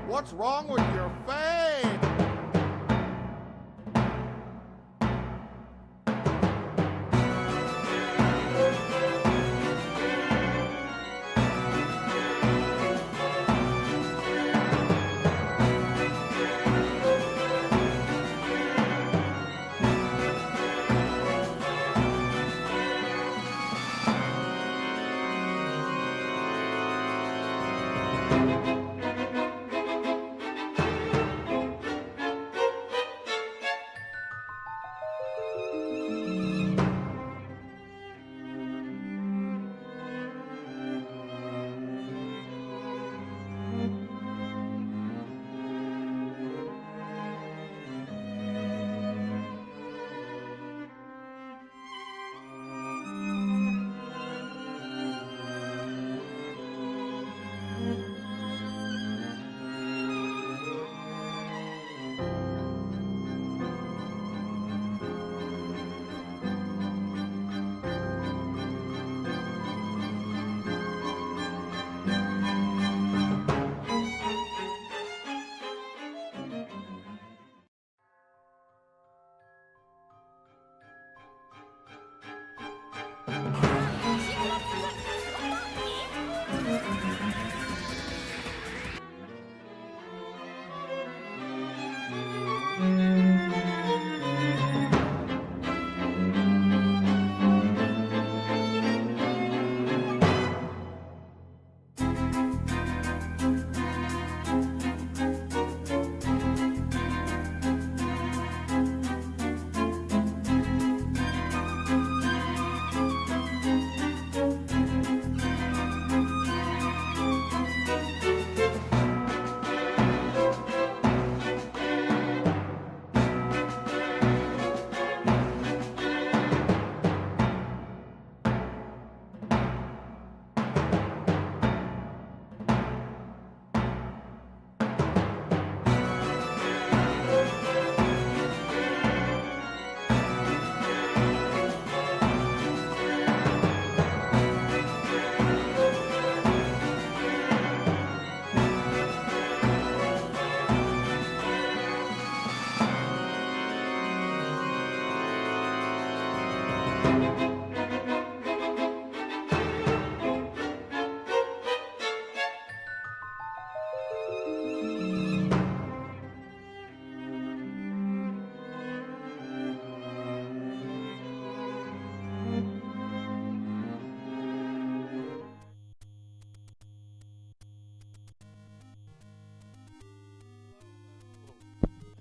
What's wrong with your face?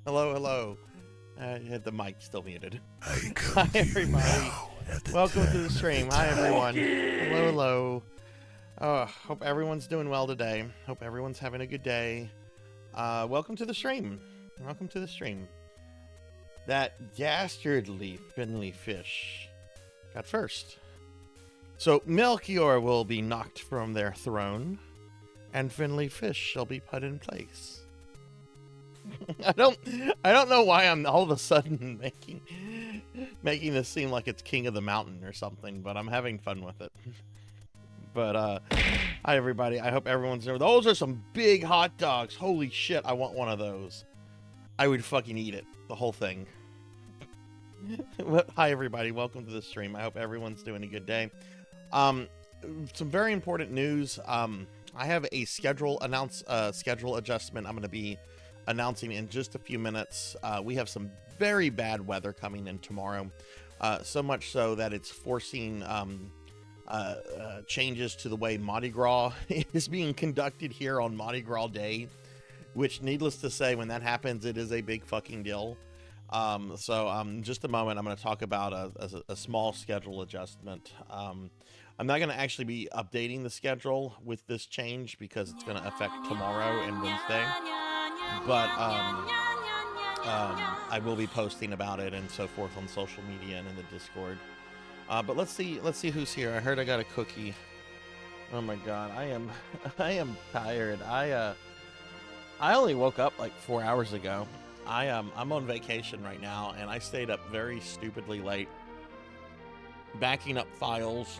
Hello, hello. The mic still muted. Hi, everybody. Welcome to the stream. Hi, everyone. Hello, hello. Hope everyone's doing well today. Hope everyone's having a good day. Welcome to the stream. Welcome to the stream. that dastardly Finley fish got first. So Melchior will be knocked from their throne, and Finley fish shall be put in place. I don't know why I'm all of a sudden making this seem like it's King of the Mountain or something, but I'm having fun with it. But hi everybody. I hope everyone's there. Those are some big hot dogs. Holy shit, I want one of those. I would fucking eat it, the whole thing. Hi everybody, welcome to the stream. I hope everyone's doing a good day. Some very important news. I have a schedule adjustment I'm going to be announcing in just a few minutes. We have some very bad weather coming in tomorrow, so much so that it's forcing changes to the way Mardi Gras is being conducted here on Mardi Gras Day, which, needless to say, when that happens, it is a big fucking deal. In just a moment, I'm going to talk about a small schedule adjustment. I'm not going to actually be updating the schedule with this change because it's going to affect tomorrow and Wednesday. But I will be posting about it and so forth on social media and in the Discord. But let's see who's here. I heard I got a cookie. Oh my god, I am tired. I only woke up like 4 hours ago. I'm on vacation right now, and I stayed up very stupidly late, backing up files.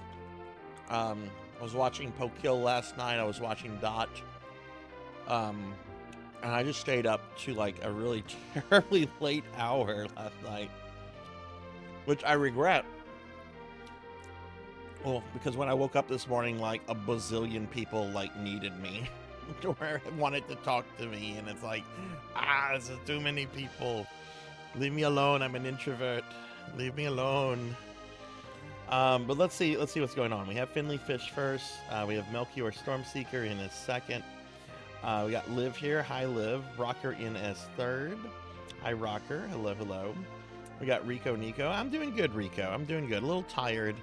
I was watching Pokill last night. I was watching Dot. And I just stayed up to like a really terribly late hour last night, which I regret. Well, because when I woke up this morning, like a bazillion people like needed me, or wanted to talk to me, and it's like, this is too many people. Leave me alone. I'm an introvert. Leave me alone. But let's see what's going on. We have Finley Fish first. We have Melchior Stormseeker in his second. We got Liv here. Hi, Liv. Rocker in as third. Hi, Rocker. Hello, hello. We got Rico Nico. I'm doing good, Rico. I'm doing good. A little tired.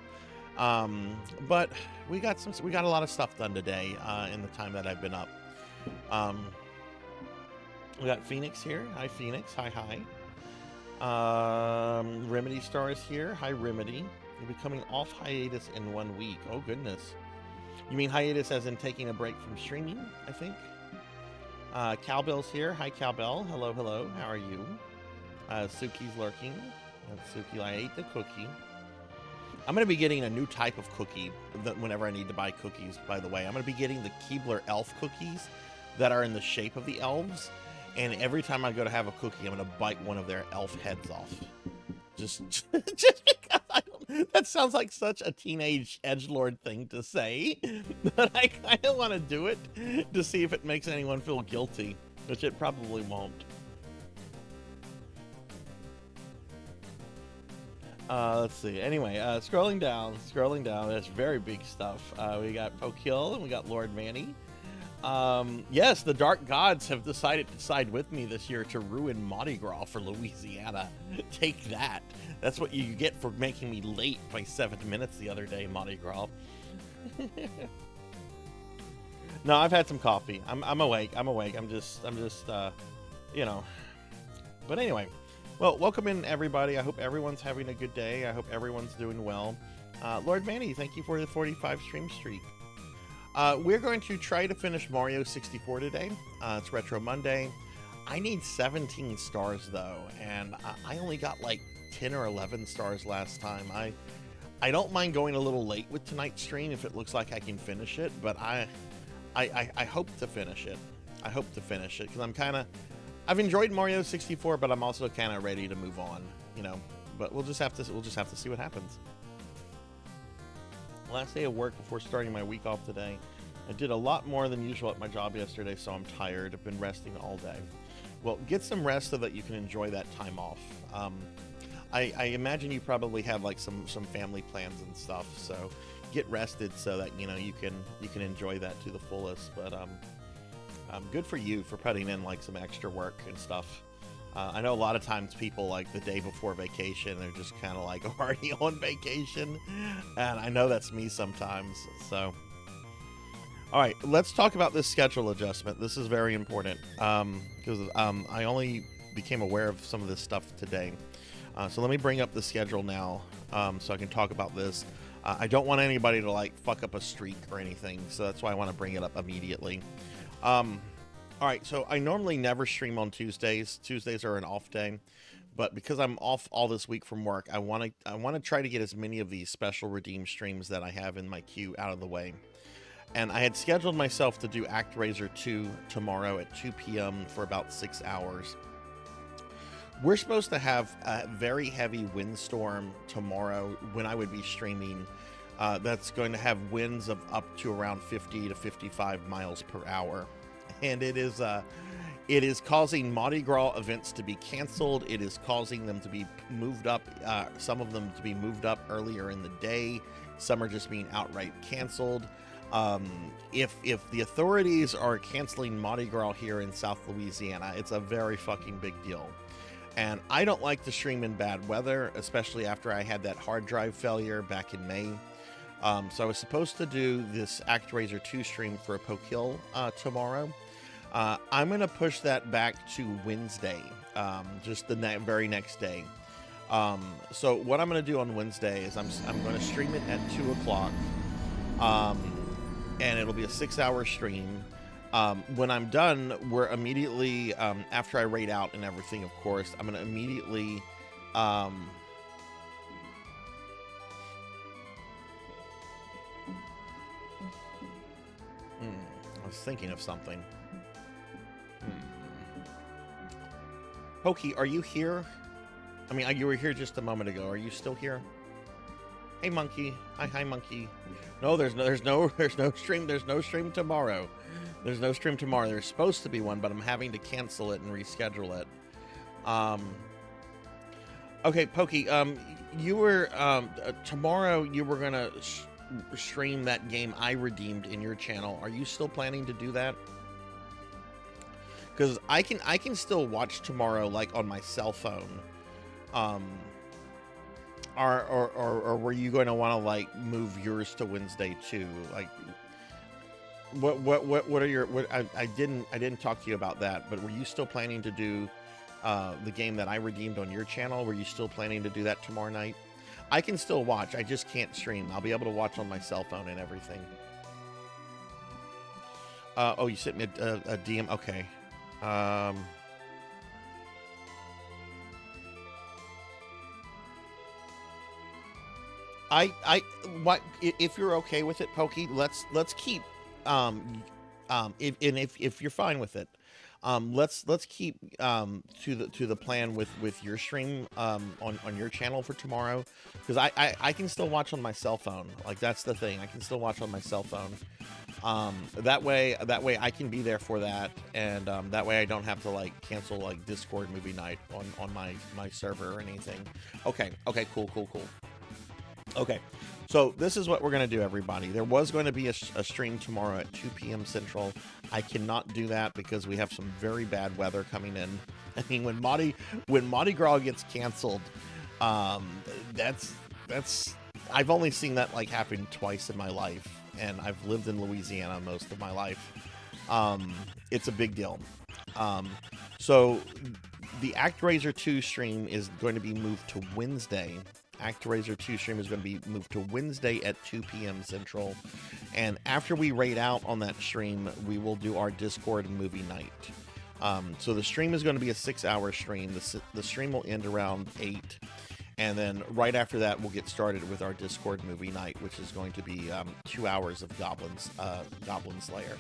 But we got a lot of stuff done today in the time that I've been up. We got Phoenix here. Hi, Phoenix. Hi, hi. Remedy Star is here. Hi, Remedy. You'll be coming off hiatus in 1 week. Oh, goodness. You mean hiatus as in taking a break from streaming, I think? Cowbell's here. Hi, Cowbell. Hello, hello. How are you? Suki's lurking. Suki, I ate the cookie. I'm going to be getting a new type of cookie whenever I need to buy cookies, by the way. I'm going to be getting the Keebler elf cookies that are in the shape of the elves. And every time I go to have a cookie, I'm going to bite one of their elf heads off. Just because that sounds like such a teenage edgelord thing to say, but I kind of want to do it to see if it makes anyone feel guilty, which it probably won't. Let's see. Anyway, scrolling down, there's very big stuff. We got Pokill and we got Lord Manny. Yes, the Dark Gods have decided to side with me this year to ruin Mardi Gras for Louisiana. Take that. That's what you get for making me late by 7 minutes the other day, Mardi Gras. No, I've had some coffee. I'm awake. I'm just, you know. But anyway, well, welcome in everybody. I hope everyone's having a good day. I hope everyone's doing well. Lord Manny, thank you for the 45 stream streak. We're going to try to finish Mario 64 today. It's Retro Monday. I need 17 stars though, and I only got like 10 or 11 stars last time. I don't mind going a little late with tonight's stream if it looks like I can finish it, but I hope to finish it. I hope to finish it because I've enjoyed Mario 64, but I'm also kind of ready to move on, you know. But we'll just have to see what happens. Last day of work before starting my week off today. I did a lot more than usual at my job yesterday, so I'm tired. I've been resting all day. Well, get some rest so that you can enjoy that time off. I imagine you probably have like some family plans and stuff, so get rested so that you can enjoy that to the fullest. But good for you for putting in like some extra work and stuff. I know a lot of times people like the day before vacation, they're just kind of like already on vacation, and I know that's me sometimes. So, all right, let's talk about this schedule adjustment. This is very important because I only became aware of some of this stuff today. So let me bring up the schedule now, so I can talk about this. I don't want anybody to like fuck up a streak or anything, so that's why I want to bring it up immediately. All right, so I normally never stream on Tuesdays. Tuesdays are an off day, but because I'm off all this week from work, I want to try to get as many of these special redeem streams that I have in my queue out of the way. And I had scheduled myself to do ActRaiser 2 tomorrow at 2 p.m. for about 6 hours. We're supposed to have a very heavy windstorm tomorrow when I would be streaming. That's going to have winds of up to around 50 to 55 miles per hour. And it is causing Mardi Gras events to be canceled. It is causing them to be moved up, some of them to be moved up earlier in the day. Some are just being outright canceled. If the authorities are canceling Mardi Gras here in South Louisiana, it's a very fucking big deal. And I don't like to stream in bad weather, especially after I had that hard drive failure back in May. So I was supposed to do this ActRaiser 2 stream for a Poke Hill tomorrow. I'm going to push that back to Wednesday, just the very next day. So what I'm going to do on Wednesday is I'm going to stream it at 2 o'clock. And it'll be a 6-hour stream. When I'm done, we're immediately, after I raid out and everything, of course, I'm going to immediately, I was thinking of something. Pokey, are you here? I mean, you were here just a moment ago. Are you still here? Hey, Monkey. Hi, Monkey. No, there's no stream. There's no stream tomorrow. There's no stream tomorrow. There's supposed to be one, but I'm having to cancel it and reschedule it. Okay, Pokey. You were tomorrow. You were gonna stream that game I redeemed in your channel. Are you still planning to do that? Because I can still watch tomorrow, like on my cell phone. Or were you going to want to like move yours to Wednesday too? Like, what are your? I didn't talk to you about that, but were you still planning to do the game that I redeemed on your channel? Were you still planning to do that tomorrow night? I can still watch. I just can't stream. I'll be able to watch on my cell phone and everything. Oh, you sent me a DM. Okay. What if you're okay with it, Pokey? Let's keep if you're fine with it, let's keep to the plan with your stream on your channel for tomorrow, because I can still watch on my cell phone. Like, that's the thing. I can still watch on my cell phone. That way I can be there for that, and that way I don't have to like cancel like Discord movie night on my server or anything. Okay, cool. Okay, so this is what we're going to do, everybody. There was going to be a stream tomorrow at 2 p.m. Central. I cannot do that because we have some very bad weather coming in. I mean, when Mardi Gras gets canceled, that's I've only seen that like happen twice in my life, and I've lived in Louisiana most of my life. It's a big deal. So the ActRaiser 2 stream is going to be moved to Wednesday. ActRaiser 2 stream is going to be moved to Wednesday at 2 p.m. Central. And after we raid out on that stream, we will do our Discord movie night. So the stream is going to be a 6-hour stream. The stream will end around 8. And then right after that, we'll get started with our Discord movie night, which is going to be 2 hours of Goblin Slayer.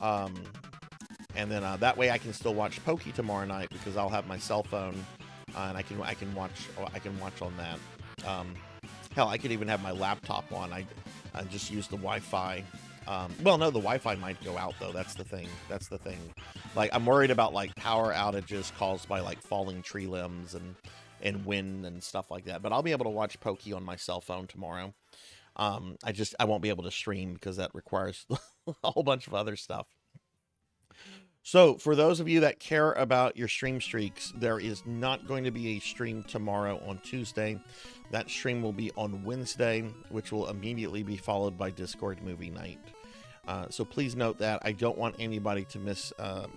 And then that way I can still watch Pokey tomorrow night because I'll have my cell phone. And I can watch on that. Hell, I could even have my laptop on. I just use the Wi-Fi. Well, no, the Wi-Fi might go out though. That's the thing. Like, I'm worried about like power outages caused by like falling tree limbs and wind and stuff like that. But I'll be able to watch Pokey on my cell phone tomorrow. I won't be able to stream because that requires a whole bunch of other stuff. So, for those of you that care about your stream streaks, there is not going to be a stream tomorrow on Tuesday. That stream will be on Wednesday, which will immediately be followed by Discord movie night. So please note that I don't want anybody to miss, to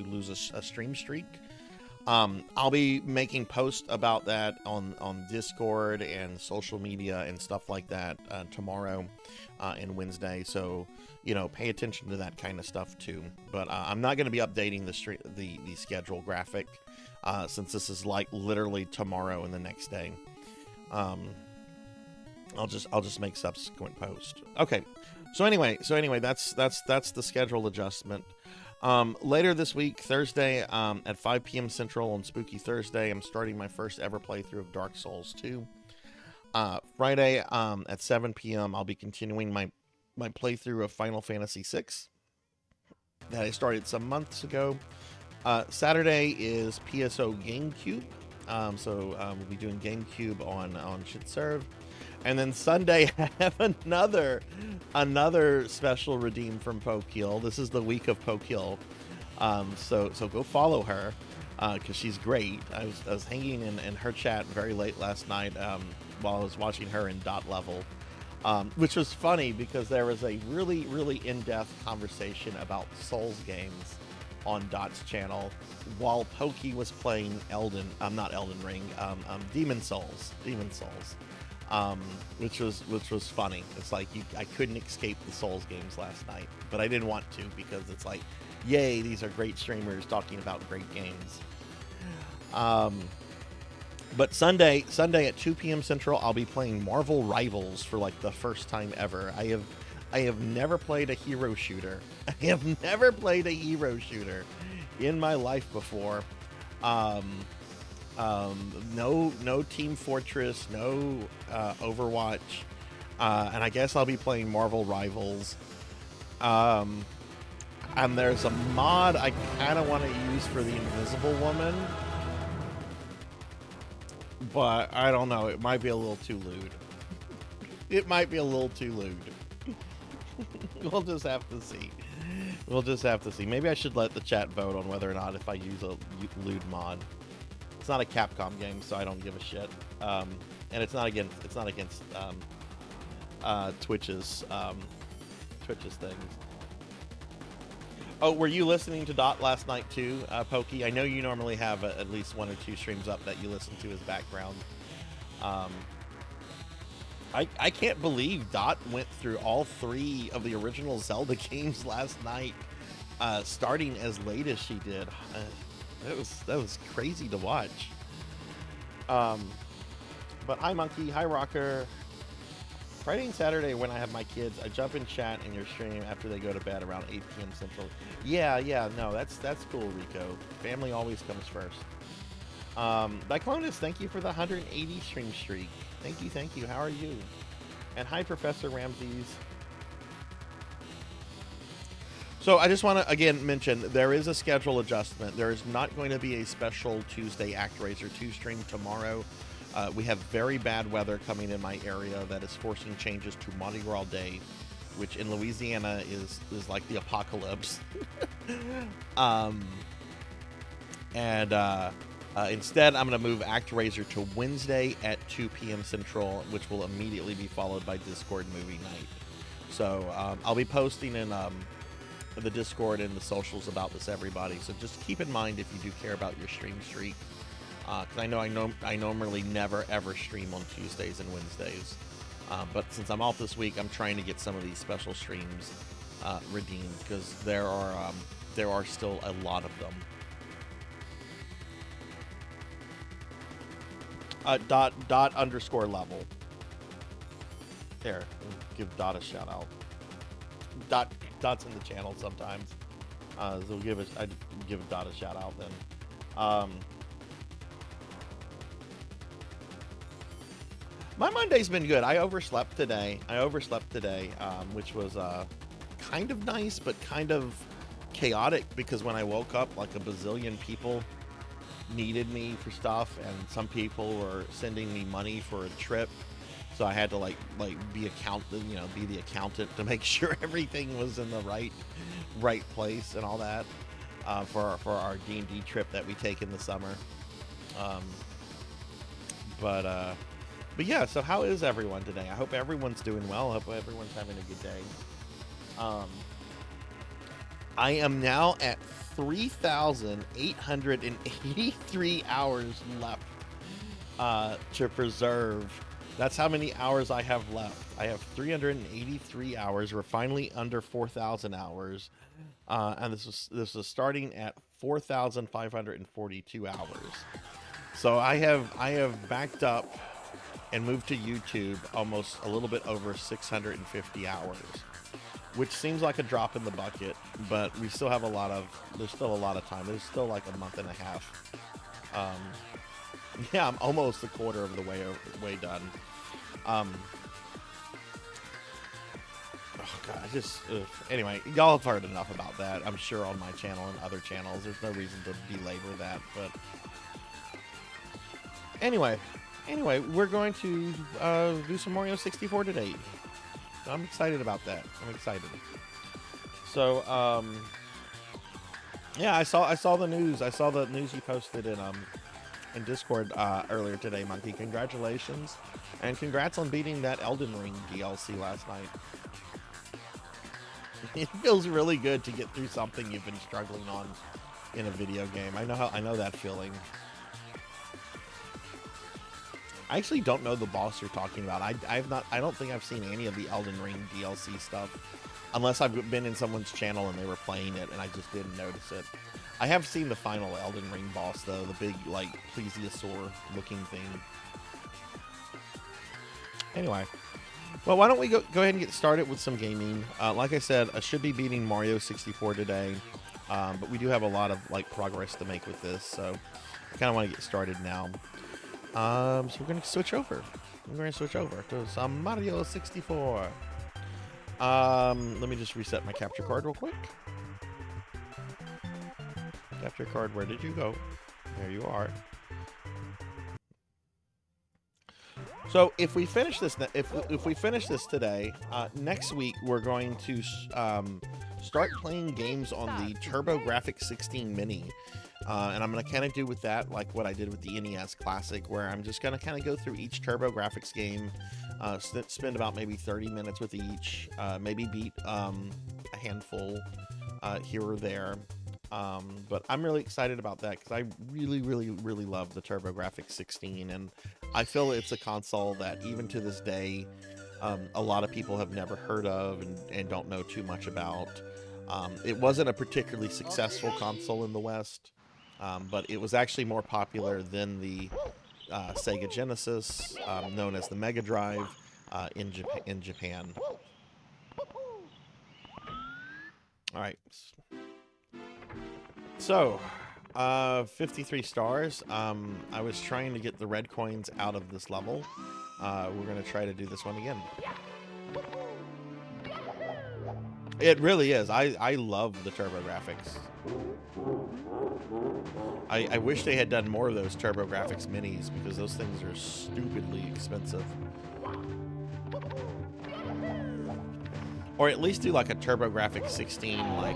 lose a stream streak. I'll be making posts about that on Discord and social media and stuff like that tomorrow and Wednesday. So, pay attention to that kind of stuff too. But I'm not going to be updating the schedule graphic since this is like literally tomorrow and the next day. I'll just make subsequent posts. Okay. So anyway, that's the schedule adjustment. Later this week, Thursday, at 5 p.m. Central on Spooky Thursday, I'm starting my first ever playthrough of Dark Souls 2. Friday, at 7 p.m., I'll be continuing my playthrough of Final Fantasy VI that I started some months ago. Saturday is PSO GameCube, so we'll be doing GameCube on Should Serve. And then Sunday, I have another special redeem from Pokeel. This is the week of Pokeel. So go follow her, because she's great. I was hanging in her chat very late last night while I was watching her in Dot Level, which was funny because there was a really, really in-depth conversation about Souls games on Dot's channel while Pokey was playing Demon Souls. Which was funny. It's like I couldn't escape the Souls games last night, but I didn't want to because it's like, yay, these are great streamers talking about great games. But Sunday at 2 p.m. Central, I'll be playing Marvel Rivals for like the first time ever. I have never played a hero shooter. I have never played a hero shooter in my life before. No Team Fortress, no Overwatch, and I guess I'll be playing Marvel Rivals. And there's a mod I kind of want to use for the Invisible Woman, but I don't know. It might be a little too lewd. It might be a little too lewd. We'll just have to see. Maybe I should let the chat vote on whether or not if I use a lewd mod. It's not a Capcom game, so I don't give a shit. And it's not against Twitch's things. Oh, were you listening to Dot last night too, Pokey? I know you normally have at least 1 or 2 streams up that you listen to as background. I can't believe Dot went through all 3 of the original Zelda games last night, starting as late as she did. That was crazy to watch. But hi Monkey, hi Rocker. Friday and Saturday when I have my kids, I jump in chat in your stream after they go to bed around 8 p.m. Central. Yeah, no, that's cool, Rico. Family always comes first. Diclonus, thank you for the 180 stream streak. Thank you. How are you? And hi, Professor Ramses. So I just want to, again, mention there is a schedule adjustment. There is not going to be a special Tuesday ActRaiser 2 stream tomorrow. We have very bad weather coming in my area that is forcing changes to Mardi Gras Day, which in Louisiana is like the apocalypse. Instead, I'm going to move ActRaiser to Wednesday at 2 p.m. Central, which will immediately be followed by Discord movie night. So I'll be posting in the Discord and the socials about this, everybody. So just keep in mind if you do care about your stream streak, because I normally never ever stream on Tuesdays and Wednesdays, but since I'm off this week, I'm trying to get some of these special streams redeemed because there are still a lot of them. Dot_level. There, give Dot a shout out. Dot's in the channel sometimes, so I'd give Dot a shout out then. My Monday's been good. I overslept today, which was kind of nice, but kind of chaotic because when I woke up, like a bazillion people needed me for stuff, and some people were sending me money for a trip, so I had to be the accountant to make sure everything was in the right place and all that for our D&D trip that we take in the summer. But yeah, so how is everyone today? I hope everyone's doing well. I hope everyone's having a good day. I am now at 3,883 hours left to preserve. That's how many hours I have left. I have 383 hours. We're finally under 4,000 hours, and this was starting at 4,542 hours. So I have backed up and moved to YouTube almost a little bit over 650 hours, which seems like a drop in the bucket, but we still have there's still a lot of time. There's still like a month and a half. Yeah, I'm almost a quarter of the way done. Oh God, anyway, y'all have heard enough about that, I'm sure, on my channel and other channels. There's no reason to belabor that, but anyway, we're going to do some Mario 64 today. I'm excited about that. I'm excited. So, yeah, I saw the news. I saw the news you posted in Discord earlier today, Monkey. Congratulations, and congrats on beating that Elden Ring DLC last night. It feels really good to get through something you've been struggling on in a video game. I know that feeling. I actually don't know the boss you're talking about. I don't think I've seen any of the Elden Ring DLC stuff, unless I've been in someone's channel and they were playing it and I just didn't notice it. I have seen the final Elden Ring boss though, the big like plesiosaur looking thing. Anyway, well, why don't we go ahead and get started with some gaming? Like I said, I should be beating Mario 64 today, but we do have a lot of like progress to make with this, so I kind of want to get started now. So we're going to switch over. We're going to switch over to some Mario 64. Let me just reset my capture card real quick. Capture card, where did you go? There you are. So if we finish this, if we finish this today, next week we're going to start playing games on the TurboGrafx 16 Mini. And I'm going to kind of do with that like what I did with the NES Classic, where I'm just going to kind of go through each TurboGrafx game, spend about maybe 30 minutes with each, maybe beat a handful here or there. But I'm really excited about that because I really love the TurboGrafx 16, and I feel it's a console that even to this day, a lot of people have never heard of and don't know too much about. It wasn't a particularly successful console in the West. But it was actually more popular than the Sega Genesis, known as the Mega Drive, in Japan. All right. So, 53 stars. I was trying to get the red coins out of this level. We're going to try to do this one again. It really is. I love the TurboGrafx. I wish they had done more of those TurboGrafx minis because those things are stupidly expensive. Or at least do like a TurboGrafx 16 like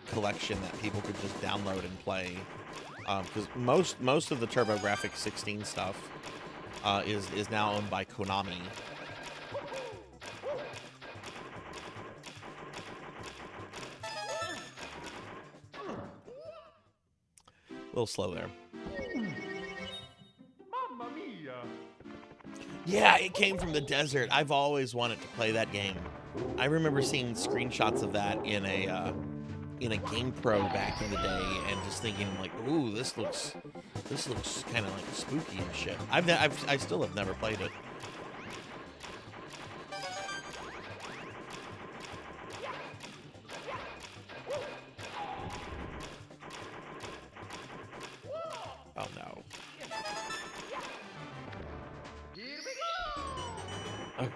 collection that people could just download and play. Because most of the TurboGrafx 16 stuff is now owned by Konami. A little slow there. Mamma mia! Yeah, it came from the desert. I've always wanted to play that game. I remember seeing screenshots of that in a GamePro back in the day, and just thinking like, "Ooh, this looks kind of like spooky and shit." I still have never played it. Oh no. Okay.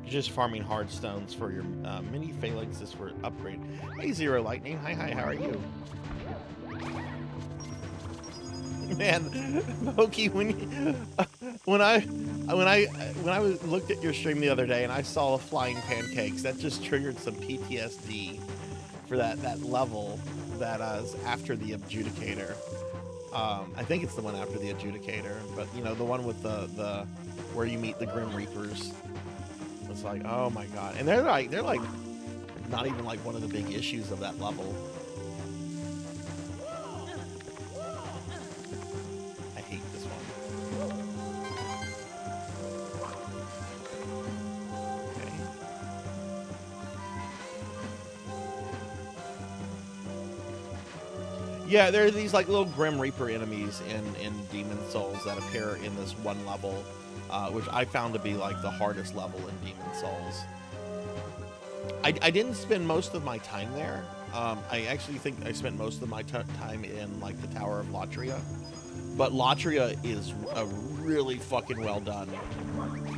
You're just farming hard stones for your mini phalanxes for upgrade. Hey, Zero Lightning. Hi, how are you? Man, Pokey, when I looked at your stream the other day and I saw the flying pancakes, that just triggered some PTSD for that level that is after the adjudicator. I think it's the one after the adjudicator, but you know, the one with the where you meet the Grim Reapers. It's like, oh my god, and they're like not even like one of the big issues of that level. I hate this one. Okay. Yeah, there are these like little Grim Reaper enemies in Demon Souls that appear in this one level, which I found to be like the hardest level in Demon Souls. I didn't spend most of my time there. I actually think I spent most of my time in like the Tower of Latria, but Latria is a really fucking well done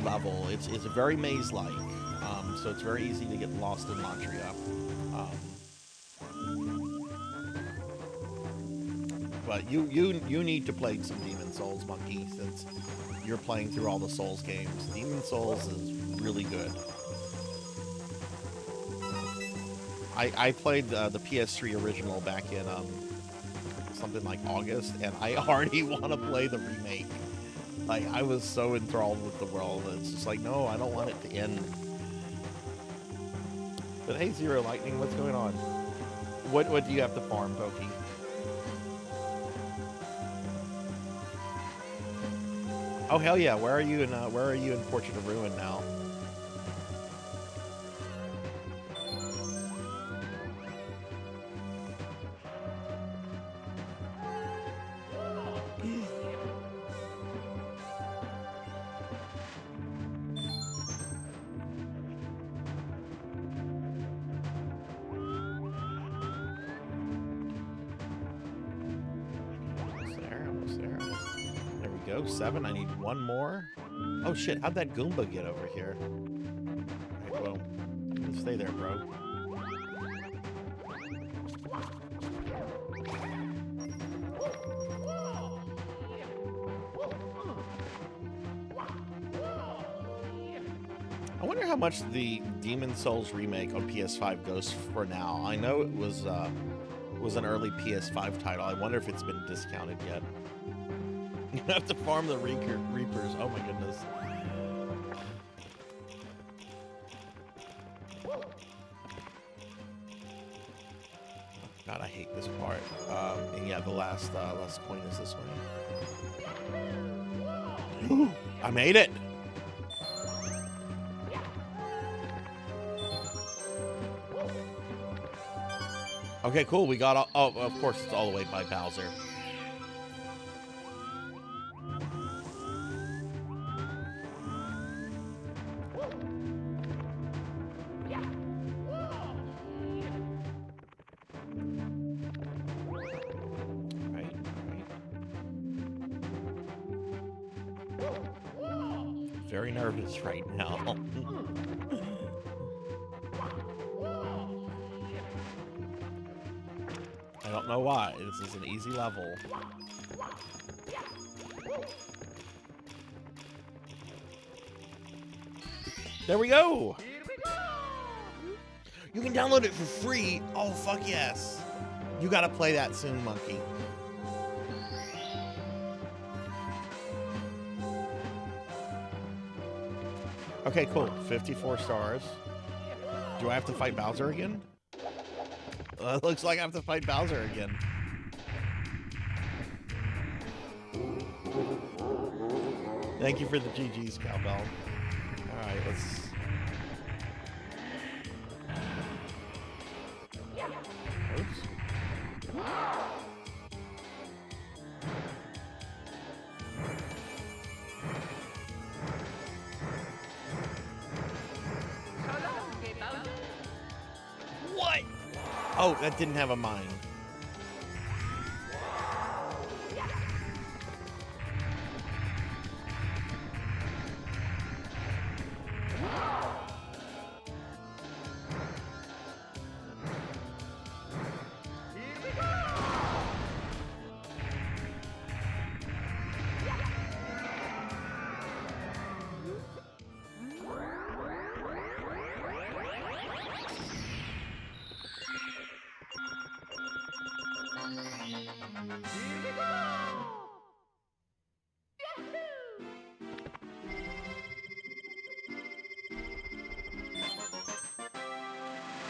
level. It's very maze-like, so it's very easy to get lost in Latria. But you need to play some Demon Souls, Monkey, since you're playing through all the Souls games. Demon Souls is really good. I played the PS3 original back in something like August, and I already want to play the remake. Like, I was so enthralled with the world. It's just like, no, I don't want it to end. But hey, Zero Lightning, what's going on? What do you have to farm, Pokey? Oh hell yeah! Where are you in Portrait of Ruin now? Go 7. I need one more. Oh shit! How'd that Goomba get over here? Alright, well, you can stay there, bro. I wonder how much the Demon Souls remake on PS5 goes for now. I know it was an early PS5 title. I wonder if it's been discounted yet. You have to farm the Reapers. Oh my goodness. God, I hate this part. And yeah, the last coin is this way. Ooh, I made it. Okay, cool. We got all, oh, of course it's all the way by Bowser. Very nervous right now. I don't know why. This is an easy level. There we go. You can download it for free. Oh, fuck yes. You gotta play that soon, Monkey. Okay, cool. 54 stars. Do I have to fight Bowser again? Looks like I have to fight Bowser again. Thank you for the GG's, Cowbell. Alright, let's... Oops. What? Oh, that didn't have a mine.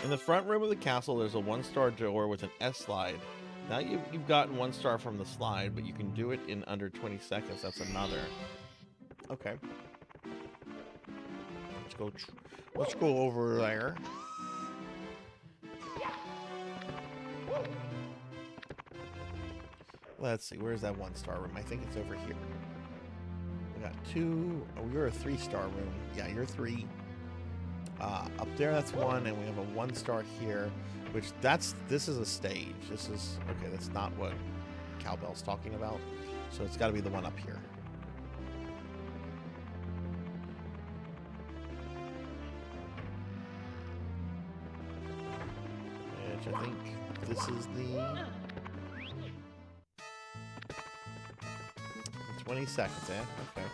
In the front room of the castle, there's a 1-star door with an S slide. Now you've gotten 1 star from the slide, but you can do it in under 20 seconds. That's another. Okay. Let's go over there. Let's see. Where's that 1-star room? I think it's over here. We got 2. Oh, you're a 3-star room. Yeah, you're 3. Up there, that's 1, and we have a 1-star here, which this is a stage. This is okay. That's not what Cowbell's talking about. So it's got to be the one up here. Which I think this is the 20 seconds, eh? Okay.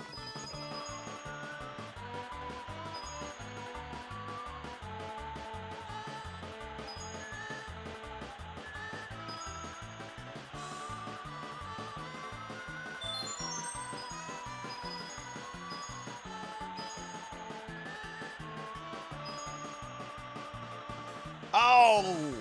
Oh!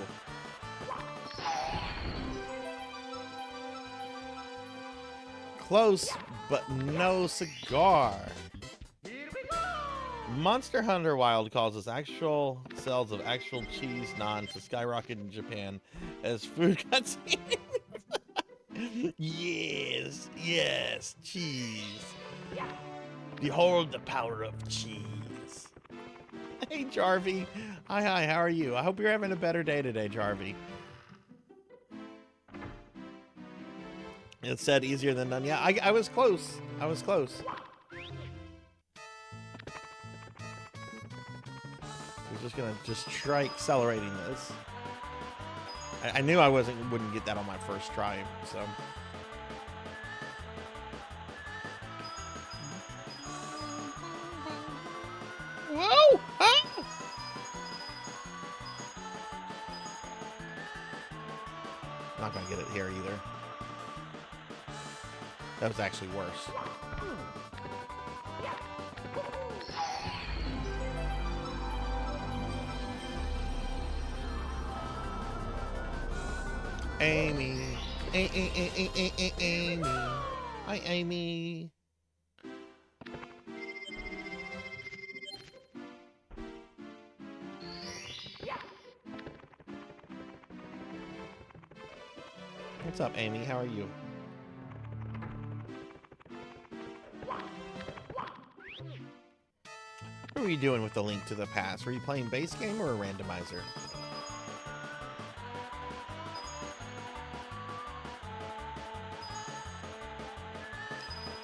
Close, but no cigar. Monster Hunter Wild causes actual sales of actual cheese naan to skyrocket in Japan as food cutscenes. Yes, cheese. Behold the power of cheese. Hey, Jarvie. Hi, how are you? I hope you're having a better day today, Jarvie. It said easier than done. Yeah, I was close. I was close. We're just gonna try accelerating this. I knew I wouldn't get that on my first try, so. Whoa! Ah! Not gonna get it here either. That was actually worse. Amy. Amy. Hi, Amy. What's up, Amy? How are you? What were you doing with the Link to the Past? Were you playing base game or a randomizer?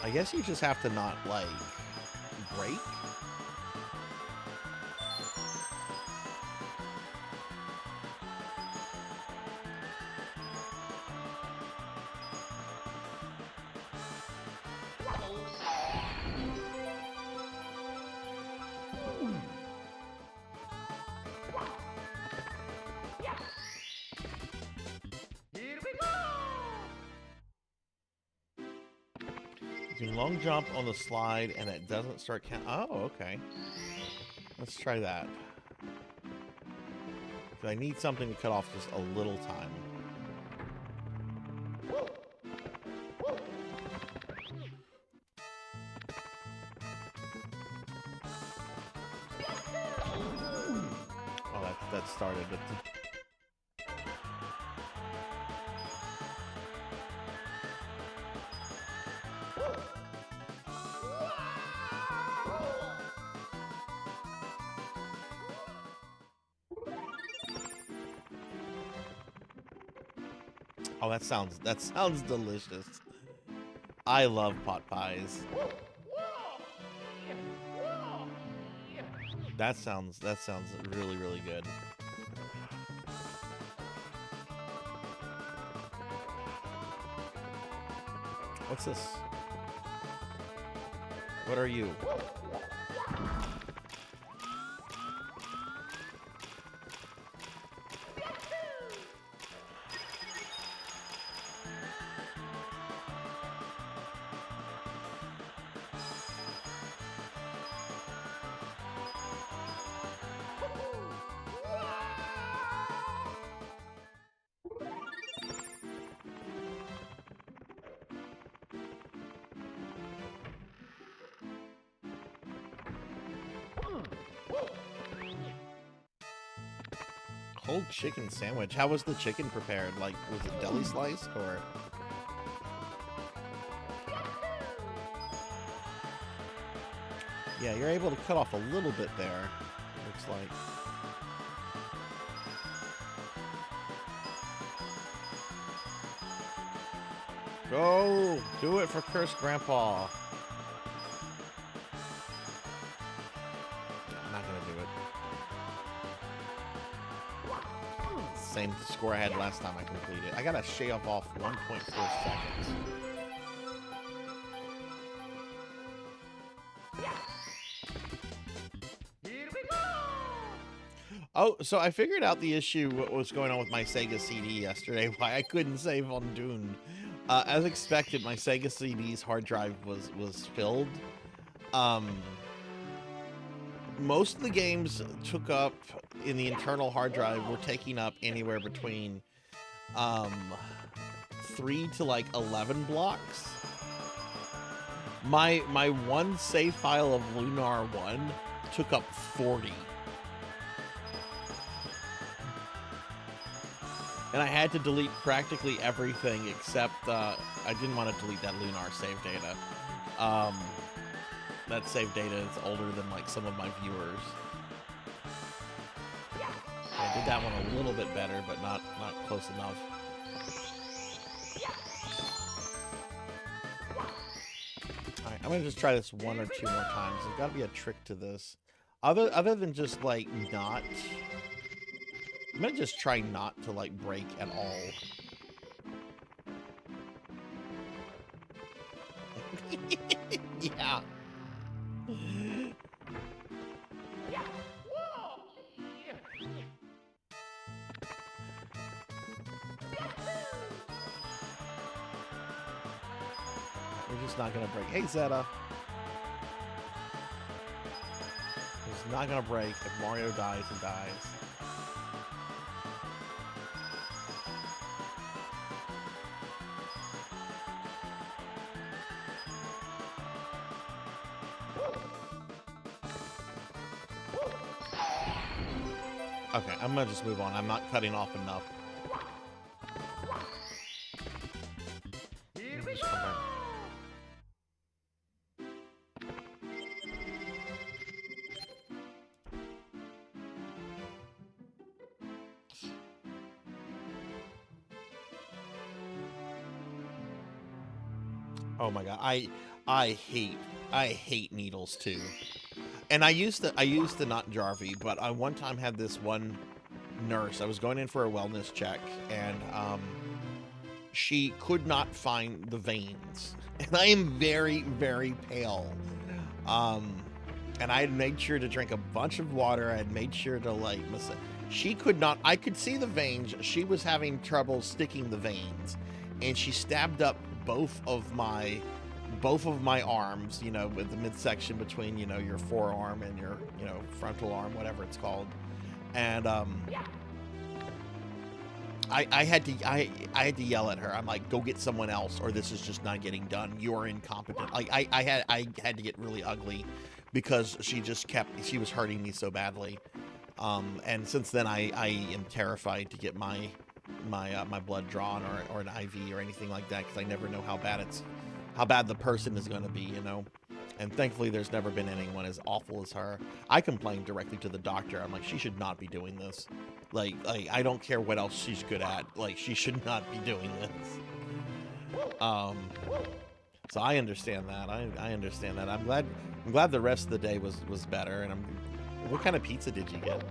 I guess you just have to not, like, break? You can long jump on the slide and it doesn't start count. Oh, okay. Let's try that. I need something to cut off just a little time. Oh, that started. Oh, that sounds delicious. I love pot pies. That sounds really, really good. What's this? What are you? cold chicken sandwich. How was the chicken prepared? Like, was it deli sliced or? Yeah, you're able to cut off a little bit there, looks like. Go! Do it for Cursed Grandpa. I'm not gonna do it. Same score I had last time I completed. I gotta shave off 1.4 seconds. Oh, so I figured out the issue, what was going on with my Sega CD yesterday, why I couldn't save on Dune. As expected, my Sega CD's hard drive was filled. Most of the games took up in the internal hard drive were taking up anywhere between 3 to like 11 blocks. My one save file of Lunar 1 took up 40. And I had to delete practically everything except, I didn't want to delete that Lunar save data. That save data is older than like some of my viewers. I did that one a little bit better, but not close enough. Alright, I'm gonna just try this 1 or 2 more times. There's gotta be a trick to this. Other than just like not... I'm gonna just try not to like break at all. Yeah. We're just not gonna break. Hey, Zeta. It's not gonna break if Mario dies and dies. Okay, I'm gonna just move on. I'm not cutting off enough. Oh my god, I hate needles too. And I used to not Jarvie, but I one time had this one nurse. I was going in for a wellness check, and she could not find the veins. And I am very, very pale. And I had made sure to drink a bunch of water. I had made sure to like she could not. I could see the veins. She was having trouble sticking the veins, and she stabbed up both of my arms, you know, with the midsection between, you know, your forearm and your, you know, frontal arm, whatever it's called. And I had to yell at her. I'm like, go get someone else, or this is just not getting done. You're incompetent. Like I had to get really ugly because she was hurting me so badly. And since then I am terrified to get my blood drawn or an IV or anything like that, because I never know how bad the person is going to be, you know. And thankfully there's never been anyone as awful as her. I complained directly to the doctor. I'm like, she should not be doing this. Like I don't care what else she's good at, like she should not be doing this. So I understand that. I understand that. I'm glad the rest of the day was better. And what kind of pizza did you get?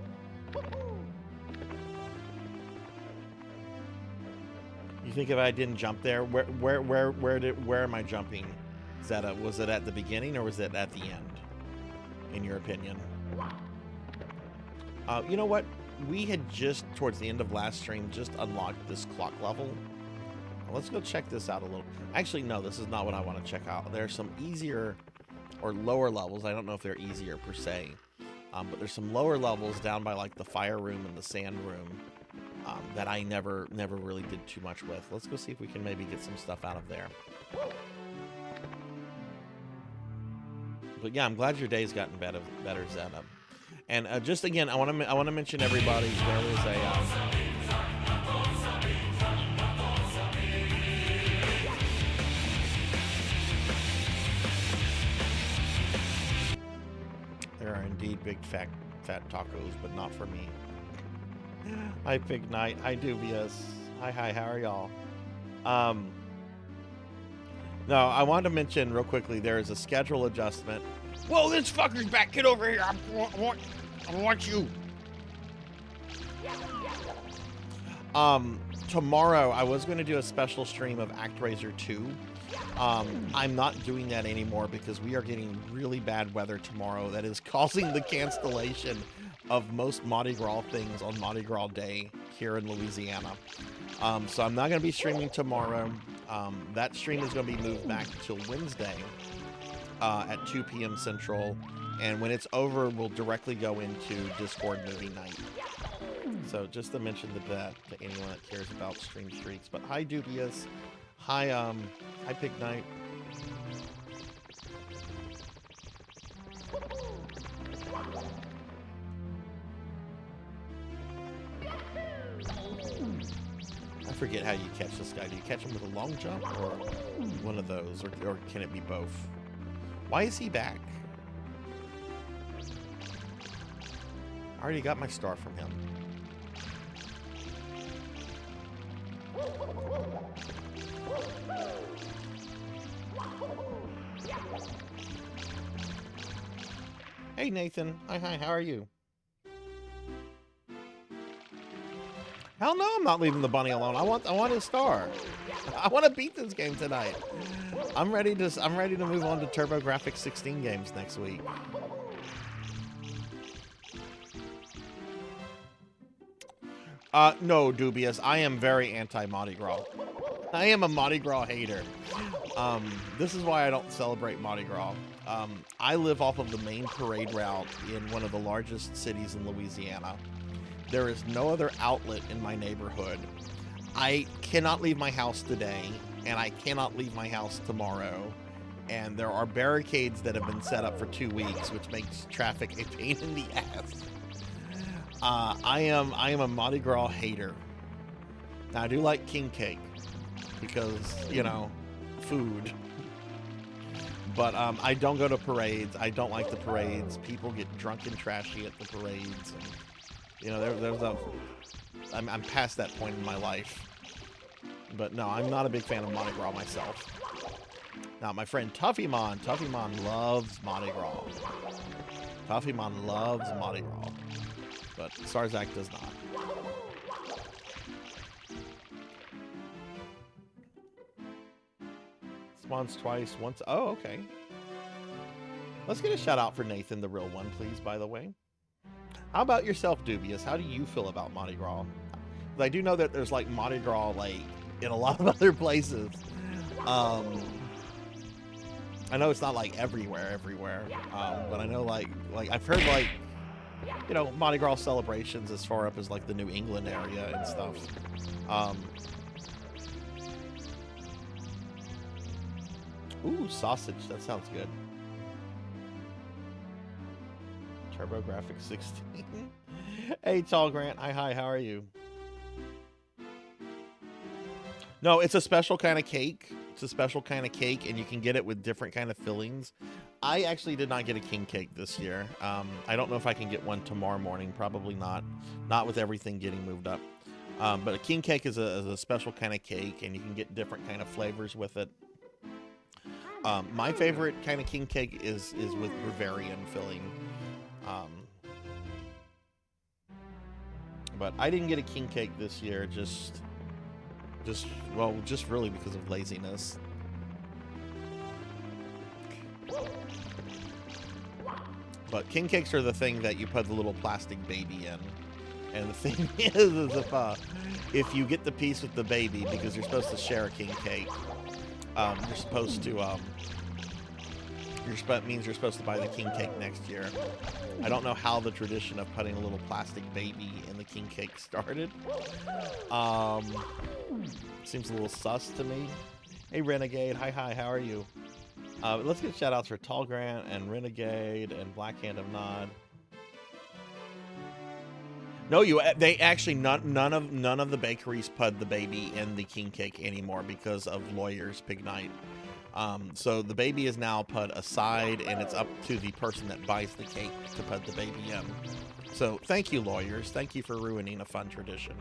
You think if I didn't jump there, where am I jumping? Zeta, was it at the beginning or was it at the end, in your opinion? You know what? We had just, towards the end of last stream, just unlocked this clock level. Let's go check this out a little. Actually, no, this is not what I want to check out. There's some easier or lower levels. I don't know if they're easier per se, but there's some lower levels down by like the fire room and the sand room. That I never really did too much with. Let's go see if we can maybe get some stuff out of there. But yeah, I'm glad your day's gotten better, Zeta. And just again, I want to mention everybody. There is a there are indeed big fat tacos, but not for me. Hi Pig Knight. Hi Dubious. Hi, how are y'all? No, I wanted to mention real quickly there is a schedule adjustment. Whoa, this fucker's back. Get over here. I want you. Tomorrow I was going to do a special stream of ActRaiser 2. I'm not doing that anymore because we are getting really bad weather tomorrow that is causing the cancellation of most Mardi Gras things on Mardi Gras Day here in Louisiana. So I'm not going to be streaming tomorrow. That stream is going to be moved back till Wednesday at 2 p.m. Central. And when it's over, we'll directly go into Discord movie night. So just to mention that to anyone that cares about stream streaks. But hi Dubious. Hi Pig Knight. I forget how you catch this guy. Do you catch him with a long jump or one of those? Or can it be both? Why is he back? I already got my star from him. Hey Nathan. Hi, how are you? Hell no, I'm not leaving the bunny alone. I want his star. I want to beat this game tonight. I'm ready to move on to TurboGrafx 16 games next week. No, Dubious. I am very anti-Mardi Gras. I am a Mardi Gras hater. This is why I don't celebrate Mardi Gras. I live off of the main parade route in one of the largest cities in Louisiana. There is no other outlet in my neighborhood. I cannot leave my house today, and I cannot leave my house tomorrow. And there are barricades that have been set up for 2 weeks, which makes traffic a pain in the ass. I am a Mardi Gras hater. Now, I do like king cake because, you know, food. But I don't go to parades. I don't like the parades. People get drunk and trashy at the parades. And, you know, I'm past that point in my life. But no, I'm not a big fan of Mardi Gras myself. Now, my friend Tuffymon loves Mardi Gras. Tuffymon loves Mardi Gras. But Sarzac does not. Spawns twice, once. Oh, okay. Let's get a shout out for Nathan, the real one, please, by the way. How about yourself, Dubious? How do you feel about Mardi Gras? I do know that there's like Mardi Gras like in a lot of other places. I know it's not like everywhere, but I know like I've heard like, you know, Mardi Gras celebrations as far up as like the New England area and stuff. Ooh, sausage. That sounds good. TurboGrafx 16. Hey, Tall Grant. Hi, how are you? No, it's a special kind of cake. It's a special kind of cake, and you can get it with different kind of fillings. I actually did not get a king cake this year. I don't know if I can get one tomorrow morning. Probably not. Not with everything getting moved up. But a king cake is a special kind of cake, and you can get different kind of flavors with it. My favorite kind of king cake is with Bavarian filling. But I didn't get a king cake this year, just really because of laziness. But king cakes are the thing that you put the little plastic baby in. And the thing is if you get the piece with the baby, because you're supposed to share a king cake, you're supposed to means you're supposed to buy the king cake next year. I don't know how the tradition of putting a little plastic baby in the king cake started. Seems a little sus to me. Hey Renegade, hi, how are you? Let's get shout outs for Tall Grant and Renegade and Black Hand of Nod. No, they actually none of the bakeries put the baby in the king cake anymore because of lawyers pig night. So the baby is now put aside, and it's up to the person that buys the cake to put the baby in. So thank you, lawyers. Thank you for ruining a fun tradition.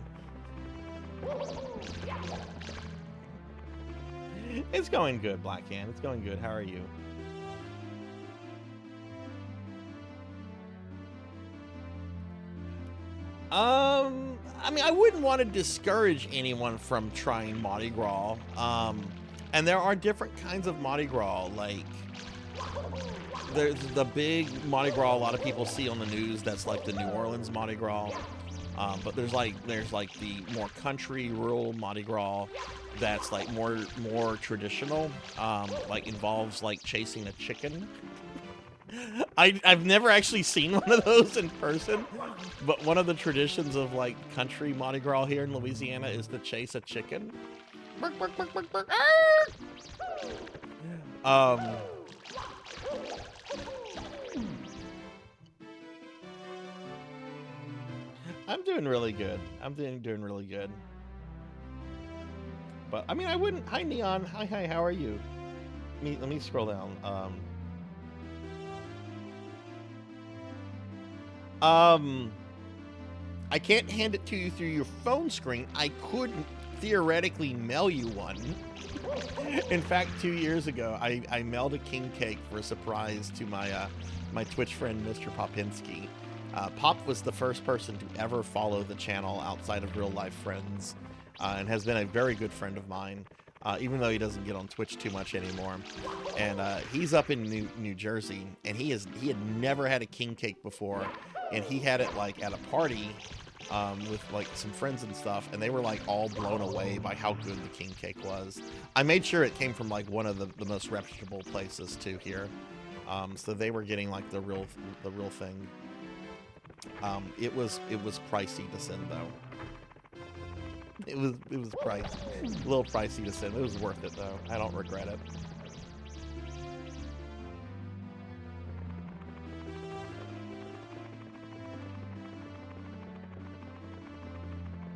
It's going good, Blackhand. It's going good. How are you? I mean, I wouldn't want to discourage anyone from trying Mardi Gras. And there are different kinds of Mardi Gras. Like, there's the big Mardi Gras a lot of people see on the news. That's like the New Orleans Mardi Gras. But there's like the more country, rural Mardi Gras that's like more traditional. Like involves like chasing a chicken. I've never actually seen one of those in person, but one of the traditions of like country Mardi Gras here in Louisiana is to chase a chicken. Bark, bark, bark, bark, bark. I'm doing really good. I'm doing really good. But I mean, I wouldn't. Hi, Neon. Hi. How are you? Let me scroll down. I can't hand it to you through your phone screen. I could theoretically mail you one. In fact, 2 years ago, I mailed a king cake for a surprise to my my Twitch friend, Mr. Popinski. Pop was the first person to ever follow the channel outside of real life friends, and has been a very good friend of mine, even though he doesn't get on Twitch too much anymore. And he's up in New Jersey, and he had never had a king cake before, and he had it like at a party with like some friends and stuff, and they were like all blown away by how good the king cake was. I made sure it came from like one of the most reputable places too here, so they were getting like the real thing. It was pricey to send though. It was pricey, a little pricey to send. It was worth it though. I don't regret it.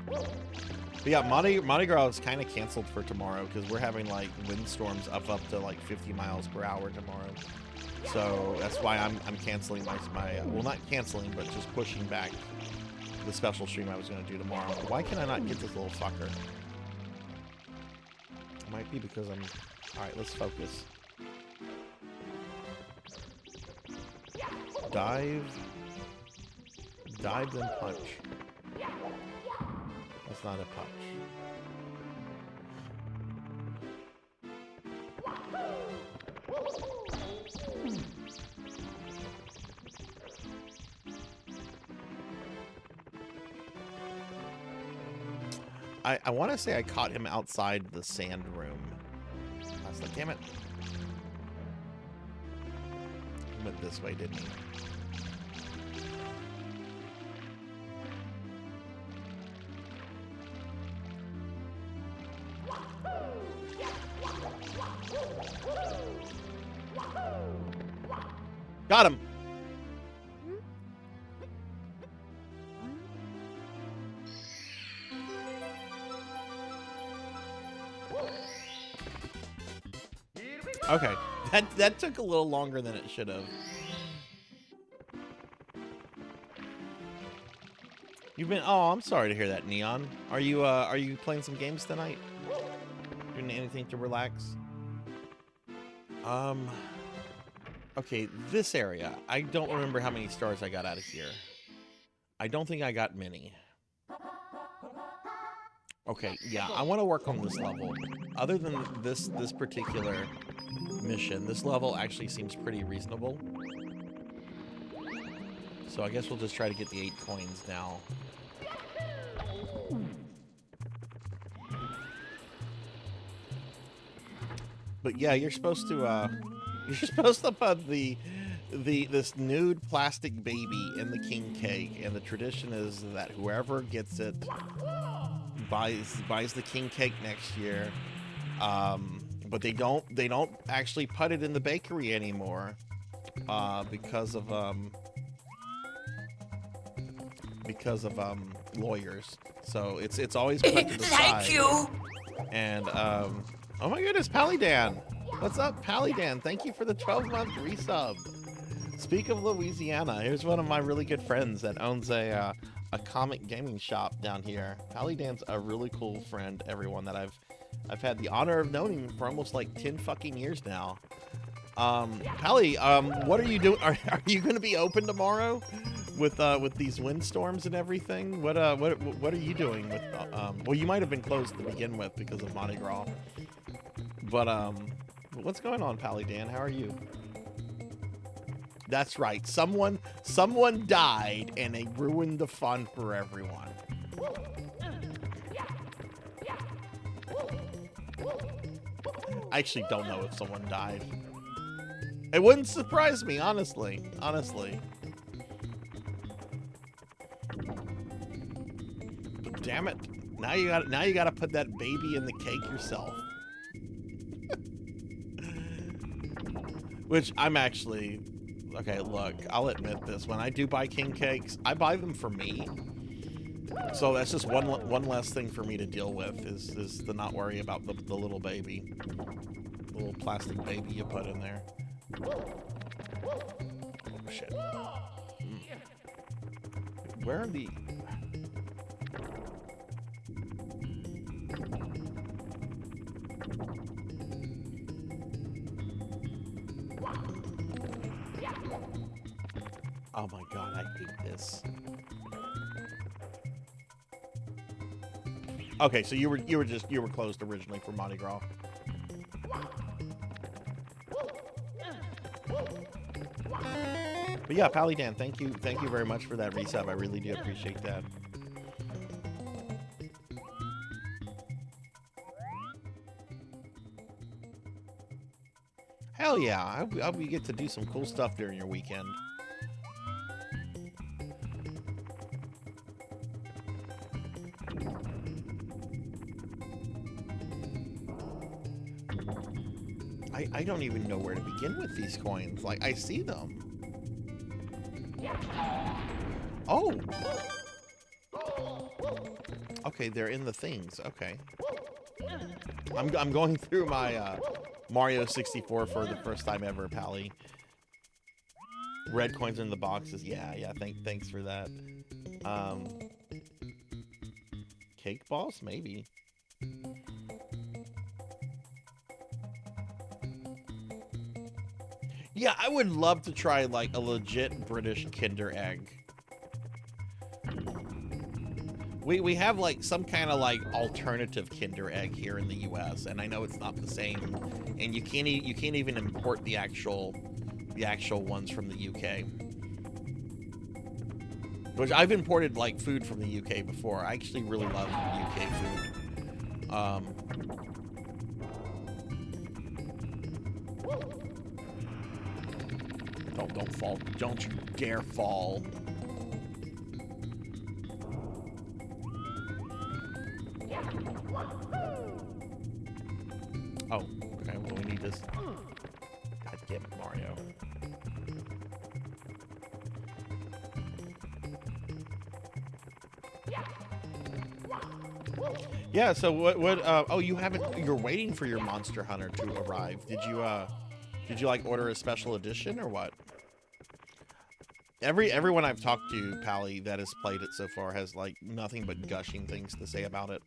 But yeah, Mardi Gras is kind of canceled for tomorrow because we're having like windstorms up to like 50 miles per hour tomorrow. So that's why I'm canceling my well, not canceling, but just pushing back the special stream I was going to do tomorrow. Why can I not get this little fucker? It might be because I'm... Alright, let's focus. Dive, then punch. That's not a punch. I want to say I caught him outside the sand room. I was like, damn it. He went this way, didn't he? Got him. Okay, that took a little longer than it should have. You've been... Oh, I'm sorry to hear that, Neon. Are you playing some games tonight? Doing anything to relax? Okay, this area. I don't remember how many stars I got out of here. I don't think I got many. Okay, yeah, I want to work on this level. Other than this particular mission, this level actually seems pretty reasonable. So I guess we'll just try to get the 8 coins now. But yeah, you're supposed to put this nude plastic baby in the king cake, and the tradition is that whoever gets it buys the king cake next year. But they don't actually put it in the bakery anymore because of because of lawyers. So it's always put to the side. Thank you. And oh my goodness, Pallydan. What's up, Pallydan? Thank you for the 12-month resub. Speak of Louisiana, here's one of my really good friends that owns a comic gaming shop down here. Pallydan's a really cool friend, everyone that I've had the honor of knowing him for almost like 10 fucking years now. Pally, what are you doing? Are you going to be open tomorrow with these windstorms and everything? What are you doing with? Well, you might have been closed to begin with because of Mardi Gras. But what's going on, Pallydan? How are you? That's right. Someone died and they ruined the fun for everyone. I actually don't know if someone died. It wouldn't surprise me, honestly. Honestly. But damn it. Now you gotta put that baby in the cake yourself. Which I'm actually, okay, look, I'll admit this. When I do buy king cakes, I buy them for me. So that's just one less thing for me to deal with is to not worry about the little baby. The little plastic baby you put in there. Oh, shit. Where are the... Oh my god, I hate this. Okay, so you were closed originally for Mardi Gras. But yeah, Pallydan, thank you very much for that resub. I really do appreciate that. Hell yeah, I hope you get to do some cool stuff during your weekend. I don't even know where to begin with these coins. Like, I see them. Oh! Okay, they're in the things. Okay. I'm going through my Mario 64 for the first time ever, Pally. Red coins in the boxes. Yeah, thanks for that. Cake boss? Maybe. Yeah, I would love to try, like, a legit British Kinder Egg. We have, like, some kind of, like, alternative Kinder Egg here in the U.S., and I know it's not the same, and you can't even import the actual ones from the U.K. Which I've imported, like, food from the U.K. before. I actually really love U.K. food. Don't fall. Don't you dare fall. Oh, okay, well we need this. God damn it, Mario. Yeah, so what oh, you haven't, you're waiting for your Monster Hunter to arrive. Did you like order a special edition or what? Everyone I've talked to, Pally, that has played it so far has like nothing but gushing things to say about it.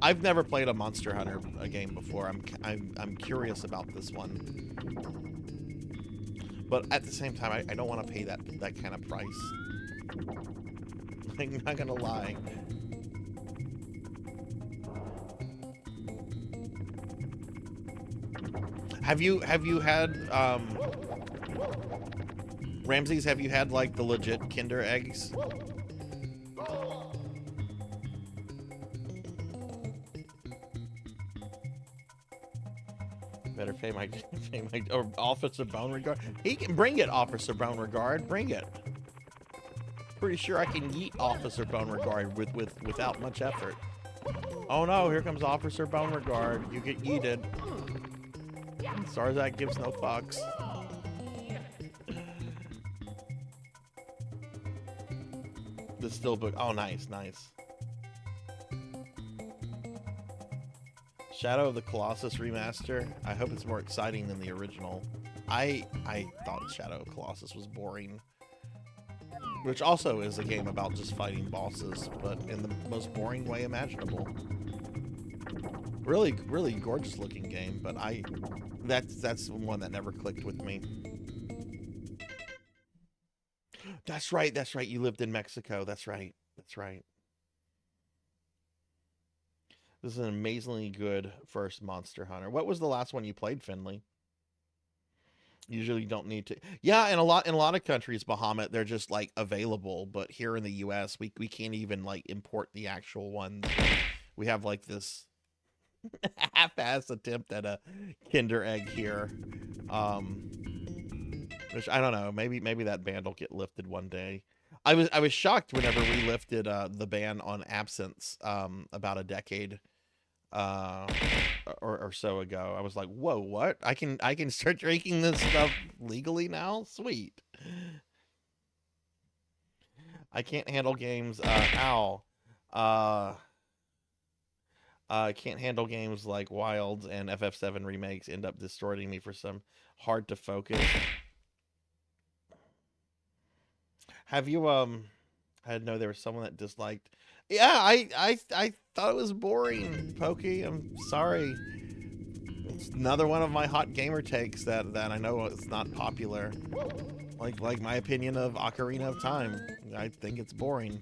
I've never played a Monster Hunter game before. I'm curious about this one, but at the same time, I don't want to pay that kind of price. I'm not gonna lie. Have you had Ramses, have you had, like, the legit Kinder Eggs? Better pay my or Officer Beauregard. He can bring it, Officer Beauregard. Bring it. Pretty sure I can yeet Officer Beauregard without much effort. Oh no, here comes Officer Beauregard. You get yeeted. Sarzac gives no fucks. The Steelbook. Oh, nice, nice. Shadow of the Colossus remaster. I hope it's more exciting than the original. I thought Shadow of Colossus was boring. Which also is a game about just fighting bosses, but in the most boring way imaginable. Really, really gorgeous looking game, but that's one that never clicked with me. That's right, that's right. You lived in Mexico. That's right. That's right. This is an amazingly good first Monster Hunter. What was the last one you played, Finley? Usually you don't need to. Yeah, in a lot of countries, Bahamut, they're just like available, but here in the US, we can't even like import the actual ones. We have like this half-ass attempt at a Kinder Egg here. Which I don't know, maybe that ban will get lifted one day. I was shocked whenever we lifted the ban on absinthe about a decade or so ago. I was like, whoa, what? I can start drinking this stuff legally now? Sweet. I can't handle games. Can't handle games like Wilds and FF7 remakes end up distorting me for some hard to focus. Have you I didn't know there was someone that disliked. Yeah, I thought it was boring, Pokey. I'm sorry. It's another one of my hot gamer takes that I know it's not popular. Like my opinion of Ocarina of Time. I think it's boring.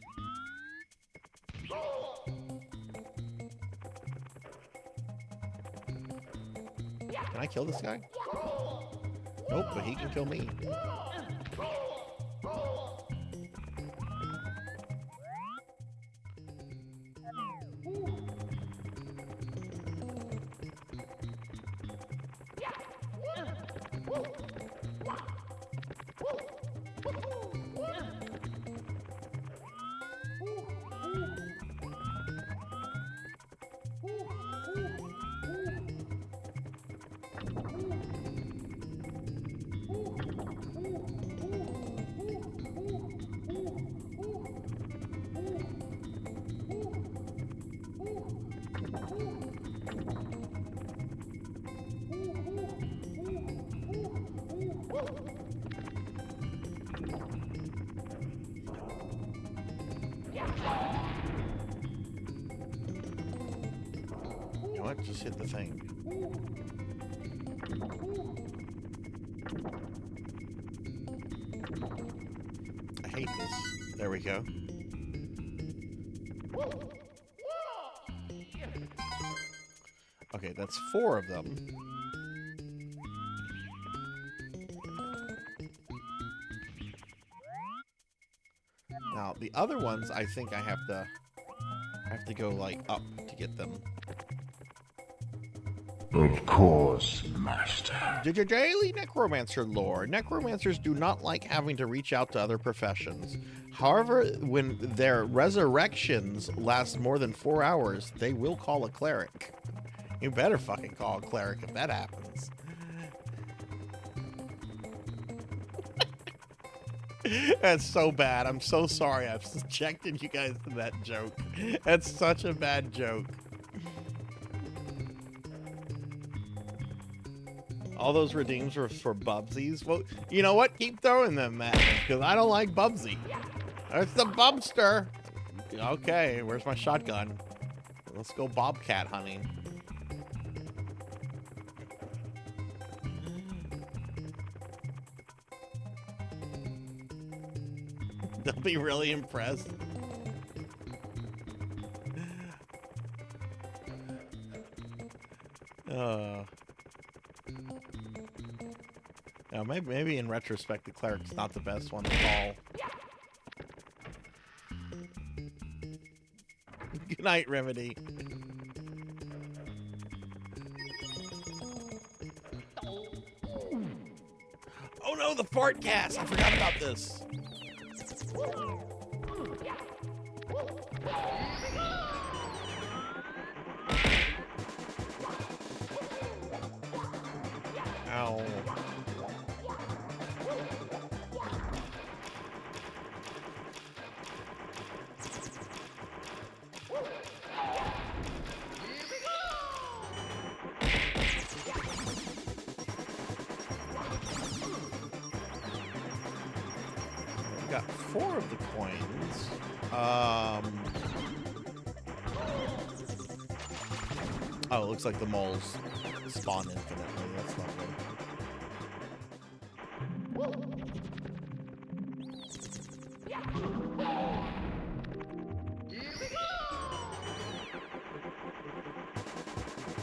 Can I kill this guy? Nope, but he can kill me. You know what? Just hit the thing. I hate this. There we go. Okay, that's 4 of them. Now, the other ones, I think I have to go, like, up to get them. Of course, Master. Did your daily necromancer lore? Necromancers do not like having to reach out to other professions. However, when their resurrections last more than 4 hours, they will call a cleric. You better fucking call a cleric if that happens. That's so bad. I'm so sorry. I've subjected you guys to that joke. That's such a bad joke. All those redeems were for Bubsies. Well, you know what? Keep throwing them at me, because I don't like Bubsy. It's the Bubster. Okay, where's my shotgun? Let's go bobcat hunting. They'll be really impressed. Now, maybe in retrospect, the cleric's not the best one to call. Good night, Remedy. Oh no, the fart gas! I forgot about this. Ow. 4 of the coins. Oh, it looks like the moles spawn infinitely. That's lovely.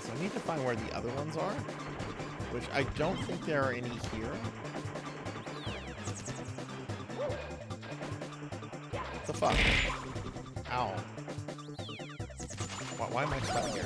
So I need to find where the other ones are, which I don't think there are any here. What the fuck? Ow. Why am I stuck here?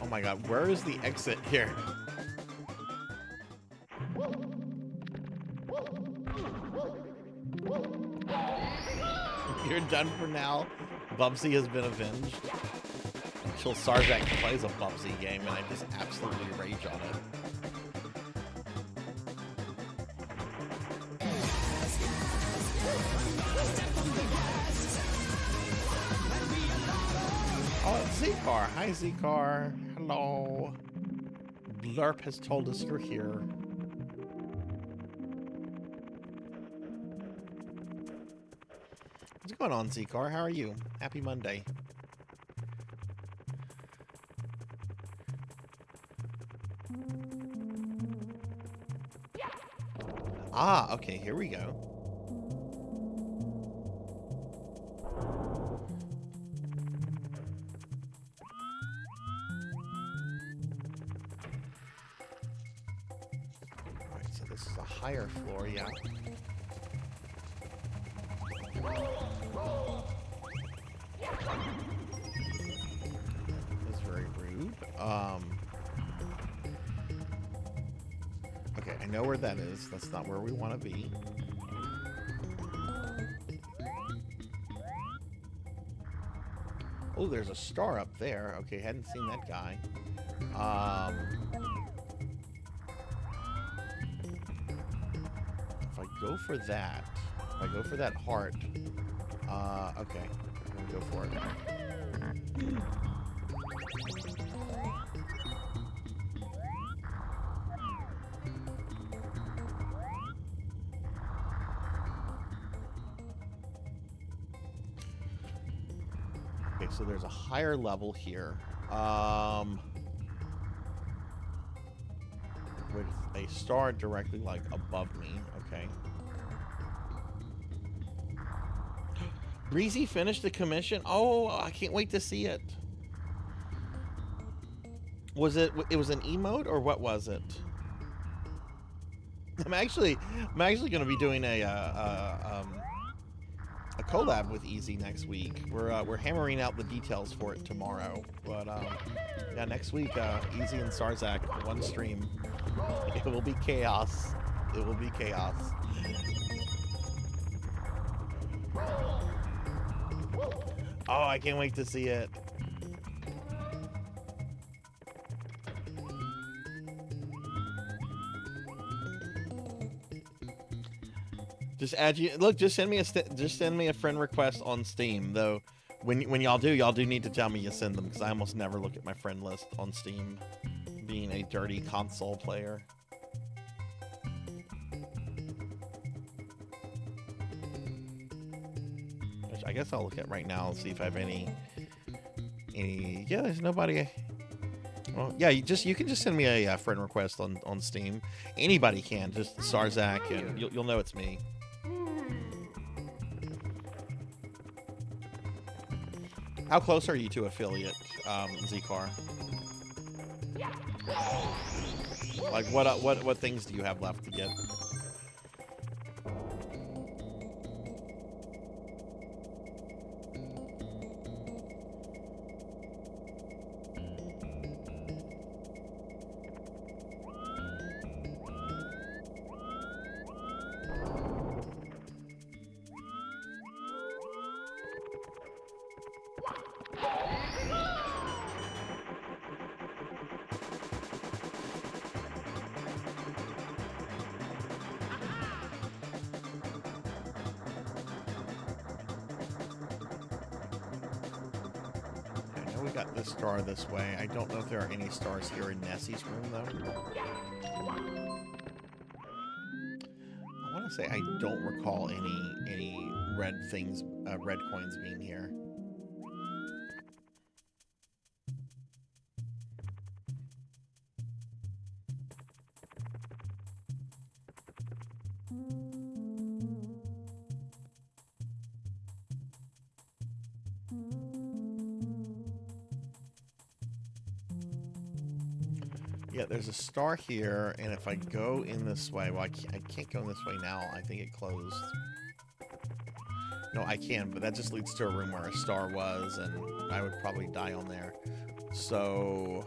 Oh my god, where is the exit here? You're done for now. Bubsy has been avenged. Until Sarzac plays a Bubsy game and I just absolutely rage on it. Oh, it's Z-Car. Hi, Z-Car. Hello. Blurp has told us you're here. What's going on, Z-Car? How are you? Happy Monday. Ah, okay, here we go. Alright, so this is a higher floor, yeah. That's very rude. Okay, I know where that is. That's not where we want to be. Oh, there's a star up there. Okay, hadn't seen that guy. If I go for that, if I go for that heart, okay, I'm gonna go for it. Okay, so there's a higher level here, with a star directly, like, above me, okay. Breezy finished the commission? Oh, I can't wait to see it. Was it was an emote, or what was it? I'm actually going to be doing a collab with Easy next week. We're hammering out the details for it tomorrow, but yeah, next week Easy and Sarzac, one stream. It will be chaos. It will be chaos. Oh, I can't wait to see it. Just add you. Look, just send me a friend request on Steam, though. When y'all do need to tell me you send them, because I almost never look at my friend list on Steam, being a dirty console player. Which I guess I'll look at right now and see if I have any. Yeah, there's nobody. Well, yeah, you can just send me a friend request on Steam. Anybody can, just Sarzac, and you'll know it's me. How close are you to affiliate, Z-Car? Like, what things do you have left to get? we got this star this way. I don't know if there are any stars here in Nessie's room, though. I want to say I don't recall any red things, red coins being here. Yeah, there's a star here, and if I go in this way, well, I can't go in this way now. I think it closed. No, I can, but that just leads to a room where a star was, and I would probably die on there. So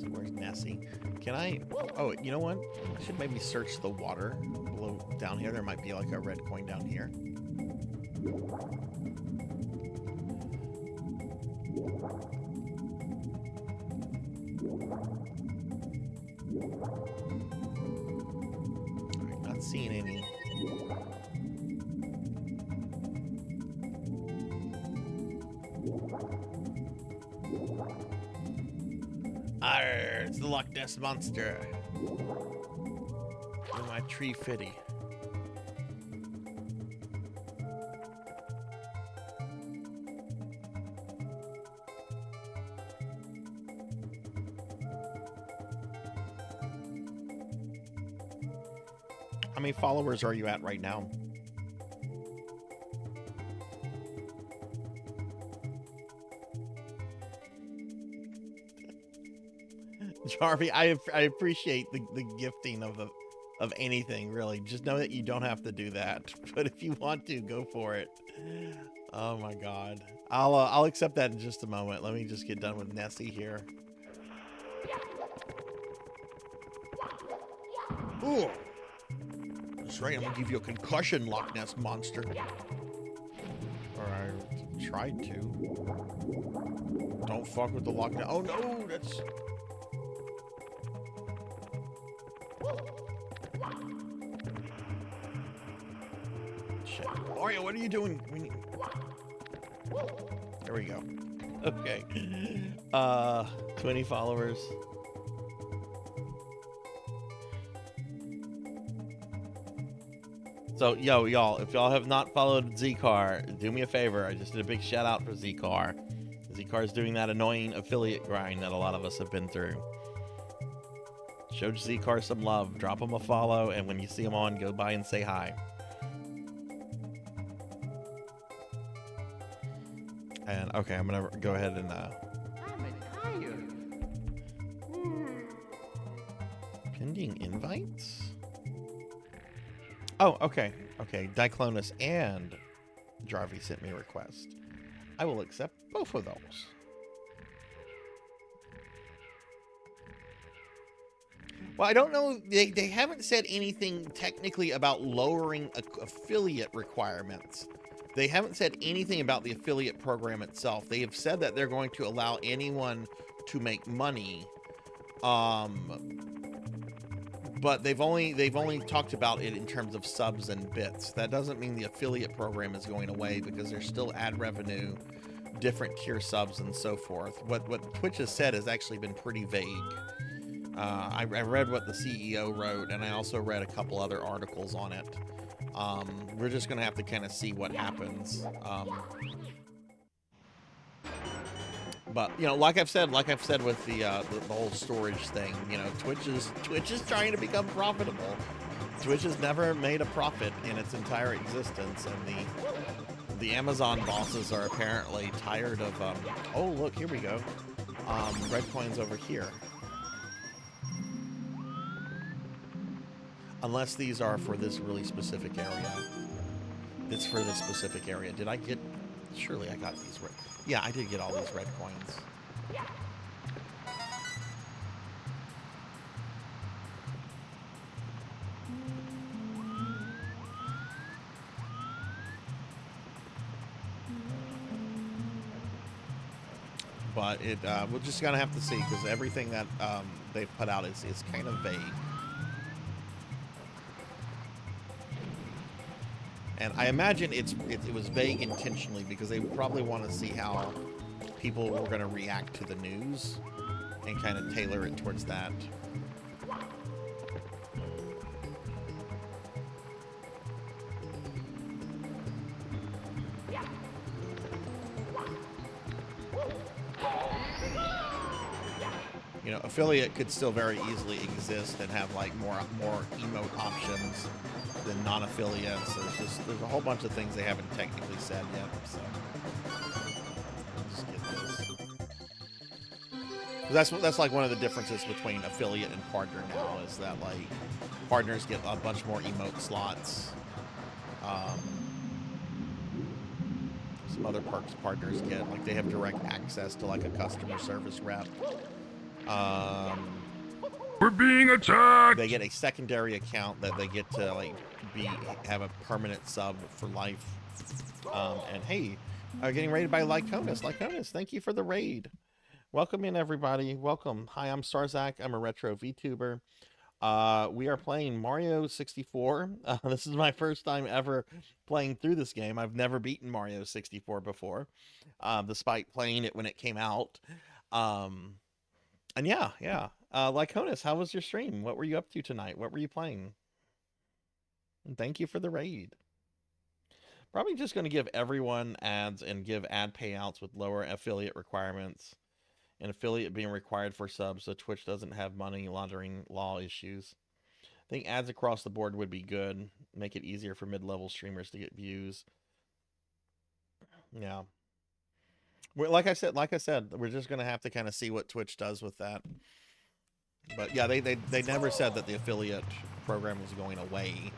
where's Nessie? Can I? Oh, you know what? I should maybe search the water below down here. There might be like a red coin down here. Alright, not seeing any. Arr, it's the Loch Ness Monster. In my tree fitty. How many followers are you at right now? Jarvie, I appreciate the gifting of anything, really. Just know that you don't have to do that, but if you want to, go for it. Oh my God, I'll accept that in just a moment. Let me just get done with Nessie here. Ooh, that's right. I'm gonna give you a concussion, Loch Ness Monster. Or I tried to. Don't fuck with the Loch Ness. Oh no, that's. Shit. Mario, what are you doing? There we go. Okay. 20 followers. So, yo, y'all, if y'all have not followed Z-Car, do me a favor. I just did a big shout out for Z-Car. Z-Car is doing that annoying affiliate grind that a lot of us have been through. Show Z-Car some love. Drop him a follow, and when you see him on, go by and say hi. And, okay, I'm gonna go ahead and, pending invites? Oh, okay. Okay, Diclonus and Jarvie sent me a request. I will accept both of those. Well, I don't know. They haven't said anything technically about lowering affiliate requirements. They haven't said anything about the affiliate program itself. They have said that they're going to allow anyone to make money. But they've only talked about it in terms of subs and bits. That doesn't mean the affiliate program is going away, because there's still ad revenue, different tier subs, and so forth. What Twitch has said has actually been pretty vague. I read what the CEO wrote, and I also read a couple other articles on it. We're just gonna have to kind of see what happens. But you know, like I've said with the whole storage thing, you know, Twitch is trying to become profitable. Twitch has never made a profit in its entire existence, and the Amazon bosses are apparently tired of. Oh, look, here we go. Red coins over here. Unless these are for this really specific area. It's for this specific area. Did I get? Surely I got these red. Yeah, I did get all these red coins. But it, we're just gonna have to see, because everything that they've put out is kind of vague. And I imagine it was vague intentionally, because they probably want to see how people were going to react to the news and kind of tailor it towards that. You know, affiliate could still very easily exist and have like more emote options than non-affiliates. There's a whole bunch of things they haven't technically said yet. So just get this. That's like one of the differences between affiliate and partner now is that like partners get a bunch more emote slots. Some other perks partners get, like they have direct access to like a customer service rep. We're being attacked! They get a secondary account that they get to like have a permanent sub for life. And hey, getting raided by Lyconis. Lyconis, thank you for the raid. Welcome in, everybody. Welcome. Hi, I'm Sarzac. I'm a retro VTuber. We are playing Mario 64. This is my first time ever playing through this game. I've never beaten Mario 64 before, despite playing it when it came out. And yeah. Lyconis, how was your stream? What were you up to tonight? What were you playing? And thank you for the raid. Probably just going to give everyone ads and give ad payouts with lower affiliate requirements. An affiliate being required for subs so Twitch doesn't have money laundering law issues. I think ads across the board would be good. Make it easier for mid-level streamers to get views. Yeah. Like I said, we're just gonna have to kind of see what Twitch does with that. But yeah, they never said that the affiliate program was going away.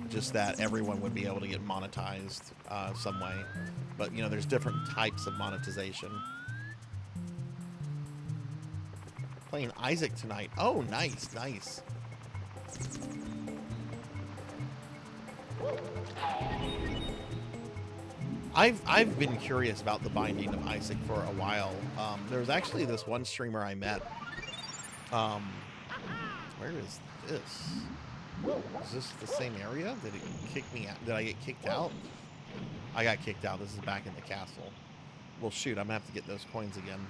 Just that everyone would be able to get monetized some way. But you know, there's different types of monetization. Playing Isaac tonight. Oh, nice. I've been curious about the Binding of Isaac for a while. There was actually this one streamer I met. Where is this? Is this the same area? Did it kick me out? Did I get kicked out? I got kicked out. This is back in the castle. Well, shoot, I'm gonna have to get those coins again.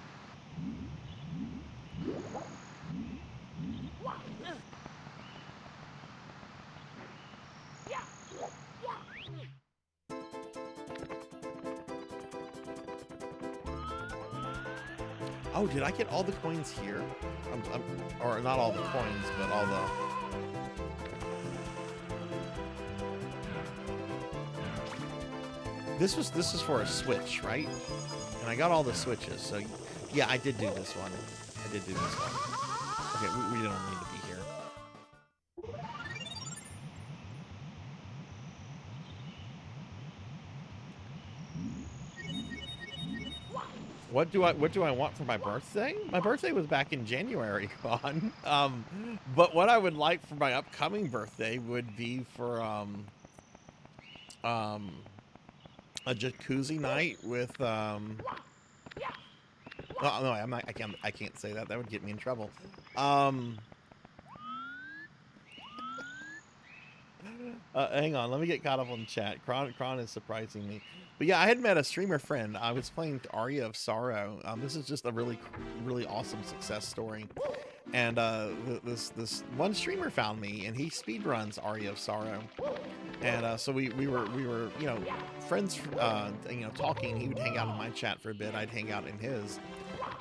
Oh, did I get all the coins here? Or not all the coins, but all the... This is for a Switch, right? And I got all the Switches, so yeah, I did do this one. Okay, we don't need to be here. What do I want for my birthday? My birthday was back in January, Con. But what I would like for my upcoming birthday would be for a jacuzzi night with oh, no, I can't say that. That would get me in trouble. Hang on, let me get caught up on chat. Kron is surprising me. But yeah, I had met a streamer friend. I was playing Aria of Sorrow. This is just a really awesome success story. And this one streamer found me, and he speedruns Aria of Sorrow. And so we were you know, friends, you know, talking. He would hang out in my chat for a bit. I'd hang out in his.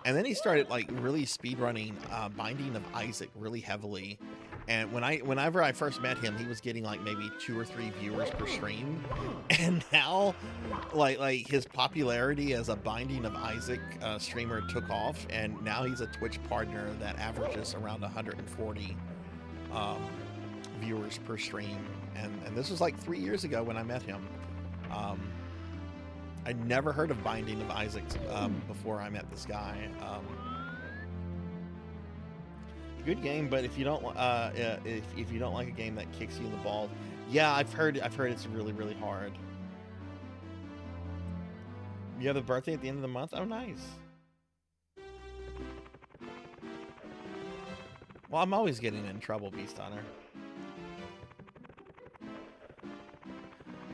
And then he started like really speedrunning Binding of Isaac really heavily. And whenever I first met him, he was getting like maybe 2 or 3 viewers per stream. And now, like his popularity as a Binding of Isaac streamer took off, and now he's a Twitch partner that averages around 140 viewers per stream. And this was like 3 years ago when I met him. I'd never heard of Binding of Isaac before I met this guy. Good game, but if you don't if you don't like a game that kicks you in the balls, yeah, I've heard it's really hard. You have a birthday at the end of the month? Oh, nice. Well, I'm always getting in trouble, Beast Hunter.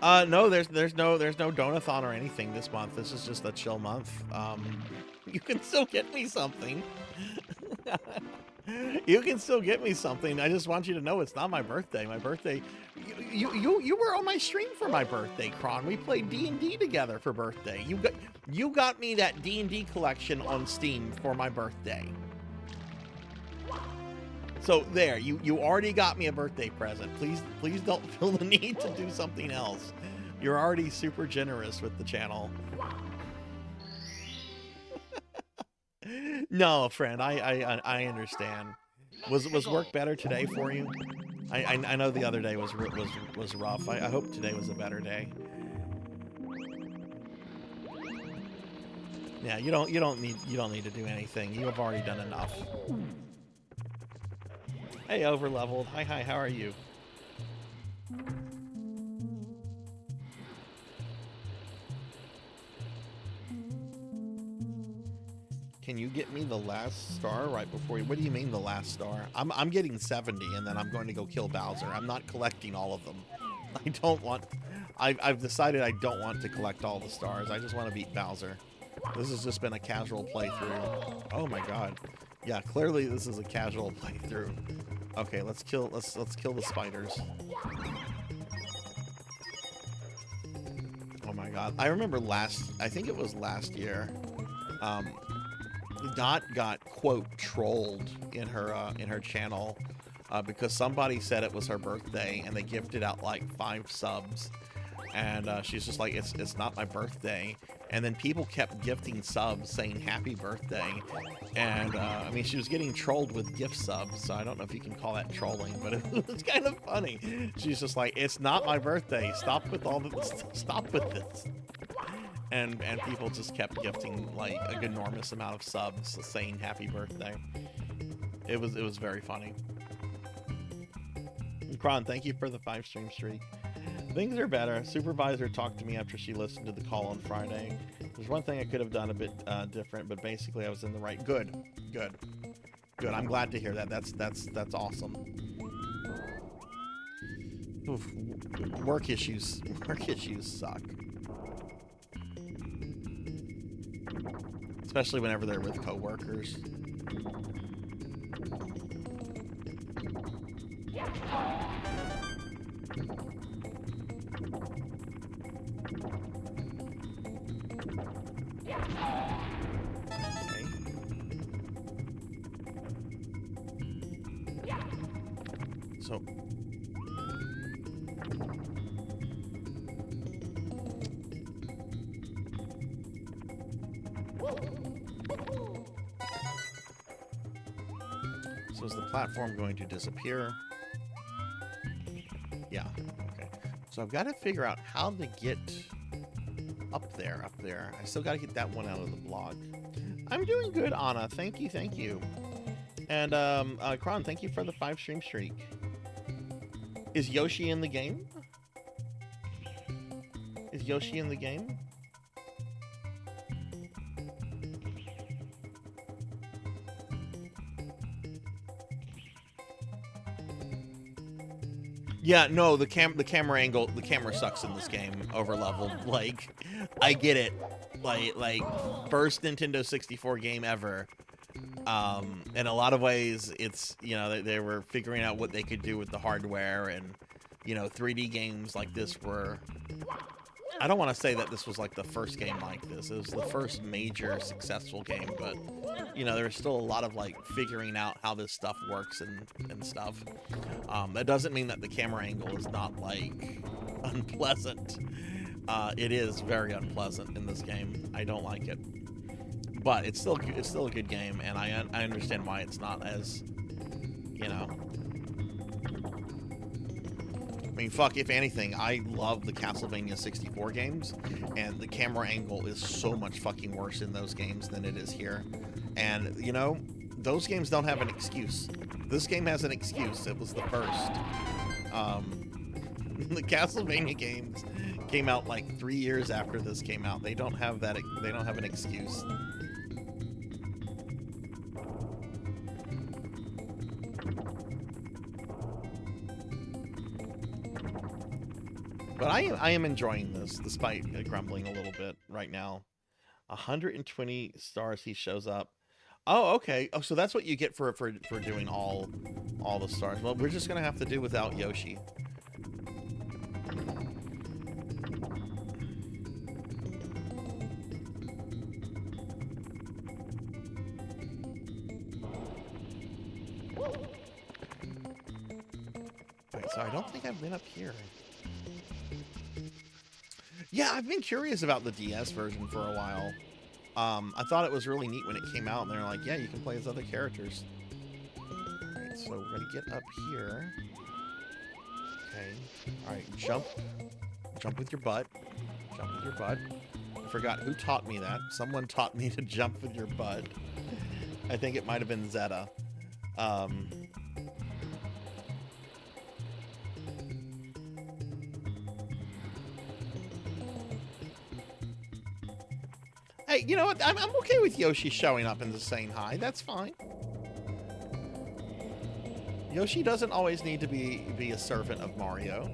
No, there's no donathon or anything this month. This is just a chill month. You can still get me something. You can still get me something. I just want you to know it's not my birthday. My birthday. You were on my stream for my birthday, Kron. We played D&D together for birthday. You got me that D&D collection on Steam for my birthday. So there, you already got me a birthday present. Please don't feel the need to do something else. You're already super generous with the channel. No, friend, I understand. Was work better today for you? I know the other day was rough. I hope today was a better day. Yeah, you don't need to do anything. You have already done enough. Hey, overleveled. Hi, how are you? Can you get me the last star right before you? What do you mean the last star? I'm getting 70 and then I'm going to go kill Bowser. I'm not collecting all of them. I don't want. I've decided I don't want to collect all the stars. I just want to beat Bowser. This has just been a casual playthrough. Oh my god. Yeah, clearly this is a casual playthrough. Okay, let's kill the spiders. Oh my god. I remember I think it was last year. Dot got quote trolled in her channel because somebody said it was her birthday and they gifted out like 5 subs, and she's just like, it's not my birthday. And then people kept gifting subs saying happy birthday, and I mean, she was getting trolled with gift subs, so I don't know if you can call that trolling, but it was kind of funny. She's just like, it's not my birthday, stop with this. And people just kept gifting like an enormous amount of subs saying happy birthday. It was very funny. Kron, thank you for the 5 stream streak. Things are better. Supervisor talked to me after she listened to the call on Friday. There's one thing I could have done a bit different, but basically I was in the right. Good. I'm glad to hear that. That's awesome. Oof. Work issues suck. Especially whenever they're with coworkers. So is the platform going to disappear? Yeah, okay. So I've got to figure out how to get up there. I still got to get that one out of the blog. I'm doing good, Anna. Thank you. And Kron, thank you for the 5 stream streak. Is Yoshi in the game? Is Yoshi in the game? Yeah, no, the camera angle, the camera sucks in this game, over leveled. Like, I get it. Like first Nintendo 64 game ever. In a lot of ways, it's, you know, they were figuring out what they could do with the hardware, and, you know, 3D games like this were, I don't want to say that this was like the first game like this. It was the first major successful game, but, you know, there's still a lot of like figuring out how this stuff works and stuff. That doesn't mean that the camera angle is not like unpleasant. It is very unpleasant in this game. I don't like it, but it's still a good game, and I understand why it's not as, you know. I mean, fuck, if anything, I love the Castlevania 64 games, and the camera angle is so much fucking worse in those games than it is here. And, you know, those games don't have an excuse. This game has an excuse. It was the first. The Castlevania games came out like 3 years after this came out. They don't have that. They don't have an excuse. But I am enjoying this, despite grumbling a little bit right now. 120 stars he shows up. Oh, okay. Oh, so that's what you get for doing all the stars. Well, we're just gonna have to do without Yoshi. Right, so I don't think I've been up here. Yeah, I've been curious about the DS version for a while. I thought it was really neat when it came out, and they're like, yeah, you can play as other characters. Alright, so we're gonna get up here. Okay. Alright, jump. Jump with your butt. Jump with your butt. I forgot who taught me that. Someone taught me to jump with your butt. I think it might have been Zeta. Hey, you know what? I'm okay with Yoshi showing up and just saying hi. That's fine. Yoshi doesn't always need to be a servant of Mario.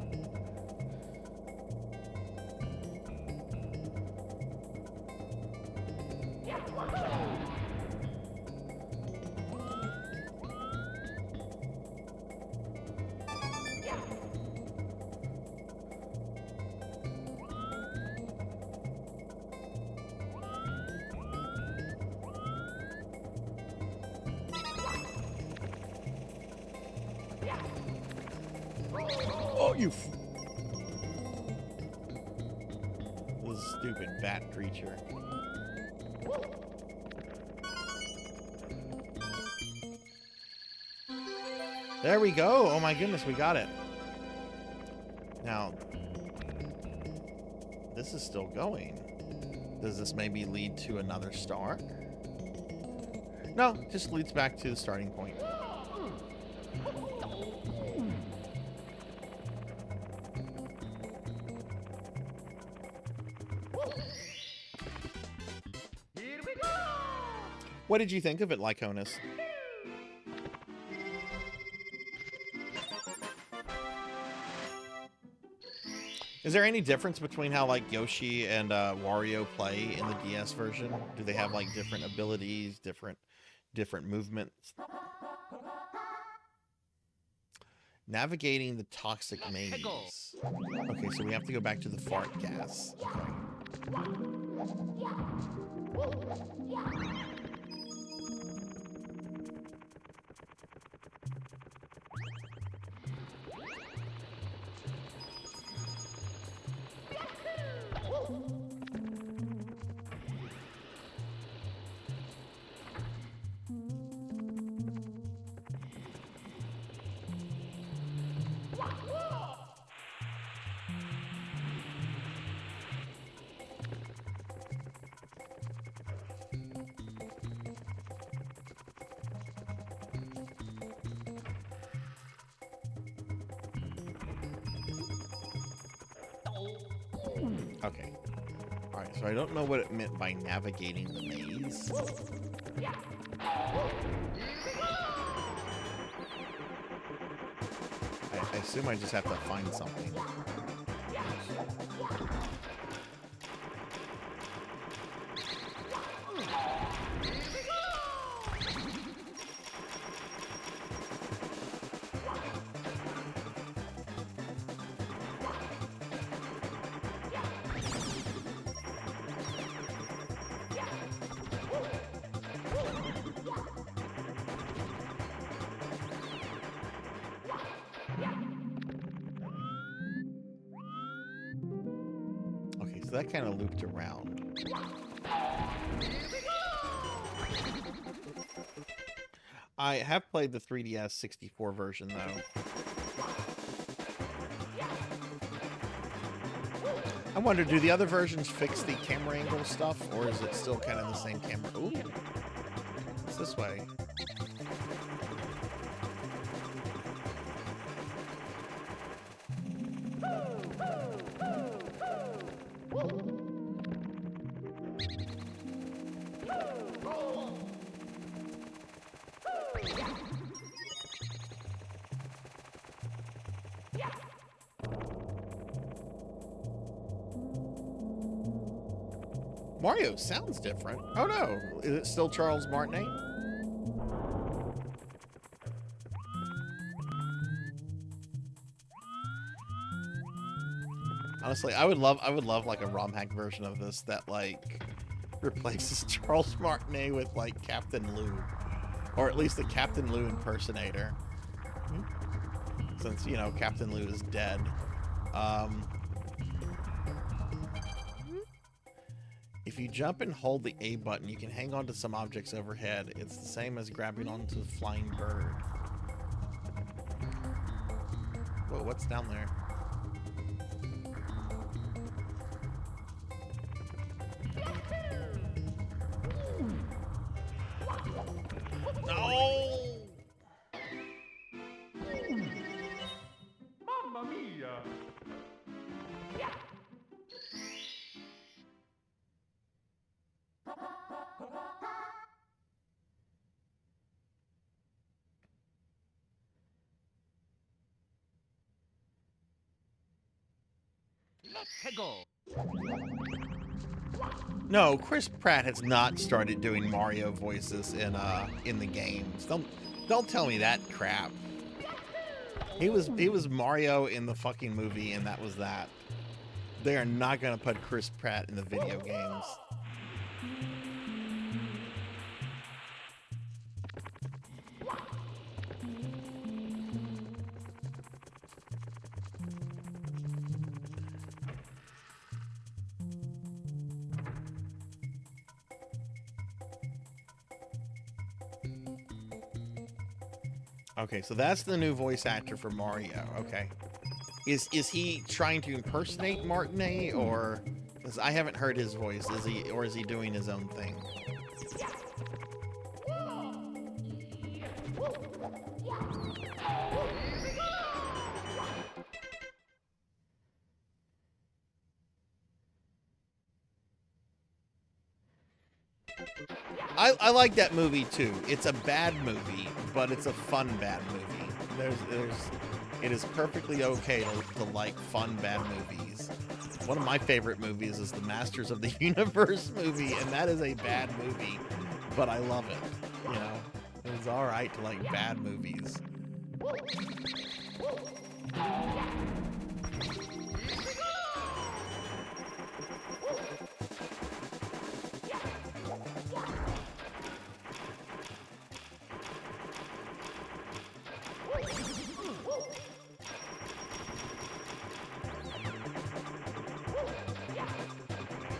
Oh, you this stupid bat creature. There we go. Oh my goodness, we got it. Now, this is still going. Does this maybe lead to another star? No, it just leads back to the starting point. What did you think of it, Lyconis? Is there any difference between how like Yoshi and Wario play in the DS version? Do they have like different abilities, different movements? Navigating the toxic maze. Okay, so we have to go back to the fart gas. Okay. Okay. Alright, so I don't know what it meant by navigating the maze. I assume I just have to find something. That kind of looped around. I have played the 3DS 64 version though. I wonder, do the other versions fix the camera angle stuff, or is it still kind of the same camera? Ooh, it's this way. Mario sounds different. Oh no, is it still Charles Martinet? Honestly, I would love like a ROM hack version of this that like replaces Charles Martinet with like Captain Lou, or at least a Captain Lou impersonator. Since, you know, Captain Lou is dead. If you jump and hold the A button, you can hang on to some objects overhead. It's the same as grabbing onto a flying bird. Whoa, what's down there? No! Mamma mia! Let's go. No, Chris Pratt has not started doing Mario voices in the games. Don't tell me that crap. He was Mario in the fucking movie, and that was that. They are not gonna put Chris Pratt in the video games. Okay, so that's the new voice actor for Mario. Okay, is he trying to impersonate Martinet, or? Because I haven't heard his voice. Is he doing his own thing? I like that movie too. It's a bad movie, but it's a fun bad movie. It is perfectly okay to like fun bad movies. One of my favorite movies is the Masters of the Universe movie, and that is a bad movie, but I love it. You know, it's all right to like bad movies.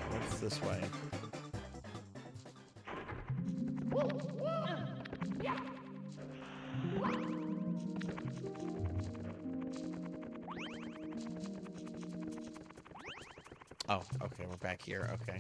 What's this way? Oh, okay, we're back here. Okay.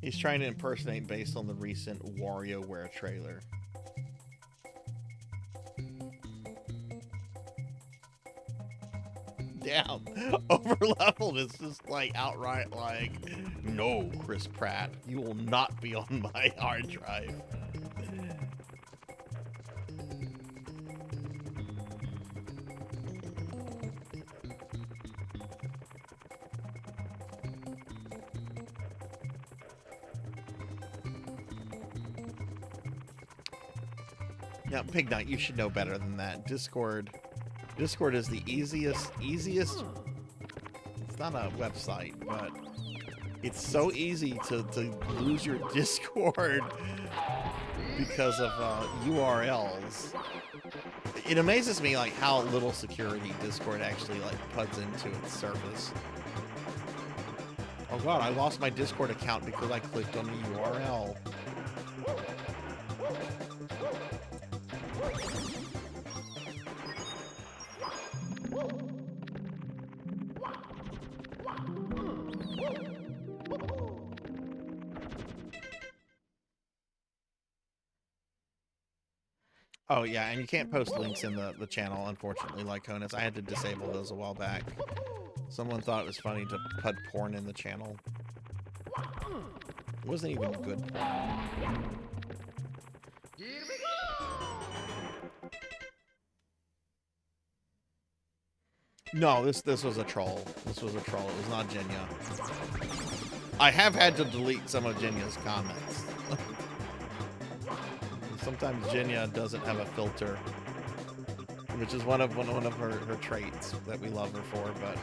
He's trying to impersonate based on the recent WarioWare trailer. Damn, overleveled is just like outright like, no, Chris Pratt, you will not be on my hard drive. Now, Pig Knight, you should know better than that. Discord is the easiest, it's not a website, but it's so easy to lose your Discord because of URLs. It amazes me like how little security Discord actually like puts into its service. Oh god, I lost my Discord account because I clicked on the URL. Oh yeah, and you can't post links in the channel, unfortunately, like Honus. I had to disable those a while back. Someone thought it was funny to put porn in the channel. It wasn't even good porn. No, this was a troll. This was a troll. It was not Jenya. I have had to delete some of Jenya's comments. Sometimes Jenya doesn't have a filter, which is one of her traits that we love her for, but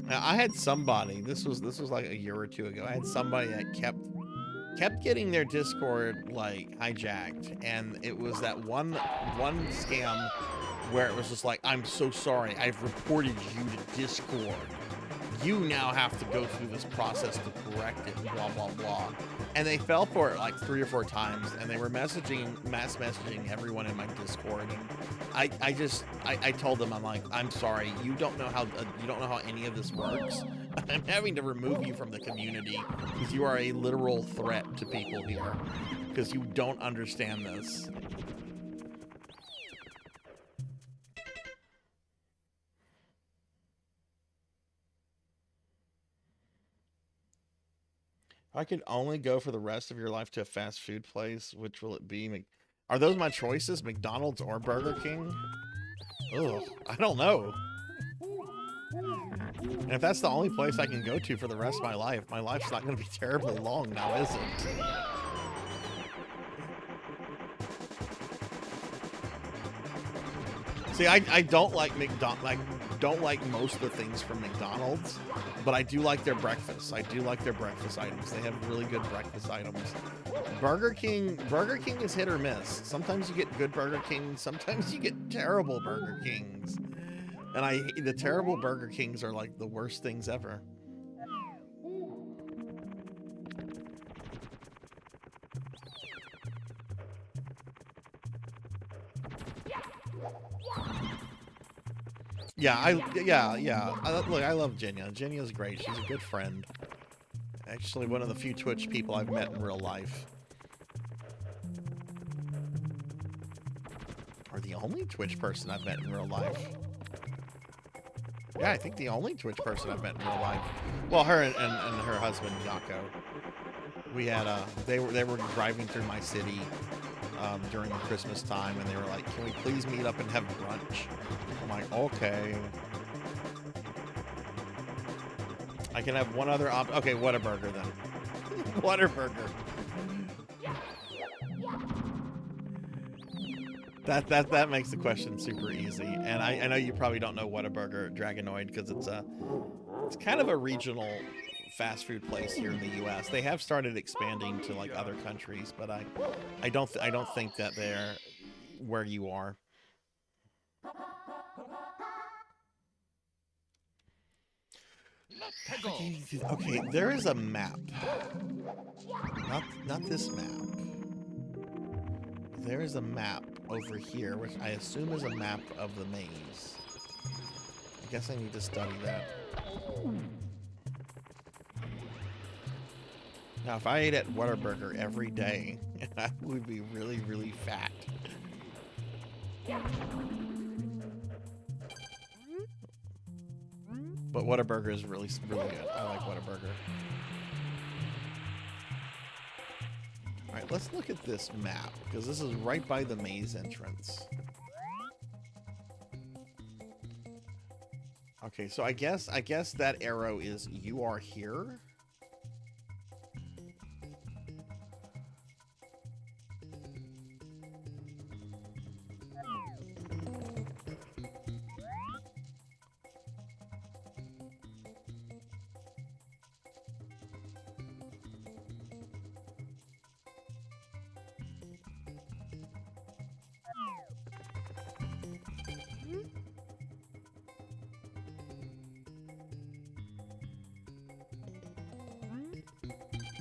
now, I had somebody, this was like a year or two ago, I had somebody that kept getting their Discord like hijacked, and it was that one scam where it was just like, I'm so sorry, I've reported you to Discord. You now have to go through this process to correct it, blah blah blah. And they fell for it like 3 or 4 times, and they were mass messaging everyone in my Discord. And I told them, I'm like, I'm sorry, you don't know how any of this works. I'm having to remove you from the community because you are a literal threat to people here because you don't understand this. If I could only go for the rest of your life to a fast food place, which will it be? Are those my choices? McDonald's or Burger King? Ugh, I don't know. And if that's the only place I can go to for the rest of my life's not going to be terribly long now, is it? See, I don't like I don't like most of the things from McDonald's, but I do like their breakfast. I do like their breakfast items. They have really good breakfast items. Burger King is hit or miss. Sometimes you get good Burger King, sometimes you get terrible Burger Kings. And the terrible Burger Kings are like the worst things ever. Yeah, look, I love Jenya. Jenya's great. She's a good friend. Actually, one of the few Twitch people I've met in real life. Or the only Twitch person I've met in real life. Yeah, I think the only Twitch person I've met in real life. Well, her and her husband, Yako. We had they were driving through my city during Christmas time, and they were like, "Can we please meet up and have brunch?" I'm like, "Okay." I can have one other okay, Whataburger then. Whataburger. That makes the question super easy. And I know you probably don't know Whataburger, Dragonoid, because it's kind of a regional fast food place here in the US. They have started expanding to like other countries, but I don't think that they're where you are. Okay, there is a map. Not this map. There is a map over here, which I assume is a map of the maze. I guess I need to study that. Now, if I ate at Whataburger every day, I would be really, really fat. But Whataburger is really, really good. I like Whataburger. All right, let's look at this map, because this is right by the maze entrance. Okay, so I guess that arrow is you are here.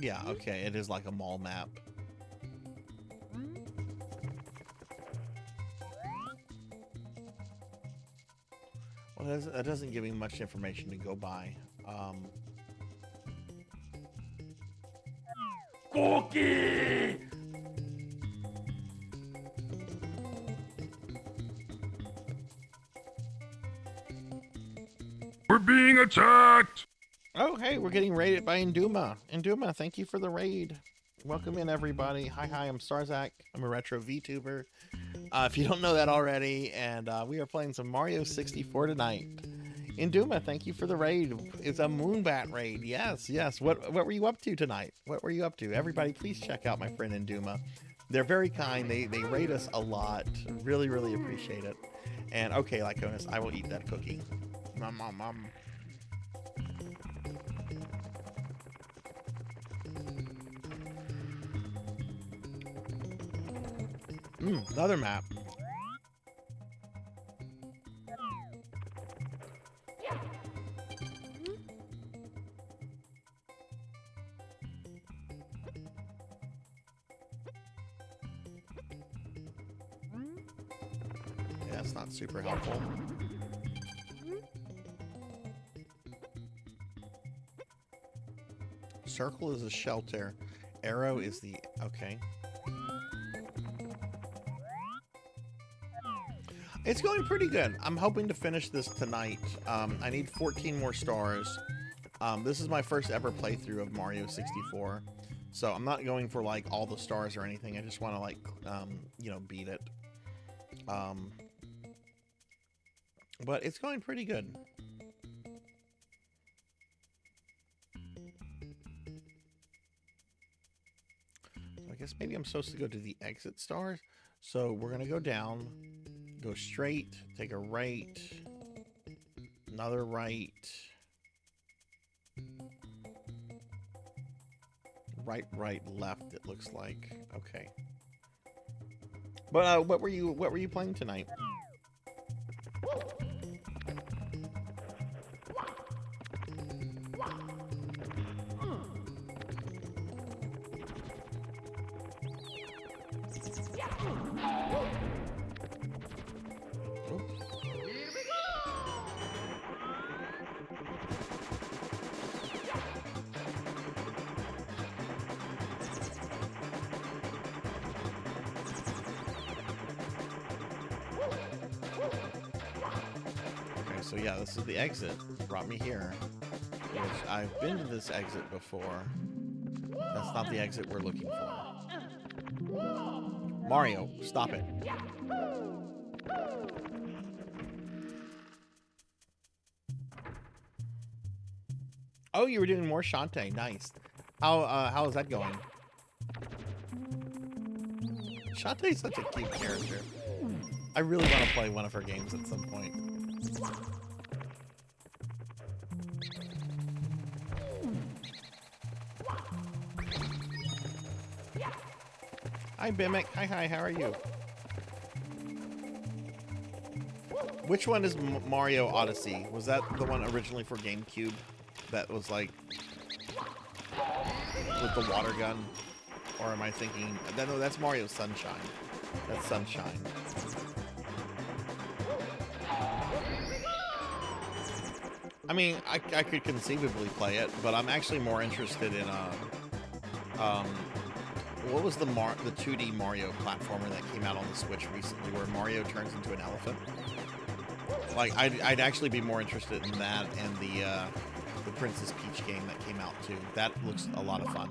Yeah, okay, it is like a mall map. Well, that doesn't give me much information to go by. Cookie! We're being attacked! Oh, hey, we're getting raided by Enduma. Enduma, thank you for the raid. Welcome in, everybody. Hi, I'm Sarzac. I'm a retro VTuber. If you don't know that already, and we are playing some Mario 64 tonight. Enduma, thank you for the raid. It's a Moonbat raid. Yes. What were you up to tonight? What were you up to? Everybody, please check out my friend Enduma. They're very kind. They raid us a lot. Really, really appreciate it. And okay, Lyconis, I will eat that cookie. Nom. Another map. Yeah, that's not super helpful. Circle is a shelter. Arrow is the... Okay. It's going pretty good. I'm hoping to finish this tonight. I need 14 more stars. This is my first ever playthrough of Mario 64. So I'm not going for like all the stars or anything. I just want to like, you know, beat it. But it's going pretty good. I guess maybe I'm supposed to go to the exit stars. So we're going to go down, go straight, take a right, another right, right, left, it looks like. Okay. But what were you playing tonight? So yeah, this is the exit. Brought me here. Which I've been to this exit before. That's not the exit we're looking for. Mario, stop it. Oh, you were doing more Shantae. Nice. How is that going? Shantae's such a cute character. I really want to play one of her games at some point. Hi, Bimic. Hi, how are you? Which one is Mario Odyssey? Was that the one originally for GameCube? That was like... with the water gun? Or am I thinking... No, that's Mario Sunshine. That's Sunshine. I mean, I could conceivably play it, but I'm actually more interested in what was the 2D Mario platformer that came out on the Switch recently, where Mario turns into an elephant? Like, I'd actually be more interested in that and the Princess Peach game that came out too. That looks a lot of fun.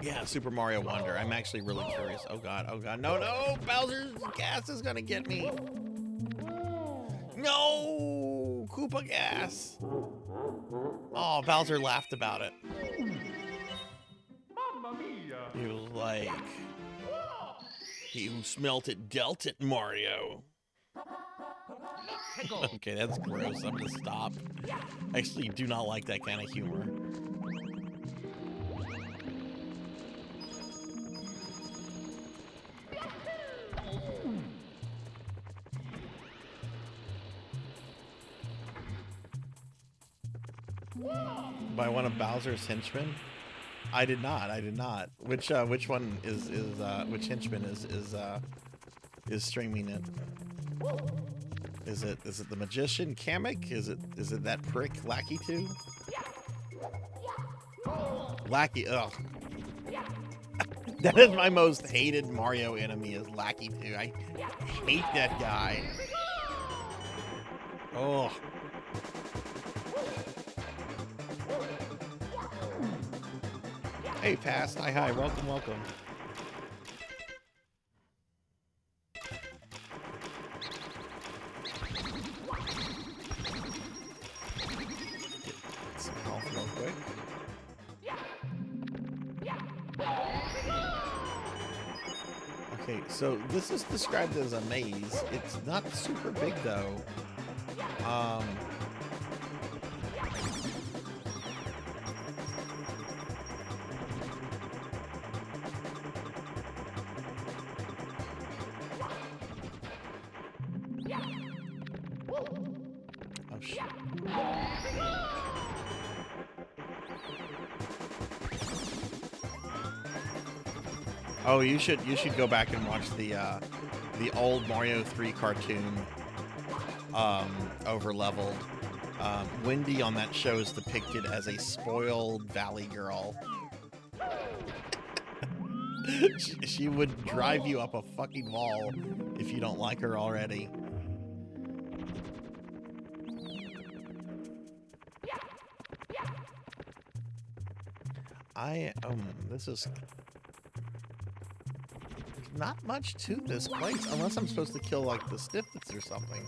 Yeah, Super Mario Wonder. I'm actually really curious. Oh god, no, Bowser's gas is gonna get me. No, Koopa gas. Oh, Bowser laughed about it. Mamma mia! He was like, he who smelt it dealt it, Mario. Okay, that's gross. I'm gonna stop. I actually do not like that kind of humor. By one of Bowser's henchmen? I did not. I did not. Which one is which henchman is streaming it? Is it the magician Kamek? Is it that prick Lackey 2? Lackey, ugh. That is my most hated Mario enemy, is Lackey 2. I hate that guy. Oh. Hey, Past. Hi. Welcome. Get some health real quick. Okay, so this is described as a maze. It's not super big though. Oh shit. Oh, you should go back and watch the old Mario 3 cartoon, over leveled. Wendy on that show is depicted as a spoiled valley girl. she would drive you up a fucking wall if you don't like her already. This is not much to this place, unless I'm supposed to kill like the snippets or something.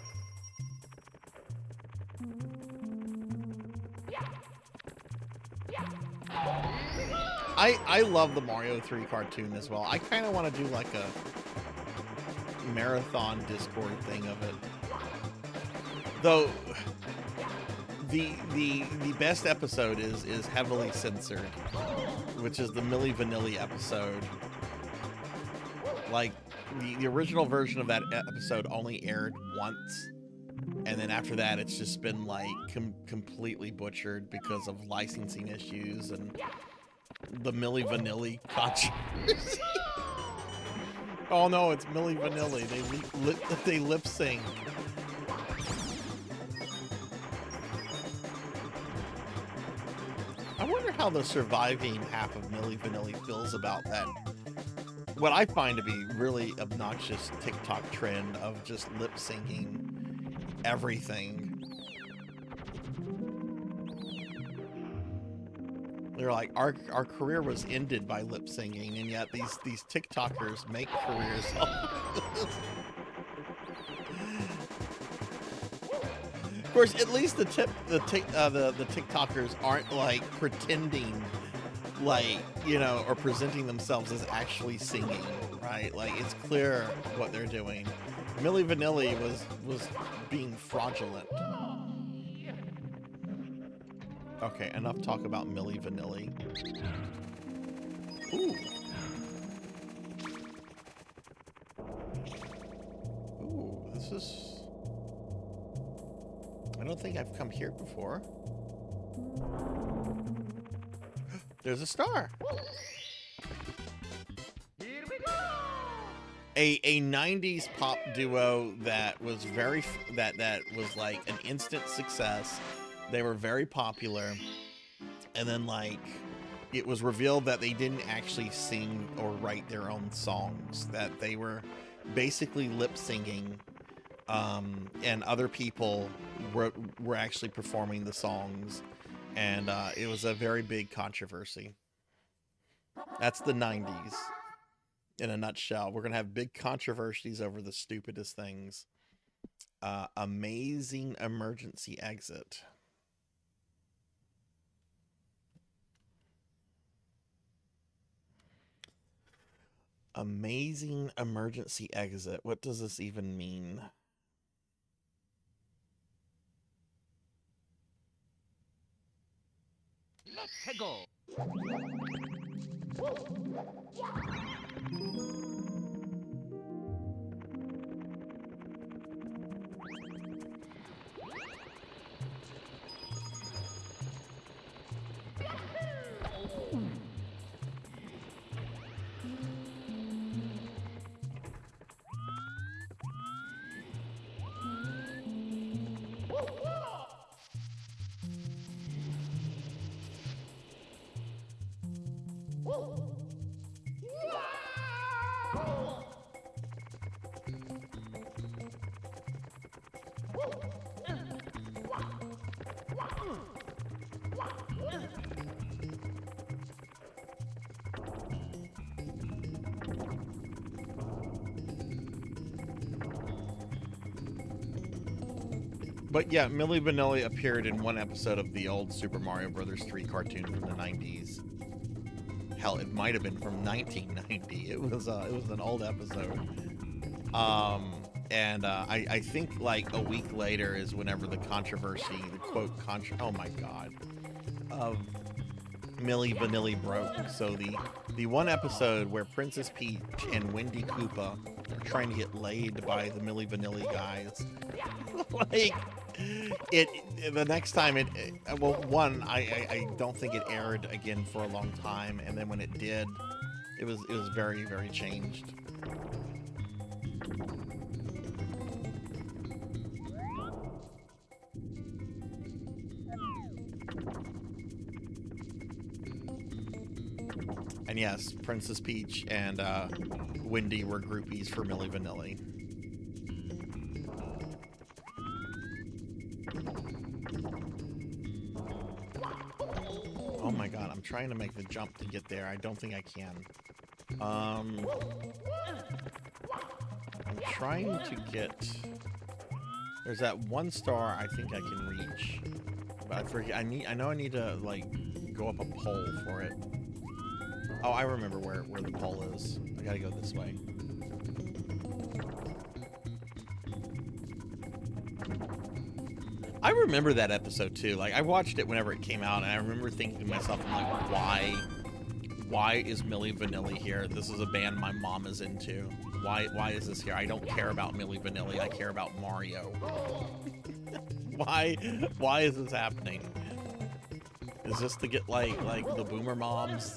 I love the Mario 3 cartoon as well. I kind of want to do like a marathon Discord thing of it. Though the best episode is heavily censored, which is the Milli Vanilli episode. Like, the original version of that episode only aired once, and then after that it's just been like completely butchered because of licensing issues and the Milli Vanilli controversy. Oh no, it's Milli Vanilli. They lip sync. I wonder how the surviving half of Milli Vanilli feels about that. What I find to be really obnoxious TikTok trend of just lip syncing everything. They're like, our career was ended by lip syncing, and yet these TikTokers make careers off of this. Of course, at least the TikTokers aren't like pretending, like, you know, or presenting themselves as actually singing, right? Like, it's clear what they're doing. Milli Vanilli was being fraudulent. Okay, enough talk about Milli Vanilli. Ooh. Ooh, this is... I don't think I've come here before. There's a star. Here we go. A 90s pop duo that was that was like an instant success. They were very popular, and then like it was revealed that they didn't actually sing or write their own songs, that they were basically lip singing, and other people were actually performing the songs, and it was a very big controversy. That's the 90s in a nutshell. We're gonna have big controversies over the stupidest things. Amazing emergency exit. Amazing emergency exit. What does this even mean? Let's go. But yeah, Milli Vanilli appeared in one episode of the old Super Mario Brothers 3 cartoon from the 90s. Hell, it might have been from 1990. It was an old episode. I think like a week later is whenever the controversy, the quote oh my god, of Milli Vanilli broke. So the one episode where Princess Peach and Wendy Koopa are trying to get laid by the Milli Vanilli guys, like the next time well, one, I don't think it aired again for a long time, and then when it did, it was very, very changed. And yes, Princess Peach and Wendy were groupies for Milli Vanilli. Oh my god, I'm trying to make the jump to get there. I don't think I can. I'm trying to get... There's that one star I think I can reach. But I forget. I know I need to, like, go up a pole for it. Oh, I remember where the pole is. I gotta go this way. I remember that episode too. Like, I watched it whenever it came out, and I remember thinking to myself, I'm like, why is Milli Vanilli here? This is a band my mom is into. Why is this here? I don't care about Milli Vanilli. I care about Mario. Why is this happening? Is this to get like the boomer moms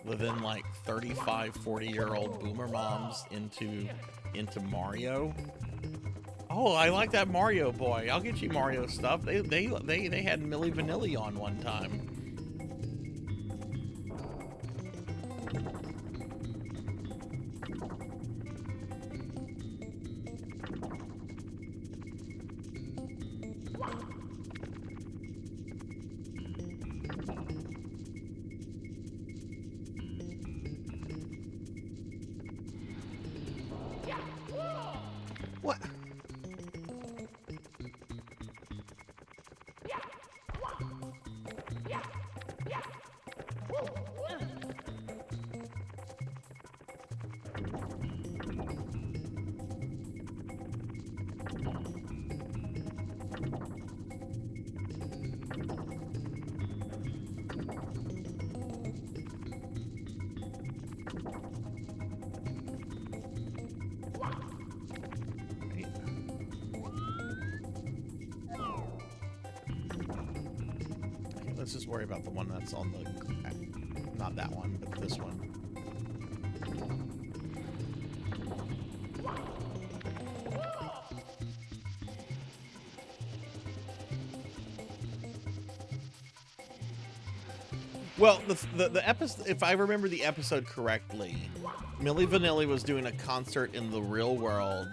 within like 35, 40-year-old boomer moms into Mario? Oh, I like that Mario boy. I'll get you Mario stuff. They had Milli Vanilli on one time. What? Let's just worry about the one that's on the... Not that one, but this one. Well, the episode, if I remember the episode correctly, Milli Vanilli was doing a concert in the real world,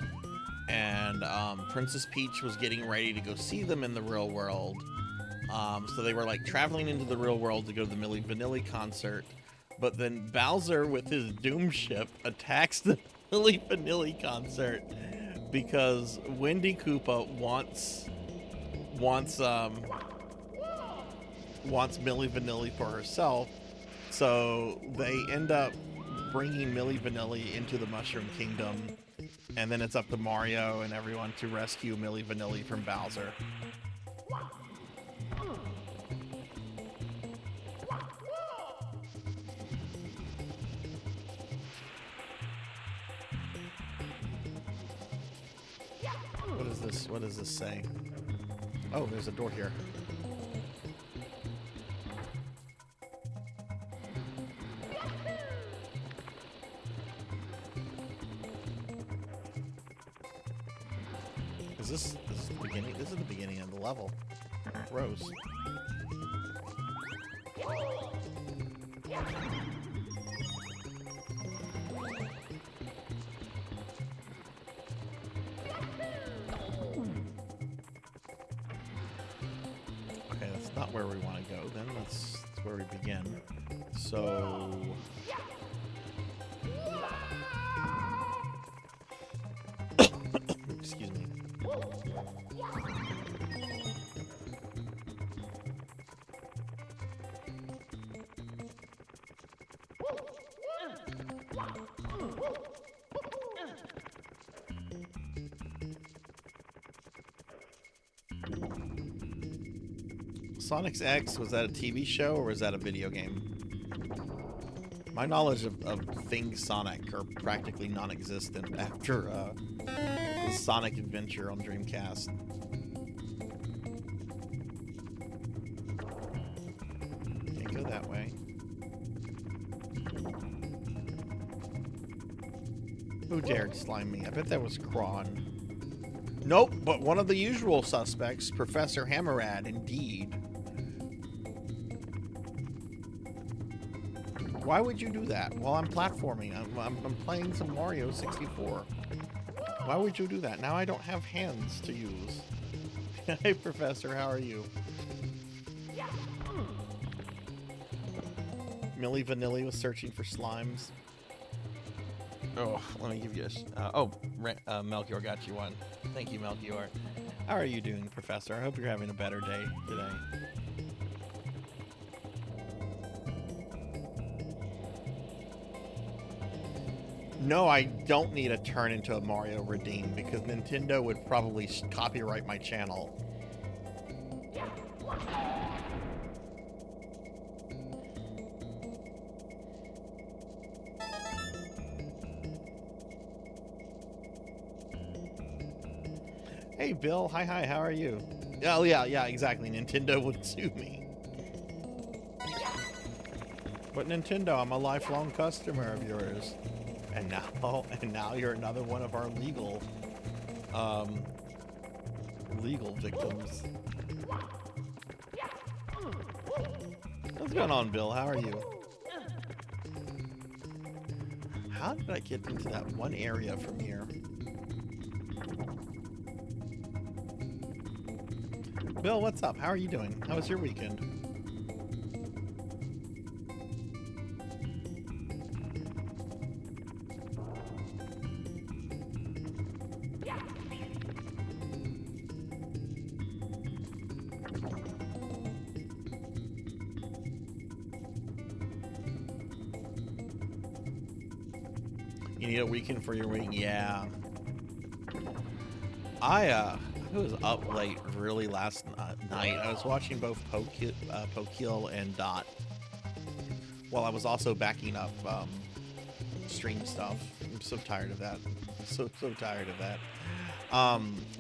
and Princess Peach was getting ready to go see them in the real world. So they were like traveling into the real world to go to the Milli Vanilli concert, but then Bowser with his Doom Ship attacks the Milli Vanilli concert because Wendy Koopa wants Milli Vanilli for herself, so they end up bringing Milli Vanilli into the Mushroom Kingdom, and then it's up to Mario and everyone to rescue Milli Vanilli from Bowser. What is this? What does this say? Oh, there's a door here. Is this the beginning? This is the beginning of the level. Gross. Okay, that's not where we want to go. Then that's where we begin. So. Excuse me. Sonic's X, was that a TV show or was that a video game? My knowledge of things Sonic are practically non-existent after the Sonic Adventure on Dreamcast. Can't go that way. Who dared slime me? I bet that was Kron. Nope, but one of the usual suspects, Professor Hammerad, indeed. Why would you do that while I'm platforming? I'm playing some Mario 64. Why would you do that? Now I don't have hands to use. Hey, Professor, how are you? Milli Vanilli was searching for slimes. Oh, let me give you a... Melchior got you one. Thank you, Melchior. How are you doing, Professor? I hope you're having a better day today. No, I don't need to turn into a Mario Redeem because Nintendo would probably copyright my channel. Hey, Bill. Hi, how are you? Oh, yeah, exactly. Nintendo would sue me. But Nintendo, I'm a lifelong customer of yours. And now you're another one of our legal victims. What's going on, Bill? How are you? How did I get into that one area from here? Bill, what's up? How are you doing? How was your weekend? You need a weekend for your week? Yeah. I was up late really last night. I was watching both Pokill and Dot while I was also backing up stream stuff. I'm so tired of that. So tired of that.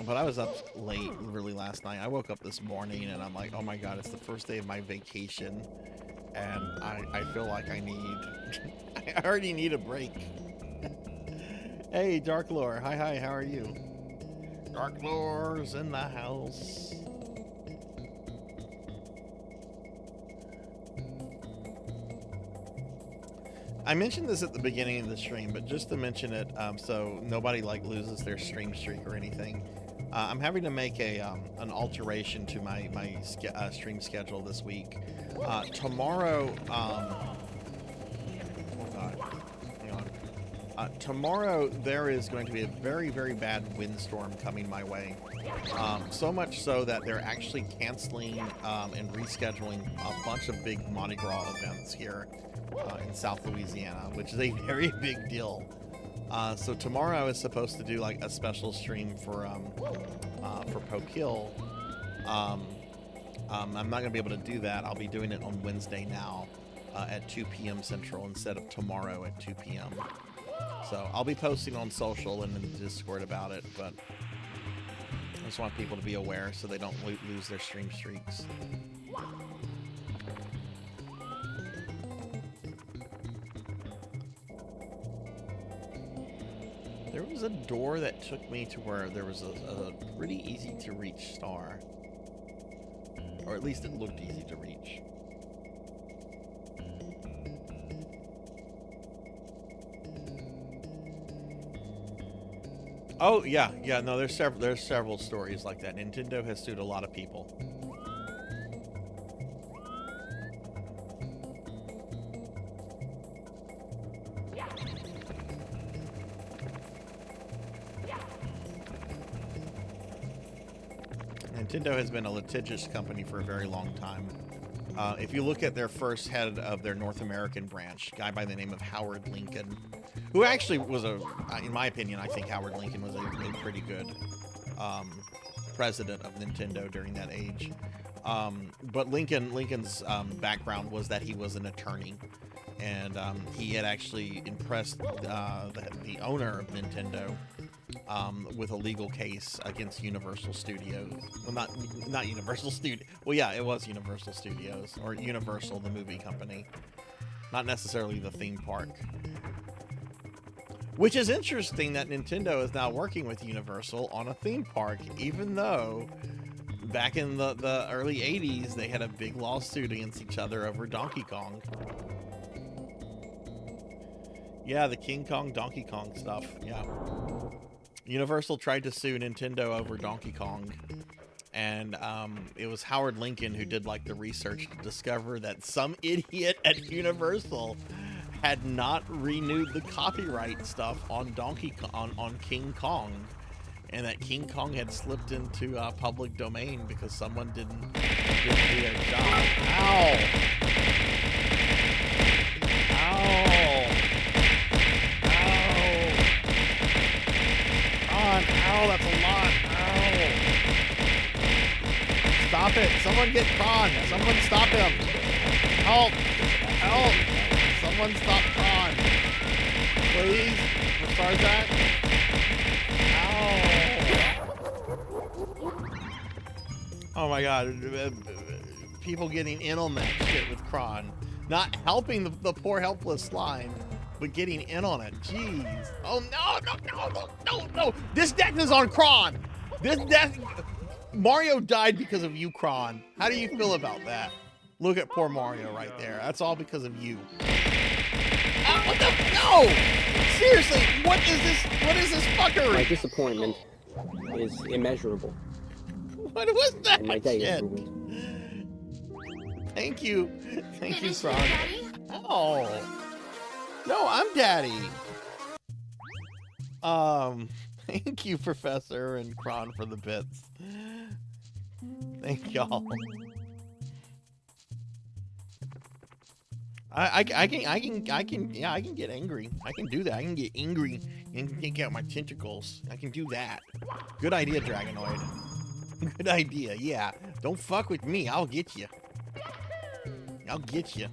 But I was up late really last night. I woke up this morning and I'm like, oh my god, it's the first day of my vacation and I feel like I already need a break. Hey, Dark Lore. Hi, how are you? Dark Lore's in the house. I mentioned this at the beginning of the stream, but just to mention it, so nobody loses their stream streak or anything. I'm having to make an alteration to my stream schedule this week. Tomorrow, tomorrow there is going to be a very, very bad windstorm coming my way. So much so that they're actually canceling and rescheduling a bunch of big Mardi Gras events here in South Louisiana, which is a very big deal. So tomorrow I was supposed to do like a special stream for Pokill. I'm not going to be able to do that. I'll be doing it on Wednesday now at 2 p.m. Central instead of tomorrow at 2 p.m. So I'll be posting on social and in the Discord about it, but I just want people to be aware so they don't lose their stream streaks. There was a door that took me to where there was a pretty easy to reach star. Or at least it looked easy to reach. Oh yeah, no, there's several stories like that. Nintendo has sued a lot of people. Nintendo has been a litigious company for a very long time. If you look at their first head of their North American branch, a guy by the name of Howard Lincoln, who actually was in my opinion, I think Howard Lincoln was a pretty good president of Nintendo during that age. But Lincoln's background was that he was an attorney, and he had actually impressed the owner of Nintendo with a legal case against Universal Studios. Well, not Universal Studios. Well, yeah, it was Universal Studios, or Universal, the movie company, not necessarily the theme park. Which is interesting that Nintendo is now working with Universal on a theme park, even though back in the early 80s, they had a big lawsuit against each other over Donkey Kong. Yeah, the King Kong, Donkey Kong stuff, yeah. Universal tried to sue Nintendo over Donkey Kong, and it was Howard Lincoln who did like the research to discover that some idiot at Universal had not renewed the copyright stuff on on King Kong, and that King Kong had slipped into public domain because someone didn't do their job. Ow! Ow! Ow! Ow, that's a lot. Ow! Stop it! Someone get Kron! Someone stop him! Help! Help! Someone stop Kron! Please? For Sarzac? Ow! Oh my god. People getting in on that shit with Kron. Not helping the poor helpless slime, but getting in on it. Jeez. Oh no! This deck is on Kron! This deck... Mario died because of you, Kron. How do you feel about that? Look at poor Mario right there. That's all because of you. What the? No! Seriously, what is this? What is this fuckery? My disappointment is immeasurable. What was that And my day is shit? ruined. Thank you, Kron. Oh, no, I'm Daddy. Thank you, Professor and Kron, for the bits. Thank y'all. I can get angry. I can do that. I can get angry and take out my tentacles. I can do that. Good idea, Dragonoid. Good idea, yeah. Don't fuck with me. I'll get you. I'll get you.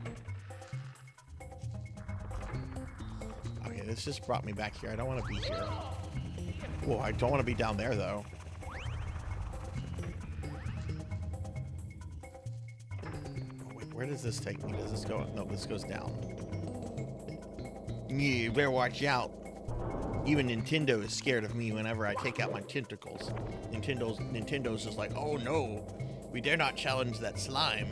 Okay, this just brought me back here. I don't want to be here. Whoa, I don't want to be down there, though. Where does this take me? Does this go? No, this goes down. You better watch out. Even Nintendo is scared of me whenever I take out my tentacles. Nintendo's just like, oh no, we dare not challenge that slime.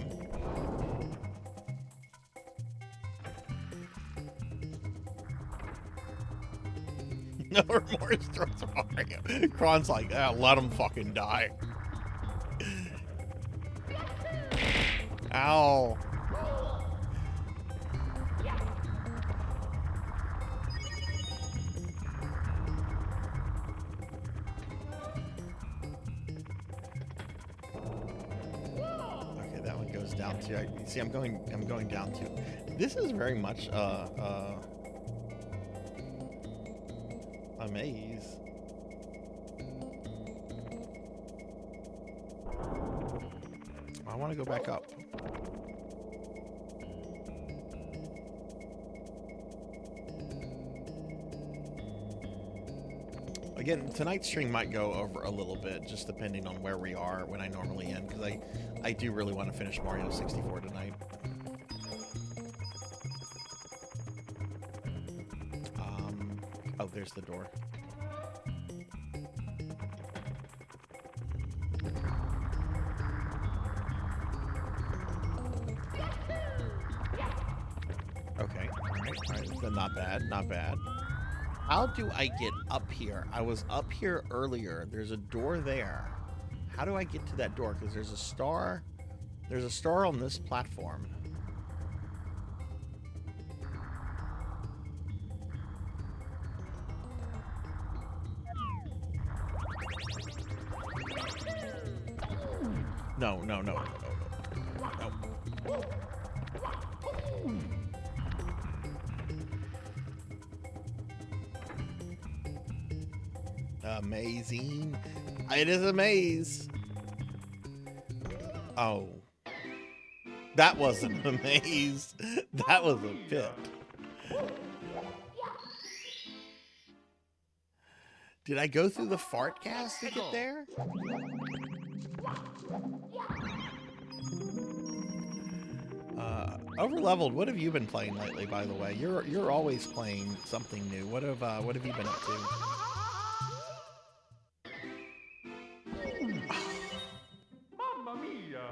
No remorse towards Mario. Kron's like, let him fucking die. Ow. Okay, that one goes down to. See, I'm going down to. This is very much a maze. I want to go back up. Again, tonight's stream might go over a little bit, just depending on where we are when I normally end, because I do really want to finish Mario 64 tonight. Oh, there's the door. Okay, alright, then not bad, not bad. How do I get up here? I was up here earlier. There's a door there. How do I get to that door? Because there's a star. There's a star on this platform. No, no, no, no, no, no. Amazing. It is a maze. Oh. That wasn't a maze. That was a pit. Did I go through the fart gas to get there? Overleveled, what have you been playing lately, by the way? You're always playing something new. What have you been up to? Mamma mia!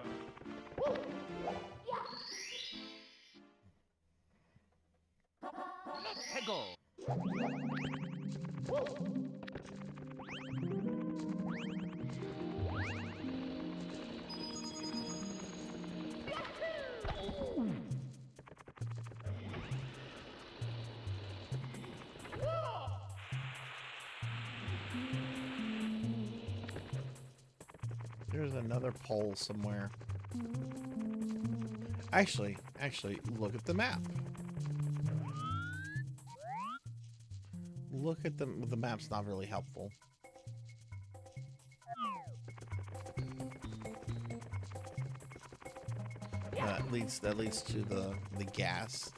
Let's go! There's another pole somewhere. Actually, look at the map. Look at the map's not really helpful. That leads to the gas.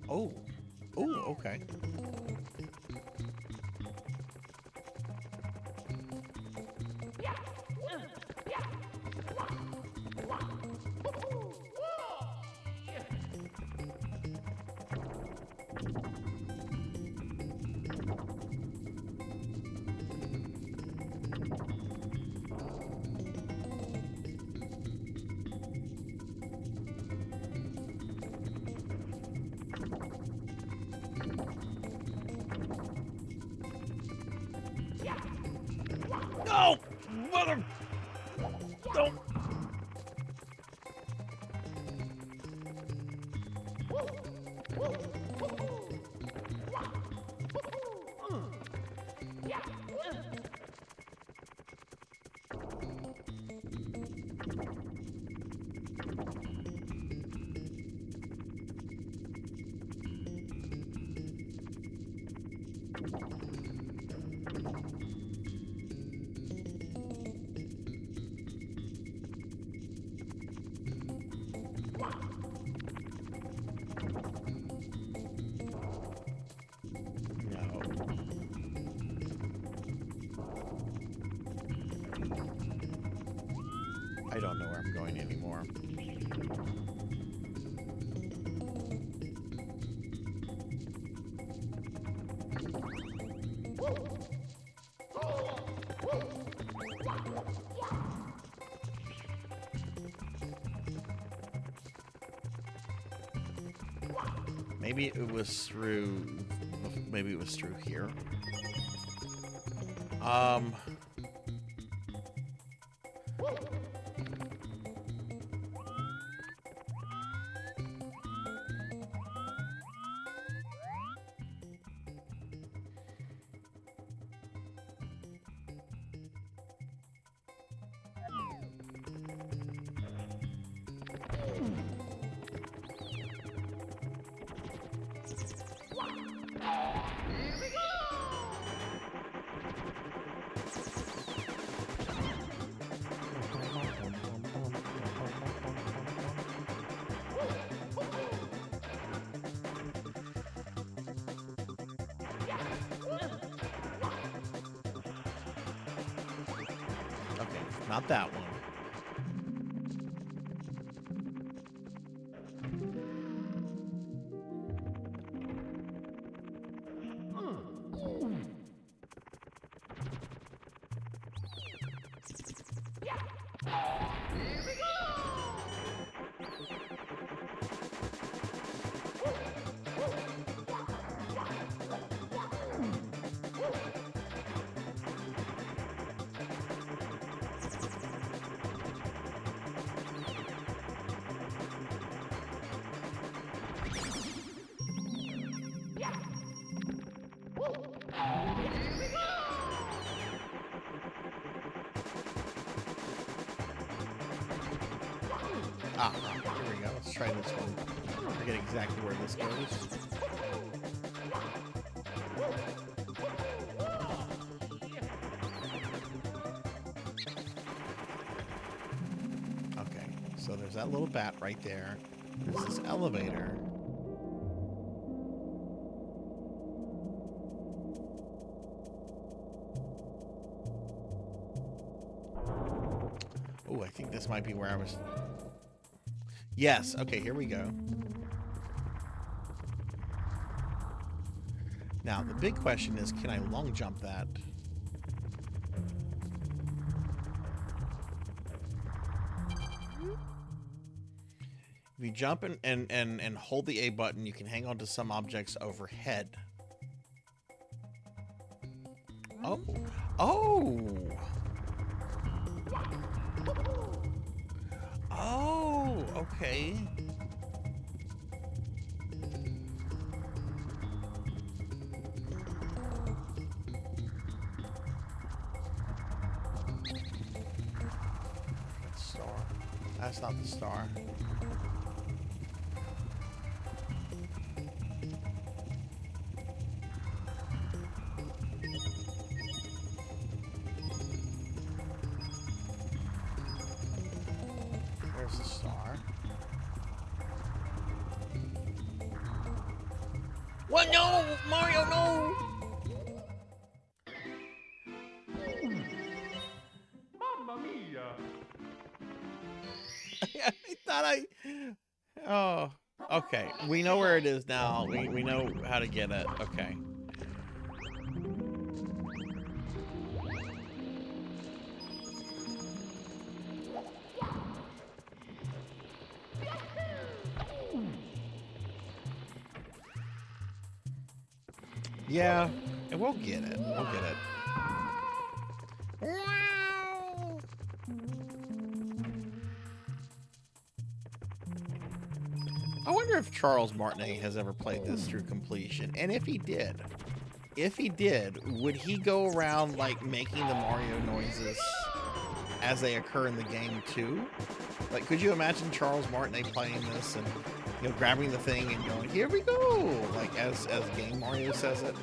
Oh, okay. No! Mother! Don't! I don't know where I'm going anymore. Maybe it was through here. Okay, not that one. Here we go. Let's try this one. I forget exactly where this goes. Okay, so there's that little bat right there. There's this elevator. Oh, I think this might be where I was. Yes, okay, here we go. Now, the big question is, can I long jump that? If you jump and hold the A button, you can hang on to some objects overhead. Oh. Oh! Oh, okay. Star. That's not the star. There's the star. What? No! Mario, no! Mamma mia! I thought I... Oh. Okay. We know where it is now. We know how to get it. Okay. Yeah, and we'll get it. We'll get it. Wow. I wonder if Charles Martinet has ever played this through completion, and if he did, would he go around like making the Mario noises as they occur in the game too? Like, could you imagine Charles Martinet playing this and, you know, grabbing the thing and going, "Here we go," like as Game Mario says it?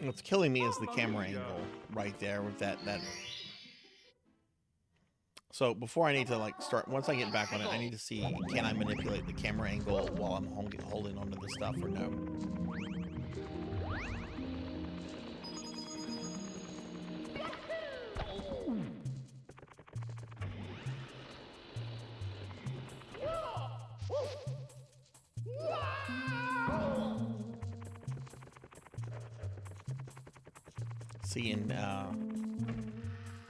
What's killing me is the camera angle right there with that. So before I need to like start, once I get back on it, I need to see, can I manipulate the camera angle while I'm holding onto the stuff or no?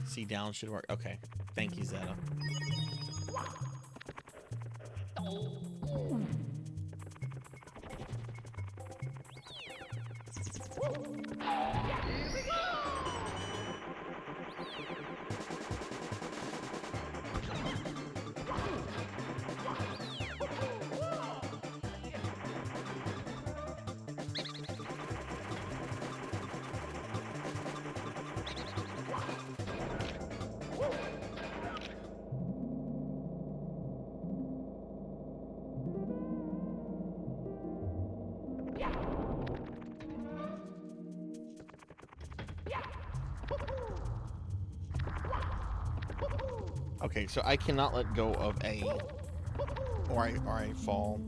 See down should work. Okay. Thank you, Zeta. Okay, so I cannot let go of A, or I fall.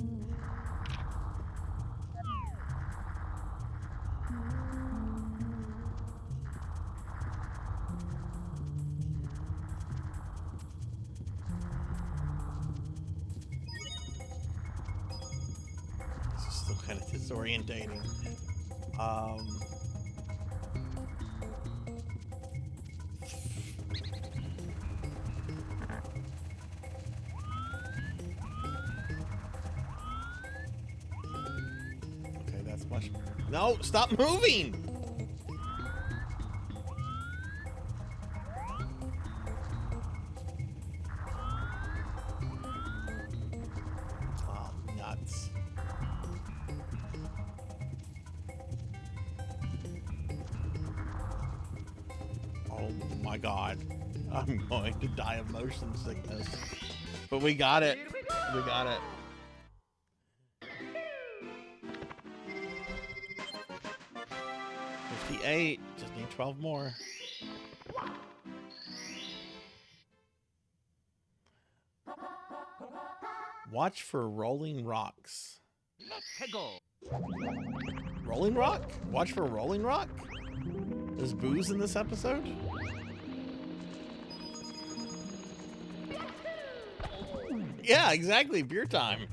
This is still kind of disorientating. Okay, that's much. No, stop moving! Oh, nuts. Oh my god. I'm going to die of motion sickness. But we got it. We got it. $58. Just need 12 more. Watch for rolling rocks. Rolling rock? Watch for rolling rock? There's booze in this episode? Yeah, exactly. Beer time.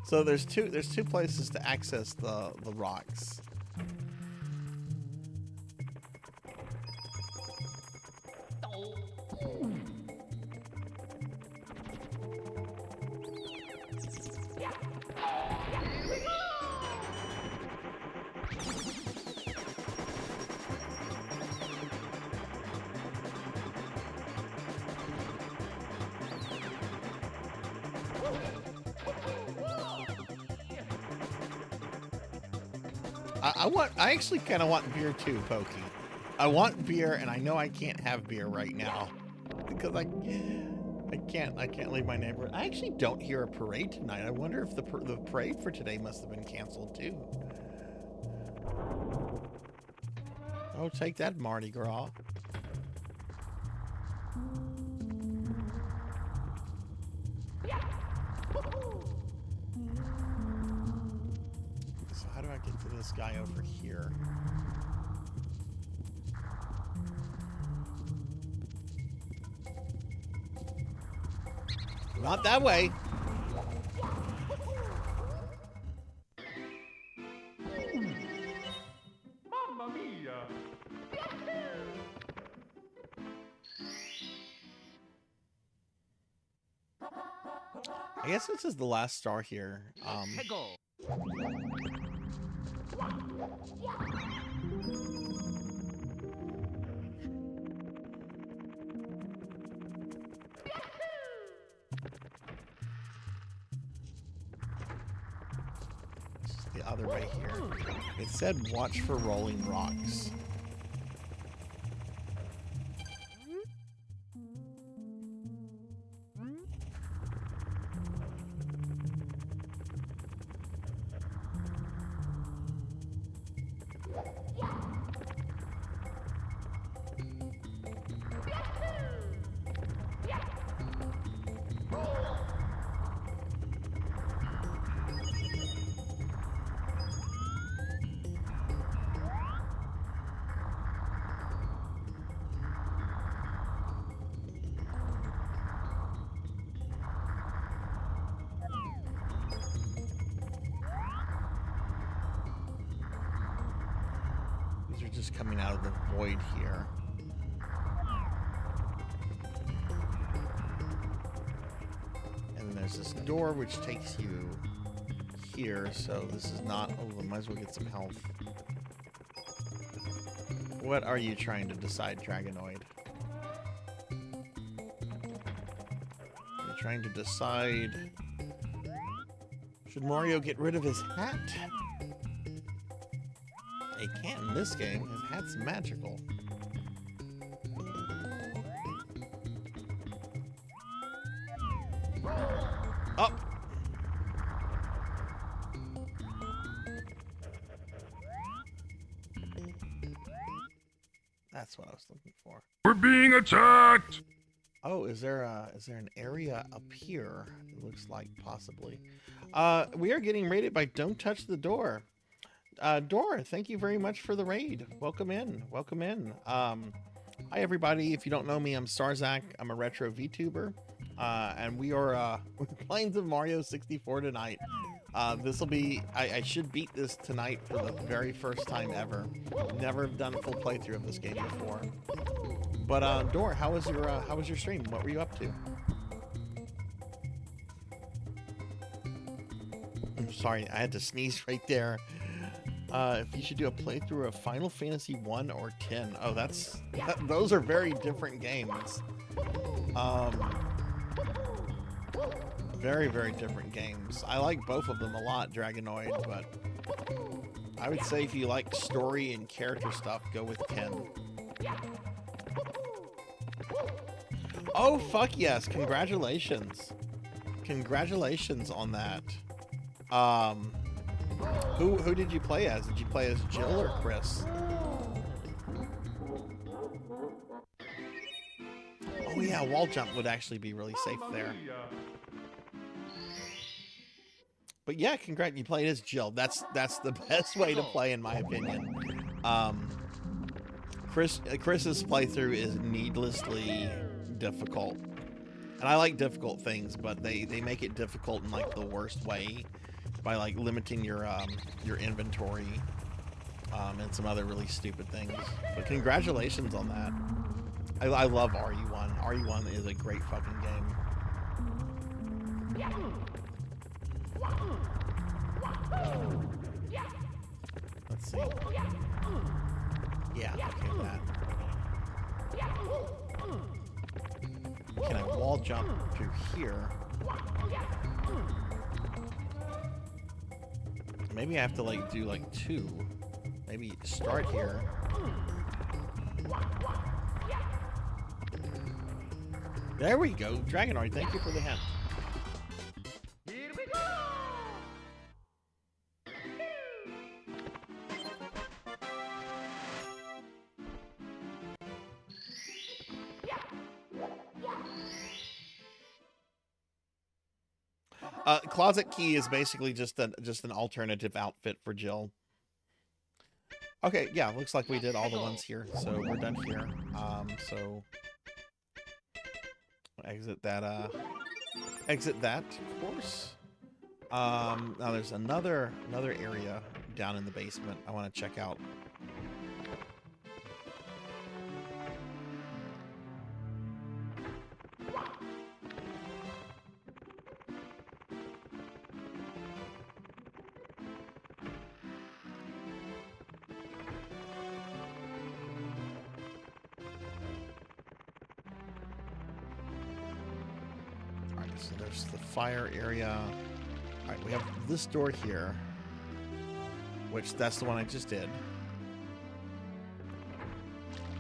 So there's two places to access the rocks. I actually kind of want beer too, Pokey. I want beer, and I know I can't have beer right now because I can't leave my neighborhood. I actually don't hear a parade tonight. I wonder if the parade for today must have been canceled too. Oh, take that, Mardi Gras. So how do I get to this guy over here? Not that way. Mamma mia! I guess this is the last star here. The other way here. It said watch for rolling rocks. These are just coming out of the void here. And then there's this door which takes you here, so this is not... Oh, I might as well get some health. What are you trying to decide, Dragonoid? You're trying to decide... Should Mario get rid of his hat? He can't in this game. His hat's magical. Up. That's what I was looking for. We're being attacked! Oh, is there an area up here? It looks like possibly. We are getting raided by Don't Touch the Door. Dora, thank you very much for the raid. Welcome in. Welcome in. Hi everybody. If you don't know me, I'm Sarzac. I'm a retro VTuber. And we are we're playing some Mario 64 tonight. This will be I should beat this tonight for the very first time ever. Never done a full playthrough of this game before. But Dora, how was your stream? What were you up to? I'm sorry, I had to sneeze right there. If you should do a playthrough of Final Fantasy 1 or 10. Oh, those are very different games. Very, very different games. I like both of them a lot, Dragonoid, but I would say if you like story and character stuff, go with 10. Oh, fuck yes. Congratulations. Congratulations on that. Who did you play as? Did you play as Jill or Chris? Oh yeah, wall jump would actually be really safe there. But yeah, congrats, you played as Jill. That's the best way to play in my opinion. Chris's playthrough is needlessly difficult. And I like difficult things, but they make it difficult in like the worst way by like limiting your inventory and some other really stupid things. But congratulations on that. I love RE1. RE1 is a great fucking game. Let's see. Yeah, okay, that. Can I wall jump through here? Maybe I have to like do like 2. Maybe start here. There we go. Dragonoid, thank you for the hint. Here we go! Closet Key is basically just an alternative outfit for Jill. Okay, yeah, looks like we did all the ones here, so we're done here. So exit that, of course. Now there's another area down in the basement I want to check out. So there's the fire area. All right, we have this door here, which that's the one I just did.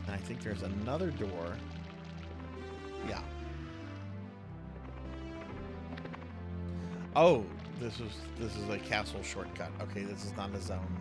And I think there's another door. Yeah. Oh, this is a castle shortcut. Okay, this is not a zone.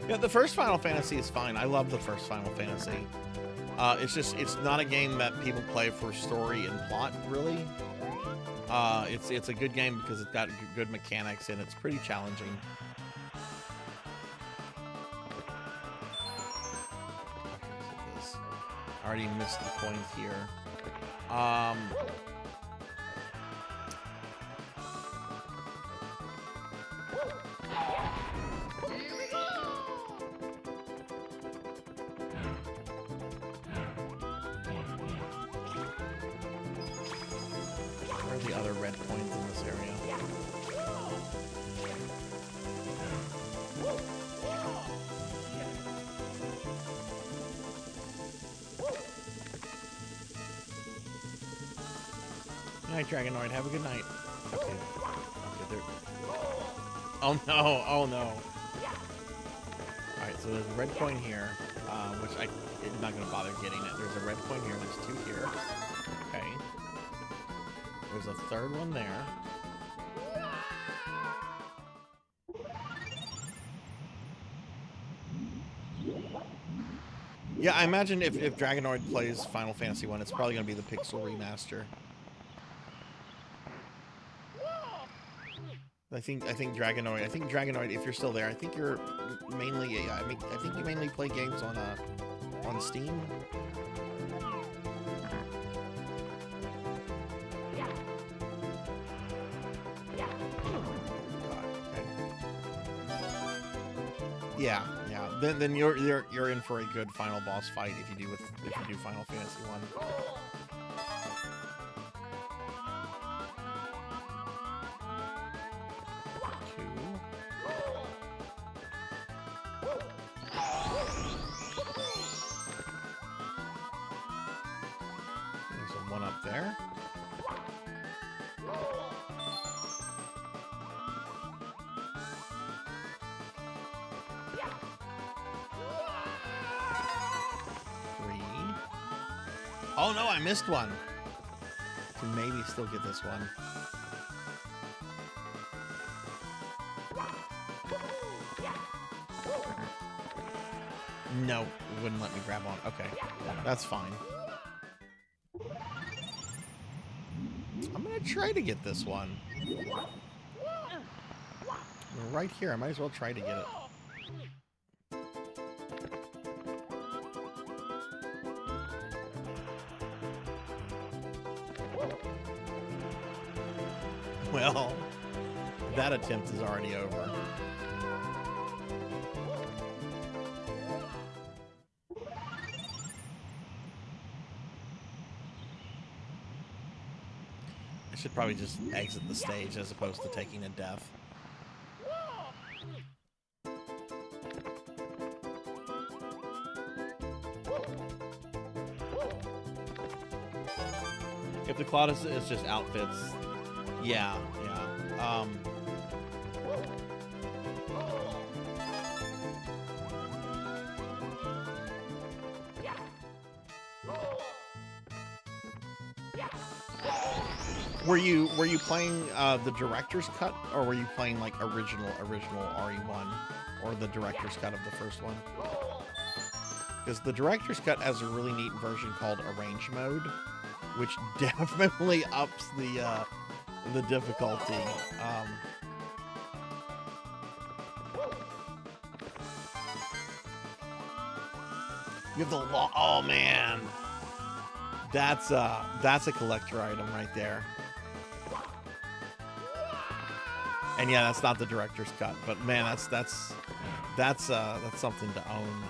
Yeah, the first Final Fantasy is fine. I love the first Final Fantasy. It's not a game that people play for story and plot, really. It's a good game because it's got good mechanics and it's pretty challenging. I already missed the point here. Where are the other red points in this area? night, Dragonoid. Have a good night. Okay. Okay, there. Oh no! Oh no! Alright, so there's a red coin here, which I'm not going to bother getting it. There's a red coin here. There's 2 here. Okay. There's a third one there. Yeah, I imagine if Dragonoid plays Final Fantasy 1, it's probably going to be the Pixel Remaster. I think Dragonoid, if you're still there, I think you're mainly, I think you mainly play games on Steam. Yeah. Then you're in for a good final boss fight if you do Final Fantasy 1. There's a one up there. Oh no, I missed one. Can maybe still get this one. No, it wouldn't let me grab on. Okay, that's fine. I'm gonna try to get this one. We're right here. I might as well try to get it. Well, that attempt is already over. I should probably just exit the stage as opposed to taking a death. If the Cloud is just outfits, yeah. Were you playing the director's cut, or were you playing like original RE1, or the director's cut of the first one? Because the director's cut has a really neat version called Arrange Mode, which definitely ups the difficulty. You have the law. Oh man, that's a collector item right there. And yeah, that's not the director's cut, but man, that's something to own.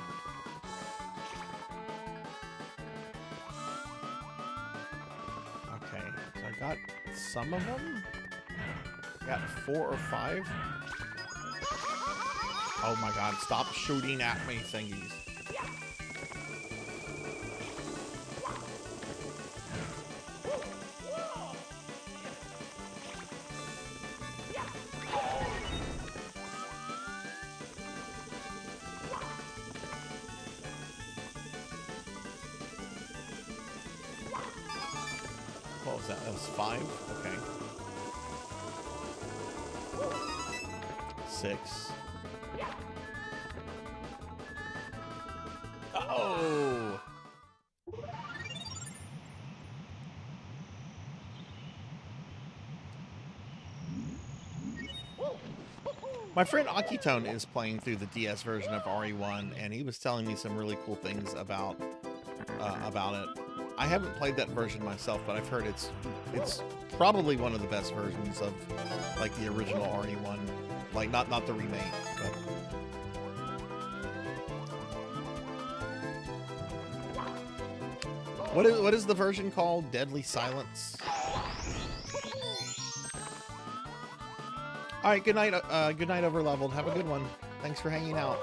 Okay, so I got some of them. Got 4 or 5. Oh my god, stop shooting at me, thingies. What was that? That was 5? Okay. 6. Oh! My friend Akitone is playing through the DS version of RE1, and he was telling me some really cool things about it. I haven't played that version myself, but I've heard it's probably one of the best versions of like the original RE1, like not the remake, but. What is the version called? Deadly Silence. All right, good night, Overleveled. Have a good one. Thanks for hanging out.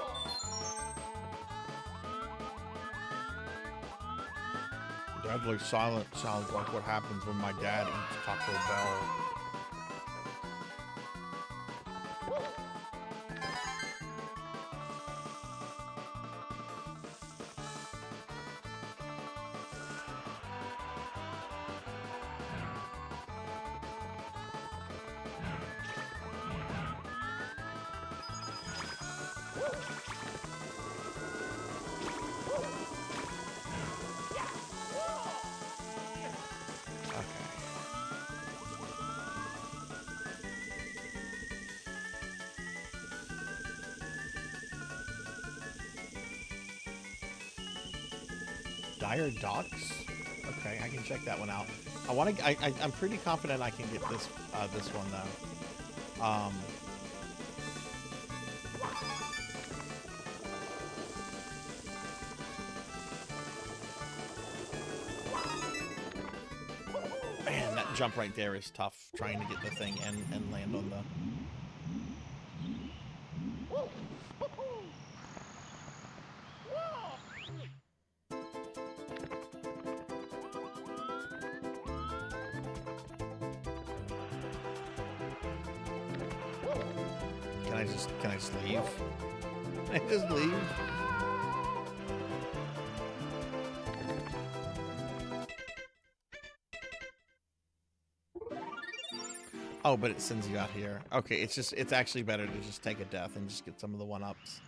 Deadly silent sounds like what happens when my dad eats Taco Bell. Dire Docks? Okay, I can check that one out. I'm pretty confident I can get this this one though. Man, that jump right there is tough, trying to get the thing and land on the... Can I just leave? Can I just leave? Oh, but it sends you out here. Okay, it's actually better to just take a death and just get some of the one-ups.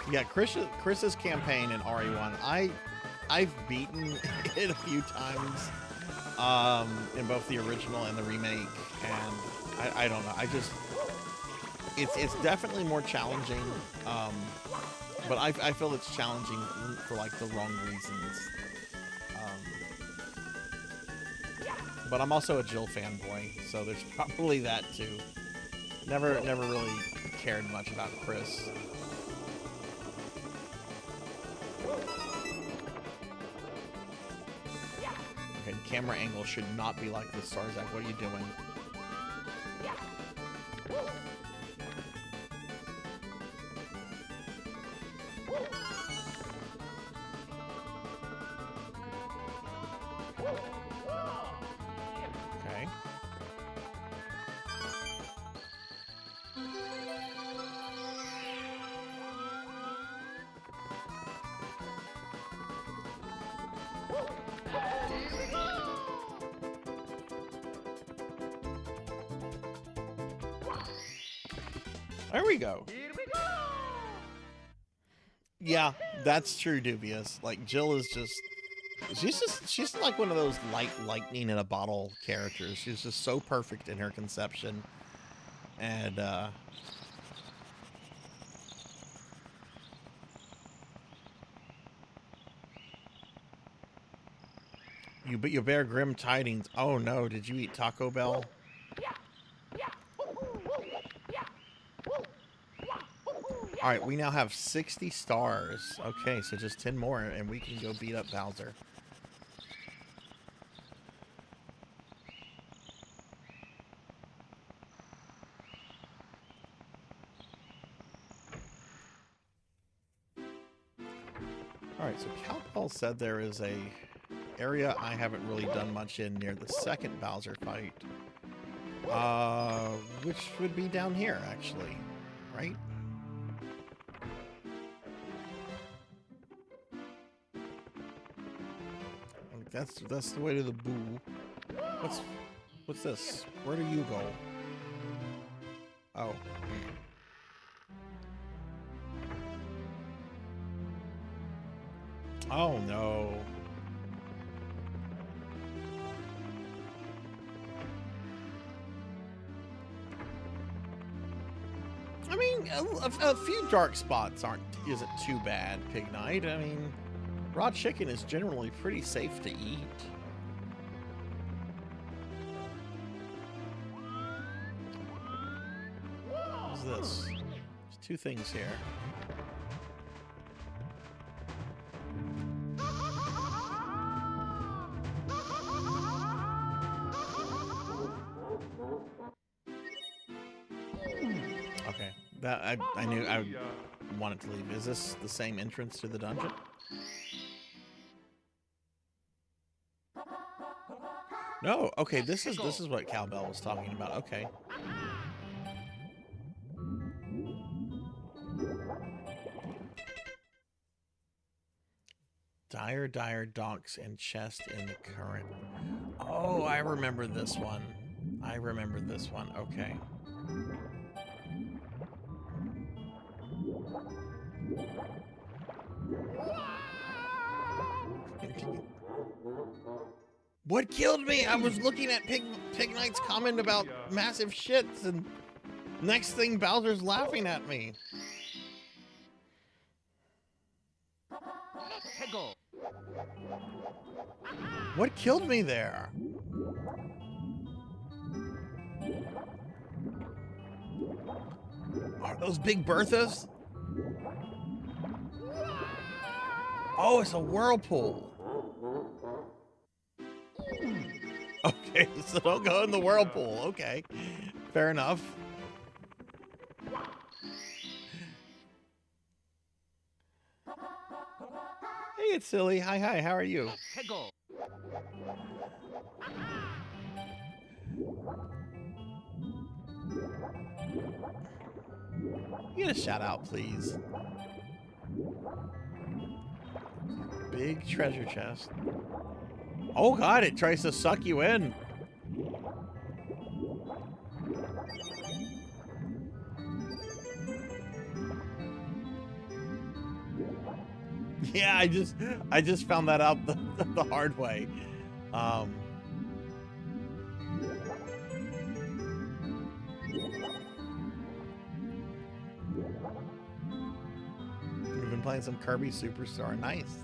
Yeah, Chris's campaign in RE1, I've beaten it a few times, in both the original and the remake, and I don't know, it's definitely more challenging, but I feel it's challenging for like the wrong reasons. But I'm also a Jill fanboy, so there's probably that too. Never really cared much about Chris. Okay, camera angle should not be like this, Sarzac. What are you doing? Okay. There we go. Here we go! Yeah, that's true, Dubious. Like, Jill is she's like one of those lightning in a bottle characters. She's just so perfect in her conception. And, you bear grim tidings. Oh no, did you eat Taco Bell? Alright, we now have 60 stars. Okay, so just 10 more and we can go beat up Bowser. Alright, so Cowbell said there is a area I haven't really done much in near the second Bowser fight. Which would be down here, actually. Right? That's the way to the boo. What's this? Where do you go? Oh. Oh no. I mean, a few dark spots isn't too bad, Pig Knight. I mean, raw chicken is generally pretty safe to eat. What's this? There's two things here. Okay, that I knew I wanted to leave. Is this the same entrance to the dungeon? No. Okay, this is what Cowbell was talking about. Okay. Dire docks and chest in the current. Oh, I remember this one. I remember this one. Okay. What killed me? I was looking at Pig Knight's comment about massive shits, and next thing Bowser's laughing at me. What killed me there? Are those Big Berthas? Oh, it's a whirlpool. Okay, so don't go in the whirlpool. Okay, fair enough. Hey, it's Silly. Hi, how are you? Get a shout out, please. Big treasure chest. Oh god, it tries to suck you in. Yeah, I just found that out the hard way. We've been playing some Kirby Superstar. Nice.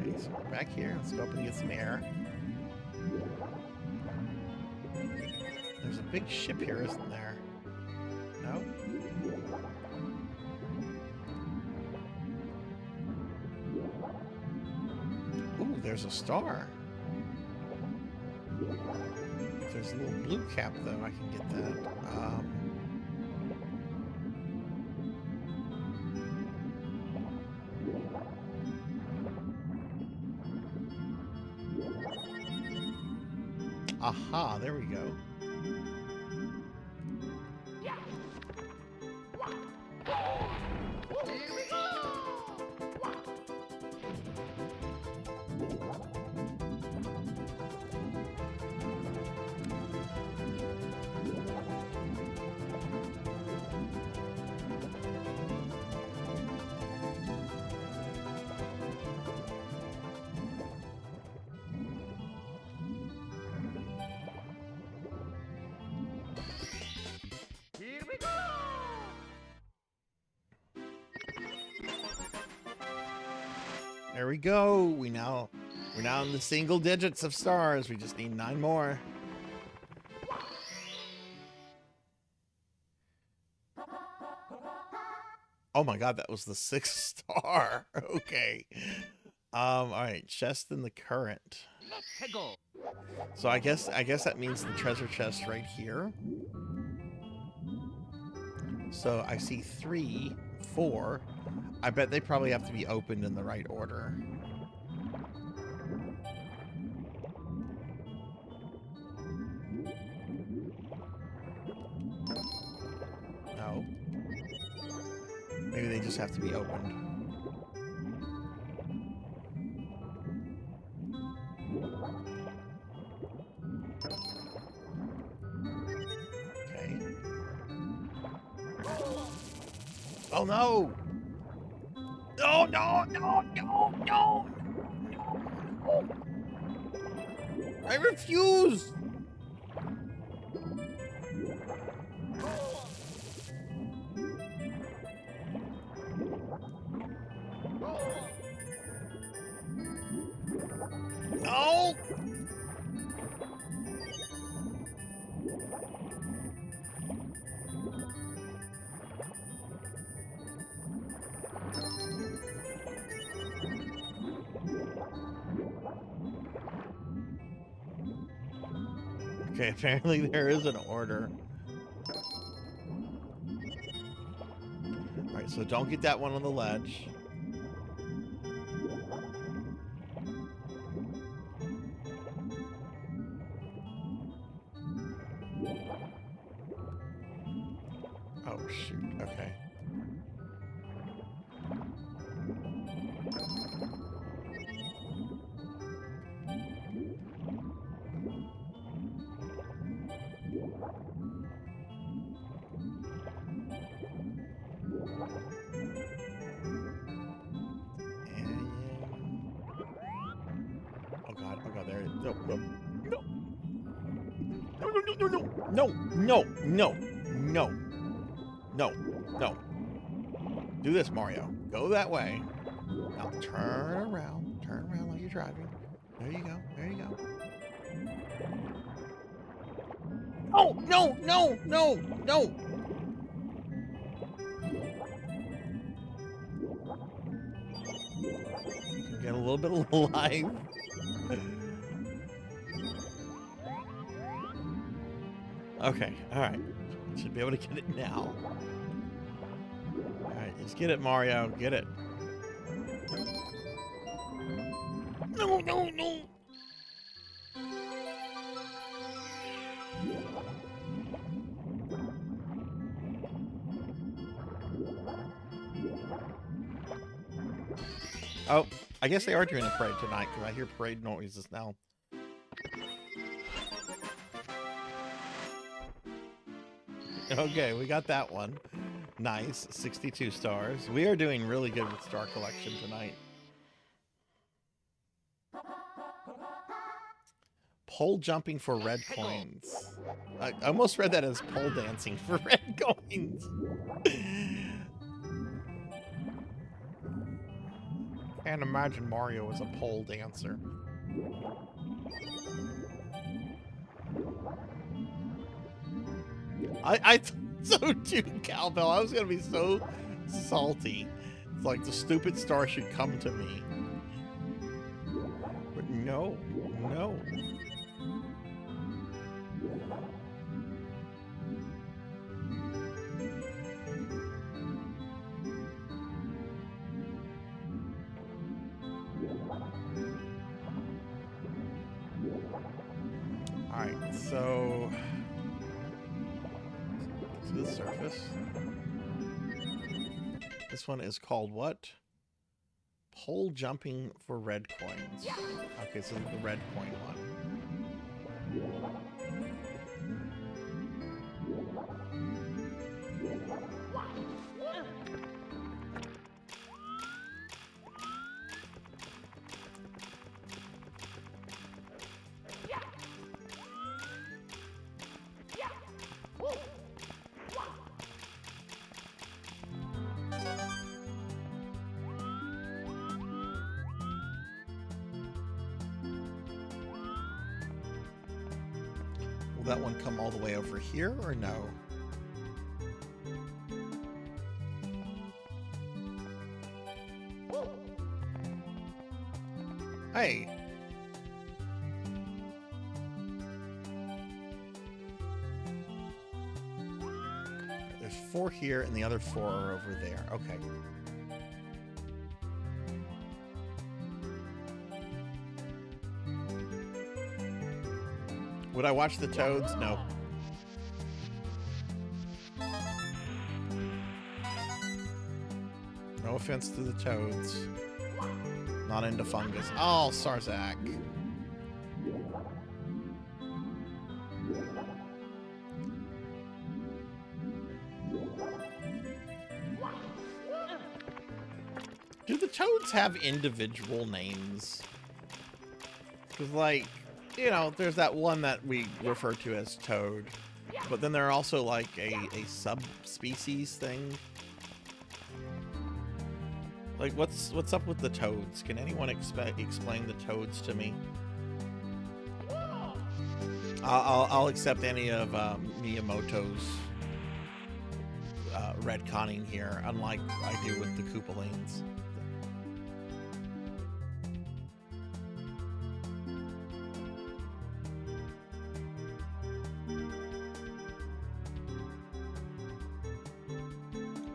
Okay, so we're back here. Let's go up and get some air. There's a big ship here, isn't there? No? Ooh, there's a star. If there's a little blue cap, though, I can get that. Aha, there we go. Here we go! There we go. We're now in the single digits of stars. We just need 9 more. Oh my god, that was the 6th star. Okay. All right, chest in the current. So I guess that means the treasure chest right here. So I see 3, 4. I bet they probably have to be opened in the right order. No. have to be opened. Okay. Oh no! No, no, no, no, no! No! I refuse! No! Okay, apparently there is an order. Alright, so don't get that one on the ledge. Oh, shoot. Okay. Oh god, there it is. No, no, no. No, no, no, no, no, no. Do this, Mario. Go that way. Now turn around like you're driving. There you go, there you go. Oh, no, no, no, no. Get a little bit alive. Okay, alright. Should be able to get it now. Alright, just get it, Mario. Get it. No, no, no! Oh, I guess they are doing a parade tonight, because I hear parade noises now. Okay, we got that one. Nice, 62 stars. We are doing really good with Star Collection tonight. Pole jumping for red coins. I almost read that as pole dancing for red coins. Can't imagine Mario as a pole dancer. I thought so too, Cowbell. I was gonna be so salty. It's like the stupid star should come to me. But no, no. Alright, so to the surface. This one is called what? Pole jumping for red coins. Okay, so the red coin one. Will that one come all the way over here or no? Hey. There's 4 here and the other 4 are over there. Okay. Would I watch the Toads? No. offense to the toads. Not into fungus. Oh, Sarzac. Do the toads have individual names? Because, like, you know, there's that one that we refer to as toad. But then there are also, like, a subspecies thing. Like, what's up with the toads? Can anyone explain the toads to me? I'll accept any of Miyamoto's retconning here, unlike I do with the Koopalings.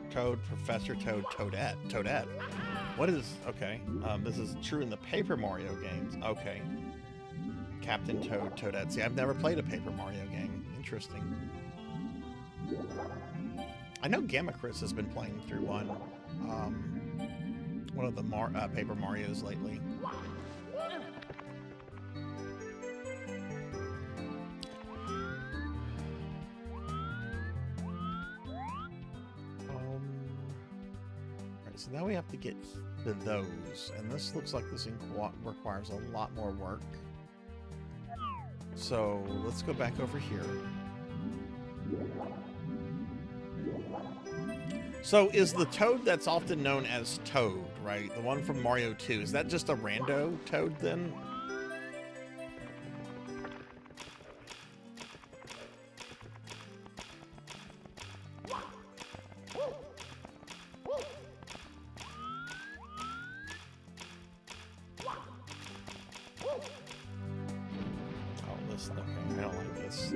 Toad, Professor Toad, Toadette. What is, okay, this is true in the Paper Mario games. Okay. Captain Toad, Toadette. See, I've never played a Paper Mario game. Interesting. I know Gamma Chris has been playing through one of the Paper Marios lately. So now we have to get to those, and this looks like this requires a lot more work. So let's go back over here. So is the Toad that's often known as Toad, right? The one from Mario 2, is that just a rando Toad then? Okay, I don't like this.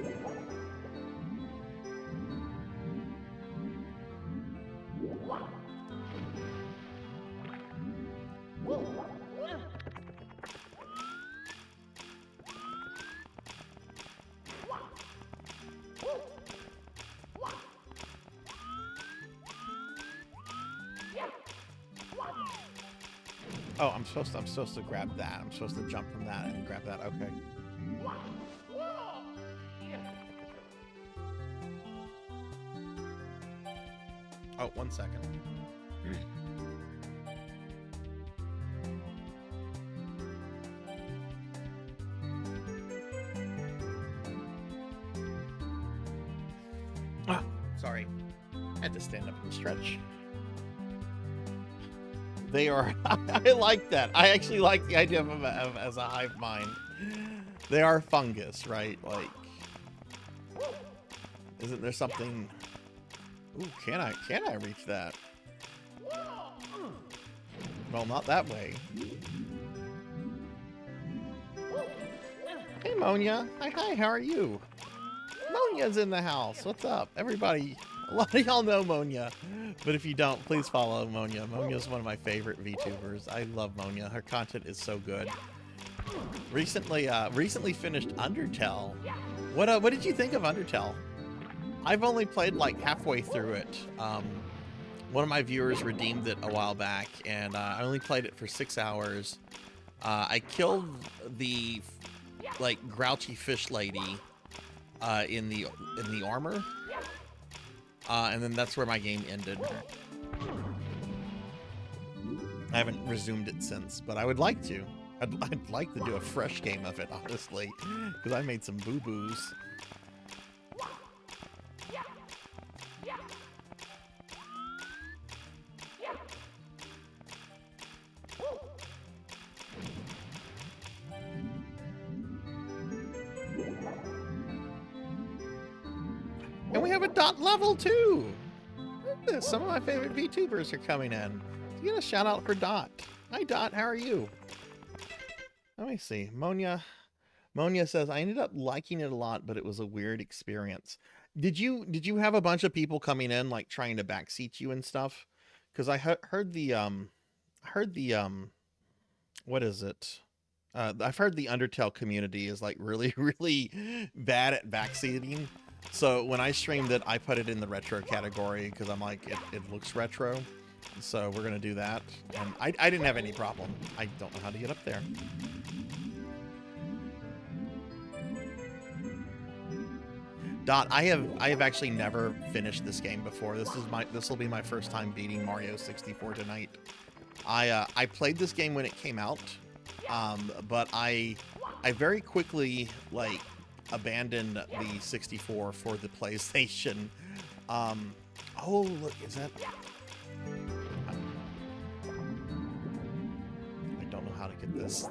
Oh, I'm supposed to grab that. I'm supposed to jump from that and grab that. Okay. Oh, 1 second. Ah, sorry. I had to stand up and stretch. They are... I like that. I actually like the idea of them as a hive mind. They are fungus, right? Like... Isn't there something... Ooh, can I reach that? Well, not that way. Hey, Monia. Hi, how are you? Monia's in the house. What's up? Everybody, a lot of y'all know Monia, but if you don't, please follow Monia. Monia's one of my favorite VTubers. I love Monia. Her content is so good. Recently finished Undertale. What did you think of Undertale? I've only played like halfway through it. One of my viewers redeemed it a while back, and I only played it for 6 hours. I killed the like grouchy fish lady in the armor, and then that's where my game ended. I haven't resumed it since, but I would like to. I'd like to do a fresh game of it, honestly, because I made some boo-boos. And we have a Dot level too. Look at this. Some of my favorite VTubers are coming in. You get a shout out for Dot. Hi Dot, how are you? Let me see. Monia says, I ended up liking it a lot, but it was a weird experience. Did you have a bunch of people coming in like trying to backseat you and stuff? Because I heard the what is it? I've heard the Undertale community is like really, really bad at backseating. So when I streamed it, I put it in the retro category because I'm like, it looks retro. So we're gonna do that. And I didn't have any problem. I don't know how to get up there. Dot, I have actually never finished this game before. This will be my first time beating Mario 64 tonight. I played this game when it came out, but I very quickly like abandoned the 64 for the PlayStation. Oh look, is that? I don't know how to get this.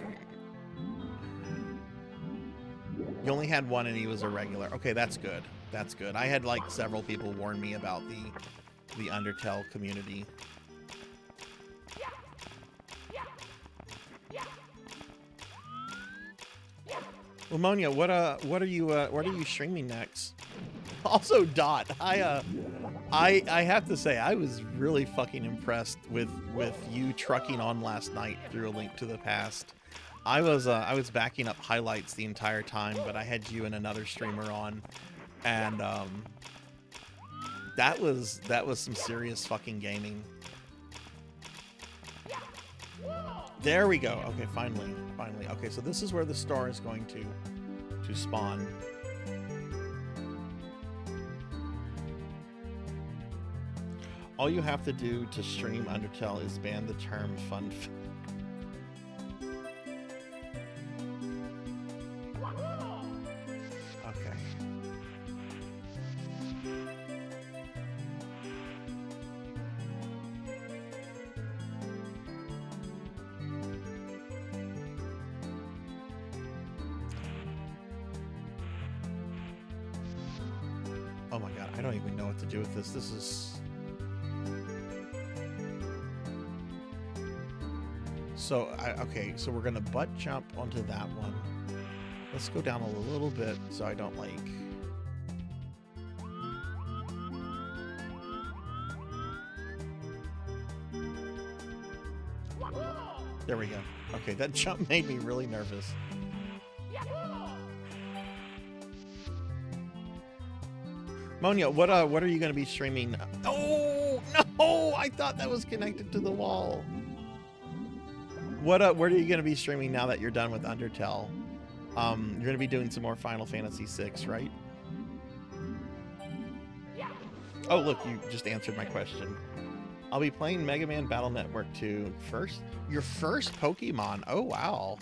You only had one and he was a regular. Okay, that's good. That's good. I had like several people warn me about the Undertale community. Lamonia, what are you streaming next? Also, Dot, I have to say I was really fucking impressed with you trucking on last night through A Link to the Past. I was backing up highlights the entire time, but I had you and another streamer on, and that was some serious fucking gaming. There we go. Okay, finally. Okay, so this is where the star is going to spawn. All you have to do to stream Undertale is ban the term fun. Okay. Oh my god, I don't even know what to do with this. This is... So, okay, so we're gonna butt jump onto that one. Let's go down a little bit so I don't like... There we go. Okay, that jump made me really nervous. Monia, what are you gonna be streaming? Oh no! I thought that was connected to the wall. What are you gonna be streaming now that you're done with Undertale? You're gonna be doing some more Final Fantasy VI, right? Oh look, you just answered my question. I'll be playing Mega Man Battle Network 2 first. Your first Pokemon. Oh wow.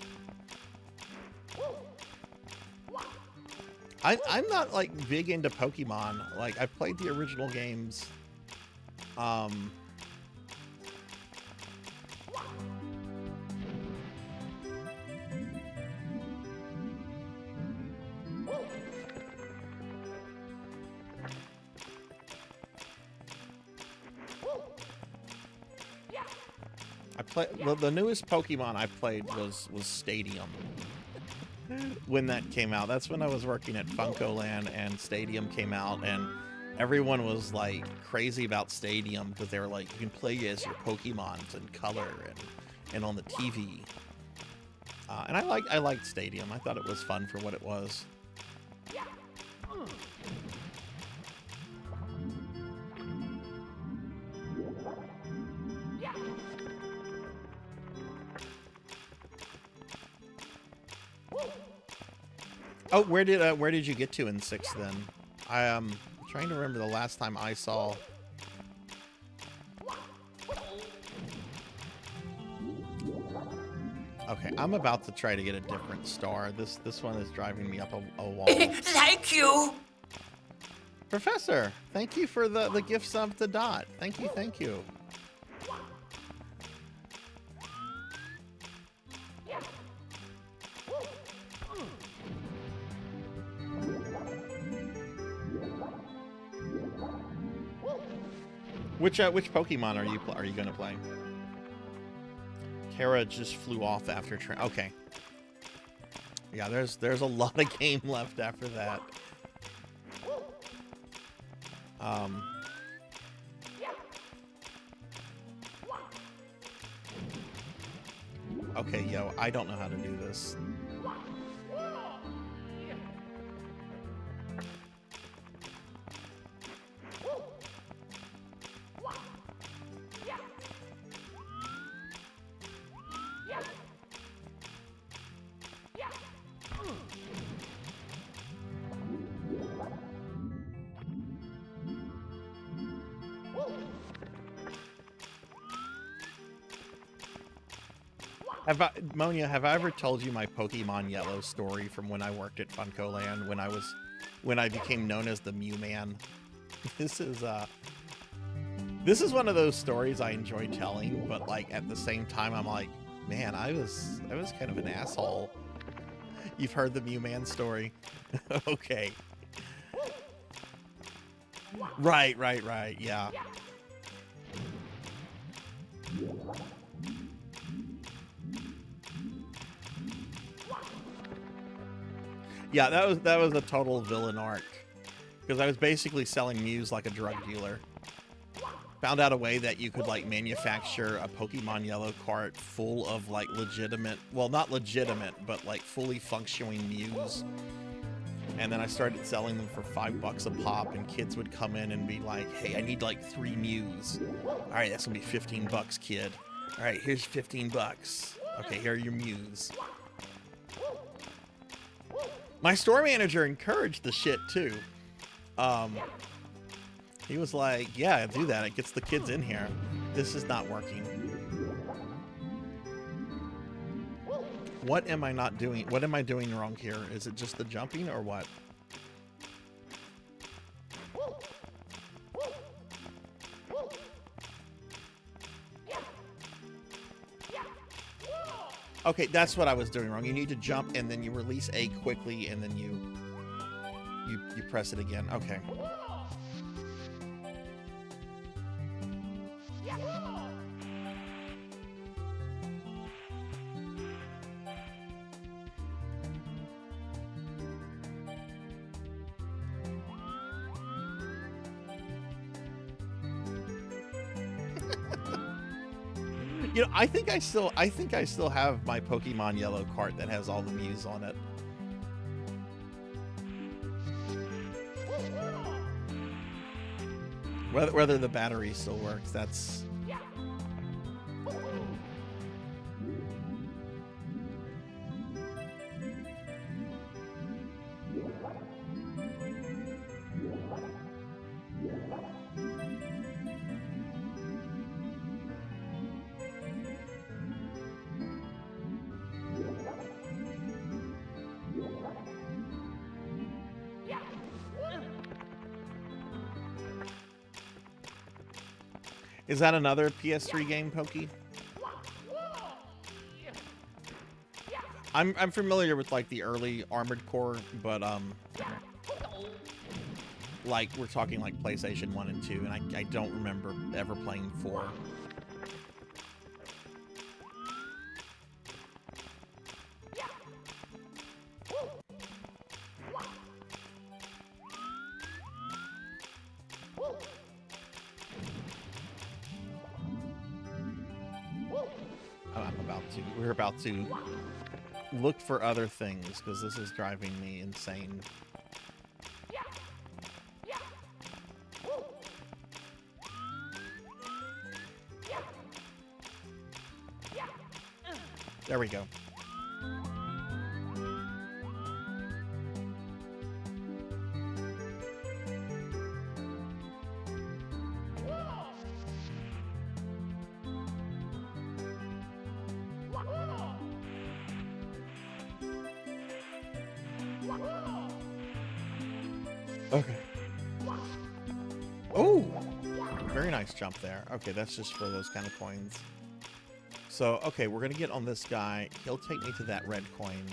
I'm not like big into Pokemon. Like I've played the original games. Well, the newest Pokemon I played was Stadium. When that came out, that's when I was working at Funko Land, and Stadium came out, and everyone was like crazy about Stadium because they were like, you can play as your Pokemons in color and on the TV. And I liked Stadium. I thought it was fun for what it was. Oh, where did you get to in 6 then? I'm trying to remember the last time I saw. Okay, I'm about to try to get a different star. This one is driving me up a wall. Thank you. Professor, thank you for the gift sub to Dot. Thank you, thank you. Which Pokemon are you gonna play? Kara just flew off after okay. Yeah, there's a lot of game left after that. Okay, yo, I don't know how to do this. Monia, have I ever told you my Pokemon Yellow story from when I worked at FuncoLand when I became known as the Mew Man? This is one of those stories I enjoy telling, but like at the same time I'm like, man, I was kind of an asshole. You've heard the Mew Man story. Okay. Right, yeah. Yeah, that was a total villain arc. Because I was basically selling Mews like a drug dealer. Found out a way that you could like manufacture a Pokemon Yellow cart full of like legitimate, well not legitimate, but like fully functioning Mews. And then I started selling them for $5 a pop, and kids would come in and be like, hey, I need like 3 Mews. All right, that's gonna be 15 bucks, kid. All right, here's 15 bucks. Okay, here are your Mews. My store manager encouraged the shit too. He was like, yeah, do that. It gets the kids in here. This is not working. What am I not doing? What am I doing wrong here? Is it just the jumping or what? Okay, that's what I was doing wrong. You need to jump and then you release A quickly and then you press it again. Okay. You know, I think I still have my Pokemon Yellow cart that has all the Mews on it. Whether the battery still works, that's... Is that another PS3 game, Pokey? I'm familiar with like the early Armored Core, but like we're talking like PlayStation 1 and 2, and I don't remember ever playing 4. We're about to look for other things because this is driving me insane. There we go. Okay. Oh, very nice jump there. Okay, that's just for those kind of coins. So, okay, we're gonna get on this guy. He'll take me to that red coin.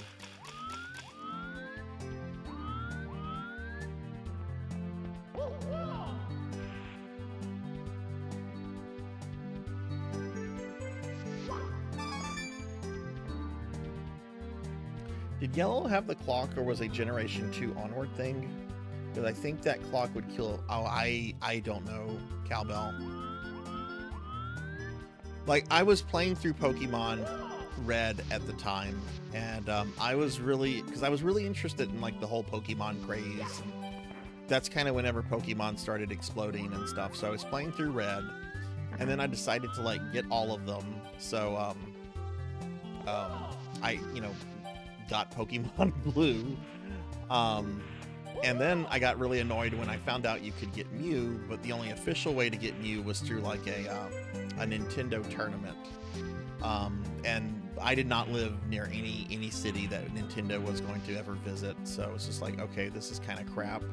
Did Yellow have the clock, or was a Generation 2 onward thing? Because I think that clock would kill... Oh, I don't know, Cowbell. Like, I was playing through Pokemon Red at the time, and I was really... Because I was really interested in, like, the whole Pokemon craze. And that's kind of whenever Pokemon started exploding and stuff. So I was playing through Red, and then I decided to, like, get all of them. So, I, you know... got Pokemon Blue, and then I got really annoyed when I found out you could get Mew, but the only official way to get Mew was through like a Nintendo tournament, and I did not live near any city that Nintendo was going to ever visit, so it's just like, okay, this is kind of crap.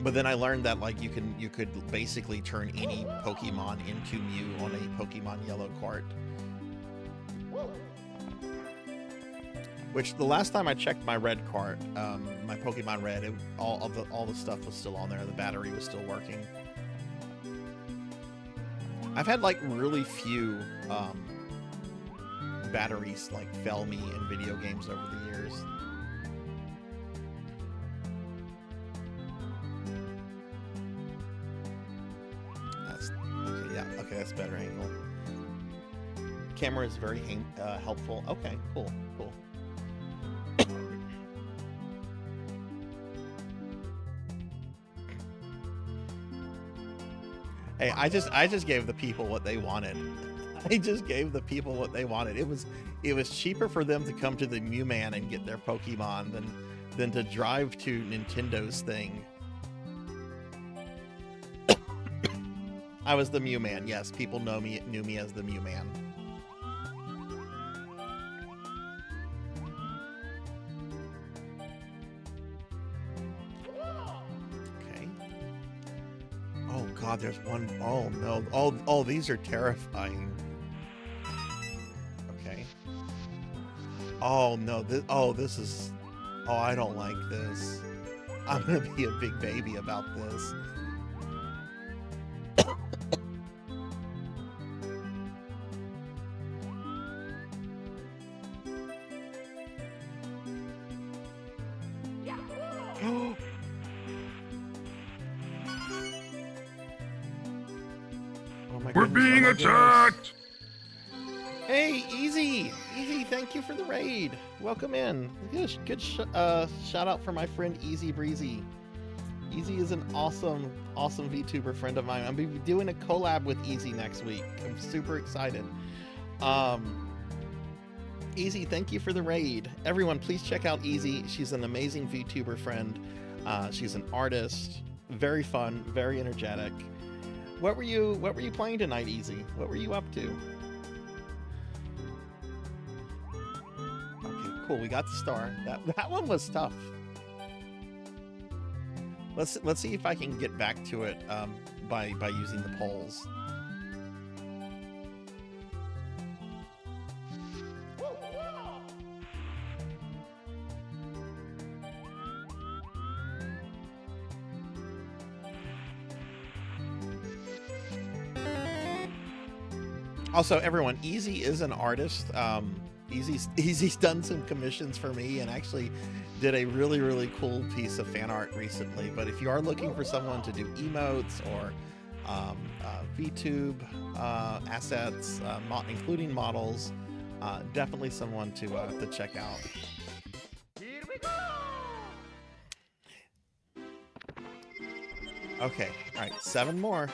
But then I learned that like you could basically turn any Pokemon into Mew on a Pokemon Yellow cart. Which the last time I checked my red cart, my Pokemon Red, all the stuff was still on there. The battery was still working. I've had like really few batteries like fail me in video games over the years. Okay, that's better angle. Camera is very helpful. Okay, cool. Hey, I just gave the people what they wanted. I just gave the people what they wanted. It was cheaper for them to come to the Mew Man and get their Pokemon than to drive to Nintendo's thing. I was the Mew Man. Yes, people knew me as the Mew Man. Okay. Oh God, there's one. Oh no. Oh, these are terrifying. Okay. Oh no. This is. Oh, I don't like this. I'm gonna be a big baby about this. We're being attacked! Hey, Easy, thank you for the raid. Welcome in. Good shout out for my friend Easy Breezy. Easy is an awesome VTuber friend of mine. I'm gonna be doing a collab with Easy next week. I'm super excited. Easy, thank you for the raid. Everyone, please check out Easy. She's an amazing VTuber friend. She's an artist, very fun, very energetic. What were you playing tonight, Easy? What were you up to? Okay, cool. We got the star. That one was tough. Let's see if I can get back to it by using the polls. Also, everyone, Easy is an artist. Easy's done some commissions for me and actually did a really cool piece of fan art recently. But if you are looking for someone to do emotes or VTube assets, including models, definitely someone to check out. Here we go! Okay, all right, 7 more.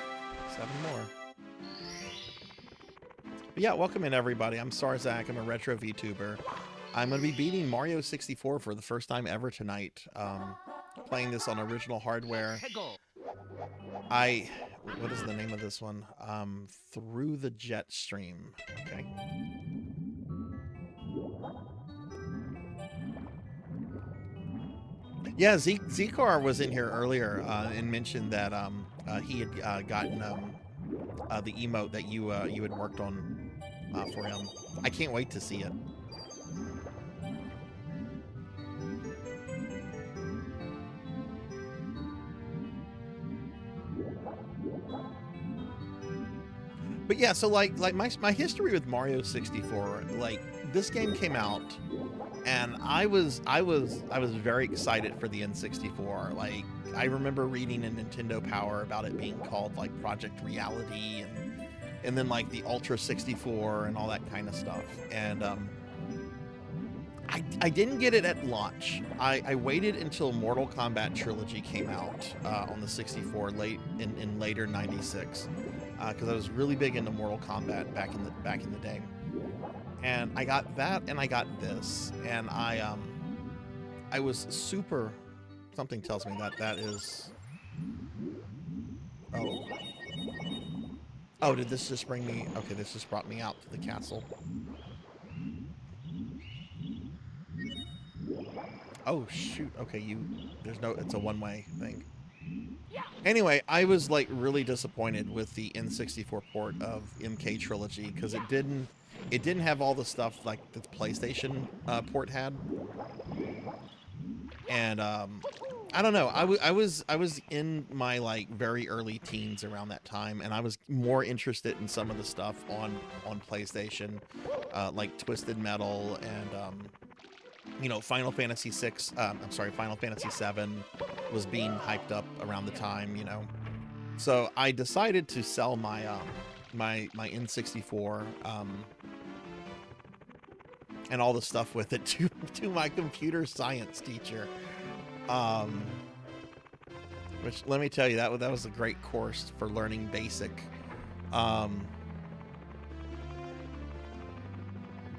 But yeah, welcome in everybody. I'm Sarzac. I'm a retro VTuber. I'm going to be beating Mario 64 for the first time ever tonight. Playing this on original hardware. What is the name of this one? Through the Jet Stream. Okay. Yeah, Zekar was in here earlier and mentioned that he had gotten the emote that you had worked on for him. I can't wait to see it. But yeah, so like my history with Mario 64, like this game came out and I was very excited for the N64. Like I remember reading in Nintendo Power about it being called like Project Reality and then like the Ultra 64 and all that kind of stuff. And I didn't get it at launch. I waited until Mortal Kombat Trilogy came out on the 64 in later '96 because I was really big into Mortal Kombat back in the day. And I got that and I got this and I was super. Something tells me that is. Oh. Oh, did this just bring me? Okay, this just brought me out to the castle. Oh shoot. Okay, there's no. It's a one-way thing. Anyway, I was like really disappointed with the N64 port of MK Trilogy because it didn't have all the stuff like the PlayStation port had, and I don't know. I was in my like very early teens around that time, and I was more interested in some of the stuff on PlayStation, like Twisted Metal and you know, Final Fantasy 6. I'm sorry, Final Fantasy 7 was being hyped up around the time, you know. So I decided to sell my my N64 and all the stuff with it to my computer science teacher. Which, let me tell you, that was a great course for learning basic.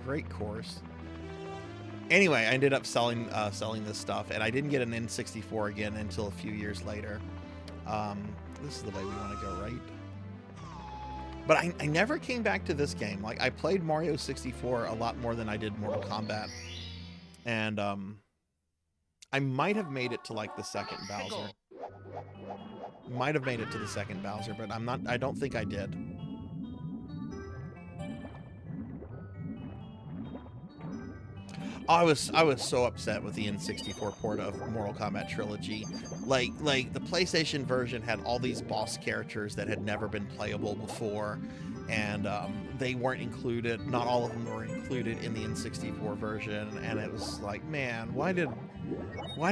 Great course. Anyway, I ended up selling this stuff, and I didn't get an N64 again until a few years later. This is the way we want to go, right? But I never came back to this game. Like, I played Mario 64 a lot more than I did Mortal Kombat. And I might have made it to like the second Bowser. Might have made it to the second Bowser, but I don't think I did. I was so upset with the N64 port of Mortal Kombat Trilogy. Like the PlayStation version had all these boss characters that had never been playable before, and they weren't included. Not all of them were included in the N64 version, and it was like, man, why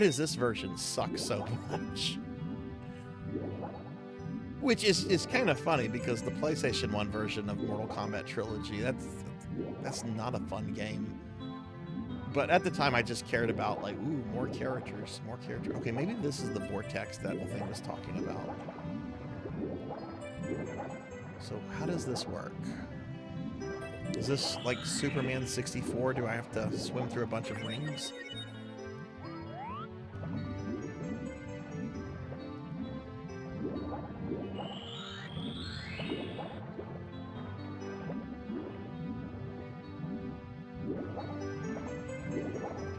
does this version suck so much? Which is kind of funny because the PlayStation 1 version of Mortal Kombat Trilogy, that's not a fun game. But at the time, I just cared about, like, ooh, more characters. Okay, maybe this is the vortex that the thing was talking about. So how does this work? Is this like Superman 64? Do I have to swim through a bunch of rings?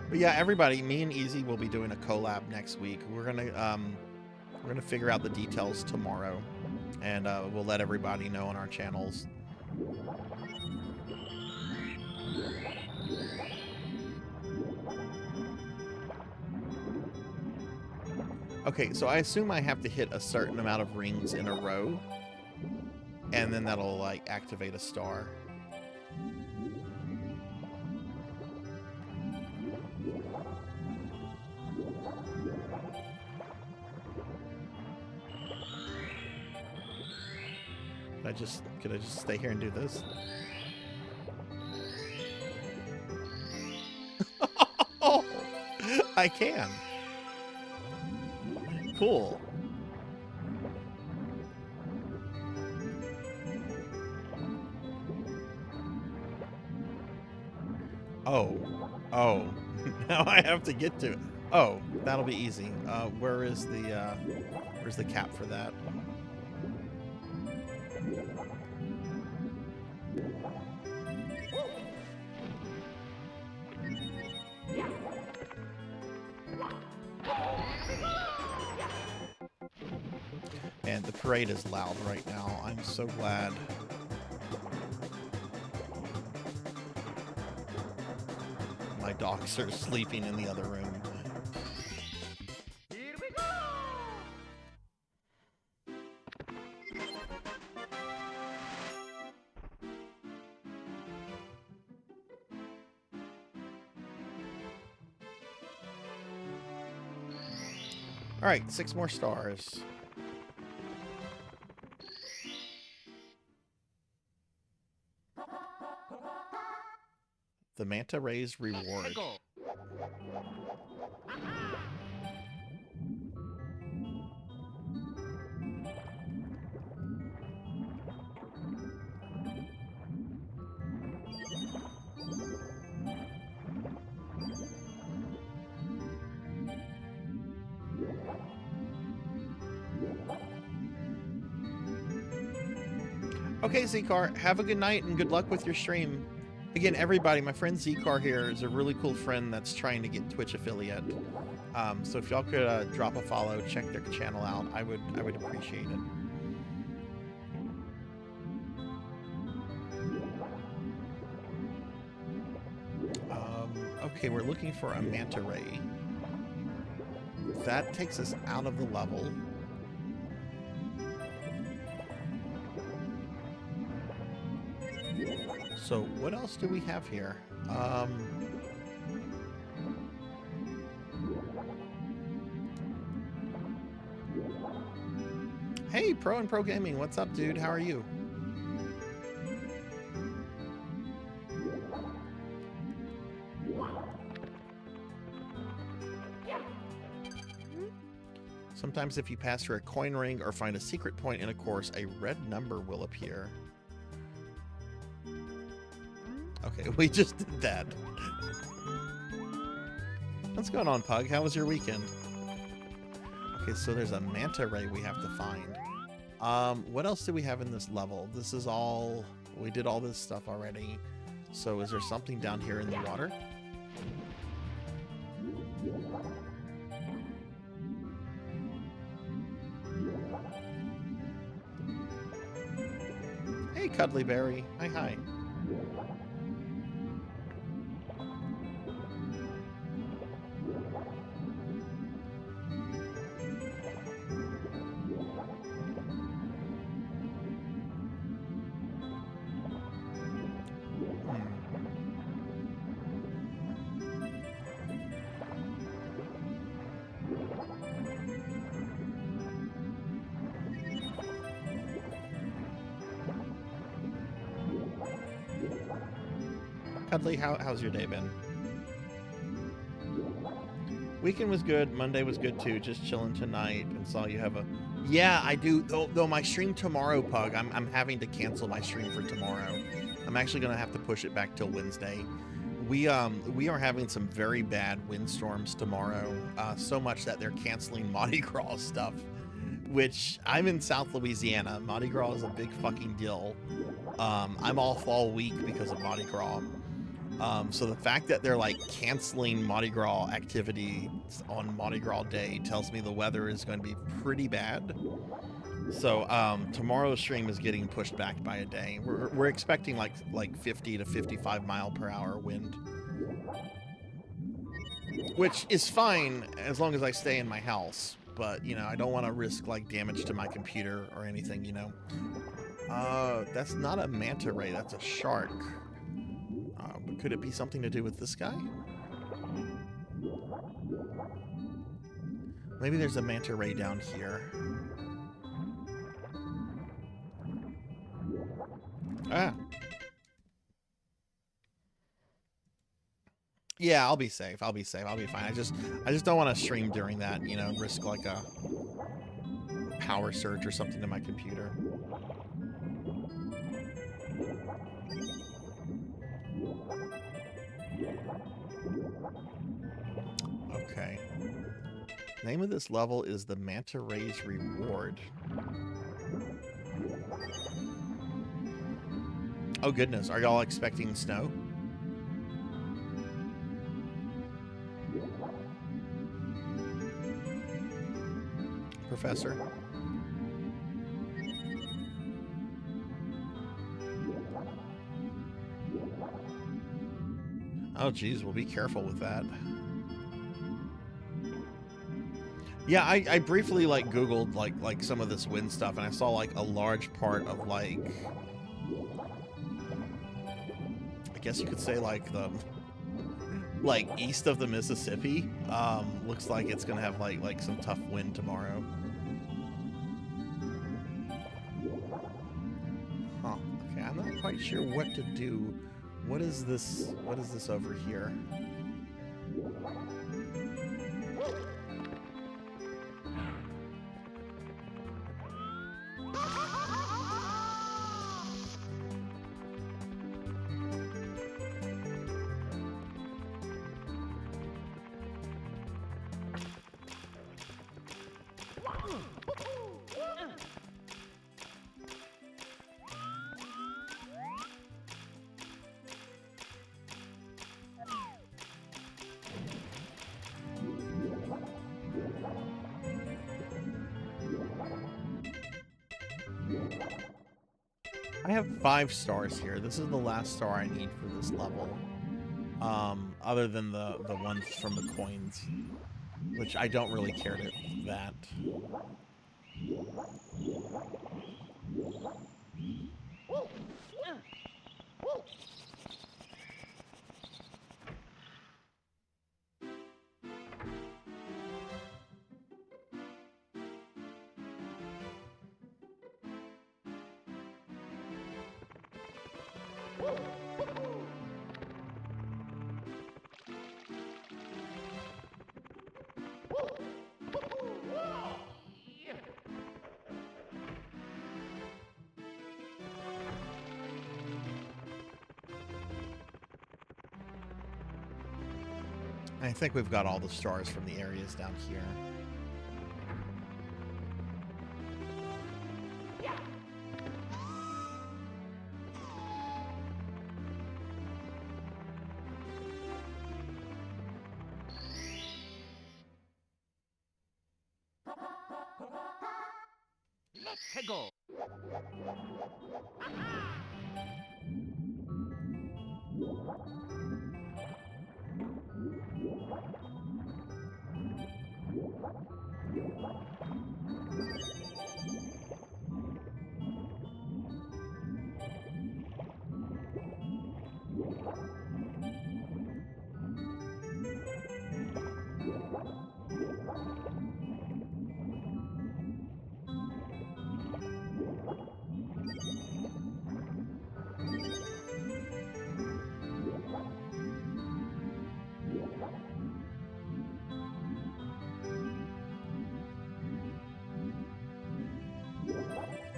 But yeah, everybody, me and Easy will be doing a collab next week. We're gonna figure out the details tomorrow, and we'll let everybody know on our channels. Okay, so I assume I have to hit a certain amount of rings in a row, and then that'll like activate a star. Could I just stay here and do this? Oh, I can. Cool. Oh. Now I have to get to it. Oh, that'll be easy. Where's the cap for that? Man, the parade is loud right now. I'm so glad. My dogs are sleeping in the other room. Here we go! All right, 6 more stars. The Manta Ray's reward. Okay, Zcar, have a good night and good luck with your stream. Again, everybody, my friend Zcar here is a really cool friend that's trying to get Twitch affiliate. So if y'all could drop a follow, check their channel out, I would appreciate it. Okay, we're looking for a manta ray. That takes us out of the level. So what else do we have here? Hey, Pro and Pro Gaming, what's up, dude? How are you? Sometimes if you pass through a coin ring or find a secret point in a course, a red number will appear. Okay, we just did that. What's going on, Pug? How was your weekend? Okay, so there's a manta ray we have to find. What else do we have in this level? This is all... We did all this stuff already. So is there something down here in the water? Hey, Cuddly Berry. Hi, hi. Cuddly, how's your day been? Weekend was good. Monday was good too. Just chilling tonight and saw you have a... Yeah, I do. Though my stream tomorrow, Pug, I'm having to cancel my stream for tomorrow. I'm actually going to have to push it back till Wednesday. We are having some very bad windstorms tomorrow. So much that they're canceling Mardi Gras stuff. Which, I'm in South Louisiana. Mardi Gras is a big fucking deal. I'm off all week because of Mardi Gras. So the fact that they're like canceling Mardi Gras activities on Mardi Gras Day tells me the weather is going to be pretty bad. So tomorrow's stream is getting pushed back by a day. We're expecting like 50 to 55 mile per hour wind, which is fine as long as I stay in my house. But you know, I don't want to risk like damage to my computer or anything. You know, that's not a manta ray. That's a shark. Could it be something to do with this guy? Maybe there's a manta ray down here. Ah. Yeah, I'll be safe. I'll be safe. I'll be fine. I just don't want to stream during that, you know, risk like a power surge or something to my computer. Okay. Name of this level is the Manta Ray's Reward. Oh goodness, are y'all expecting snow? Professor? Oh geez, well be careful with that. Yeah, I briefly like Googled like some of this wind stuff, and I saw like a large part of like, I guess you could say like the east of the Mississippi. Looks like it's gonna have like some tough wind tomorrow. Huh. Okay, I'm not quite sure what to do. What is this over here? I have 5 stars here. This is the last star I need for this level. Other than the ones from the coins, which I don't really care to that. I think we've got all the stars from the areas down here. Let's go.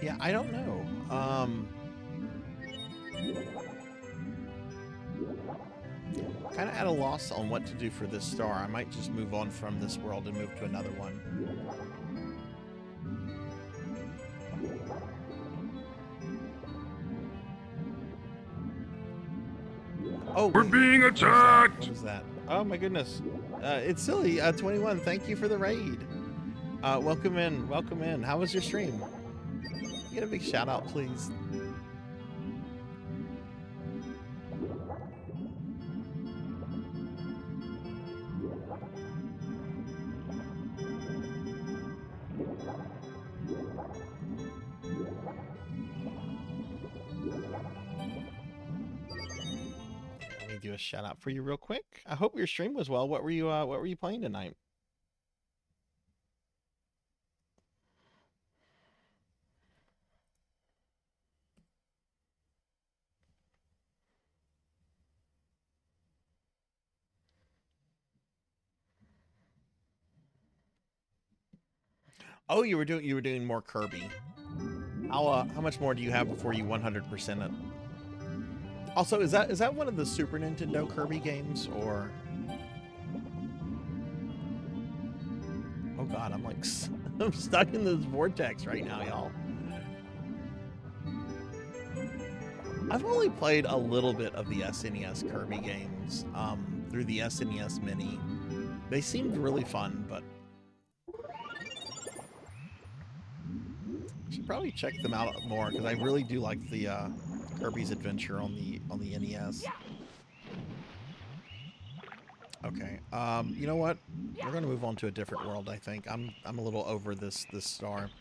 Yeah, I don't know. Kind of at a loss on what to do for this star. I might just move on from this world and move to another one. Oh, We're being attacked! What is that? Oh my goodness. It's silly. 21, thank you for the raid. Welcome in. Welcome in. How was your stream? Get a big shout out, please. Let me do a shout out for you real quick. I hope your stream was well. What were you playing tonight? Oh, you were doing more Kirby. How much more do you have before you 100% it? Also, is that one of the Super Nintendo Kirby games, or? Oh God, I'm like I'm stuck in this vortex right now, y'all. I've only played a little bit of the SNES Kirby games through the SNES Mini. They seemed really fun, but I should probably check them out more because I really do like the Kirby's Adventure on the NES. Okay. You know what? We're gonna move on to a different world. I think I'm a little over this star.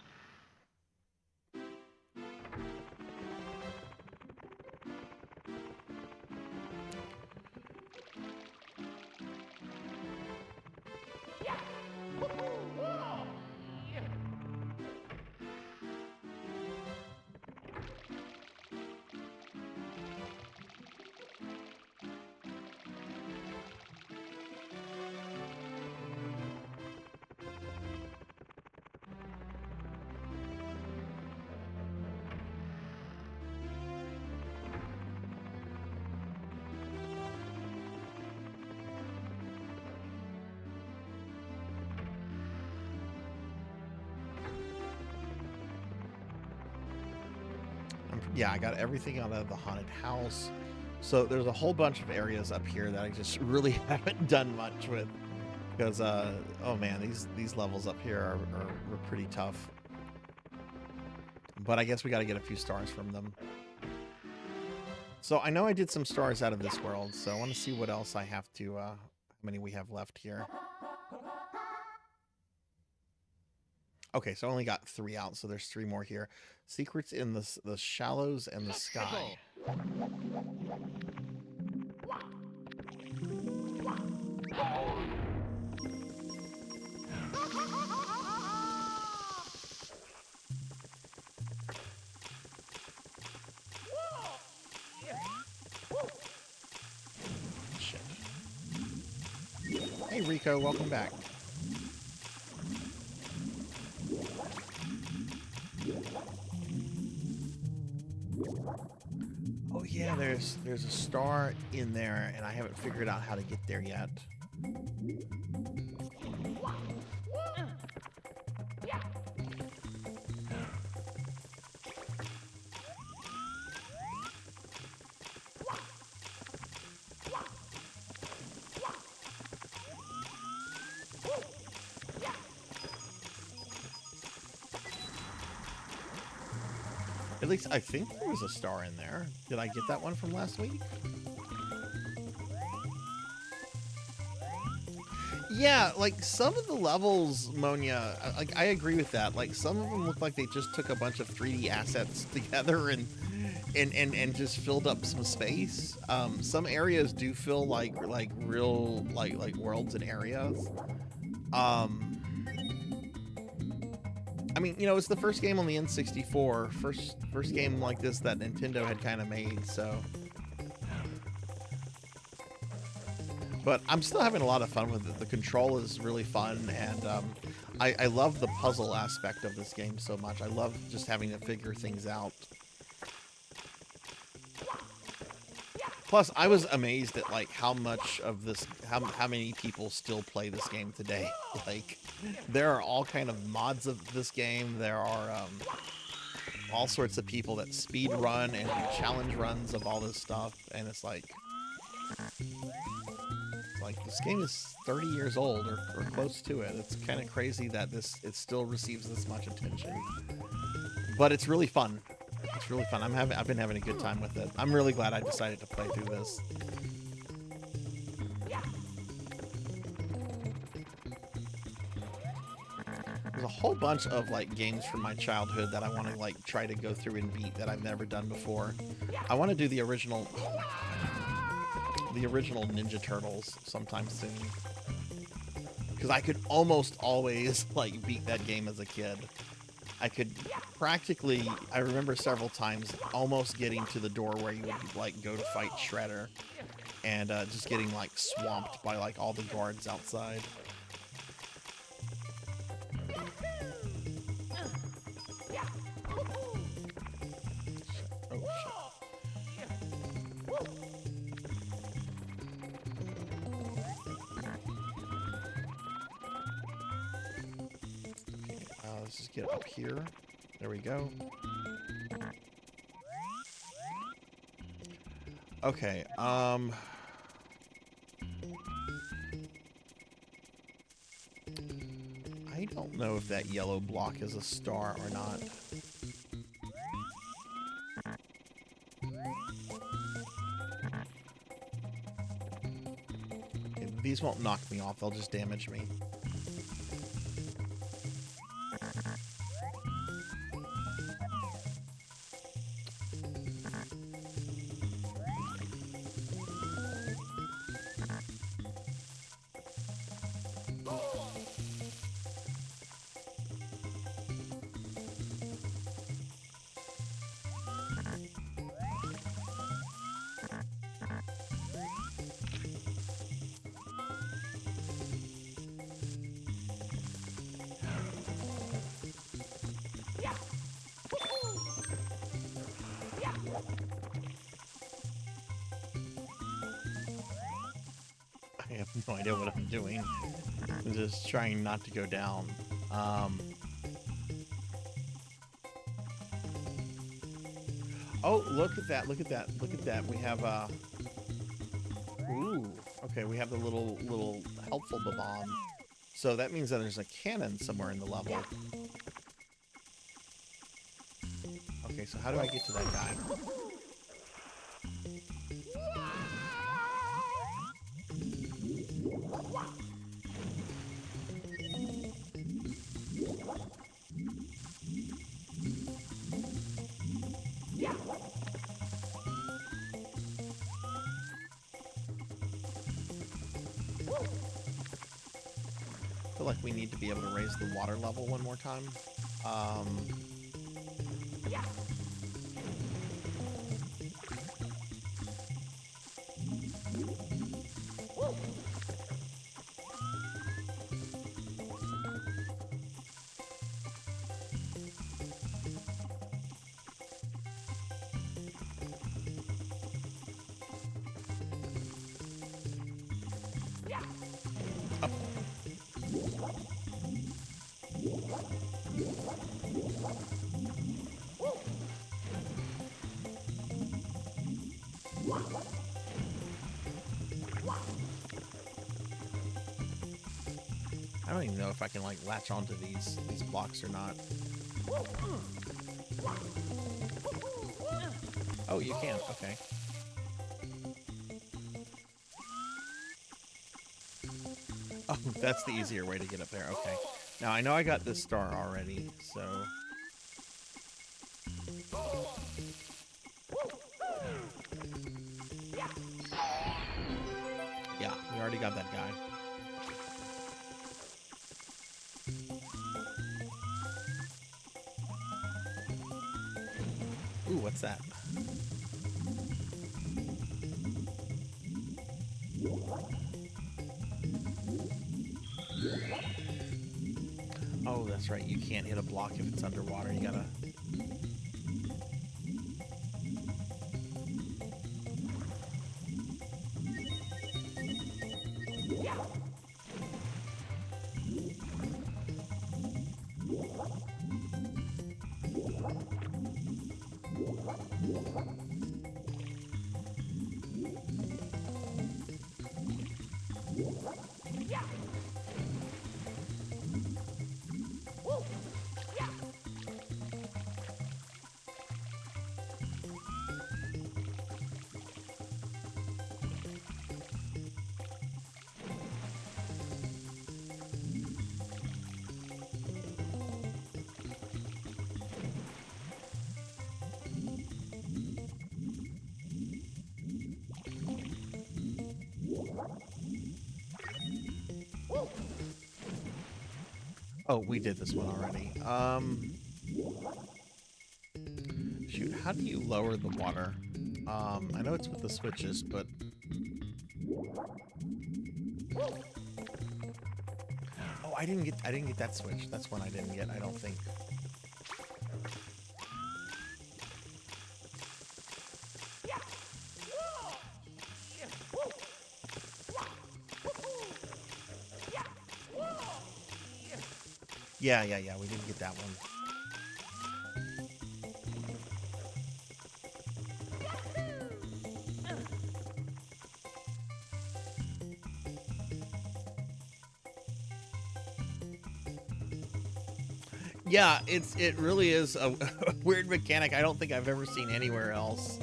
Yeah, I got everything out of the haunted house. So there's a whole bunch of areas up here that I just really haven't done much with. Because, oh man, these levels up here are pretty tough. But I guess we got to get a few stars from them. So I know I did some stars out of this world, so I want to see what else I have to, how many we have left here. Okay, so I only got 3 out, so there's 3 more here. Secrets in the shallows and the sky. Shit. Hey Rico, welcome back. Oh yeah, there's a star in there, and I haven't figured out how to get there yet. At least I think there was a star in there. Did I get that one from last week? Yeah, like some of the levels, Monia, like I agree with that. Like some of them look like they just took a bunch of 3D assets together and just filled up some space. Some areas do feel like real like worlds and areas. I mean, you know, it's the first game on the N64, first game like this that Nintendo had kind of made, so. But I'm still having a lot of fun with it. The control is really fun, and I love the puzzle aspect of this game so much. I love just having to figure things out. Plus, I was amazed at like how much of this, how many people still play this game today. Like, there are all kind of mods of this game. There are all sorts of people that speed run and do challenge runs of all this stuff, and it's like this game is 30 years old or close to it. It's kind of crazy that it still receives this much attention, but it's really fun. It's really fun. I've been having a good time with it. I'm really glad I decided to play through this. There's a whole bunch of like games from my childhood that I want to like try to go through and beat that I've never done before. I want to do the original Ninja Turtles sometime soon, because I could almost always like beat that game as a kid. I could practically, I remember several times almost getting to the door where you would like go to fight Shredder and just getting like swamped by like all the guards outside. Oh shit. Let's just get up here. There we go. Okay, I don't know if that yellow block is a star or not. Okay, these won't knock me off, they'll just damage me. I have no idea what I'm doing. I'm just trying not to go down. Oh, look at that, look at that, look at that. We have ooh, okay, we have the little helpful bomb. So that means that there's a cannon somewhere in the level. Okay, so how do I get to that guy? I feel like we need to be able to raise the water level one more time. I don't even know if I can like latch onto these blocks or not. Oh, you can. Okay. Oh, that's the easier way to get up there. Okay. Now I know I got this star already, so. Yeah, we already got that guy. Ooh, what's that? Oh, that's right. You can't hit a block if it's underwater. You gotta... Oh, we did this one already. Shoot, how do you lower the water? I know it's with the switches, but... Oh, I didn't get that switch. That's one I didn't get, I don't think. Yeah, we didn't get that one. Yeah, it really is a weird mechanic I don't think I've ever seen anywhere else.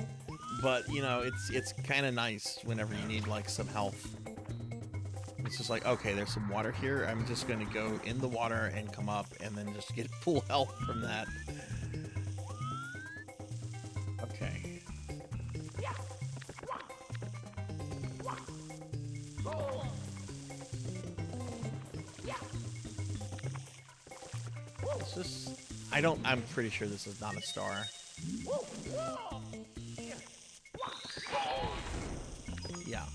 But, you know, it's kind of nice whenever you need, like, some health. It's just like, okay, there's some water here. I'm just going to go in the water and come up and then just get full health from that. Okay. It's just... I'm pretty sure this is not a star. Yeah.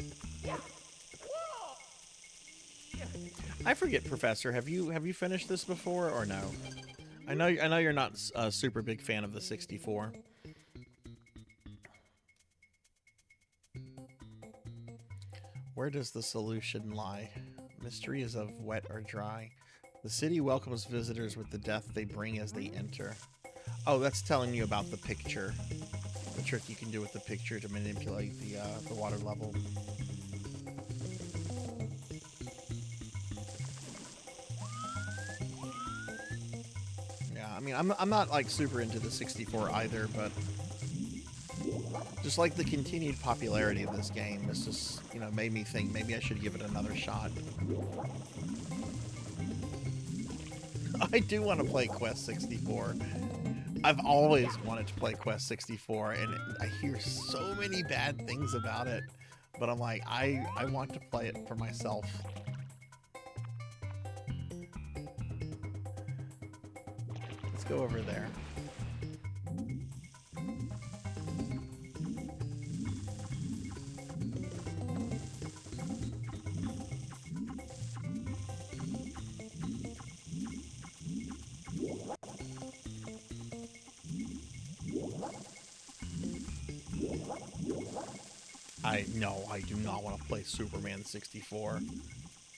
I forget, Professor. Have you finished this before or no? I know you're not a super big fan of the 64. Where does the solution lie? Mystery is of wet or dry. The city welcomes visitors with the death they bring as they enter. Oh, that's telling you about the picture. The trick you can do with the picture to manipulate the water level. I mean, I'm not like super into the 64 either, but just like the continued popularity of this game, this just, you know, made me think maybe I should give it another shot. I do want to play Quest 64. I've always wanted to play Quest 64, and I hear so many bad things about it. but I'm like, I want to play it for myself. Let's go over there. No, I do not want to play Superman 64.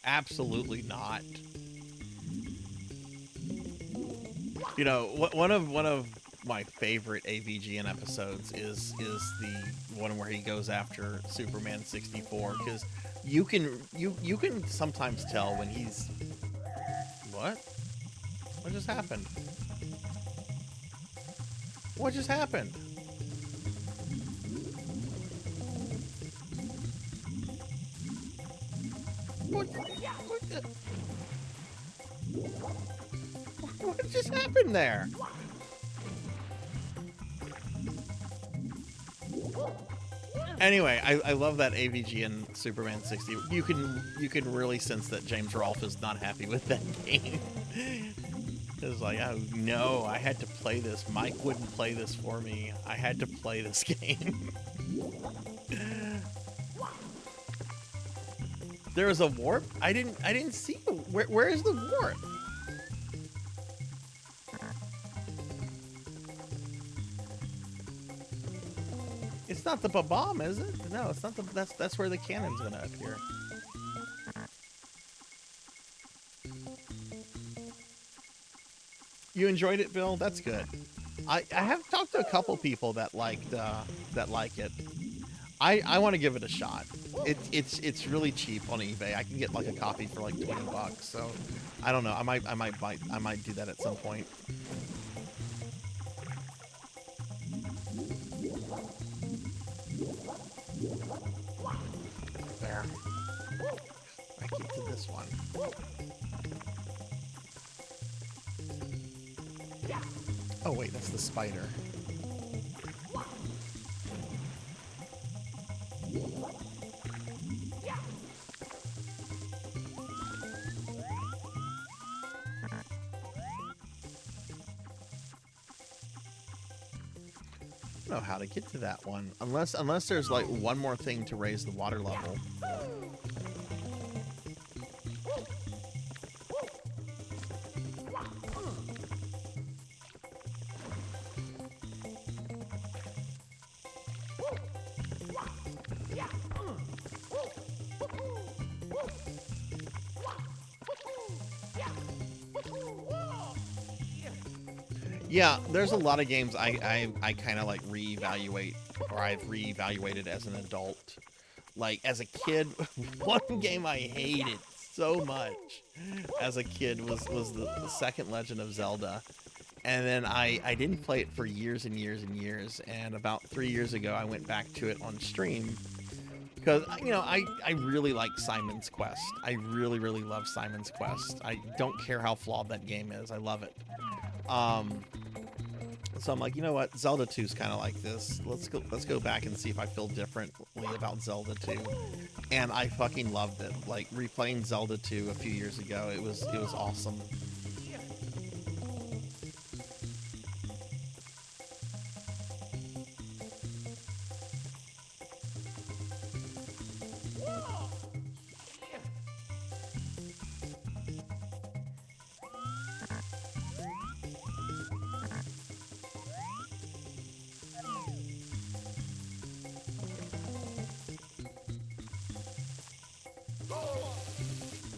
Absolutely not. You know, one of my favorite AVGN episodes is the one where he goes after Superman 64, because you can sometimes tell when he's what just happened? What just happened? What just happened there? Anyway, I love that AVG in Superman 60. You can really sense that James Rolfe is not happy with that game. It's like, oh no, I had to play this. Mike wouldn't play this for me. I had to play this game. There was a warp? I didn't see it. Where is the warp? It's not the bomb, is it? No, it's not the. That's where the cannon's gonna appear. You enjoyed it, Bill? That's good. I have talked to a couple people that liked that like it. I want to give it a shot. It's really cheap on eBay. I can get like a copy for like $20. So I don't know. I might do that at some point. There. I get to this one. Oh wait, that's the spider. I don't know how to get to that one unless there's like one more thing to raise the water level. Yeah, there's a lot of games I kind of like reevaluate, or I've reevaluated as an adult. Like as a kid, one game I hated so much as a kid was the second Legend of Zelda. And then I didn't play it for years and years and years. And about 3 years ago, I went back to it on stream. Because, you know, I really like Simon's Quest. I really, really love Simon's Quest. I don't care how flawed that game is. I love it. So I'm like, you know what? Zelda 2 is kind of like this. Let's go back and see if I feel differently about Zelda 2. And I fucking loved it. Like replaying Zelda 2 a few years ago, it was awesome.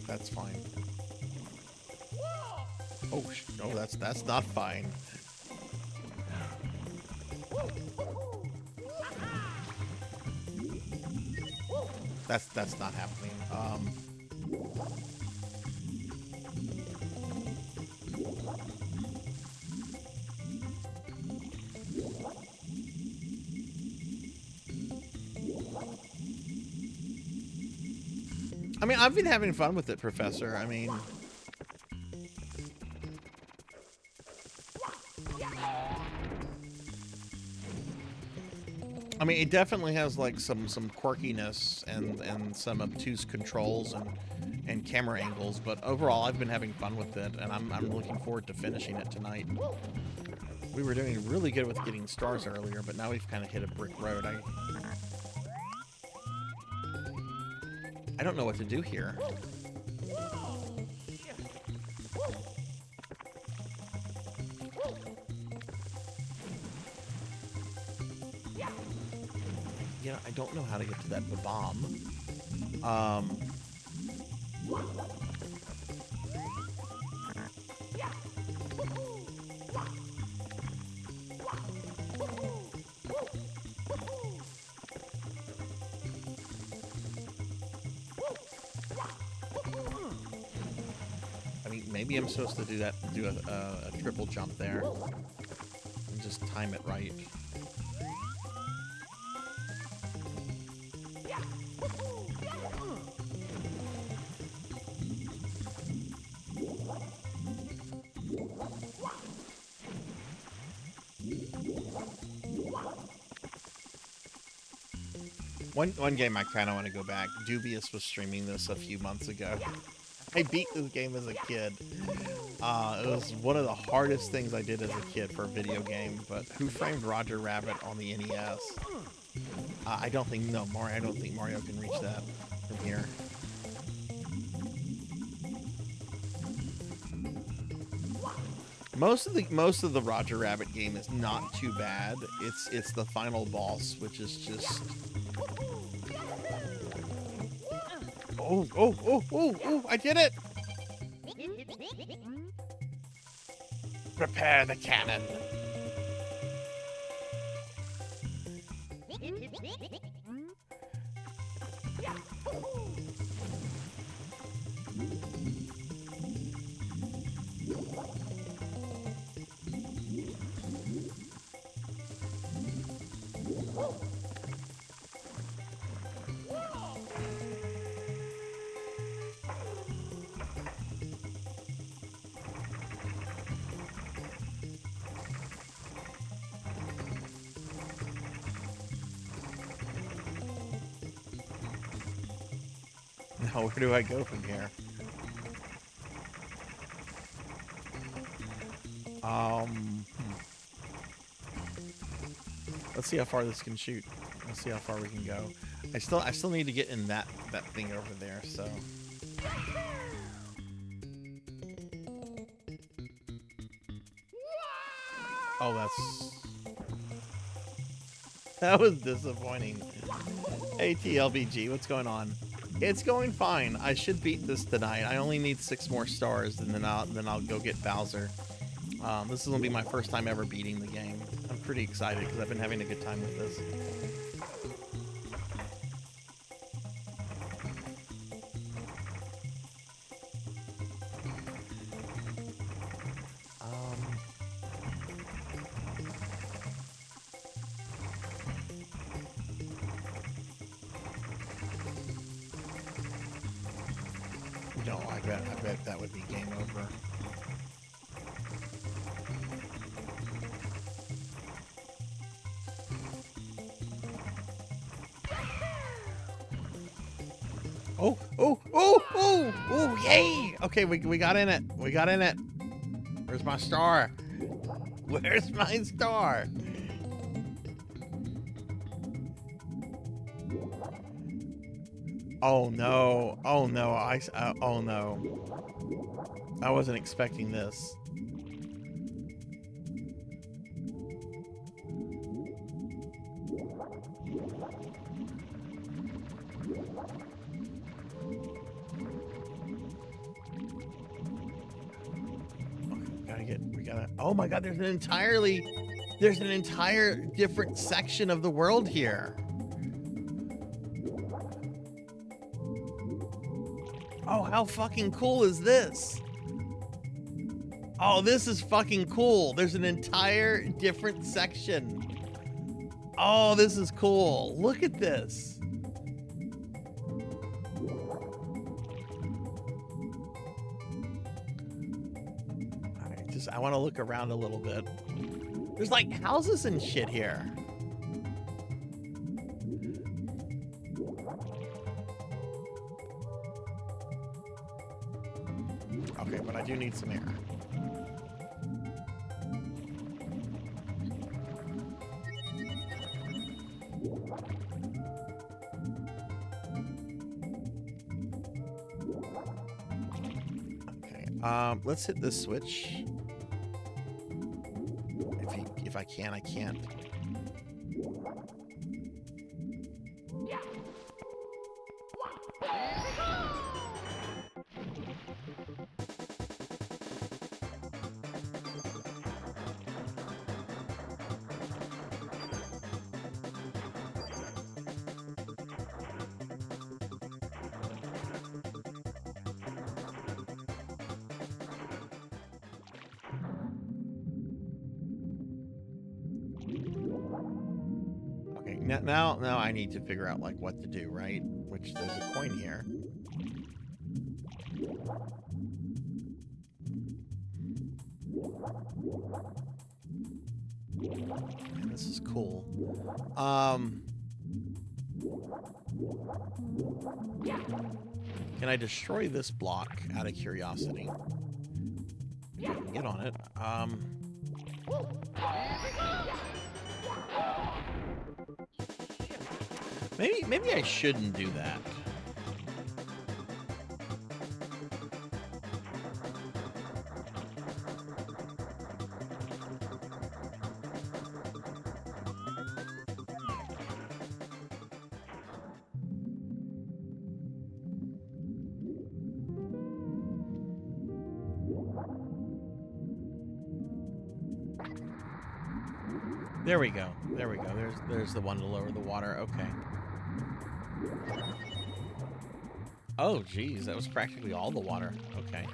That's fine. Oh, no, that's not fine. That's not happening. I mean, I've been having fun with it, Professor. I mean, I mean, it definitely has like some quirkiness and some obtuse controls and camera angles, but overall I've been having fun with it, and I'm looking forward to finishing it tonight. We were doing really good with getting stars earlier, but now we've kind of hit a brick road. I don't know what to do here. Yeah, I don't know how to get to that bomb. I mean, maybe I'm supposed to do that, do a triple jump there, and just time it right. One game I kind of want to go back. Dubious was streaming this a few months ago. I beat this game as a kid. It was one of the hardest things I did as a kid for a video game, but Who Framed Roger Rabbit on the NES? I don't think Mario can reach that from here. Most of the Roger Rabbit game is not too bad. It's the final boss, which is just oh, I did it! Prepare the cannon. Now, where do I go from here? Let's see how far this can shoot. Let's see how far we can go. I still need to get in that thing over there, so. Oh, that was disappointing. Hey, TLBG, what's going on? It's going fine. I should beat this tonight. I only need 6 more stars, and then I'll go get Bowser. This is gonna be my first time ever beating the game. I'm pretty excited because I've been having a good time with this. No, I bet that would be game over. Oh, yay! Okay, we got in it. We got in it. Where's my star? Where's my star? Oh no. Oh no. Oh no. I wasn't expecting this. Oh my god, there's an entire different section of the world here. Oh, how fucking cool is this? Oh, this is fucking cool. There's an entire different section. Oh, this is cool. Look at this. I want to look around a little bit. There's like houses and shit here. Okay, but I do need some air. Okay, let's hit this switch. If I can, I can't. Okay, now I need to figure out like what to do, right? Which there's a coin here. Man, this is cool. Can I destroy this block out of curiosity? I can get on it. Maybe I shouldn't do that. There we go. There we go. There's the one to lower the water. Okay. Oh, geez. That was practically all the water. Okay.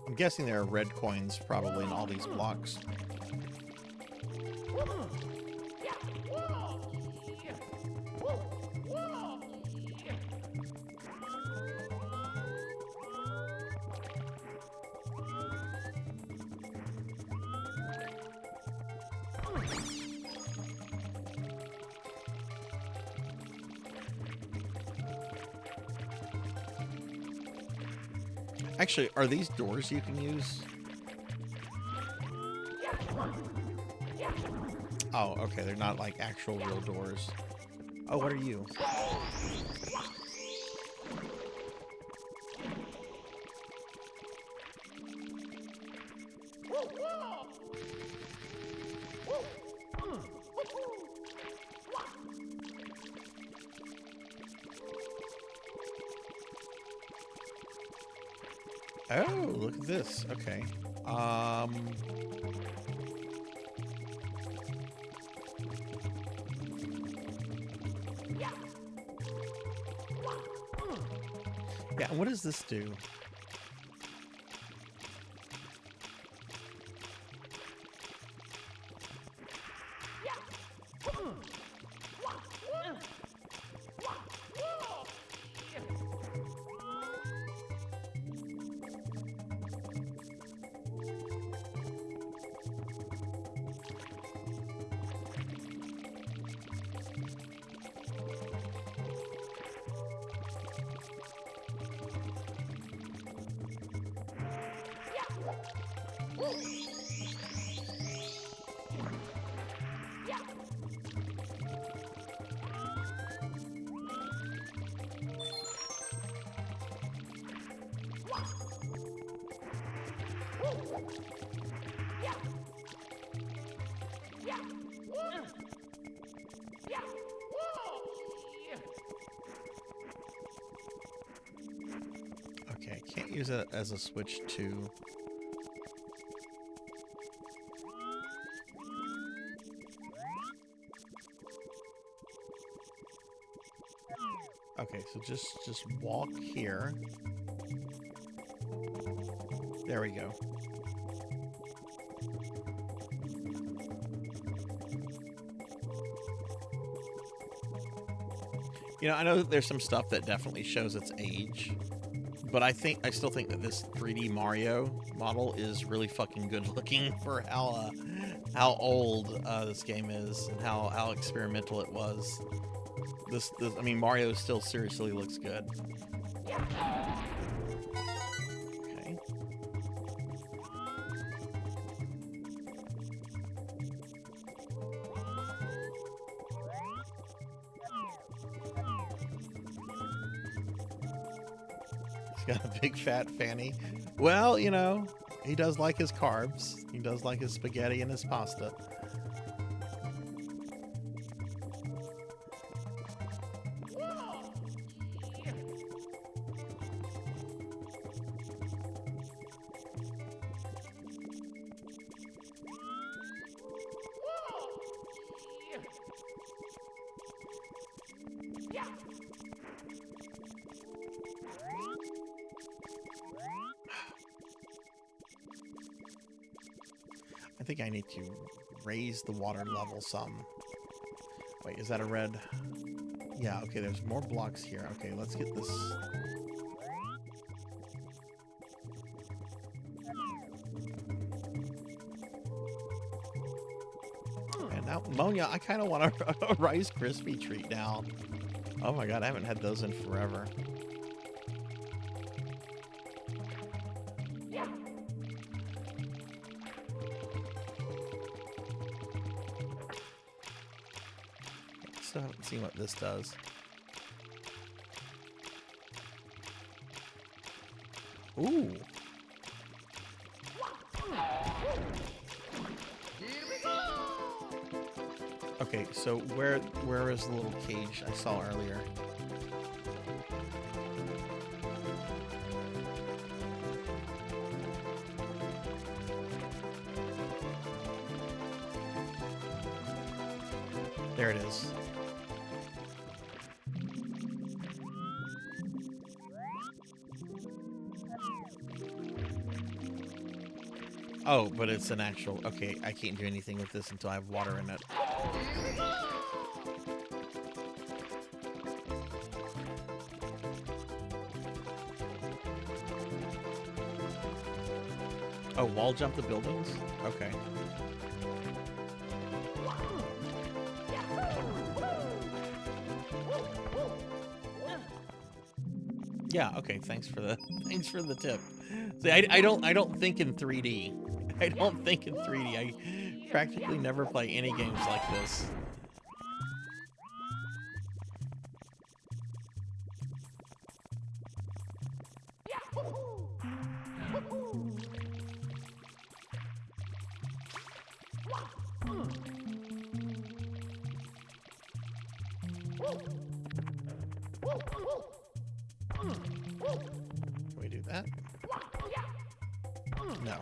I'm guessing there are red coins probably in all these blocks. Actually, are these doors you can use? Oh, okay. They're not like actual real doors. Oh, what are you? Oh, look at this. Okay. Yeah, what does this do? Okay, can't use it as a switch to... So just walk here. There we go. You know, I know that there's some stuff that definitely shows its age, but I still think that this 3D Mario model is really fucking good looking for how old this game is and how experimental it was. This I mean, Mario still seriously looks good. Okay. He's got a big fat fanny. Well, you know, he does like his carbs. He does like his spaghetti and his pasta. I think I need to raise the water level some. Wait, is that a red? Yeah, okay, there's more blocks here. Okay, let's get this. And now, Monia, I kind of want a Rice Krispie treat now. Oh my god, I haven't had those in forever. Still haven't seen what this does. Ooh. Okay, so where is the little cage I saw earlier? There it is. Oh, but it's an actual... Okay, I can't do anything with this until I have water in it. Oh, wall jump the buildings? Okay. Yeah, okay, thanks for the tip. See, I don't think in 3D. I don't think in 3D. I practically never play any games like this. Can we do that? No.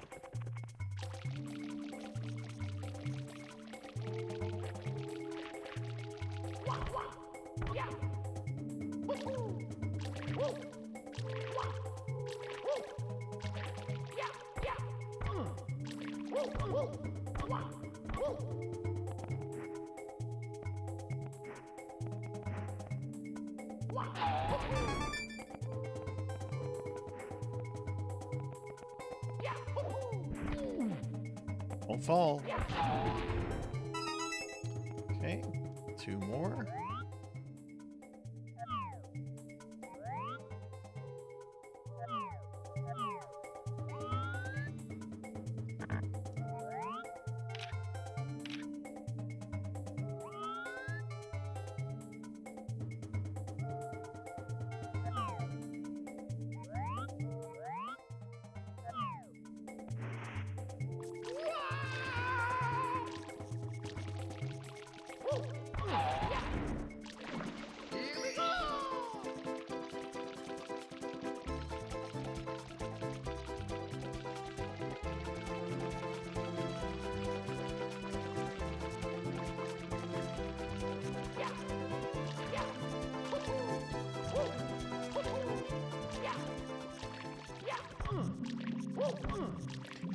Won't fall. Okay, 2 more.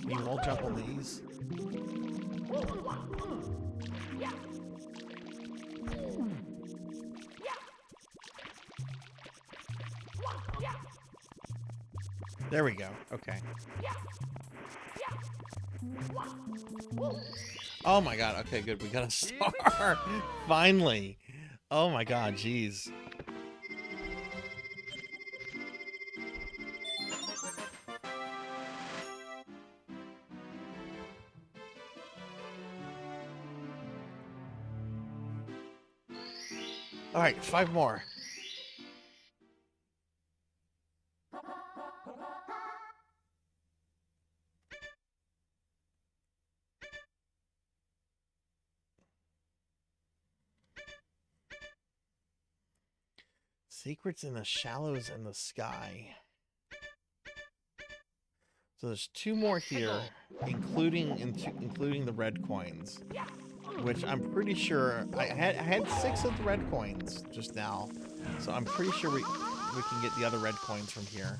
Can you wall jump on these? There we go. Okay. Oh my god. Okay, good. We got a star. Finally. Oh my god. Jeez. All right, 5 more. Secrets in the shallows and the sky. So there's 2 more here, including the red coins, which I'm pretty sure I had 6 of the red coins just now, so I'm pretty sure we can get the other red coins from here.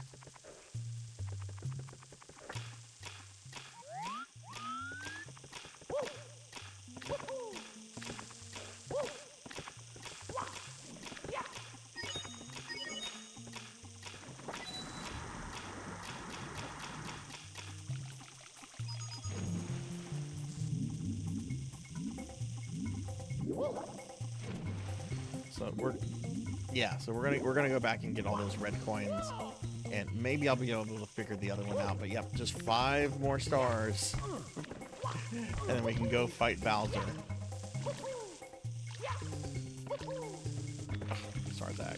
So we're gonna go back and get all those red coins, and maybe I'll be able to figure the other one out. But yep, just 5 more stars, and then we can go fight Bowser. Sarzac.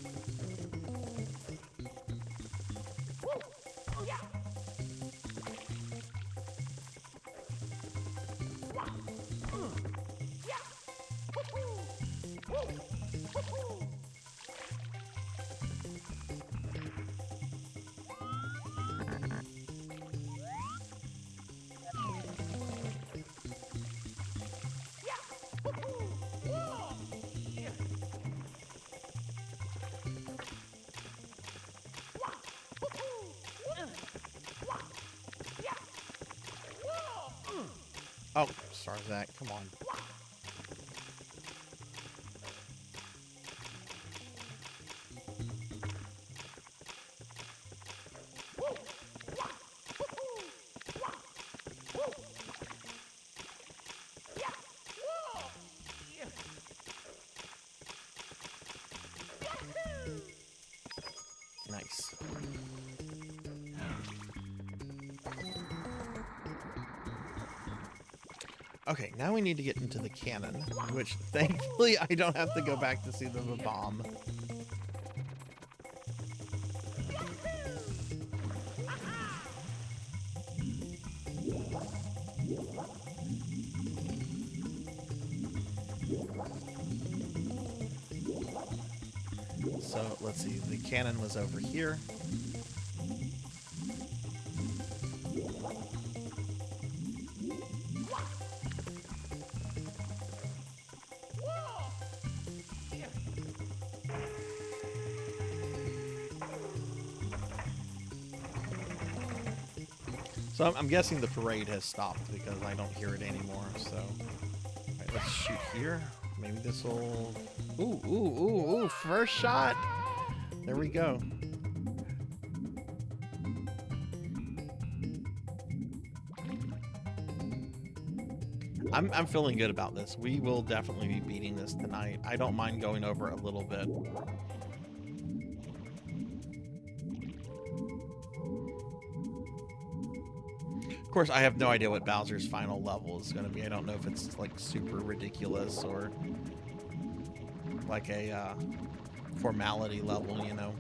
Oh, Sarzac, come on. Nice. Okay, now we need to get into the cannon, which thankfully I don't have to go back to see the bomb. So let's see, the cannon was over here. So I'm guessing the parade has stopped because I don't hear it anymore. So right, let's shoot here. Maybe this will. Ooh! First shot. There we go. I'm feeling good about this. We will definitely be beating this tonight. I don't mind going over a little bit. Of course, I have no idea what Bowser's final level is going to be. I don't know if it's like super ridiculous or like a formality level, you know.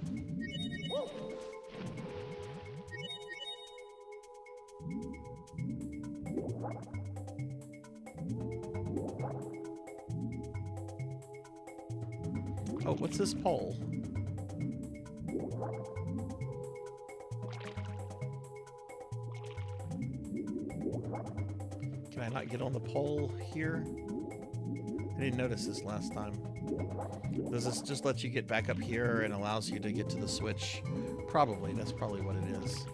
Oh, what's this pole? Can I not get on the pole here? I didn't notice this last time. Does this just let you get back up here and allows you to get to the switch? Probably. That's probably what it is.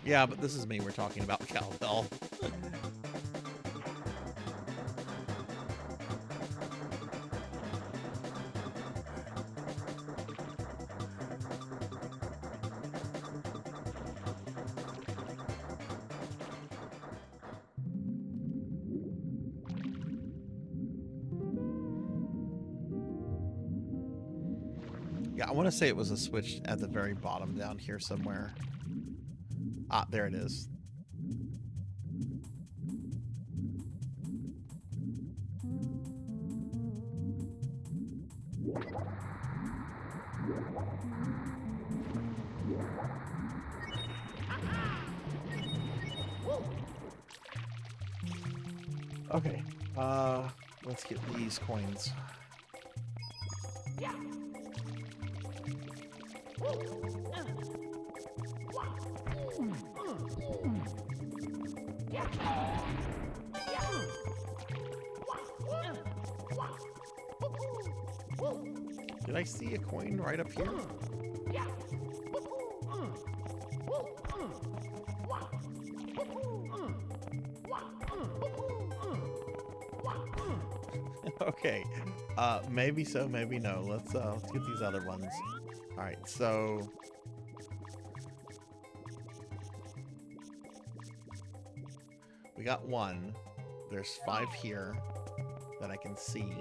Yeah, but this is me we're talking about, Cowbell. Yeah, I want to say it was a switch at the very bottom down here somewhere. Ah, there it is. Okay, let's get these coins. Did I see a coin right up here? Okay, maybe so, maybe no. Let's get these other ones. All right, so we got one. There's 5 here that I can see.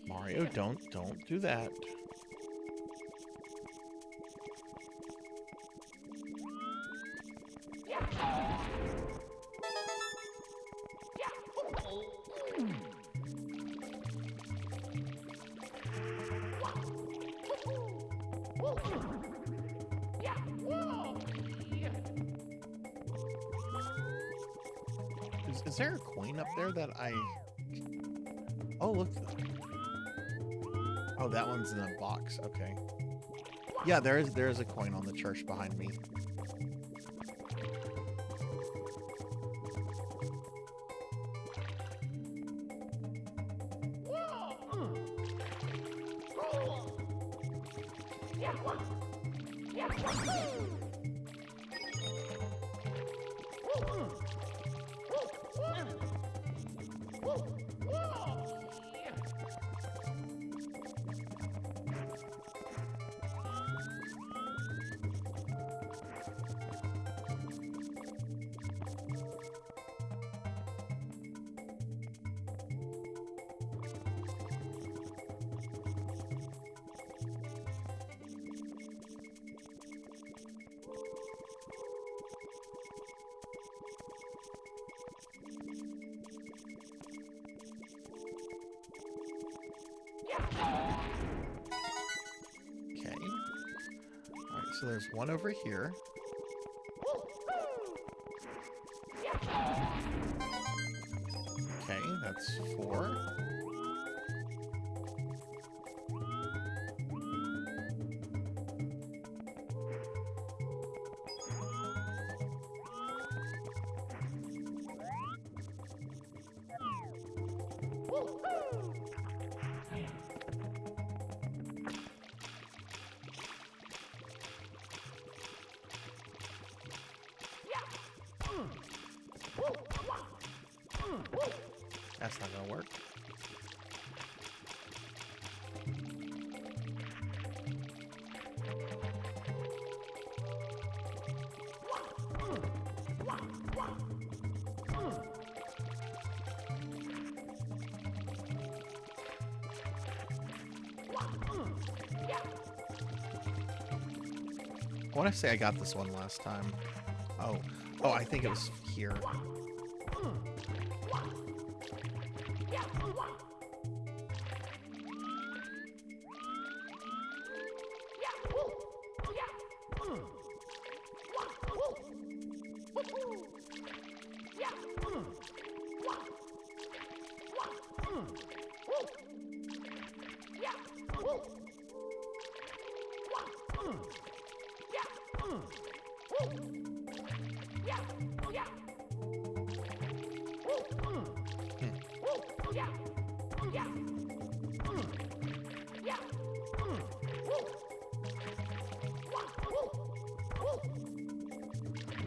Mario, don't do that. Is there a coin up there that I... Oh, look. Oh, that one's in a box. Okay. Yeah, there is a coin on the church behind me. Okay. Alright, so there's one over here. Okay, that's 4. That's not gonna work. I want to say I got this one last time. Oh, I think it was here.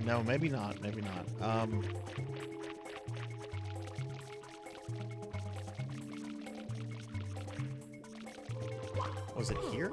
No, maybe not. Maybe not. Was it here?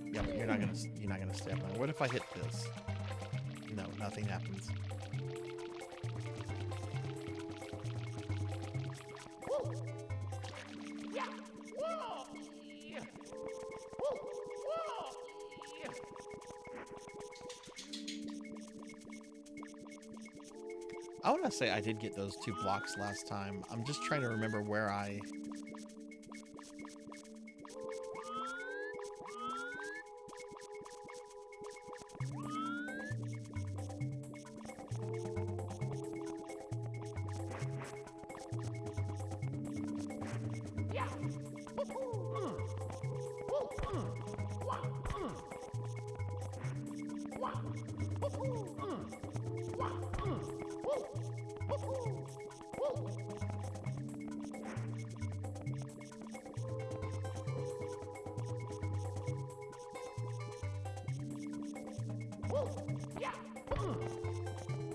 Yeah, but you're not gonna stay up there. What if I hit this? No, nothing happens. I want to say I did get those 2 blocks last time. I'm just trying to remember where I...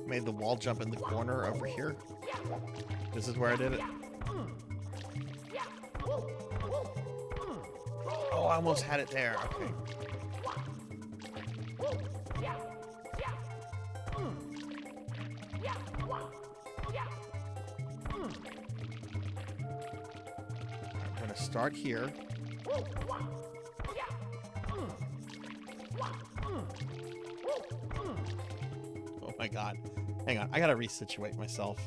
Made the wall jump in the corner over here. This is where I did it. Oh, I almost had it there. Okay. I'm gonna start here. Oh my god. Hang on, I gotta resituate myself.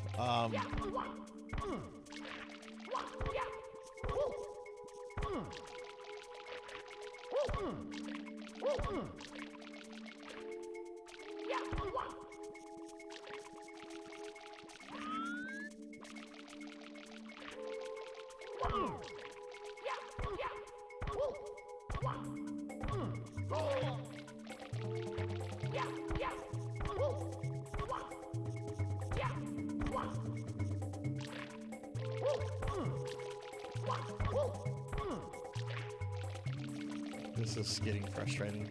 This is getting frustrating.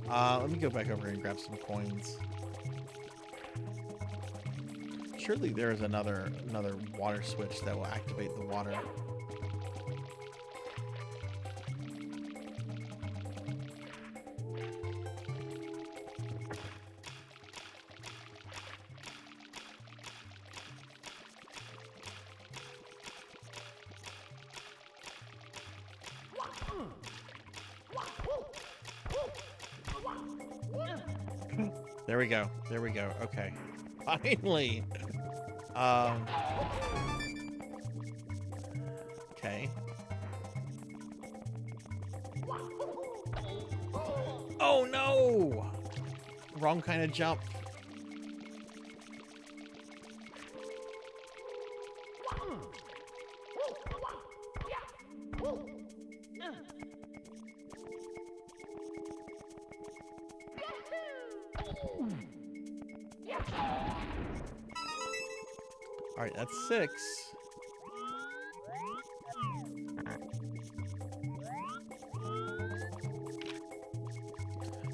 Let me go back over and grab some coins. Surely there is another water switch that will activate the water. There we go. There we go. Okay. Finally. Okay. Oh no! Wrong kind of jump. All right, that's 6.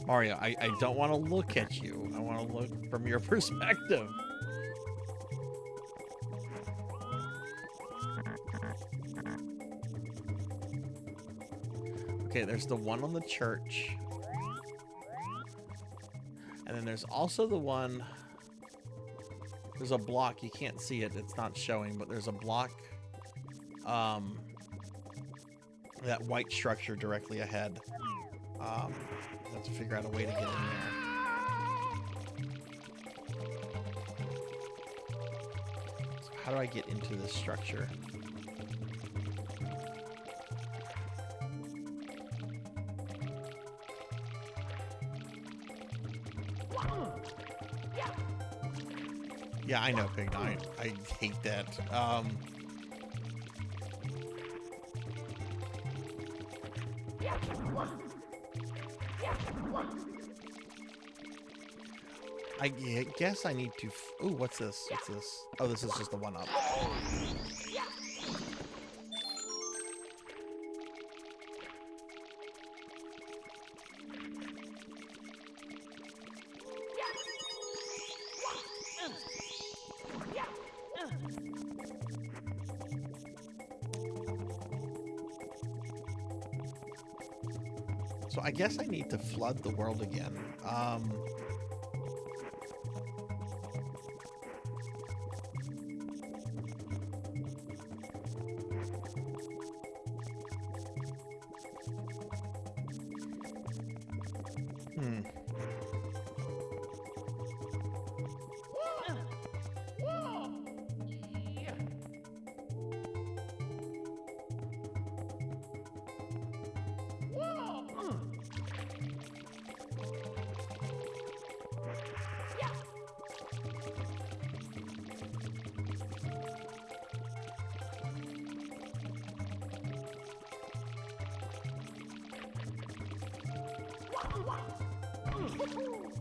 Mario, I don't want to look at you. I want to look from your perspective. Okay, there's the one on the church. And then there's also the one There's a block. You can't see it. It's not showing, but there's a block. That white structure directly ahead. I have to figure out a way to get in there. So how do I get into this structure? Yeah, I know, Pig. I hate that. I guess I need to. Ooh, what's this? What's this? Oh, this is just the one up. So I guess I need to flood the world again.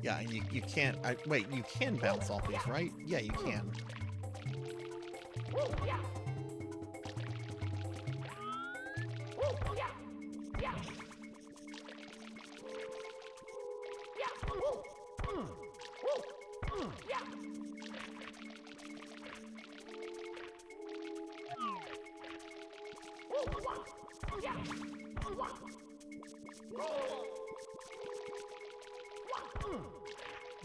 Yeah, and you can't. Wait, you can bounce off these, right? Yeah, you can.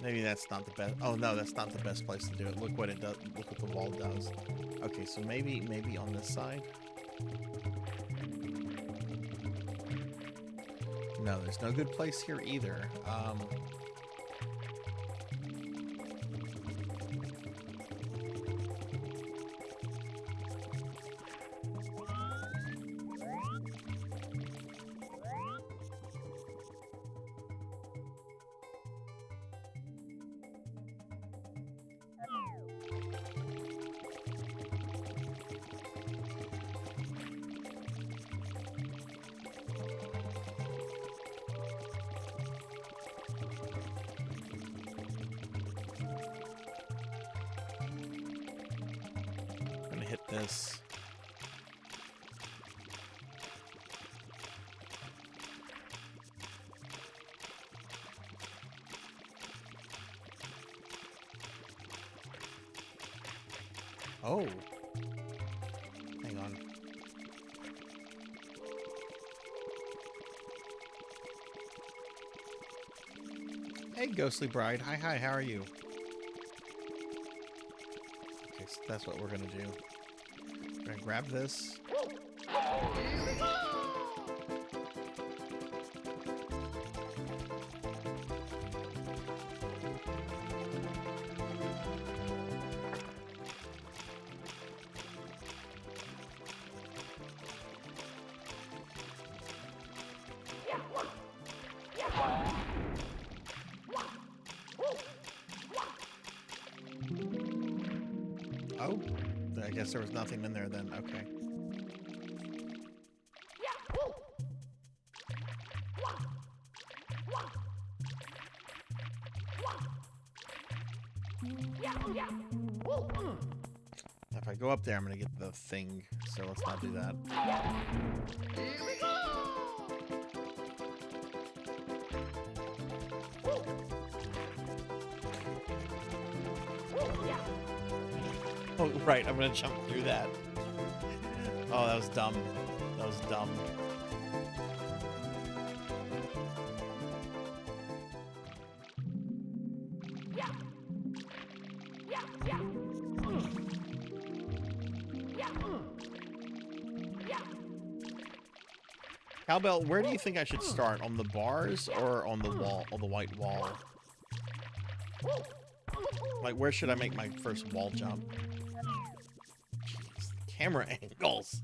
Maybe that's not the best. Oh no, that's not the best place to do it. Look what it does. Look what the wall does. Okay, so maybe on this side. No, there's no good place here either. This. Oh. Hang on. Hey, Ghostly Bride. Hi, how are you? Okay, so that's what we're gonna do. We're gonna grab this. Oh, I guess there was nothing in there then. Okay. If I go up there, I'm gonna get the thing, so let's not do that. Oh, right, I'm gonna jump through that. Oh, that was dumb. That was dumb. Cowbell, where do you think I should start? On the bars or on the wall, on the white wall? Like, where should I make my first wall jump? Jeez, camera angles.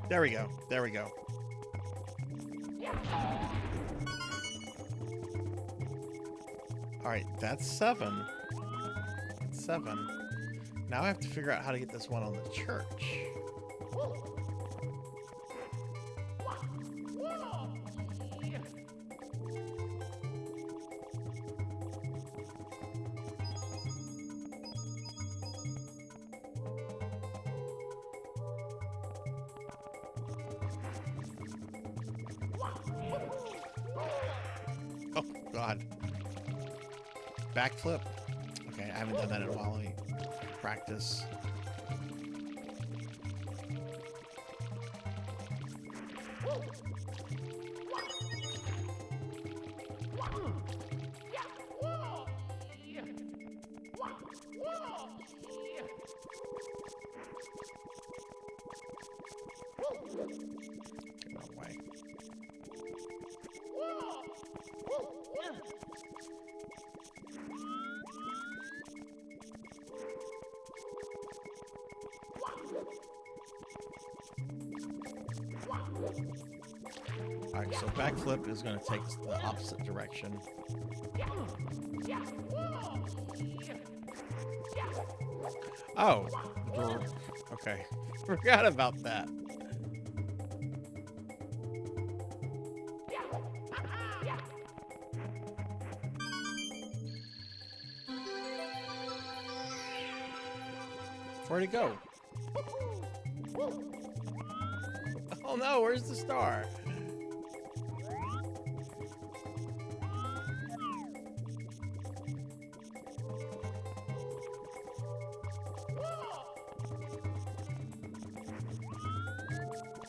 There we go. There we go. All right, that's 7. That's 7. Now I have to figure out how to get this one on the church. Oh, God. Backflip? Okay, I haven't done that in a while. Let me practice. Wrong way. Alright, so backflip is going to take us the opposite direction. Oh! Okay. Forgot about that. Where'd it go? Oh no, where's the star?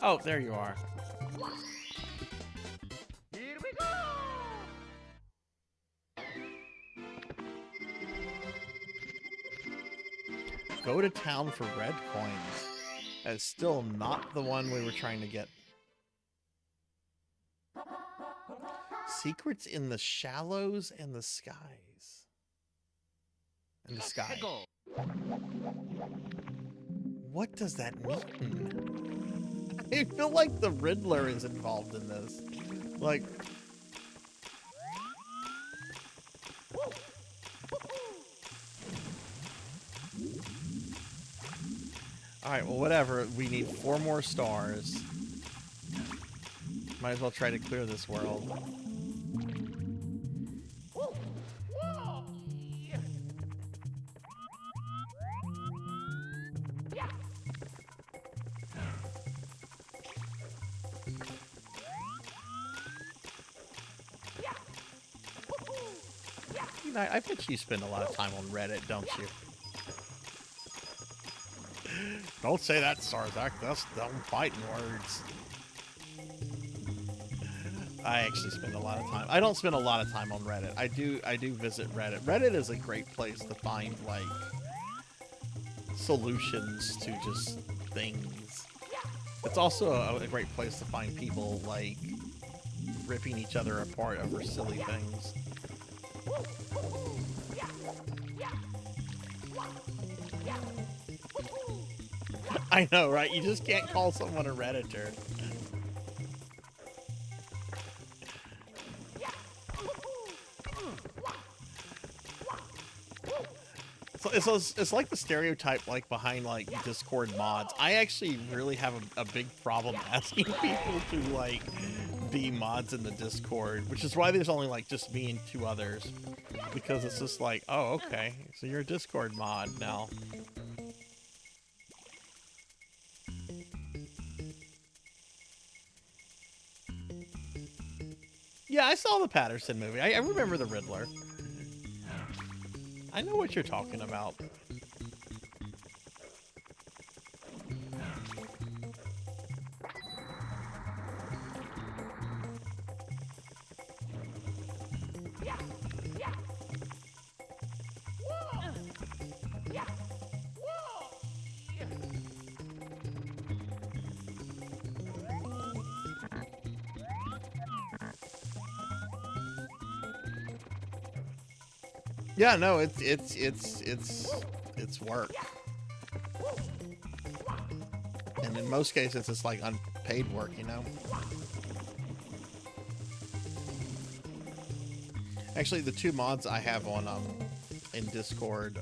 Oh, there you are. Here we go! Go to town for red coins. That is still not the one we were trying to get. Secrets in the shallows and the skies. And the sky. What does that mean? I feel like the Riddler is involved in this. Like... Alright, well, whatever. We need 4 more stars. Might as well try to clear this world. You know, I bet you spend a lot of time on Reddit, don't you? Don't say that, Sarzac. That's dumb fighting words. I actually spend a lot of time. I don't spend a lot of time on Reddit. I do visit Reddit. Reddit is a great place to find, like, solutions to just things. It's also a great place to find people, like, ripping each other apart over silly things. I know, right? You just can't call someone a Redditor. So it's like the stereotype, like, behind, like, Discord mods. I actually really have a big problem asking people to, like, be mods in the Discord, which is why there's only, like, just me and 2 others. Because it's just like, oh, okay, so you're a Discord mod now. Yeah, I saw the Patterson movie. I remember the Riddler. I know what you're talking about. Yeah, no, it's work. And in most cases, it's like unpaid work, you know? Actually, the two mods I have on in Discord,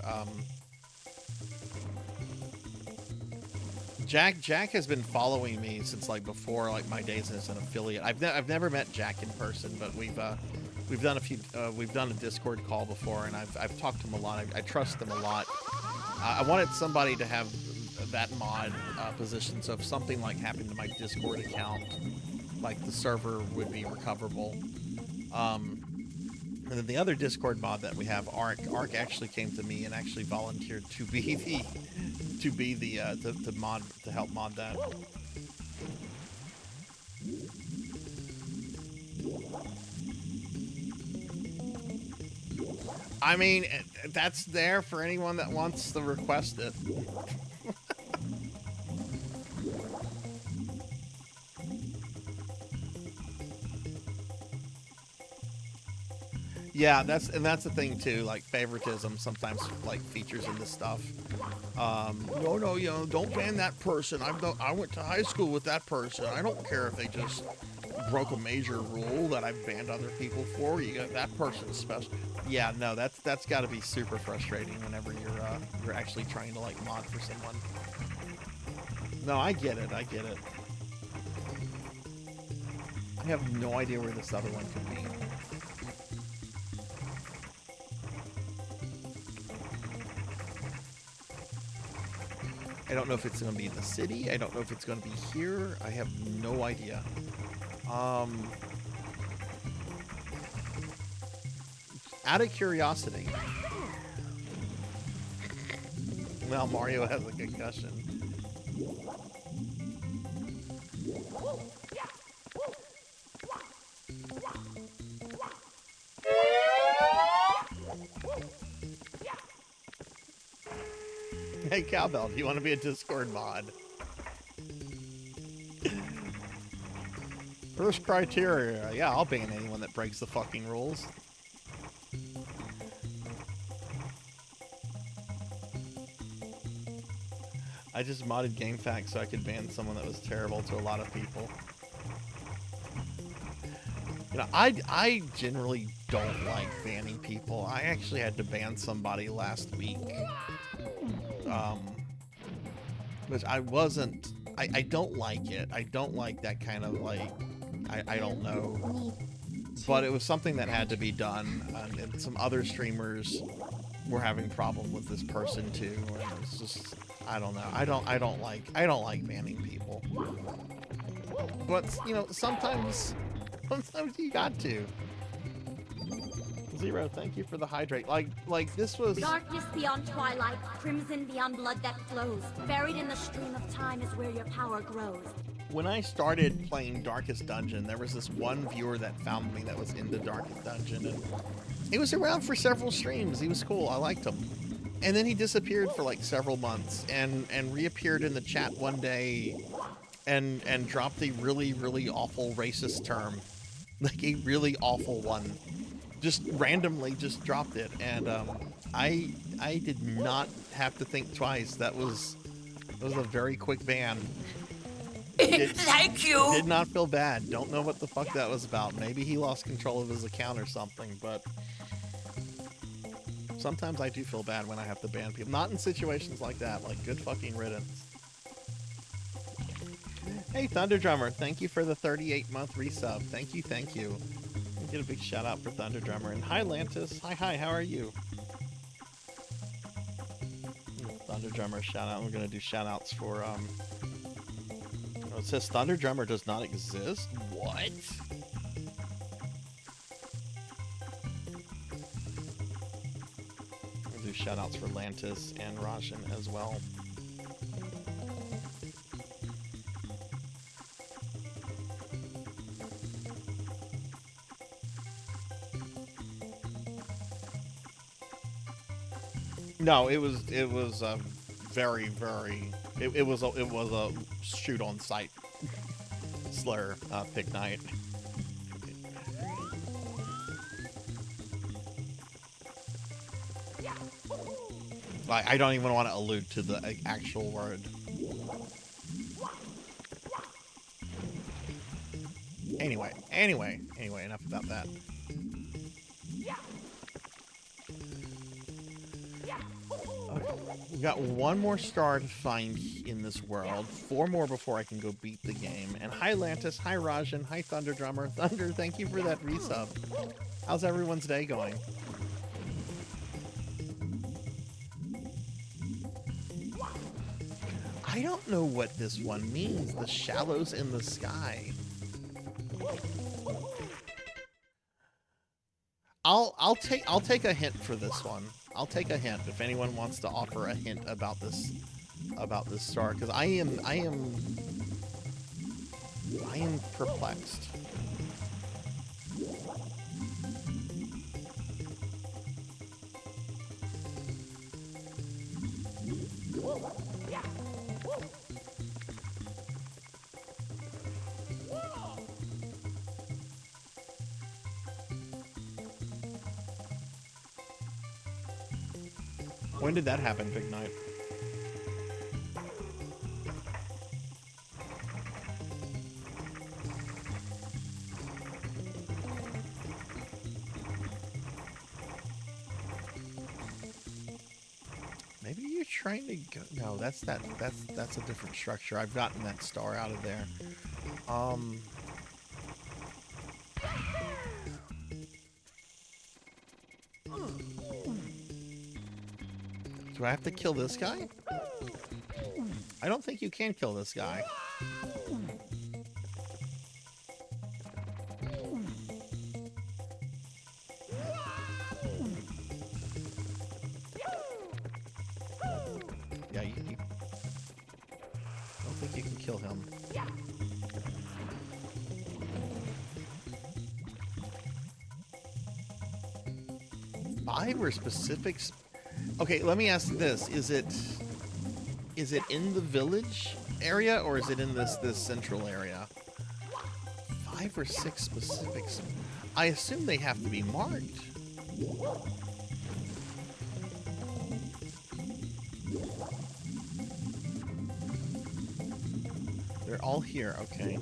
Jack has been following me since like before like my days as an affiliate. I've never met Jack in person, but we've done a Discord call before, and I've talked to him a lot. I trust him a lot. I wanted somebody to have that mod position, so if something like happened to my Discord account, like the server would be recoverable. And then the other Discord mod that we have, Ark actually came to me and actually volunteered to be the mod to help mod that. I mean, that's there for anyone that wants to request it. Yeah, that's the thing too. Like favoritism sometimes like features in this stuff. No, you know, don't ban that person. I went to high school with that person. I don't care if they just broke a major rule that I've banned other people for. You got that person's special. Yeah, no, that's got to be super frustrating whenever you're actually trying to like mod for someone. No, I get it. I get it. I have no idea where this other one could be. I don't know if it's going to be in the city. I don't know if it's going to be here. I have no idea. Out of curiosity. Well, Mario has a concussion. Hey, Cowbell, do you want to be a Discord mod? First criteria. Yeah, I'll ban anyone that breaks the fucking rules. I just modded GameFAQs so I could ban someone that was terrible to a lot of people. You know, I generally don't like banning people. I actually had to ban somebody last week. Which I don't like it. I don't like that kind of like, I don't know. But it was something that had to be done. And some other streamers were having problem with this person too. And it's just, I don't know. I don't like banning people. But, you know, sometimes you got to. Zero, thank you for the hydrate. Like this was... Darkness beyond twilight, crimson beyond blood that flows. Buried in the stream of time is where your power grows. When I started playing Darkest Dungeon, there was this one viewer that found me that was in the Darkest Dungeon, and he was around for several streams. He was cool. I liked him. And then he disappeared for like several months and reappeared in the chat one day and dropped a really, really awful racist term. Like a really awful one. Just randomly just dropped it, and I did not have to think twice. That was a very quick ban. Thank you. Did not feel bad. Don't know what the fuck that was about. Maybe he lost control of his account or something, but sometimes I do feel bad when I have to ban people. Not in situations like that. Like, good fucking riddance. Hey, Thunder Drummer, thank you for the 38-month resub. Thank you, thank you. Get a big shout out for Thunder Drummer. And hi, Lantis. Hi, how are you? Thunder Drummer shout out. We're gonna do shout outs for oh, it says Thunder Drummer does not exist? What? We'll shoutouts for Lantis and Rajan as well. No, it was very, very. It was a shoot on sight slur pick night. Like, I don't even want to allude to the actual word. Anyway, enough about that. Okay, we got one more star to find in this world. 4 more before I can go beat the game. And hi Lantis, hi Rajan, hi Thunder Drummer. Thunder, thank you for that resub. How's everyone's day going? I don't know what this one means. The shallows in the sky. I'll take a hint for this one. I'll take a hint if anyone wants to offer a hint about this star, because I am perplexed. When did that happen, Big Knight? Maybe you're trying to go. No, that's a different structure. I've gotten that star out of there. Do I have to kill this guy? I don't think you can kill this guy. Yeah, I don't think you can kill him. Five or specifics? Okay, let me ask this: is it in the village area or is it in this central area? 5 or 6 specifics. I assume they have to be marked. They're all here, okay.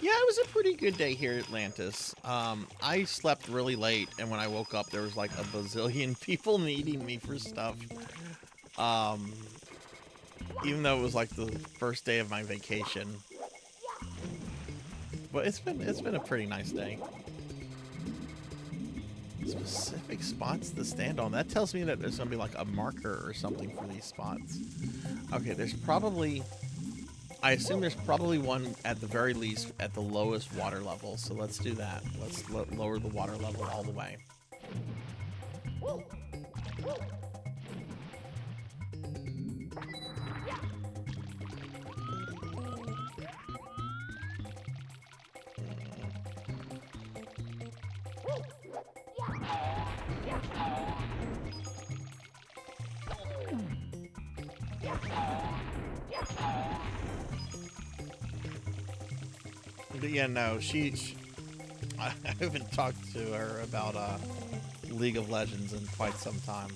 Yeah, it was a pretty good day here at Atlantis. I slept really late, and when I woke up, there was like a bazillion people needing me for stuff. Even though it was like the first day of my vacation. But it's been a pretty nice day. Specific spots to stand on. That tells me that there's gonna be like a marker or something for these spots. Okay, there's probably... I assume there's probably one at the very least at the lowest water level, so let's do that. Let's lower the water level all the way. But yeah, no, I haven't talked to her about League of Legends in quite some time.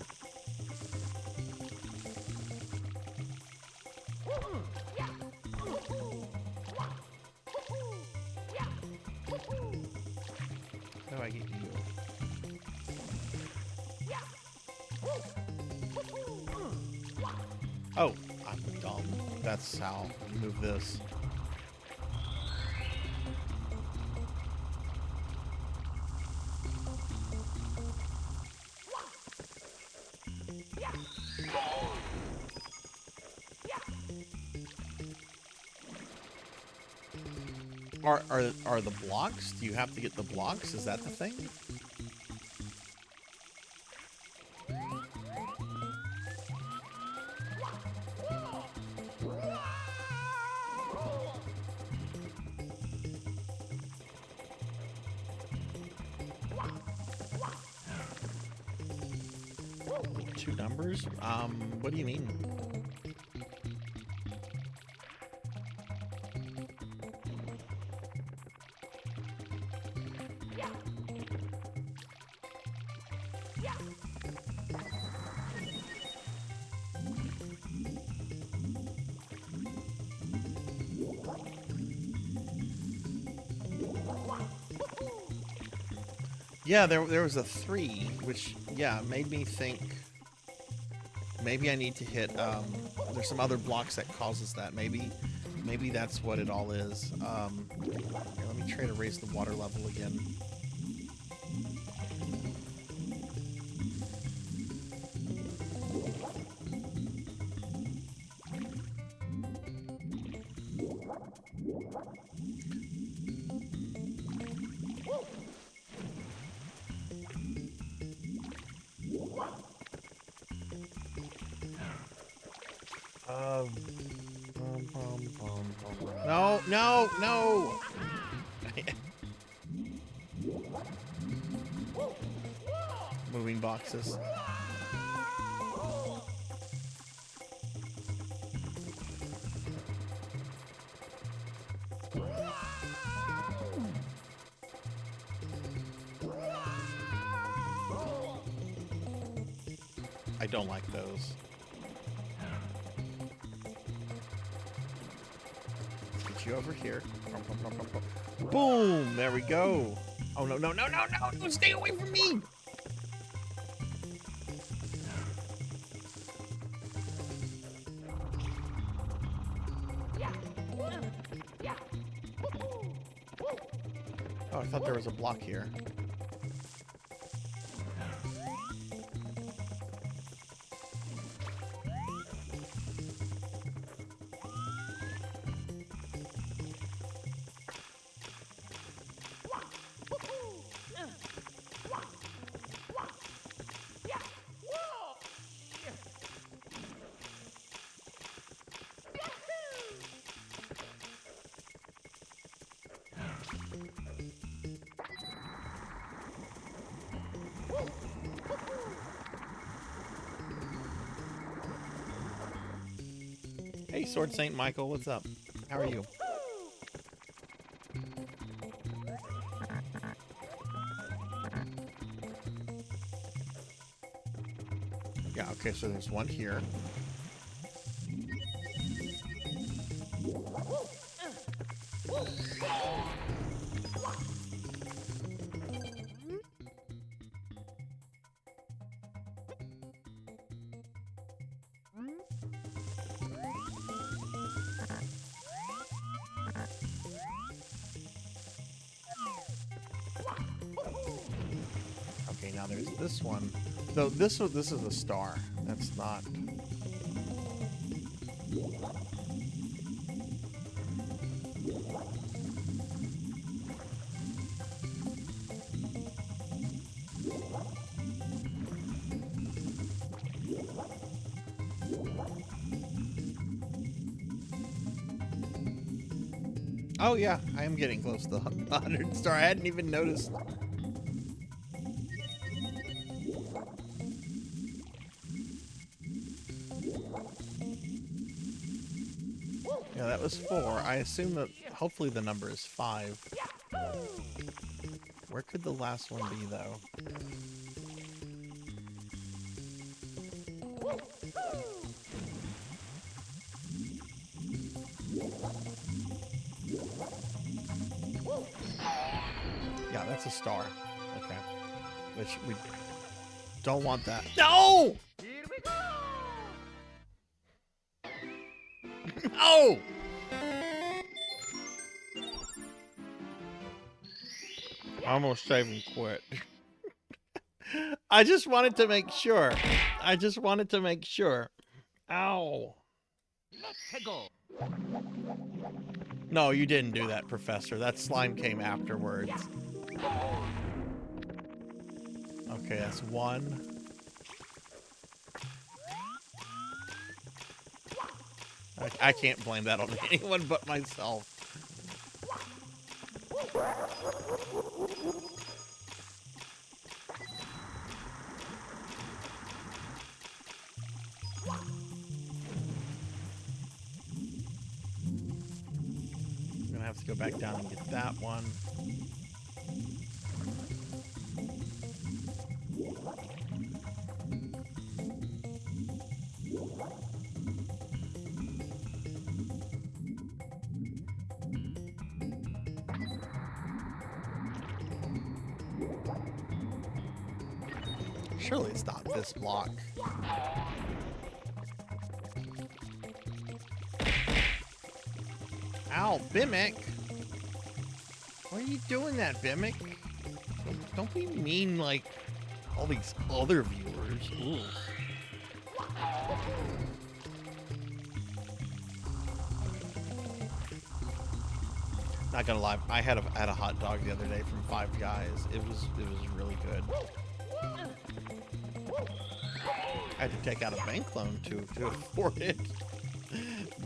How do I get you? Oh, I'm dumb. That's how you move this. Are the blocks? Do you have to get the blocks? Is that the thing? Two numbers? What do you mean? Yeah, there was a 3, which, yeah, made me think maybe I need to hit, there's some other blocks that causes that. Maybe that's what it all is. Here, let me try to raise the water level again. No! Moving boxes. I don't like those. Let's get you over here. Boom! There we go. Oh, no. Don't stay away from me! Oh, I thought there was a block here. Hey, Sword Saint Michael, what's up? How are you? Yeah, okay, so there's one here. Okay, now there's this one. No, this is a star. That's not. Oh yeah, I am getting close to the 100 star. I hadn't even noticed. Yeah, that was 4. I assume that hopefully the number is 5. Where could the last one be, though? Yeah, that's a star. Okay. Which we don't want that. No! Here we go! No! I almost saved and quit. I just wanted to make sure. Ow. Let's go! No, you didn't do that, Professor. That slime came afterwards. Okay, that's one. I can't blame that on anyone but myself. I'm gonna have to go back down and get that one. Surely it's not this block. Ow, Bimic! Why are you doing that, Bimic? Don't be mean like all these other viewers. Ooh. Not gonna lie, I had a hot dog the other day from Five Guys. It was really good. I had to take out a bank loan to afford it,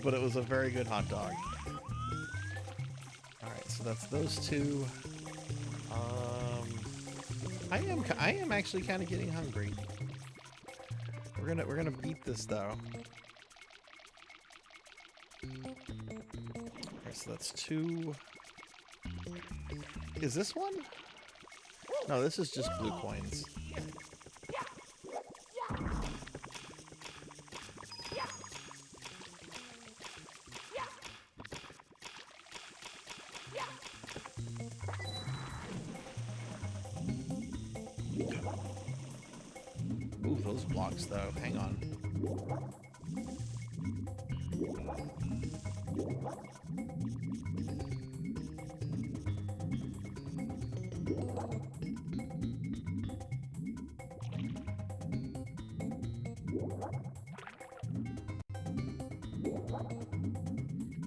but it was a very good hot dog. All right, so that's those two. I am actually kind of getting hungry. We're gonna beat this though. Okay, so that's two. Is this one? No, this is just blue coins. Ooh, those blocks though. Hang on.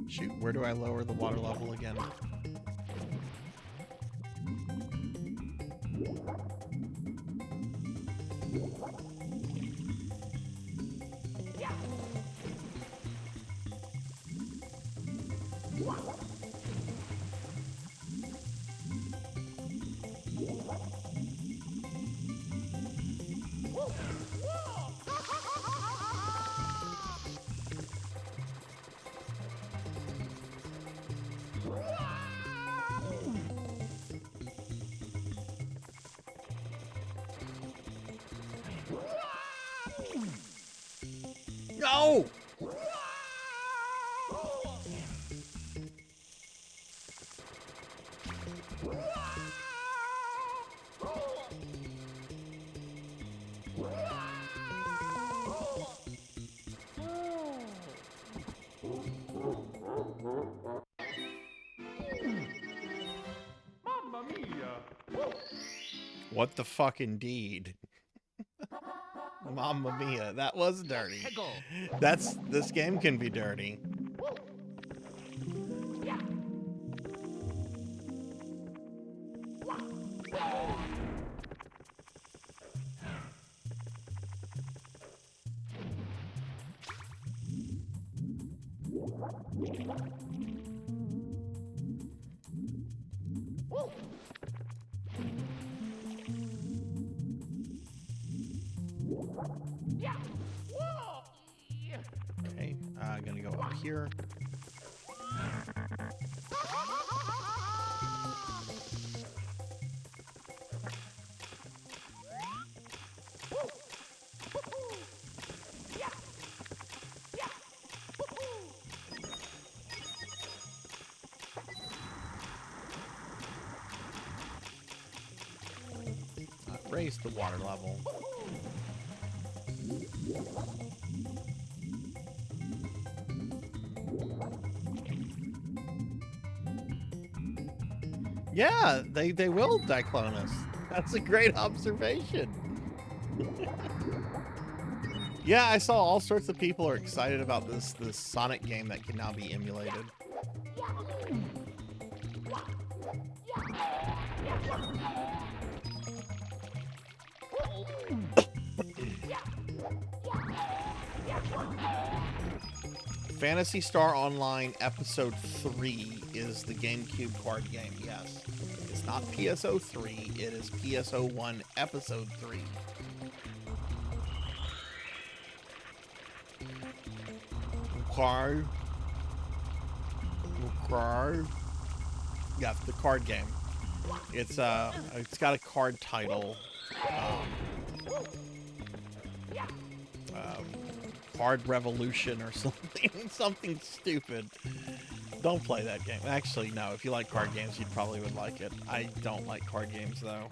Shoot, where do I lower the water level again? No! Mamma mia! What the fuck indeed? Mamma mia, that was dirty. This game can be dirty. Okay, I'm gonna go up here. Raise the water level. Yeah, they will diclone us. That's a great observation. Yeah, I saw all sorts of people are excited about this Sonic game that can now be emulated. Phantasy Star Online Episode 3 is the GameCube card game, yes. It's not PSO3, it is PSO1 Episode 3. Card. Yeah, the card game. It's got a card title. Card Revolution or something. Something stupid. Don't play that game. Actually, no. If you like card games, you probably would like it. I don't like card games, though.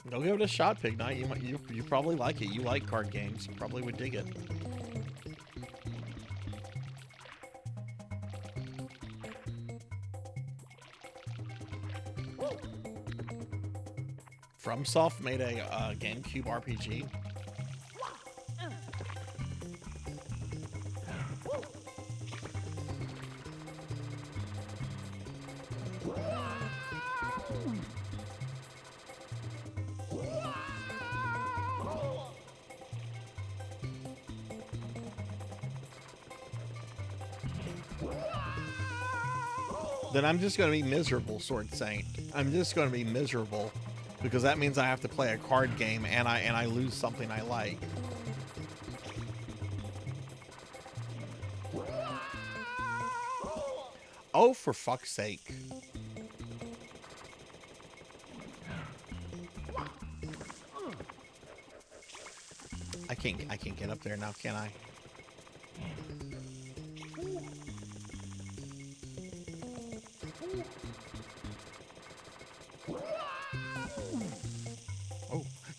Go give it a shot, Pig Knight. You probably like it. You like card games. You probably would dig it. FromSoft made a GameCube RPG. Then I'm just going to be miserable, Sword Saint. I'm just going to be miserable. Because that means I have to play a card game and I lose something I like. Oh, for fuck's sake. I can't get up there now, can I?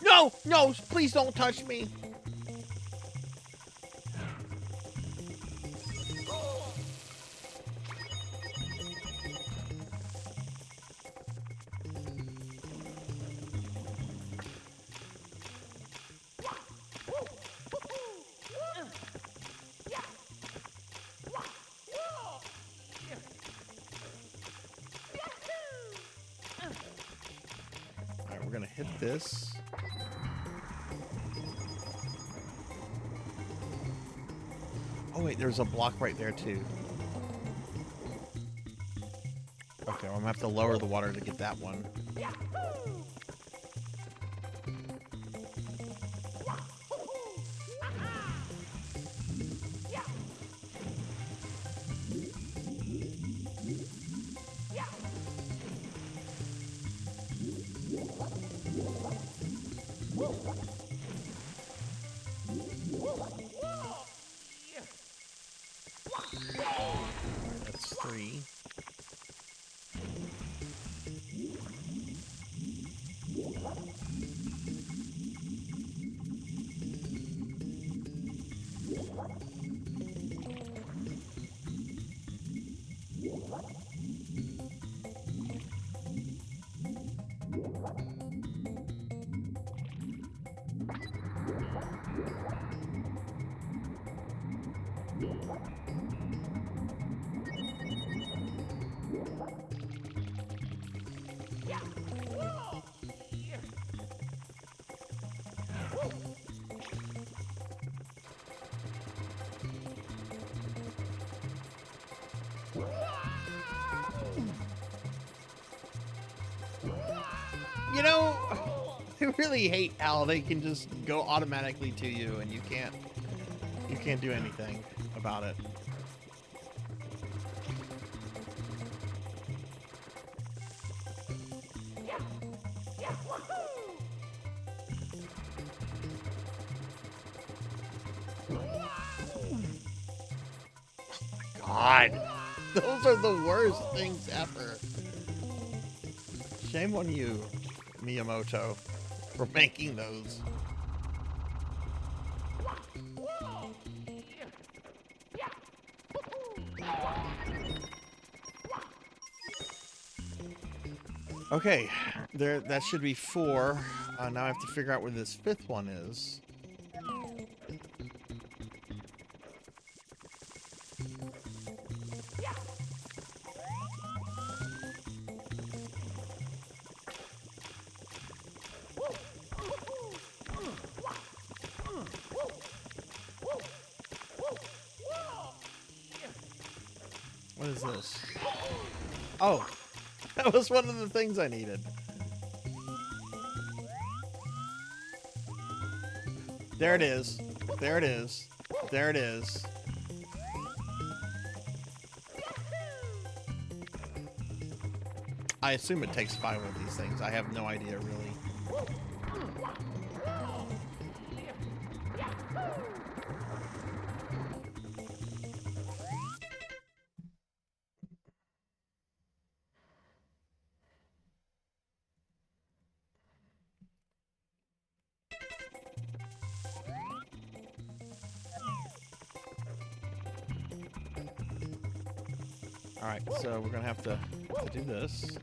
No! No! Please don't touch me! Alright, we're gonna hit this. Oh wait, there's a block right there too. Okay, well, I'm gonna have to lower the water to get that one. That's 3. You know, I really hate how they can just go automatically to you and you can't do anything about it. God, those are the worst things ever. Shame on you, Miyamoto, for making those. Okay, there. That should be 4. Now I have to figure out where this 5th one is. What is this? Oh, that was one of the things I needed. There it is. There it is. There it is. I assume it takes 5 of these things. I have no idea, really. Alright, so we're gonna have to do this.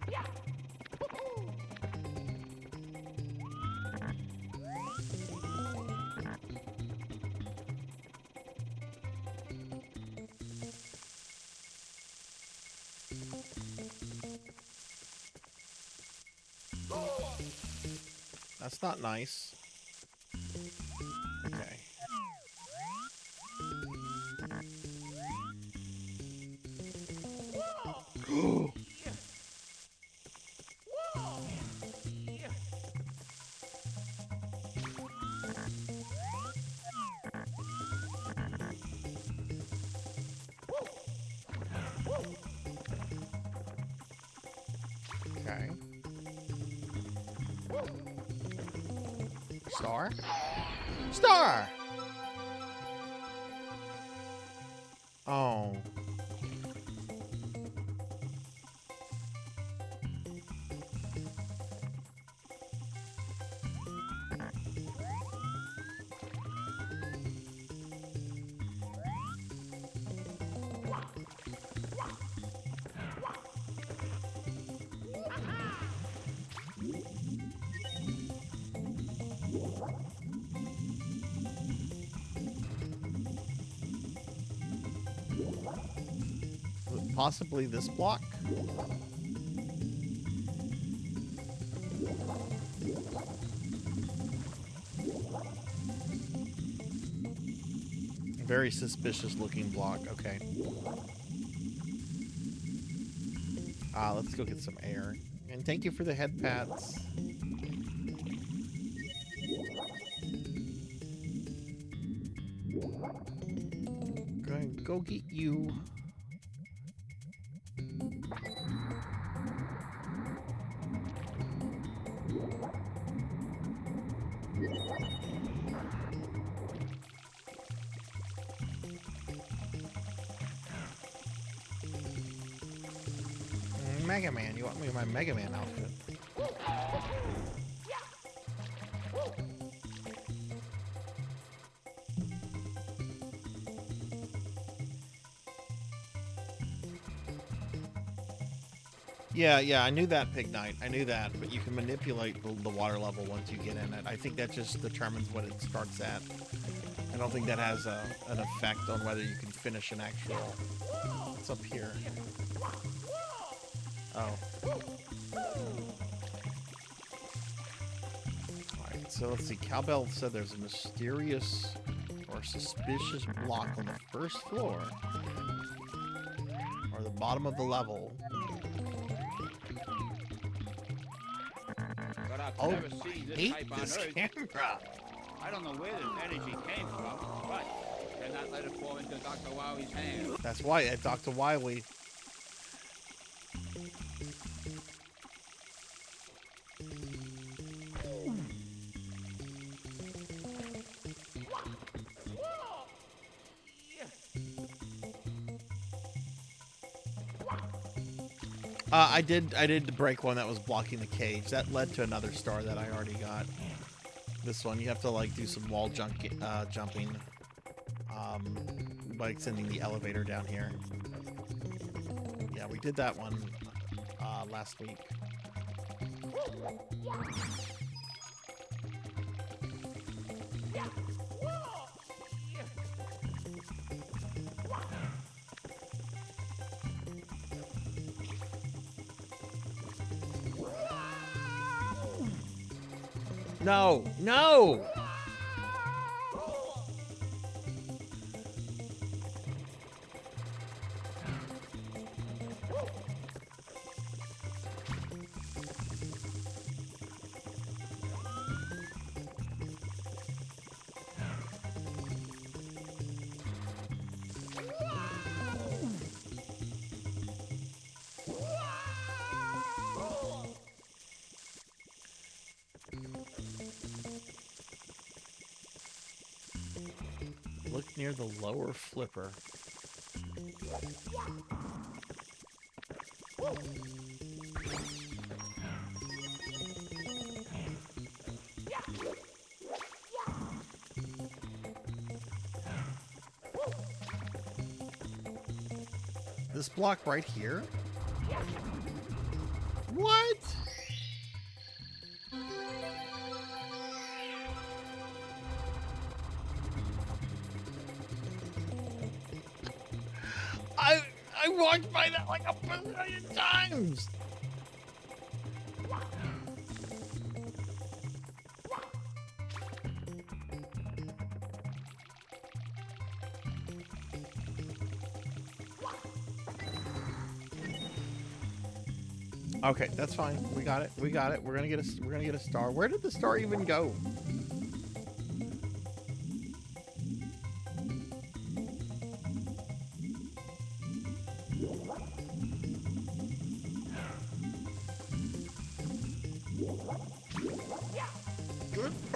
That's not nice. Okay. Okay. Star? Star! Oh. Possibly this block? Very suspicious looking block. Okay. Let's go get some air. And thank you for the head pats. Go get you. Mega Man, you want me in my Mega Man outfit? Yeah, I knew that, Pig Knight. I knew that, but you can manipulate the water level once you get in it. I think that just determines what it starts at. I don't think that has an effect on whether you can finish an actual... What's up here? Oh. Alright, so let's see. Cowbell said there's a mysterious or suspicious block on the first floor. Or the bottom of the level. Oh, I hate this camera. I don't know where this energy came from, but did not let it fall into Dr. Wiley's hands. That's why at Dr. Wiley. I did break one that was blocking the cage. That led to another star that I already got. This one, you have to like do some wall jumping by extending the elevator down here. Yeah, we did that one last week. No, no! Look near the lower flipper. This block right here? What? I walked by that like a million times. Okay, that's fine. We got it. We got it. We're gonna get a star. Where did the star even go?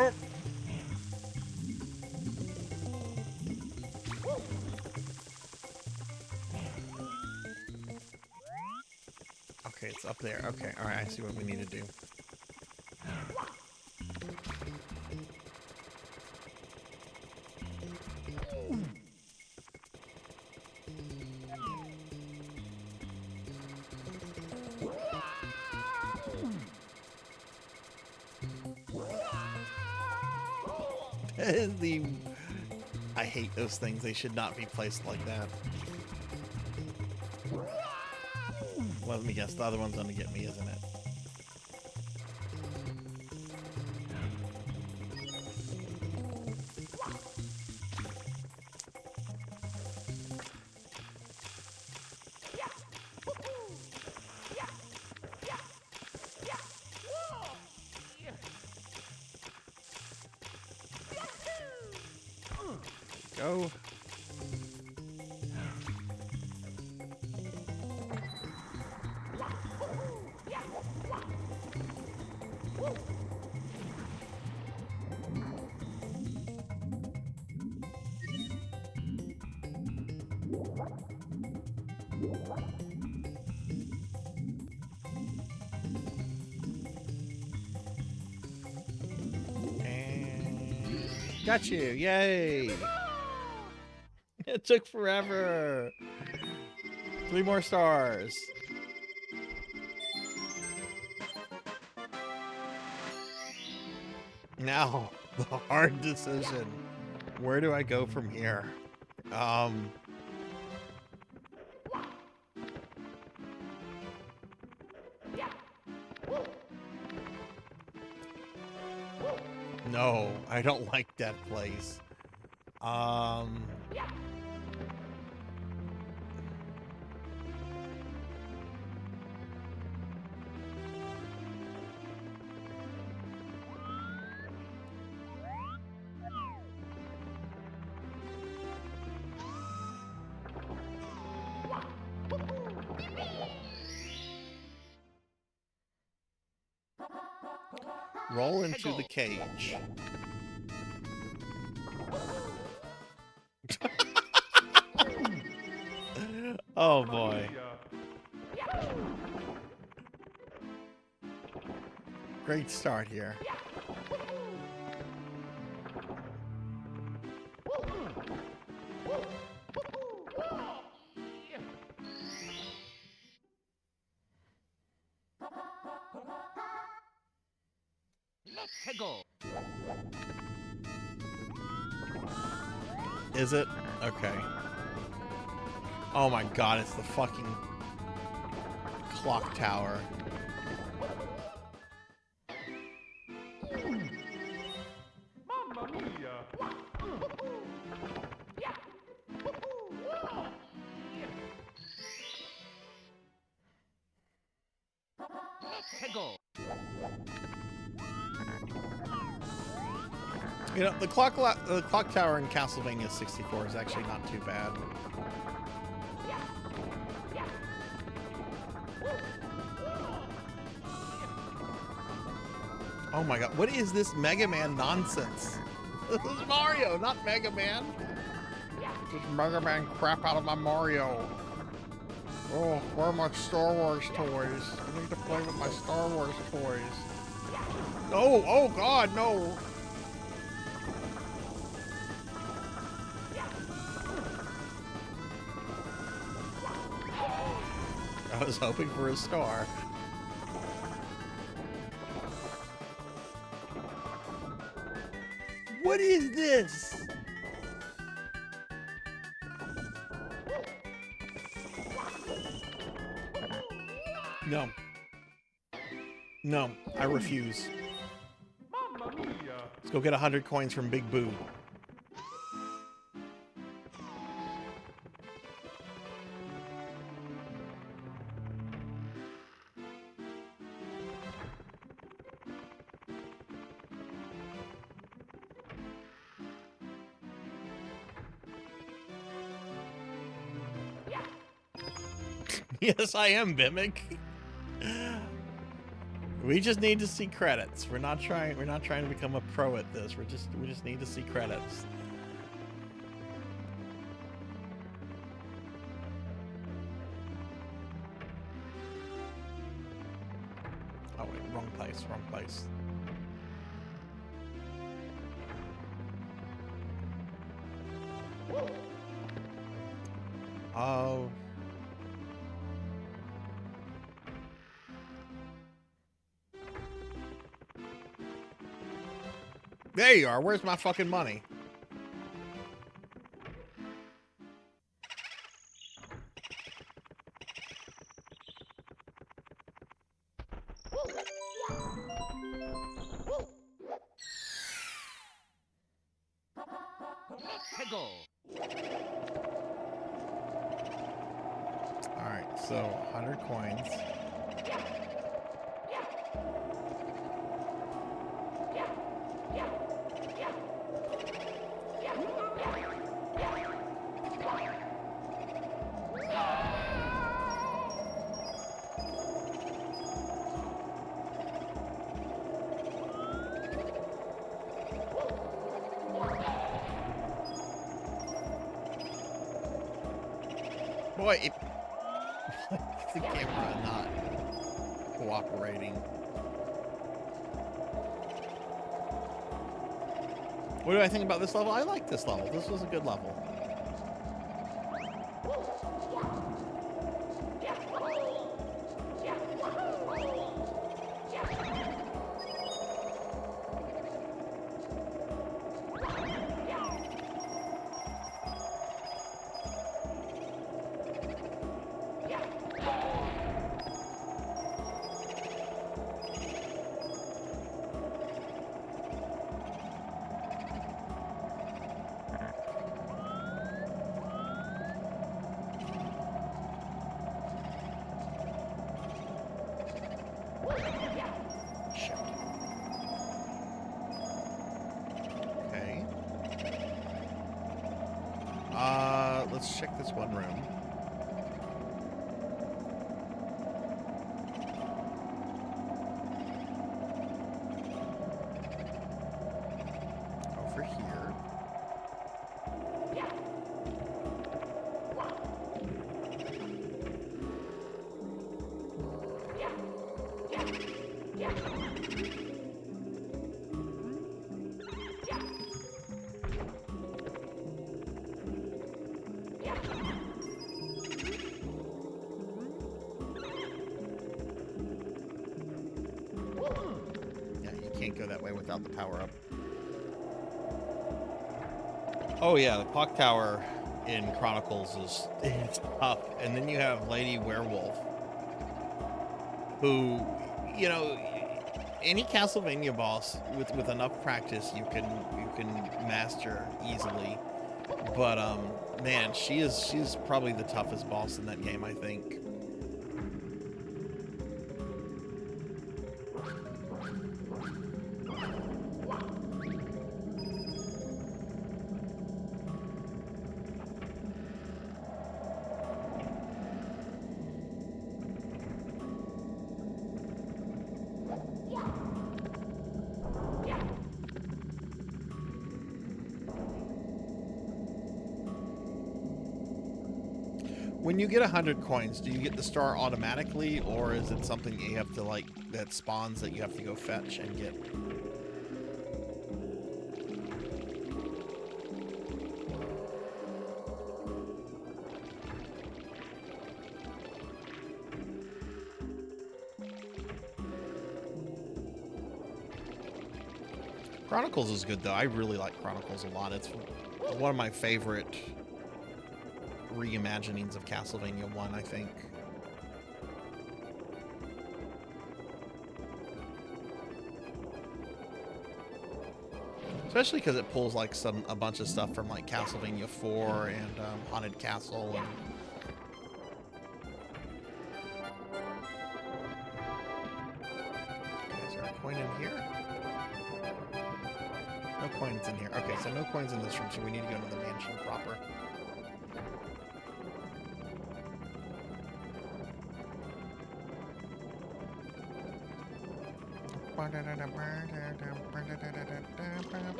Oh. Okay, it's up there. Okay, all right. I see what we need to do. I hate those things. They should not be placed like that. Well, let me guess. The other one's gonna get me, isn't it? Go. And got you. Yay. It took forever. 3 more stars. Now, the hard decision. Where do I go from here? No, I don't like that place. Roll into the cage. Oh boy. Great start here. Is it? Okay. Oh my god, it's the fucking clock tower. Mamma mia! You know, the clock tower in Castlevania 64 is actually not too bad. Oh my god, what is this Mega Man nonsense? This is Mario, not Mega Man. This Mega Man crap out of my Mario. Oh, where are my Star Wars toys? I need to play with my Star Wars toys. No! Oh God, no! I was hoping for a star. What is this? No. No, I refuse. Mamma mia! Let's go get 100 coins from Big Boo. Yes, I am, Bimic. We just need to see credits. We're not trying to become a pro at this. We just need to see credits. Oh wait, wrong place, wrong place. Oh. There you are. Where's my fucking money? Alright, so 100 coins. Boy, it, the camera not cooperating. What do I think about this level? I like this level. This was a good level. Let's check this one room. Over here. Go that way without the power up. Oh yeah, the clock tower in Chronicles is it's tough. And then you have Lady Werewolf, who, you know, any Castlevania boss with enough practice you can master easily. But man, she's probably the toughest boss in that game, I think. When you get 100 coins, do you get the star automatically, or is it something that you have to, like, that spawns that you have to go fetch and get? Chronicles is good, though. I really like Chronicles a lot. It's one of my favorite reimaginings of Castlevania 1, I think. Especially because it pulls like a bunch of stuff from like Castlevania 4 and Haunted Castle and okay, is there a coin in here? No coins in here. Okay, so no coins in this room, so we need to go to the mansion proper.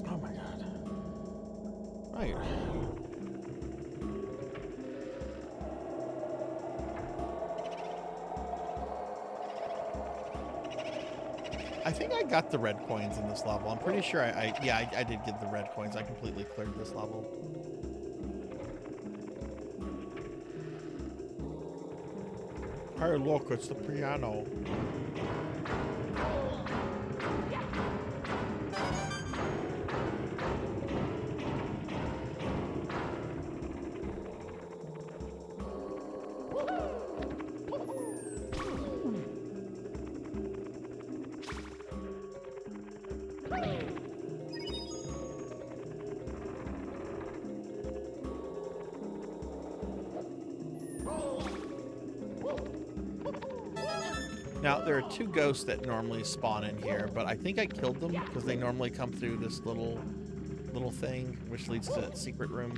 Oh my god. Right. I think I got the red coins in this level. I'm pretty sure I did get the red coins. I completely cleared this level. Hey, look, it's the piano. Now, there are two ghosts that normally spawn in here, but I think I killed them because they normally come through this little thing, which leads to that secret room.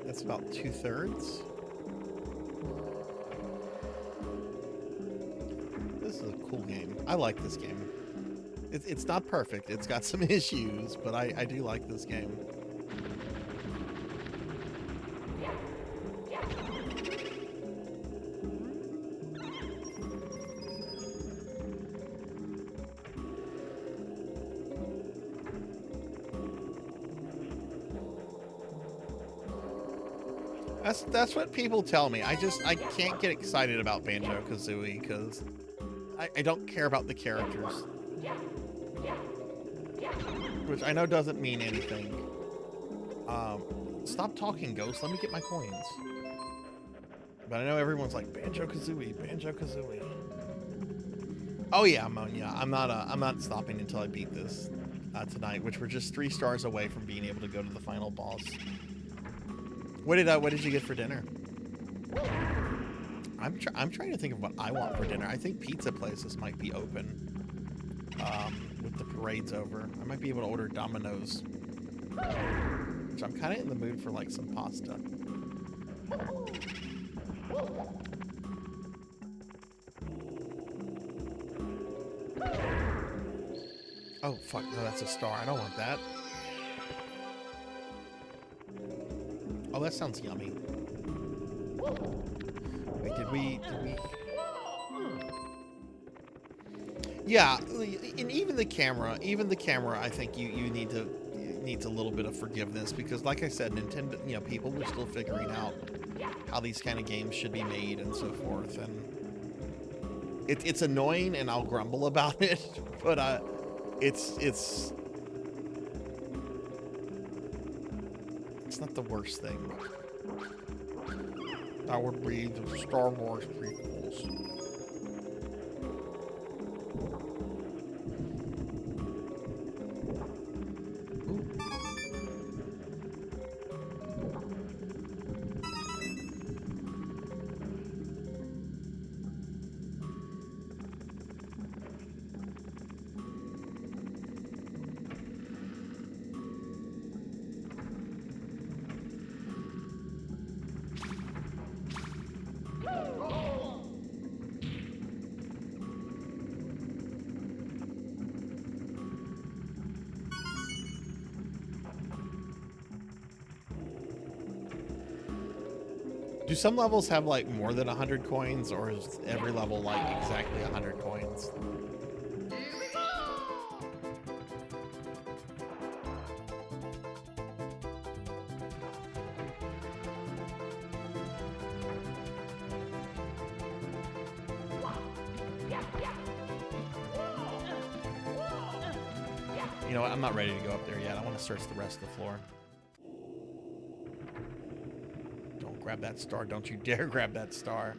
That's about 2/3. This is a cool game. I like this game. It's not perfect. It's got some issues, but I do like this game. That's what people tell me. I can't get excited about Banjo-Kazooie because I don't care about the characters. Which I know doesn't mean anything. Stop talking, Ghost. Let me get my coins. But I know everyone's like, Banjo-Kazooie, Banjo-Kazooie. Oh yeah, Ammonia. I'm not stopping until I beat this tonight, which we're just 3 stars away from being able to go to the final boss. What did you get for dinner? I'm trying to think of what I want for dinner. I think pizza places might be open with the parades over. I might be able to order Domino's, which I'm kind of in the mood for, like some pasta. Oh fuck! No, that's a star. I don't want that. Oh, that sounds yummy. Wait, did we? Yeah, and even the camera, I think you needs a little bit of forgiveness because, like I said, Nintendo, people were still figuring out how these kind of games should be made and so forth, and it's annoying, and I'll grumble about it, but it's not the worst thing. That would be the Star Wars prequels. Do some levels have like more than 100 coins, or is every level like exactly 100 coins? You know what? I'm not ready to go up there yet. I want to search the rest of the floor. Don't grab that star. Don't you dare grab that star.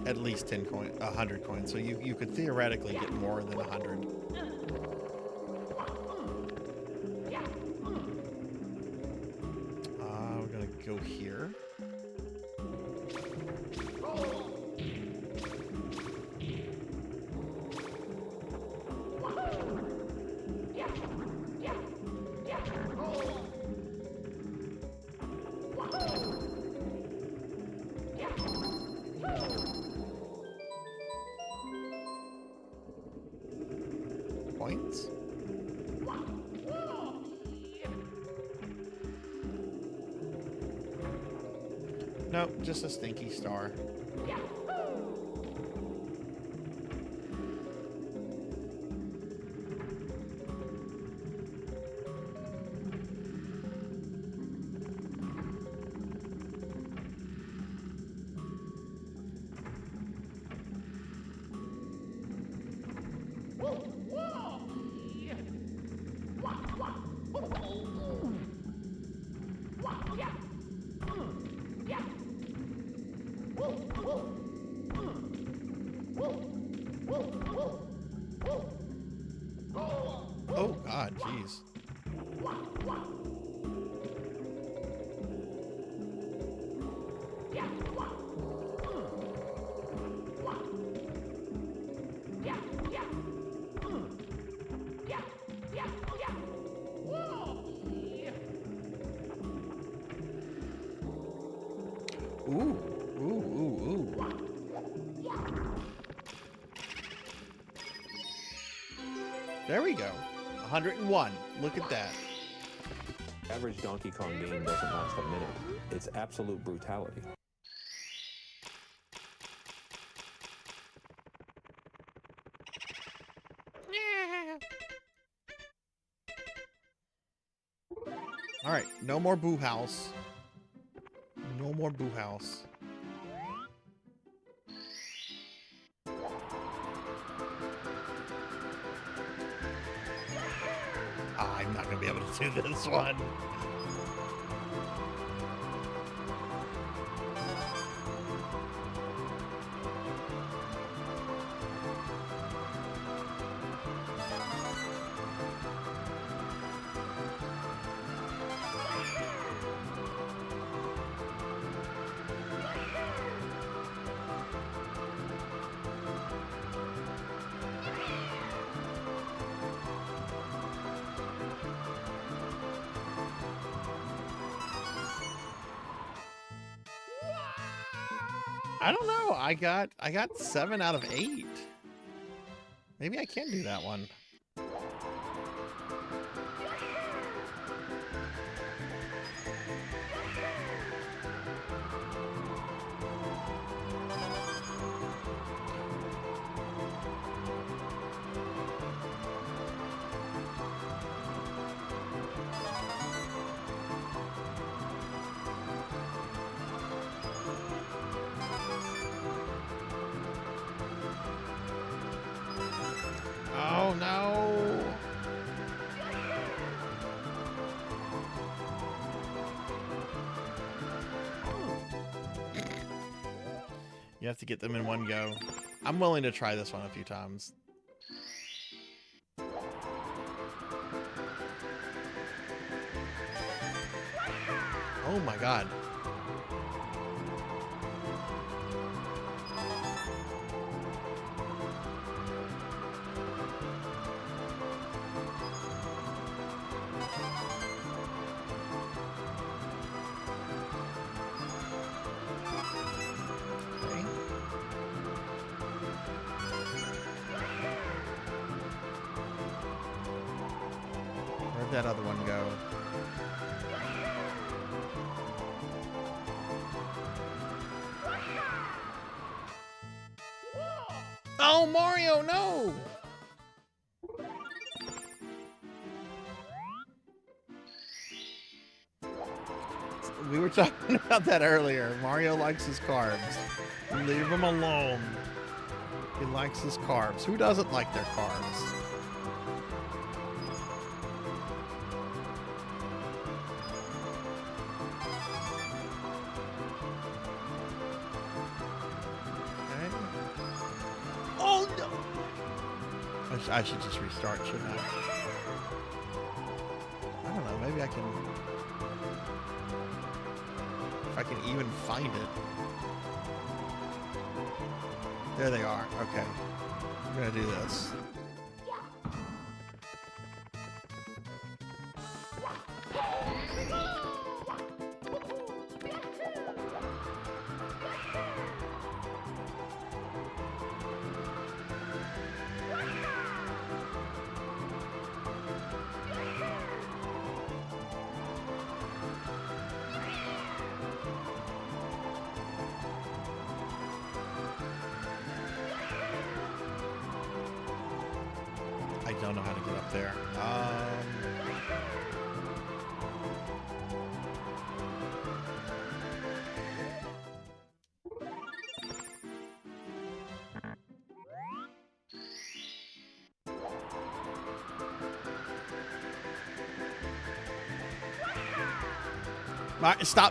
At least 100 coins. So you could theoretically get more than 100. We're gonna go here. Points? Nope, just a stinky star. Oh God, jeez. Ooh, ooh, ooh, ooh. There we go. 101. Look at that. Average Donkey Kong game doesn't last a minute. It's absolute brutality. All right, no more Boo House. No more Boo House. I'm not gonna be able to do this one. I don't know. I got 7 out of 8. Maybe I can do that one. You have to get them in one go. I'm willing to try this one a few times. Oh my god. Okay. Where'd that other one go? Oh, Mario, no! We were talking about that earlier. Mario likes his carbs. Leave him alone. He likes his carbs. Who doesn't like their carbs? Oh no! I should just restart, shouldn't I? I don't know, maybe I can... If I can even find it. There they are, okay. I'm gonna do this. I don't know how to get up there.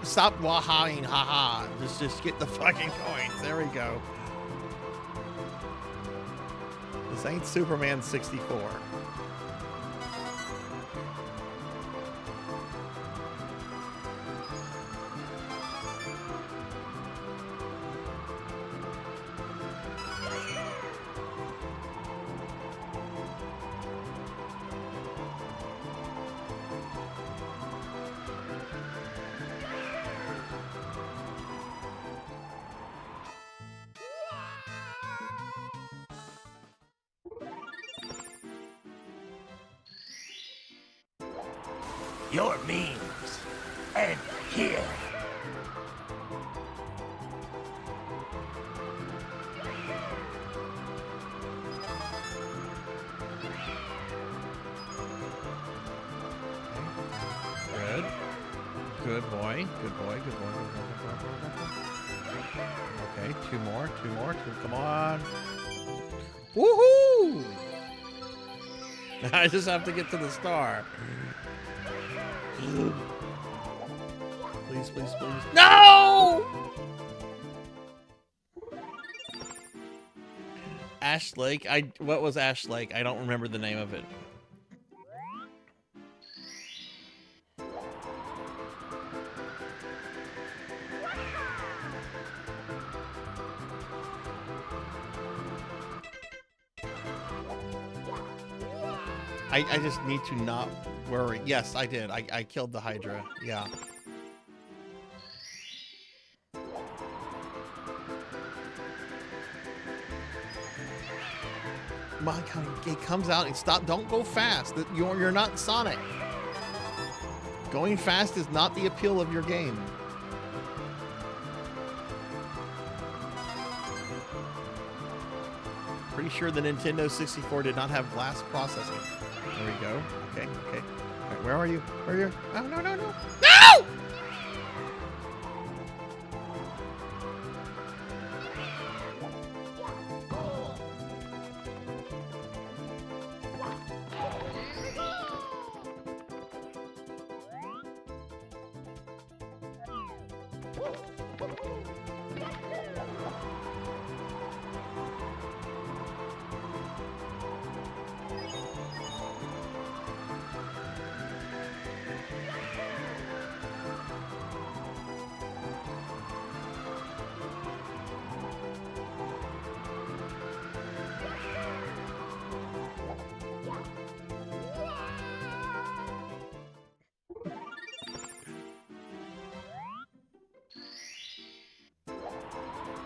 Stop wahahing, haha. Just get the fucking coins. There we go. This ain't Superman 64. Your memes end here. Good. Good boy. Good boy. Good boy. Good boy. Okay, two more. Come on. Woohoo! I just have to get to the star. Please, please, please. No! Ash Lake. What was Ash Lake? I don't remember the name of it. I just need to not worry. Yes, I did. I killed the Hydra. Yeah. My God, it comes out and stop. Don't go fast. You're not Sonic. Going fast is not the appeal of your game. Pretty sure the Nintendo 64 did not have glass processing. There we go. Okay, okay. All right, where are you? Where are you? Oh, no, no, no. No!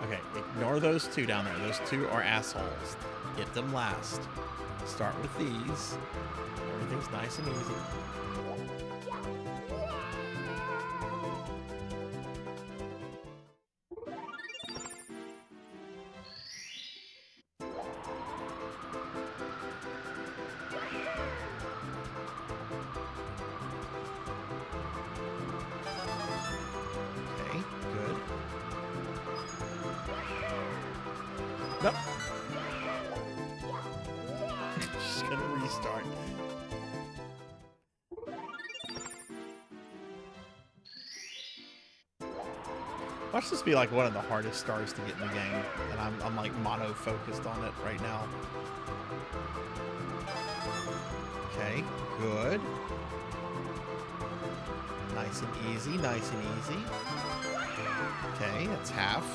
Okay, ignore those two down there. Those two are assholes. Get them last. Start with these. Everything's nice and easy. Okay, good. Nope. Just gonna restart. Watch this be like one of the hardest stars to get in the game, and I'm like mono-focused on it right now. Okay, good. Nice and easy, nice and easy. Okay, that's half.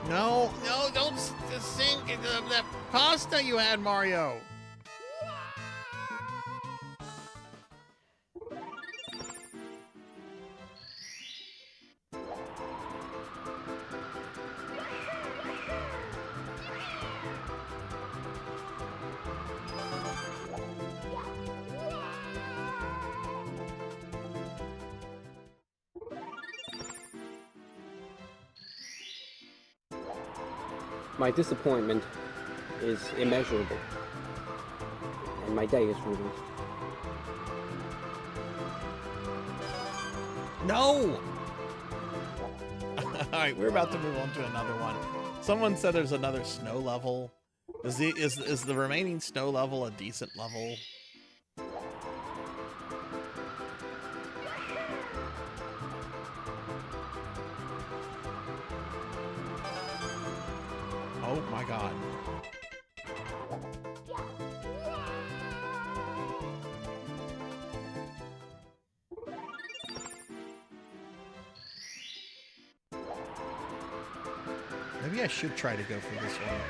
No, no, don't sink that pasta you had, Mario. My disappointment is immeasurable, and my day is ruined. No! Alright, we're about to move on to another one. Someone said there's another snow level. Is the remaining snow level a decent level? Oh my god. Maybe I should try to go for this one.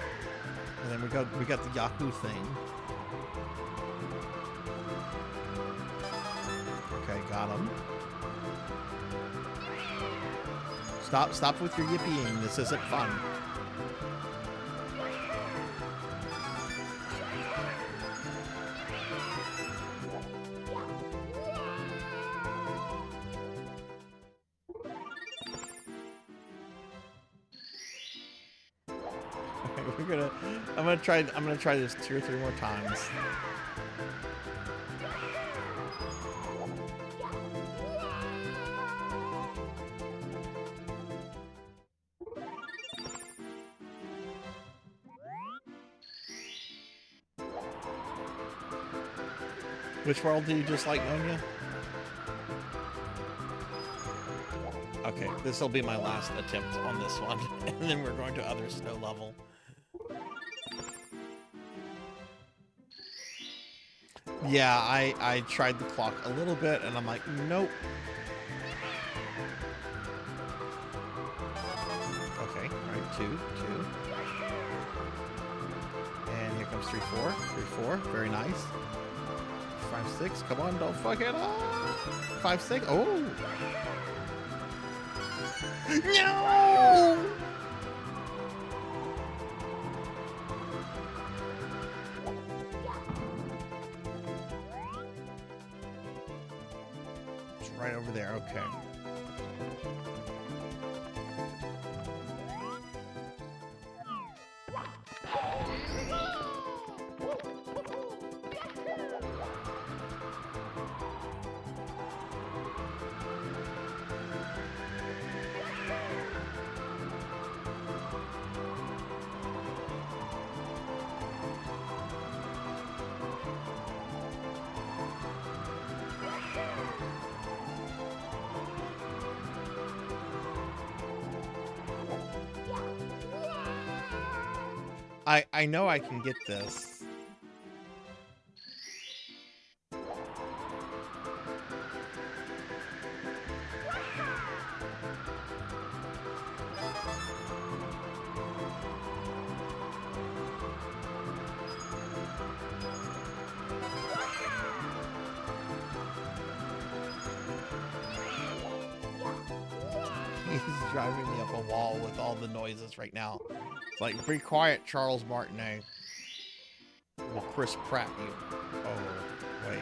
And then we got the Yahoo thing. Okay, got him. Stop with your yippieing. This isn't fun. I'm gonna try this 2 or 3 more times. Which world do you just like, Nonya? Okay, this will be my last attempt on this one, and then we're going to other snow level. Yeah, I tried the clock a little bit, and I'm like, nope. Okay, all right, 2, 2. And here comes 3, 4, 3, 4. Very nice. 5, 6. Come on, don't fuck it up. 5, 6. Oh. No! It's right over there. Okay. I know I can get this. He's driving me up a wall with all the noises right now. It's like, be quiet, Charles Martinet. Will Chris Pratt you? Oh, wait.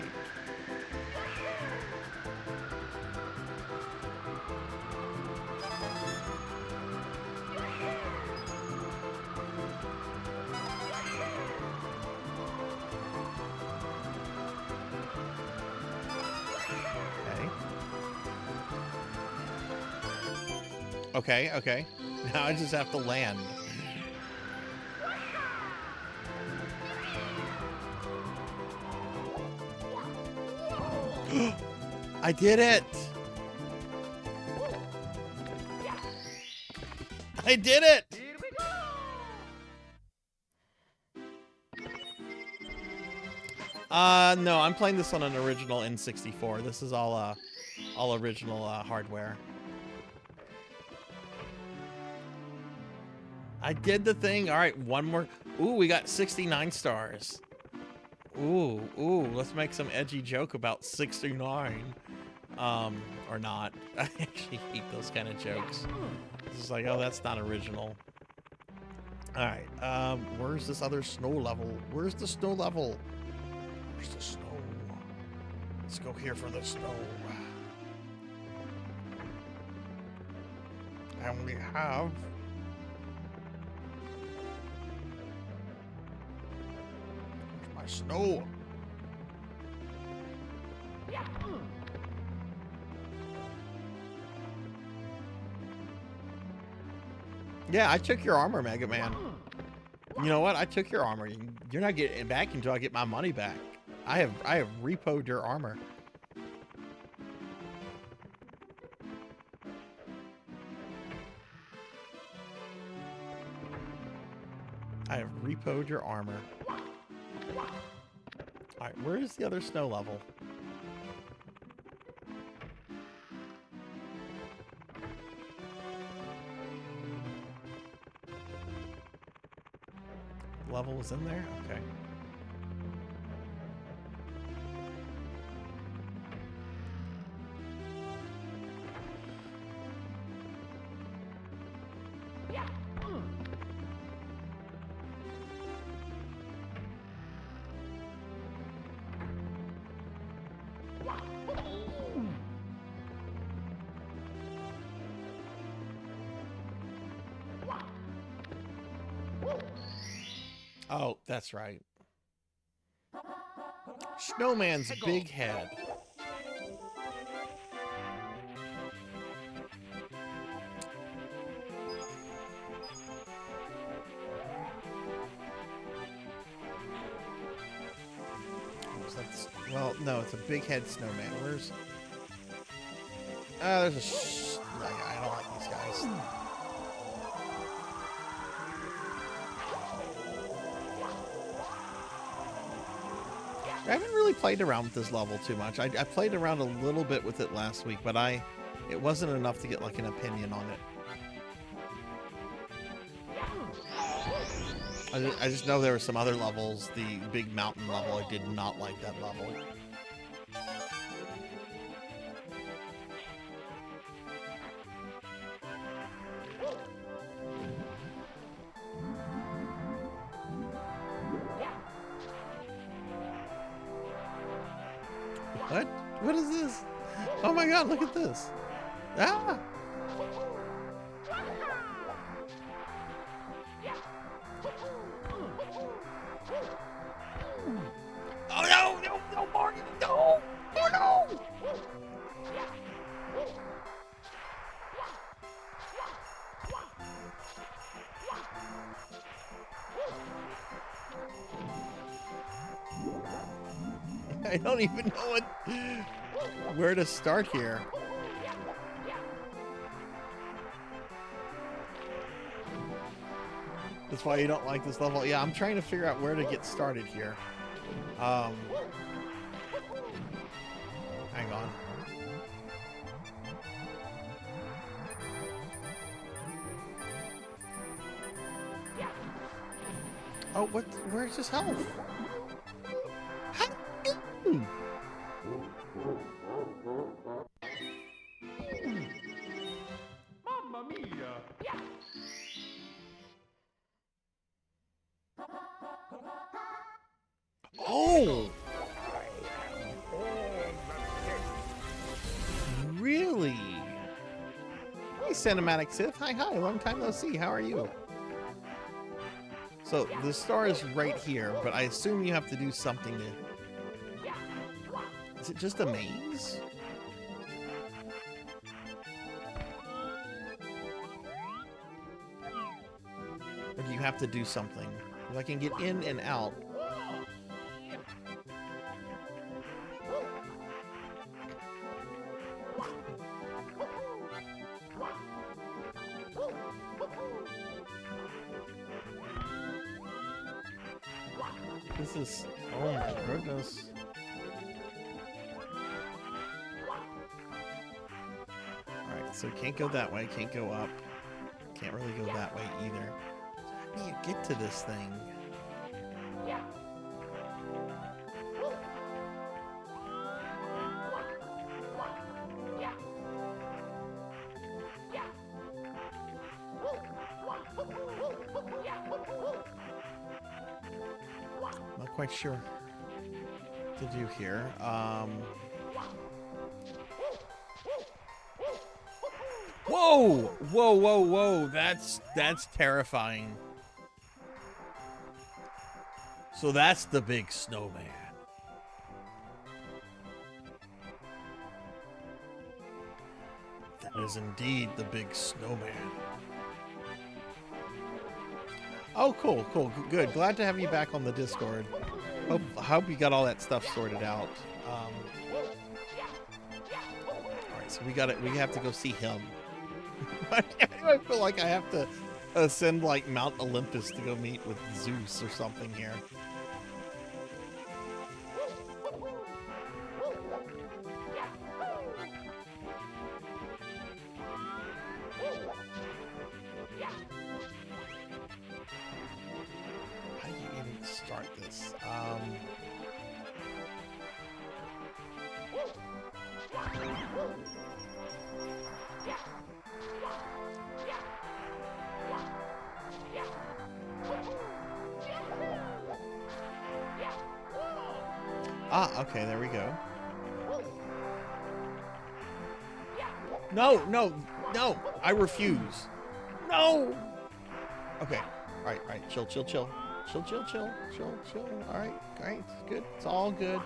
Okay, okay. Now I just have to land. I did it! I did it! No, I'm playing this on an original N64. This is all original hardware. I did the thing. All right, one more. Ooh, we got 69 stars. Ooh, let's make some edgy joke about 69. Or not. I actually hate those kind of jokes. It's just like, oh, that's not original. All right, where's this other snow level? Where's the snow level? Where's the snow? Let's go here for the snow. And we have... snow. Yeah, I took your armor, Mega Man. You know what? I took your armor. You're not getting it back until I get my money back. I have repoed your armor. I have repoed your armor. Alright, where is the other snow level? The level was in there? Okay. Oh, that's right. Snowman's big head. Well, no, it's a big head snowman. Where's... there's a... I don't like these guys. I haven't really played around with this level too much. I played around a little bit with it last week, but it wasn't enough to get like an opinion on it. I just know there were some other levels. The big mountain level, I did not like that level. What? What is this? Oh my god, look at this. Ah! Oh no, no, no, Marty, no! Oh no! I don't even know where to start here. That's why you don't like this level. Yeah, I'm trying to figure out where to get started here. Hang on. Oh, what? Where's his health? Oh! Really? Hey, Cinematic Sith. Hi, long time no see. How are you? So, the star is right here, but I assume you have to do something to... Is it just a maze? Or do you have to do something? If I can get in and out. This is... Oh my goodness. Alright, so can't go that way, can't go up. Can't really go that way either. How do you get to this thing? Not quite sure what to do here. Whoa! Whoa, whoa, whoa. That's terrifying. So that's the big snowman. That is indeed the big snowman. Oh, cool, cool, good. Glad to have you back on the Discord. Hope you got all that stuff sorted out. All right, so we have to go see him. I feel like I have to ascend like Mount Olympus to go meet with Zeus or something here. How do you even start this? Ah, okay, there we go. No, no, no, I refuse. No! Okay, all right, chill. Chill. All right, great, good, it's all good.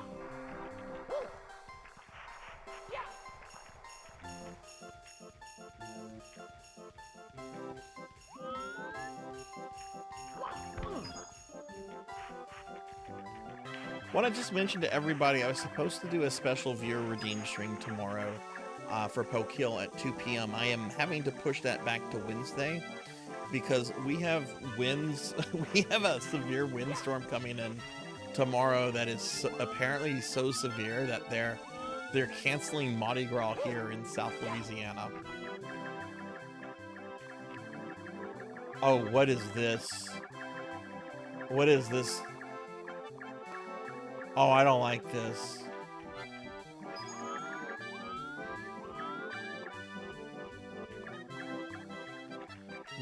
What I just mentioned to everybody, I was supposed to do a special viewer redeem stream tomorrow for Poke Hill at 2 p.m. I am having to push that back to Wednesday because we have winds. We have a severe windstorm coming in tomorrow that is apparently so severe that they're canceling Mardi Gras here in South Louisiana. Oh, what is this? What is this? Oh, I don't like this.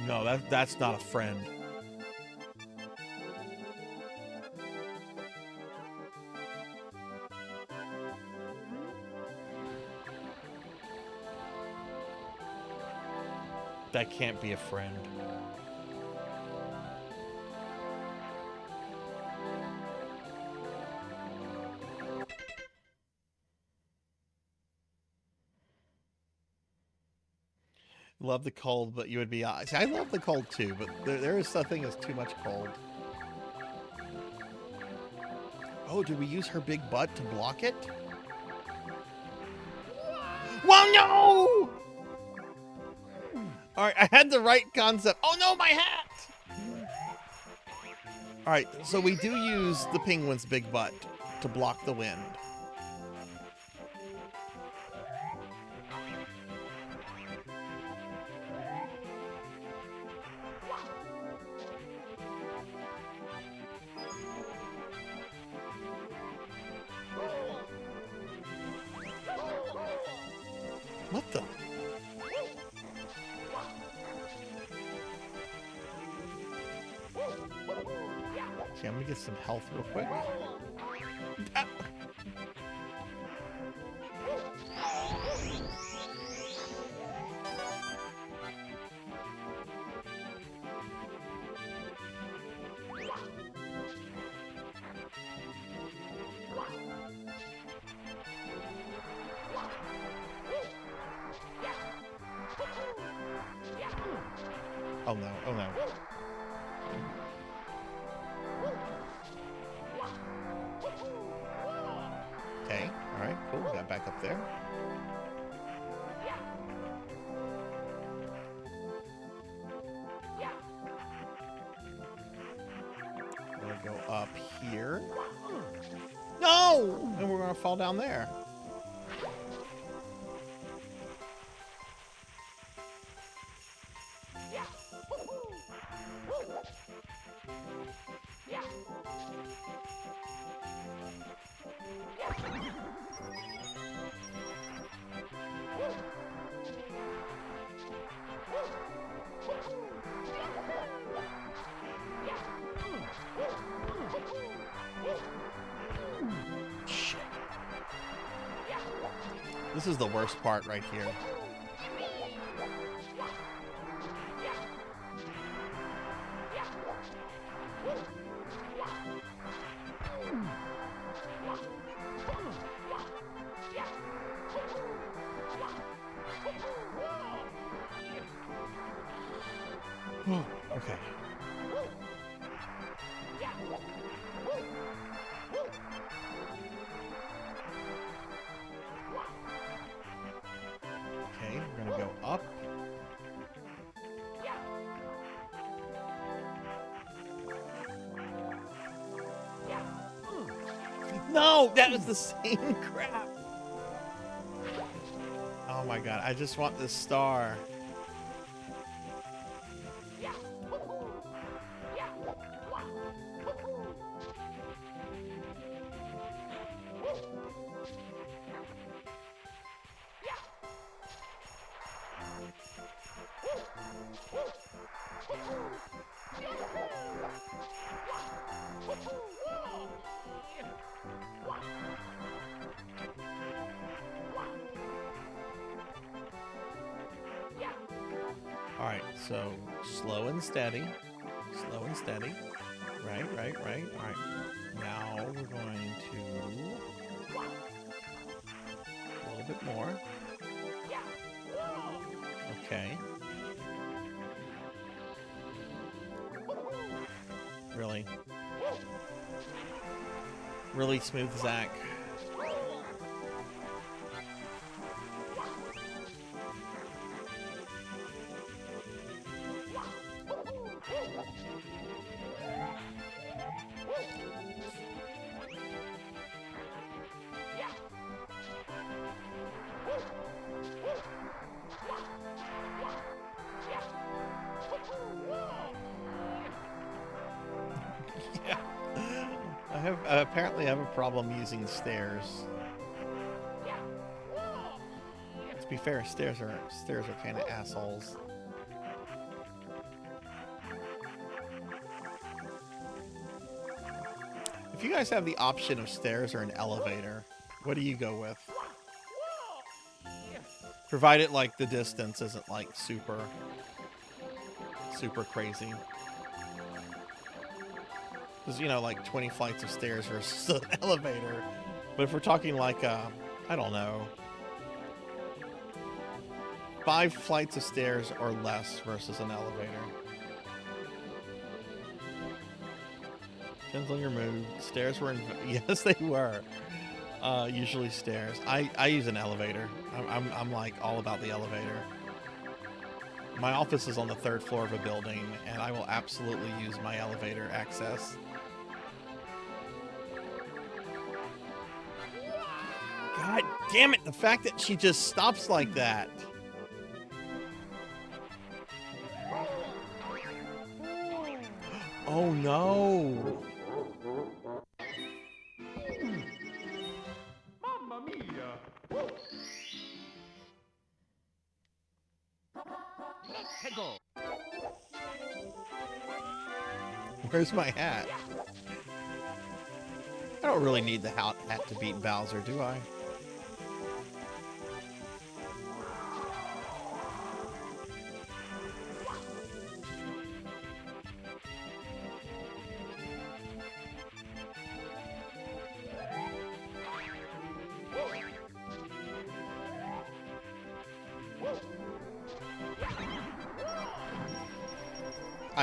No, that's not a friend. That can't be a friend. Love the cold, but you would be... See, I love the cold too, but there is something as too much cold. Oh, did we use her big butt to block it? Well, no! All right, I had the right concept. Oh no, my hat! All right, so we do use the penguin's big butt to block the wind. What the? Okay, I'm gonna get some health real quick. Oh no, oh no. Okay, alright, cool. Got back up there. We're gonna go up here. No! And we're gonna fall down there. Shit. This is the worst part right here. Okay. Okay, we're gonna go up. No, that was the same crap. Oh my god, I just want this star. Alright, so slow and steady. Slow and steady. Right. Alright. Now we're going to a little bit more. Okay. Really? Really smooth Zach. Yeah. Apparently I have a problem using stairs. To be fair, stairs are kind of assholes. If you guys have the option of stairs or an elevator, what do you go with? Provided like the distance isn't like super crazy. Because, you know, like 20 flights of stairs versus an elevator. But if we're talking like, I don't know, 5 flights of stairs or less versus an elevator. Depends on your mood. Stairs were, yes, they were. Usually stairs. I use an elevator. I'm like all about the elevator. My office is on the 3rd floor of a building, and I will absolutely use my elevator access. God damn it, the fact that she just stops like that. Oh no. Mamma mia! Where's my hat? I don't really need the hat to beat Bowser, do I?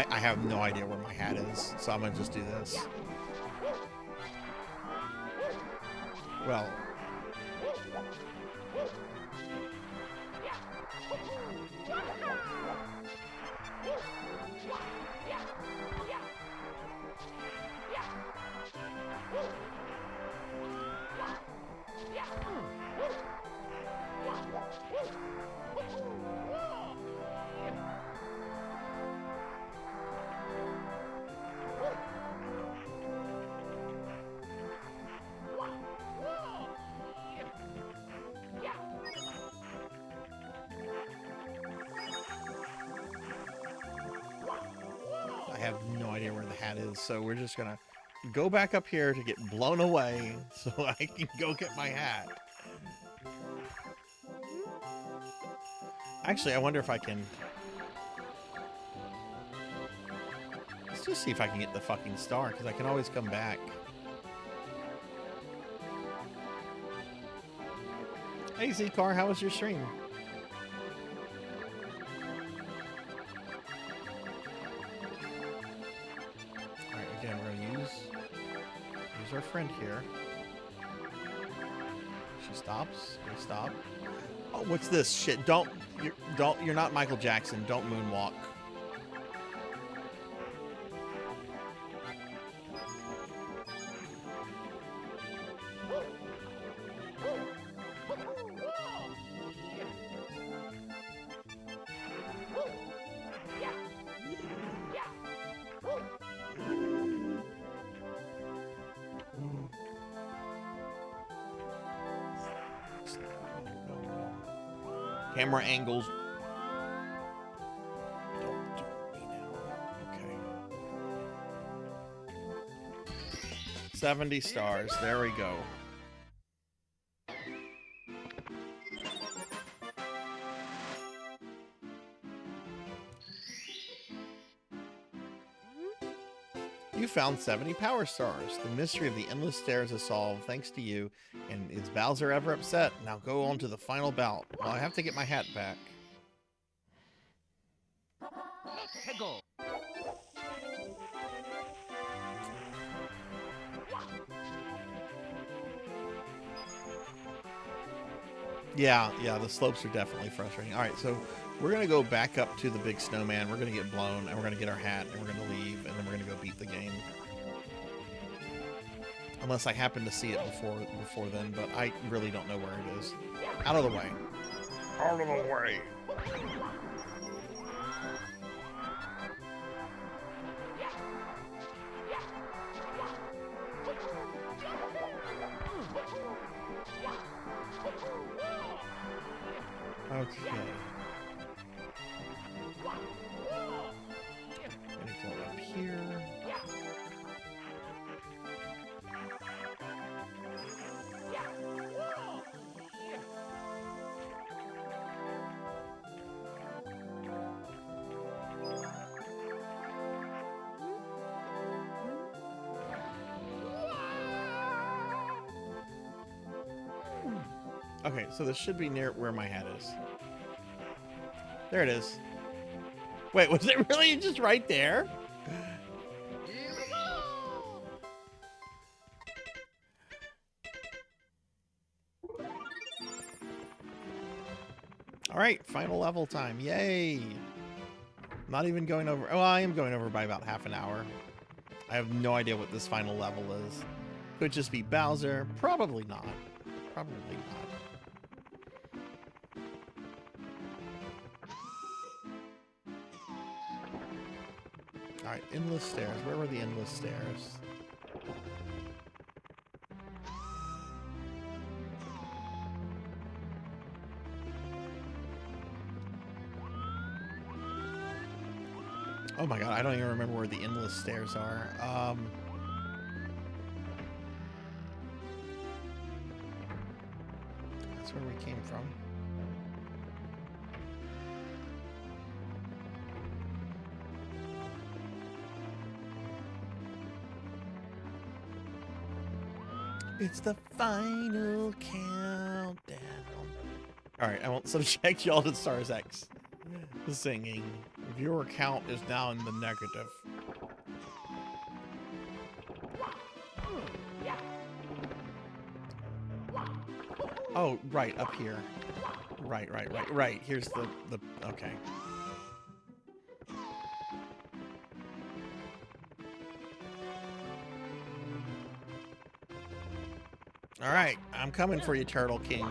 I have no idea where my hat is, so I'm gonna just do this. Well. I have no idea where the hat is, so we're just gonna go back up here to get blown away so I can go get my hat. Actually, I wonder if I can... Let's just see if I can get the fucking star, because I can always come back. Hey, Z-Car, how was your stream? Alright, again, we're going to use our friend here. She stops. We stop. Oh, what's this shit? You're not Michael Jackson. Don't moonwalk. Camera angles. Don't do me now. Okay. 70 stars. There we go. You found 70 power stars. The mystery of the endless stairs is solved thanks to you. And is Bowser ever upset? Now go on to the final bout. Well, I have to get my hat back. Yeah, the slopes are definitely frustrating. All right, so we're going to go back up to the big snowman. We're going to get blown, and we're going to get our hat, and we're going to leave, and then we're going to go beat the game. Unless I happen to see it before then, but I really don't know where it is. Out of the way. Out of the way. Okay. I'm gonna go up here. Okay, so this should be near where my hat is. There it is. Wait, was it really just right there? All right, final level time. Yay. Not even going over. Oh, I am going over by about half an hour. I have no idea what this final level is. Could just be Bowser. Probably not. Probably not. Alright, endless stairs. Where were the endless stairs? Oh my god, I don't even remember where the endless stairs are. That's where we came from. It's the final countdown. Alright, I won't subject y'all to Sarzac's singing Viewer count is now in the negative. Oh, right, up here. Right. Here's the okay. All right, I'm coming for you, Turtle King.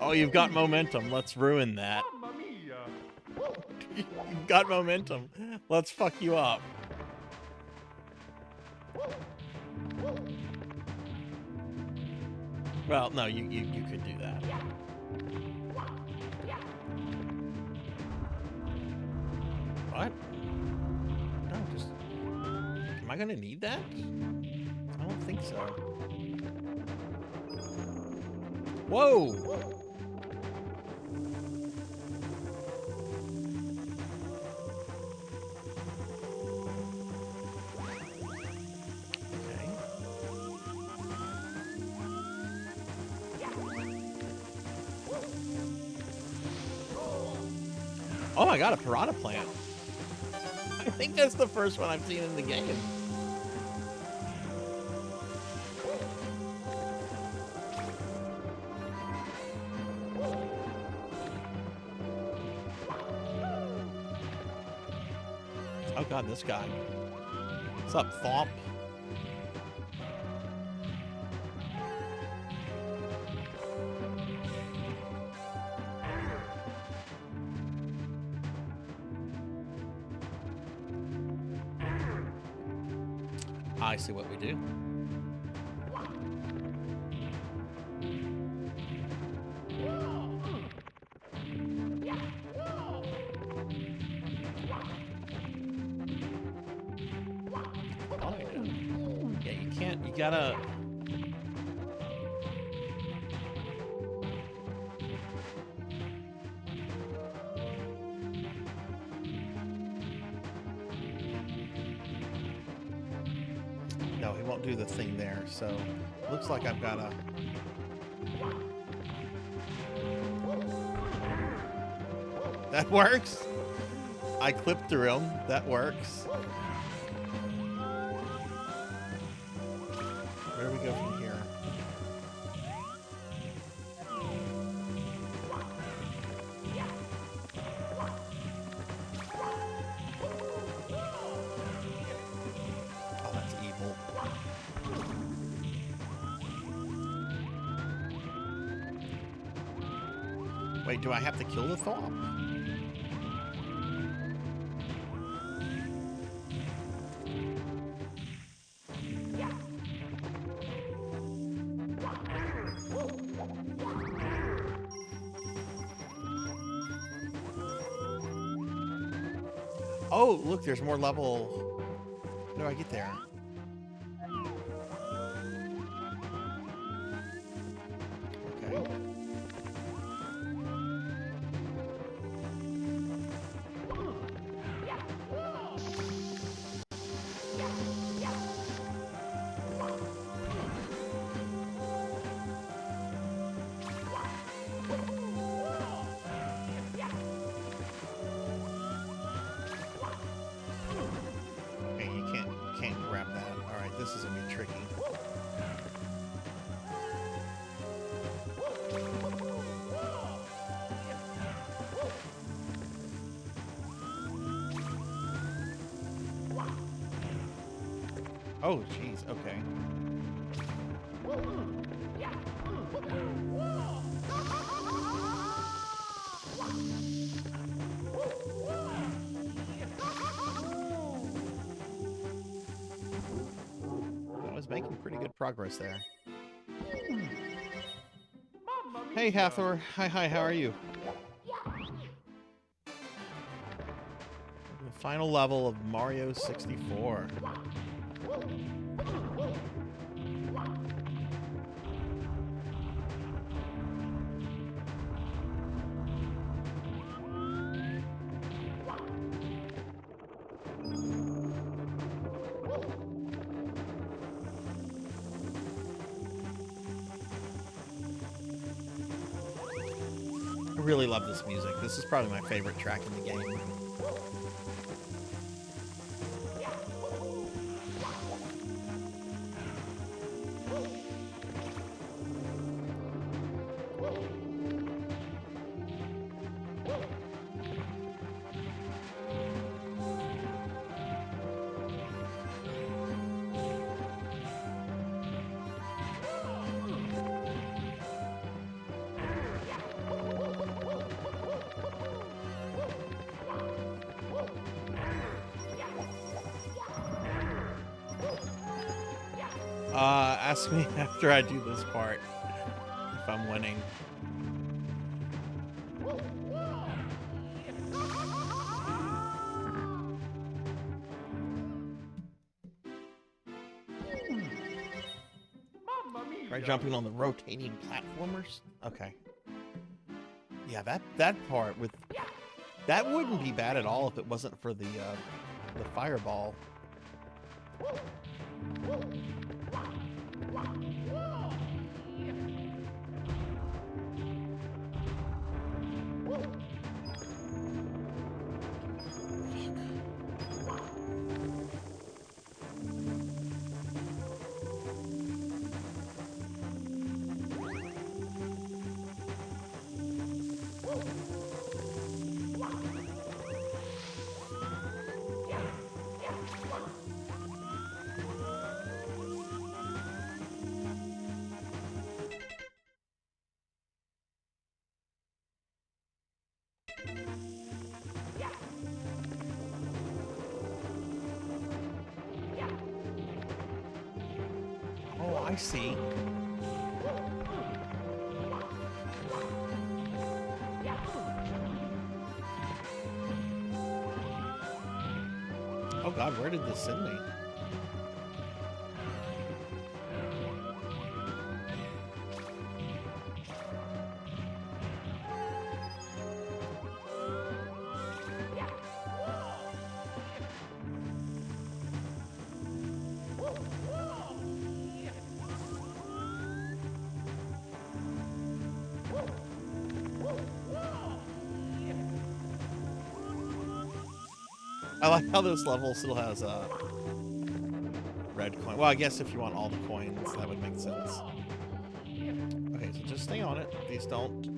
Oh, you've got momentum. Let's ruin that. Mamma mia! You've got momentum. Let's fuck you up. Well, no, you could do that. What? No, just... Am I gonna need that? I don't think so. Whoa! Oh, I got a piranha plant. I think that's the first one I've seen in the game. Oh god, this guy. What's up, Thomp? I see what we do. What do I do? Yeah, you can't, you gotta... No, he won't do the thing there, so looks like I've got to... That works! I clipped through him. That works. Where do we go from here? Oh, that's evil. Wait, do I have to kill the Thomp? Oh, look, there's more level. How do I get there? Okay. Okay, you can't grab that. All right, this is gonna be tricky. Oh, jeez. Okay. I was making pretty good progress there. Hey, Hathor. Hi, how are you? The final level of Mario 64. really love this music. This is probably my favorite track in the game. Ask me after I do this part if I'm winning. Mamma mia. Try jumping on the rotating platformers. Okay. Yeah, that part with that wouldn't be bad at all if it wasn't for the fireball. Oh, I see. Oh God, where did this send me? I like how this level still has a red coin. Well, I guess if you want all the coins, that would make sense. Okay, so just stay on it. Please don't.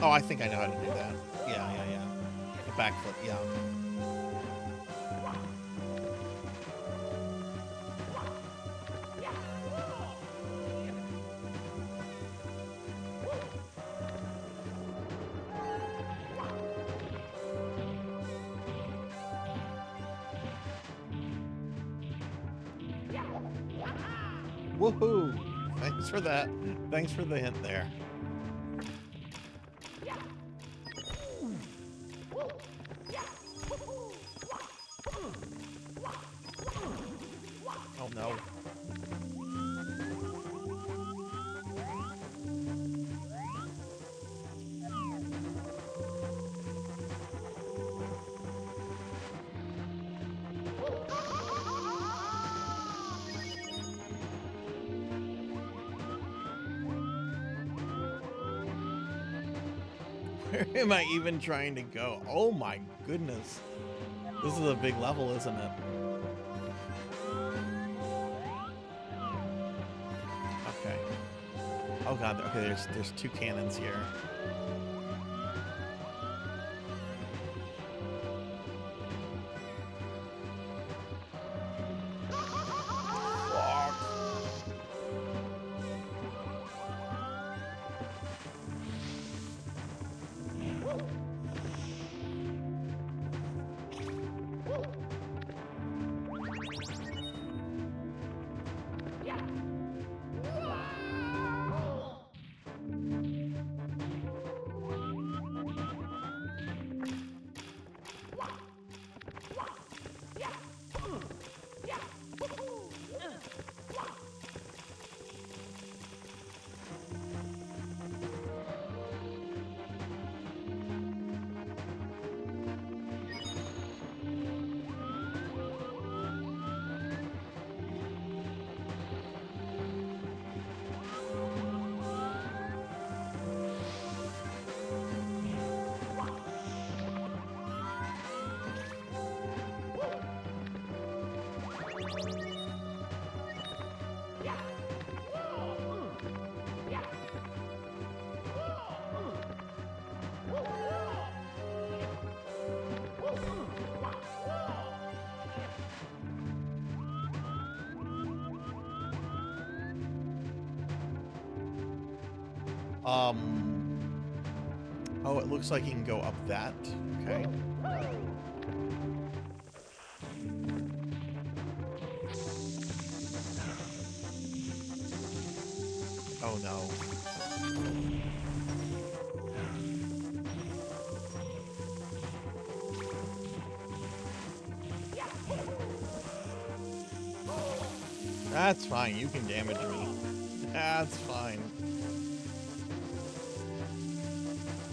Oh, I think I know how to do that. Yeah. A backflip, yeah. Woohoo! Thanks for that. Thanks for the hint there. Oh no. Where am I even trying to go? Oh my goodness. This is a big level, isn't it? Okay. Oh god, okay, there's two cannons here. Oh, it looks like you can go up that. Okay. Oh no. That's fine. You can damage me. That's fine.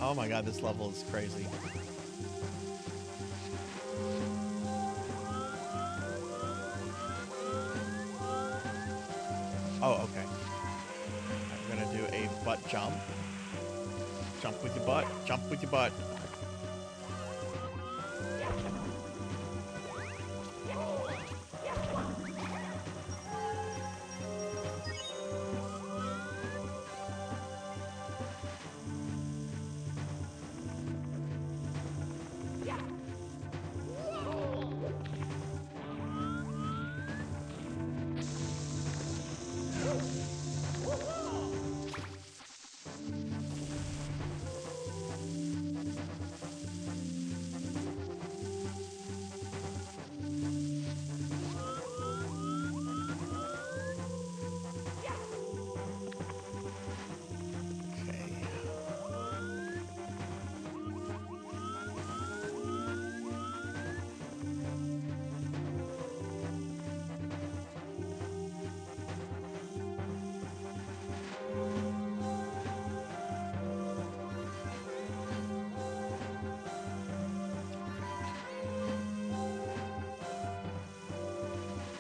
Oh my god, this level is crazy. Oh, okay. I'm gonna do a butt jump. Jump with your butt. Jump with your butt.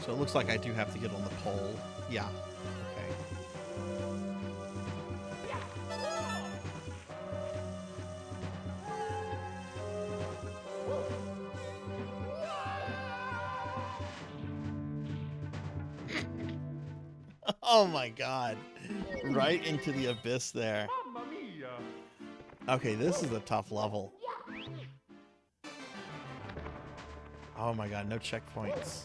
So it looks like I do have to get on the pole. Yeah. Okay. Oh my god. Right into the abyss there. Mamma mia! Okay, this is a tough level. Oh my god, no checkpoints.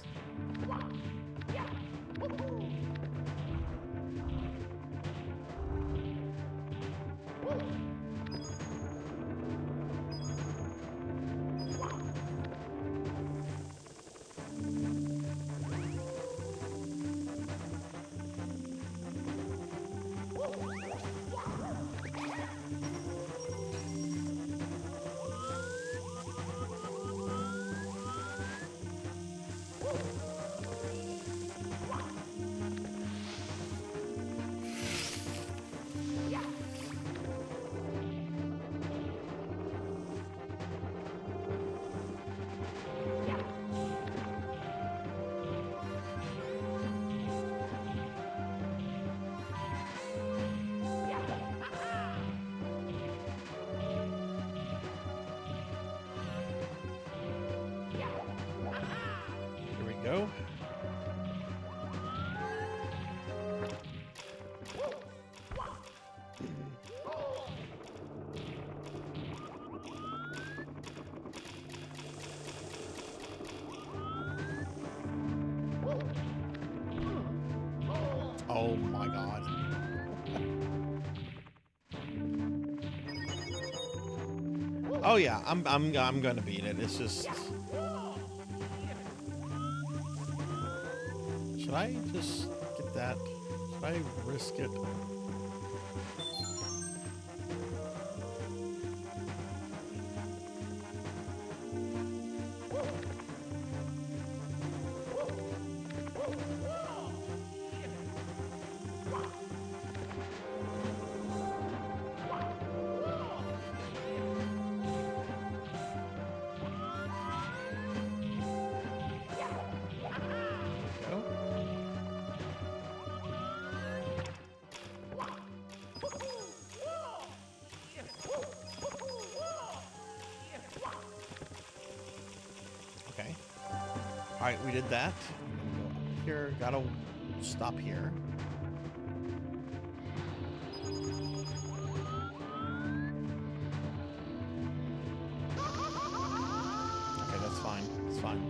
Here we go. Oh my god. Oh yeah, I'm gonna beat it. It's just, should I just get that? Should I risk it? Go. Okay. All right, we did that. here. Gotta stop here. Okay, that's fine. It's fine.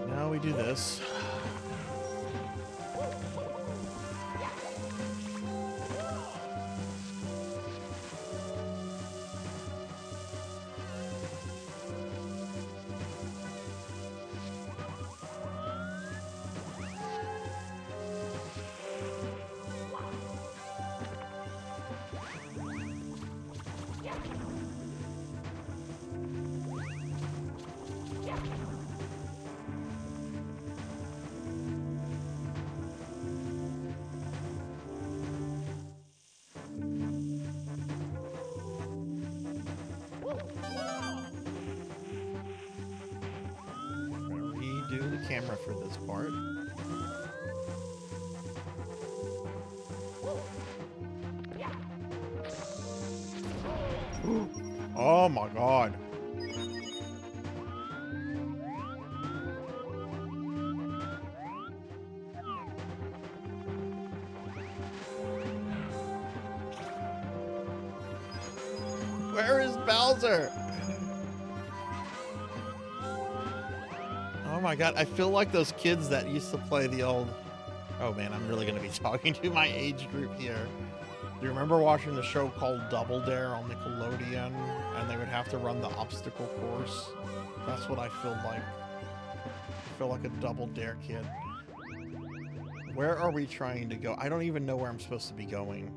Now we do this. Redo the camera for this part. Oh my god. Where is Bowser? Oh my god, I feel like those kids that used to play the old... Oh man, I'm really going to be talking to my age group here. Do you remember watching the show called Double Dare on Nickelodeon? And they would have to run the obstacle course? That's what I feel like. I feel like a Double Dare kid. Where are we trying to go? I don't even know where I'm supposed to be going.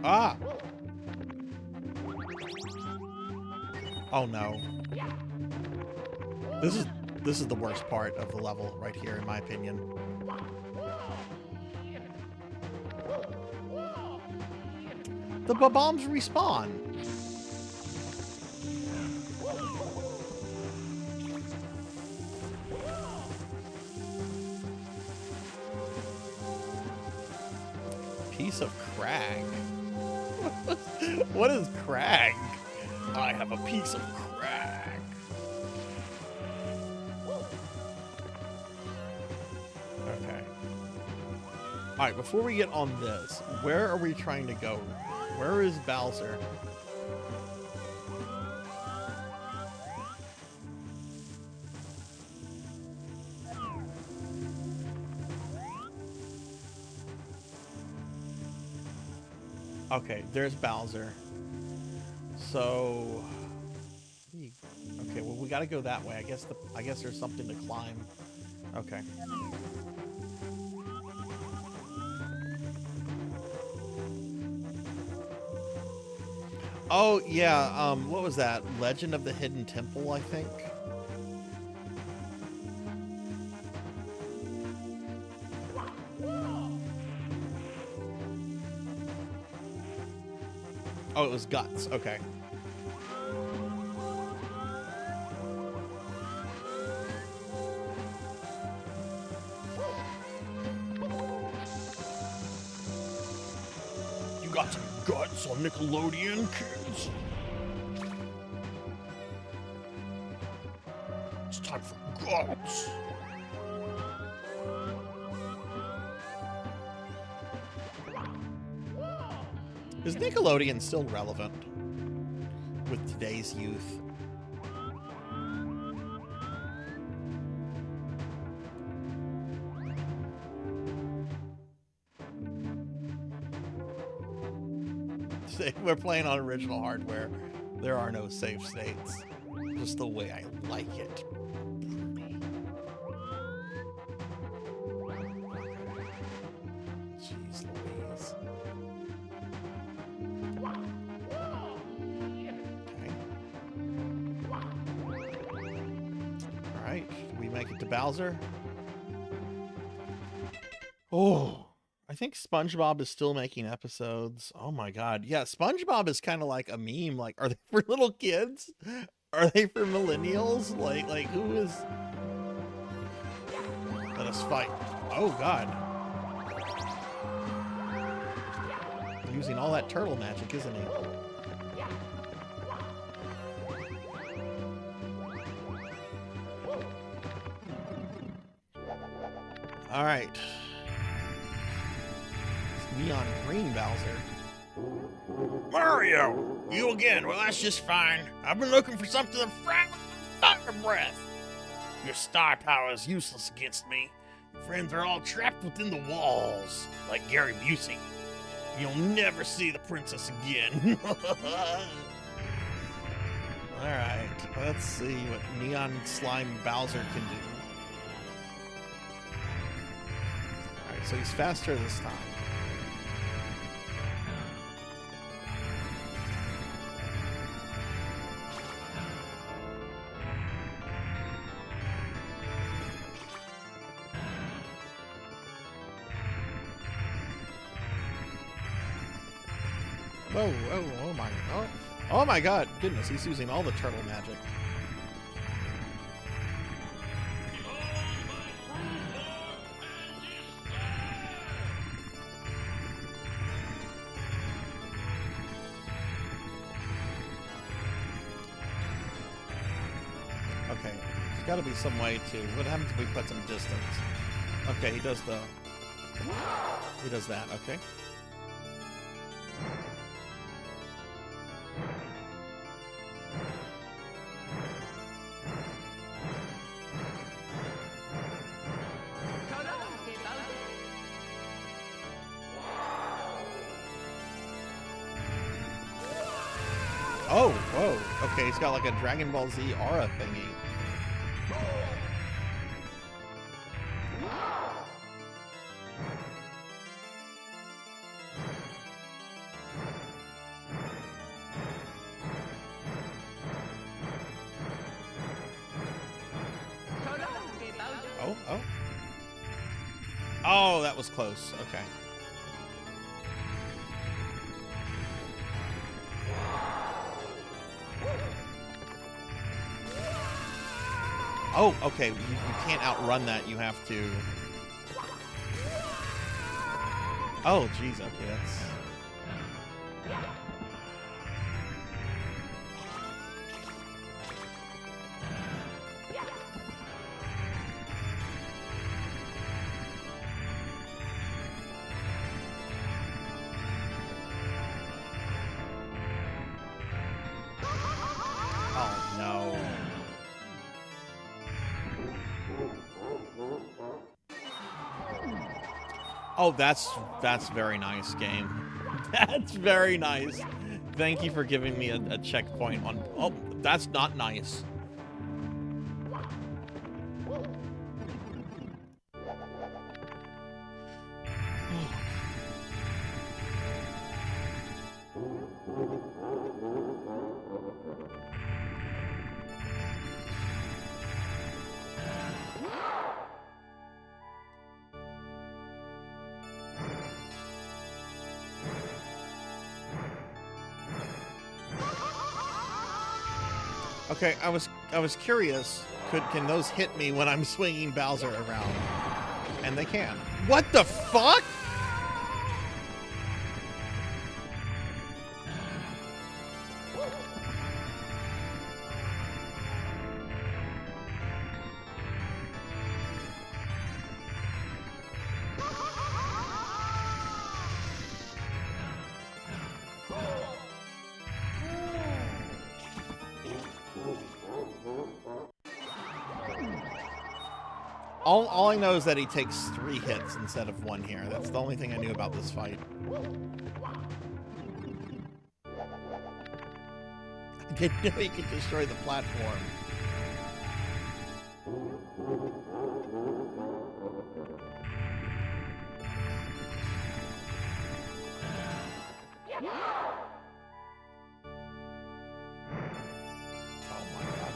Ah! Oh no. This is the worst part of the level right here, in my opinion. The bombs respawn. Piece of crag. What is crag? I have a piece of crag. Okay. Alright, before we get on this, where are we trying to go? Where is Bowser? Okay, there's Bowser. So, okay, well we gotta go that way. I guess there's something to climb. Okay. Oh yeah, what was that? Legend of the Hidden Temple, I think. Oh, it was Guts. Okay. You got some guts on Nickelodeon, kids. It's time for guts. Is Nickelodeon still relevant with today's youth? We're playing on original hardware. There are no save states. Just the way I like it. Jeez Louise. right, we make it to Bowser. Oh, I think SpongeBob is still making episodes. Oh my god. Yeah, SpongeBob is kind of like a meme. Like, are they for little kids? Are they for millennials? Like who is... Let us fight. Oh god. Using all that turtle magic, isn't he? All right. It's neon green Bowser. Mario! You again. Well, that's just fine. I've been looking for something to fry fire breath. Your star power is useless against me. Your friends are all trapped within the walls, like Gary Busey. You'll never see the princess again. All right. Let's see what neon slime Bowser can do. All right, so he's faster this time. Whoa, oh my god, goodness, he's using all the turtle magic. Okay, there's gotta be some way to, what happens if we put some distance? Okay, he does that, okay. Oh, whoa. Okay, he's got like a Dragon Ball Z aura thingy. Oh. Oh, that was close. Okay. Oh, okay. You can't outrun that. You have to... Oh, jeez. Okay, that's... Oh, no. Oh, that's very nice, game. That's very nice. Thank you for giving me a checkpoint on... Oh, that's not nice. Okay, I was curious. Can those hit me when I'm swinging Bowser around? And they can. What the fuck? All I know is that he takes 3 hits instead of 1 here. That's the only thing I knew about this fight. I didn't know he could destroy the platform. Oh my god.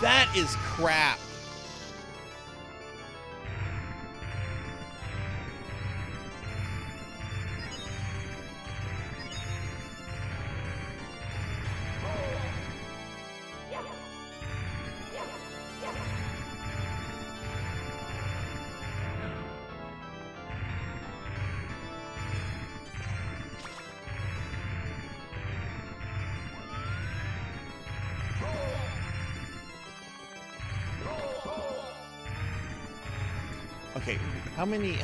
That is crap. Okay, how many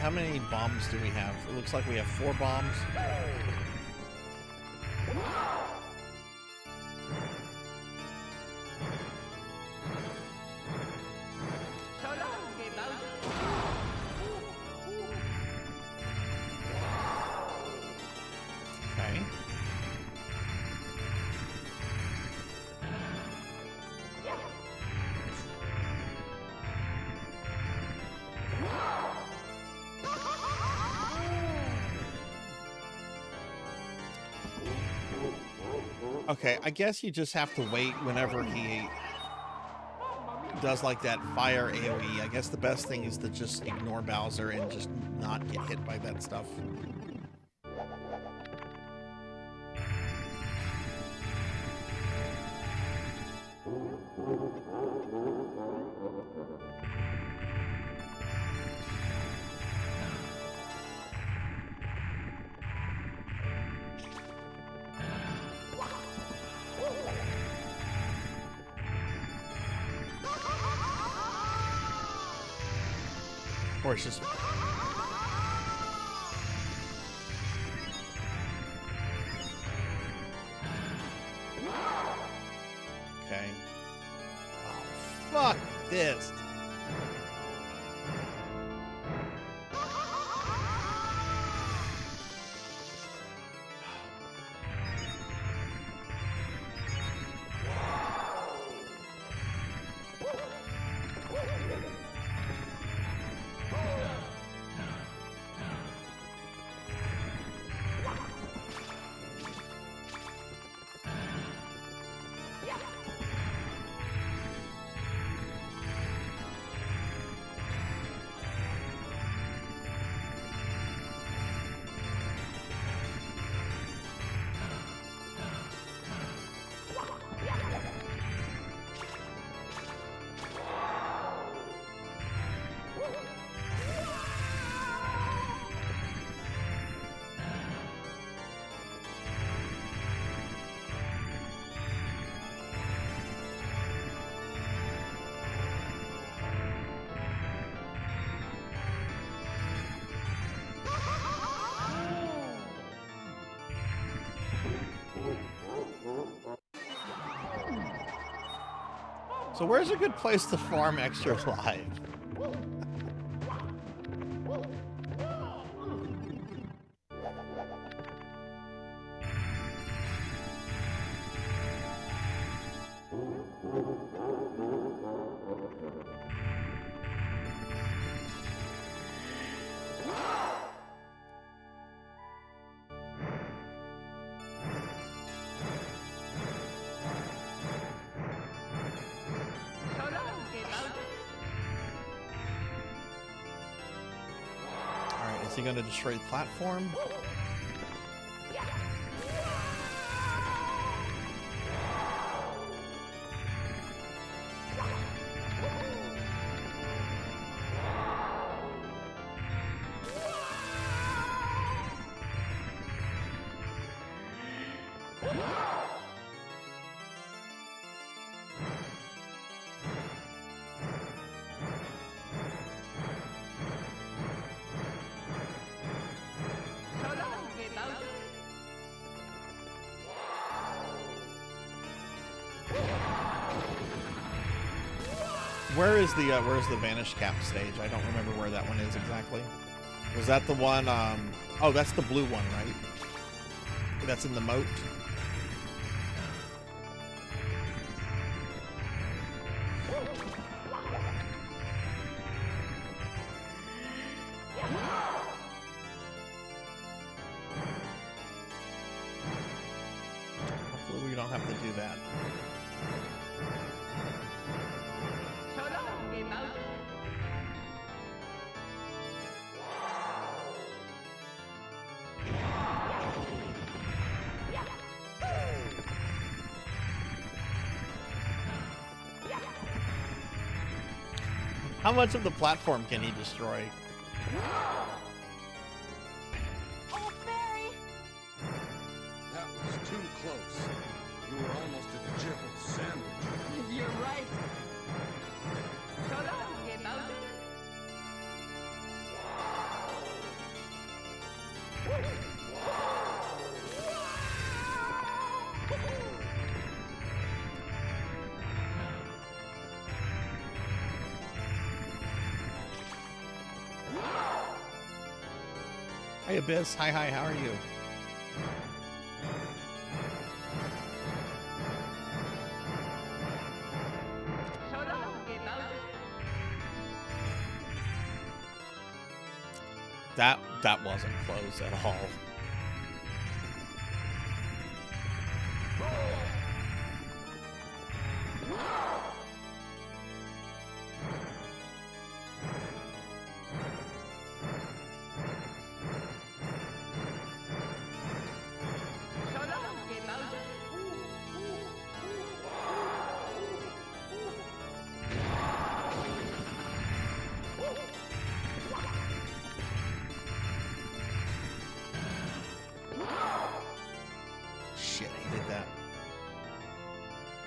bombs do we have? It looks like we have 4 bombs. Okay. Okay, I guess you just have to wait whenever he does like that fire AoE. I guess the best thing is to just ignore Bowser and just not get hit by that stuff. Or it's just... Okay. Oh, fuck this. So where's a good place to farm extra life? Is he going to destroy the platform? Where's the Vanish Cap stage? I don't remember where that one is exactly. Was that the one? Oh, that's the blue one, right? That's in the moat. Hopefully we don't have to do that. How much of the platform can he destroy? Oh, Barry! That was too close. You were almost a jibble sandwich. You're right. So long, Game Bowser. Hey Abyss, hi, how are you? So long, Game Bowser. That wasn't close at all. So long, Game Bowser. Shit, he did that.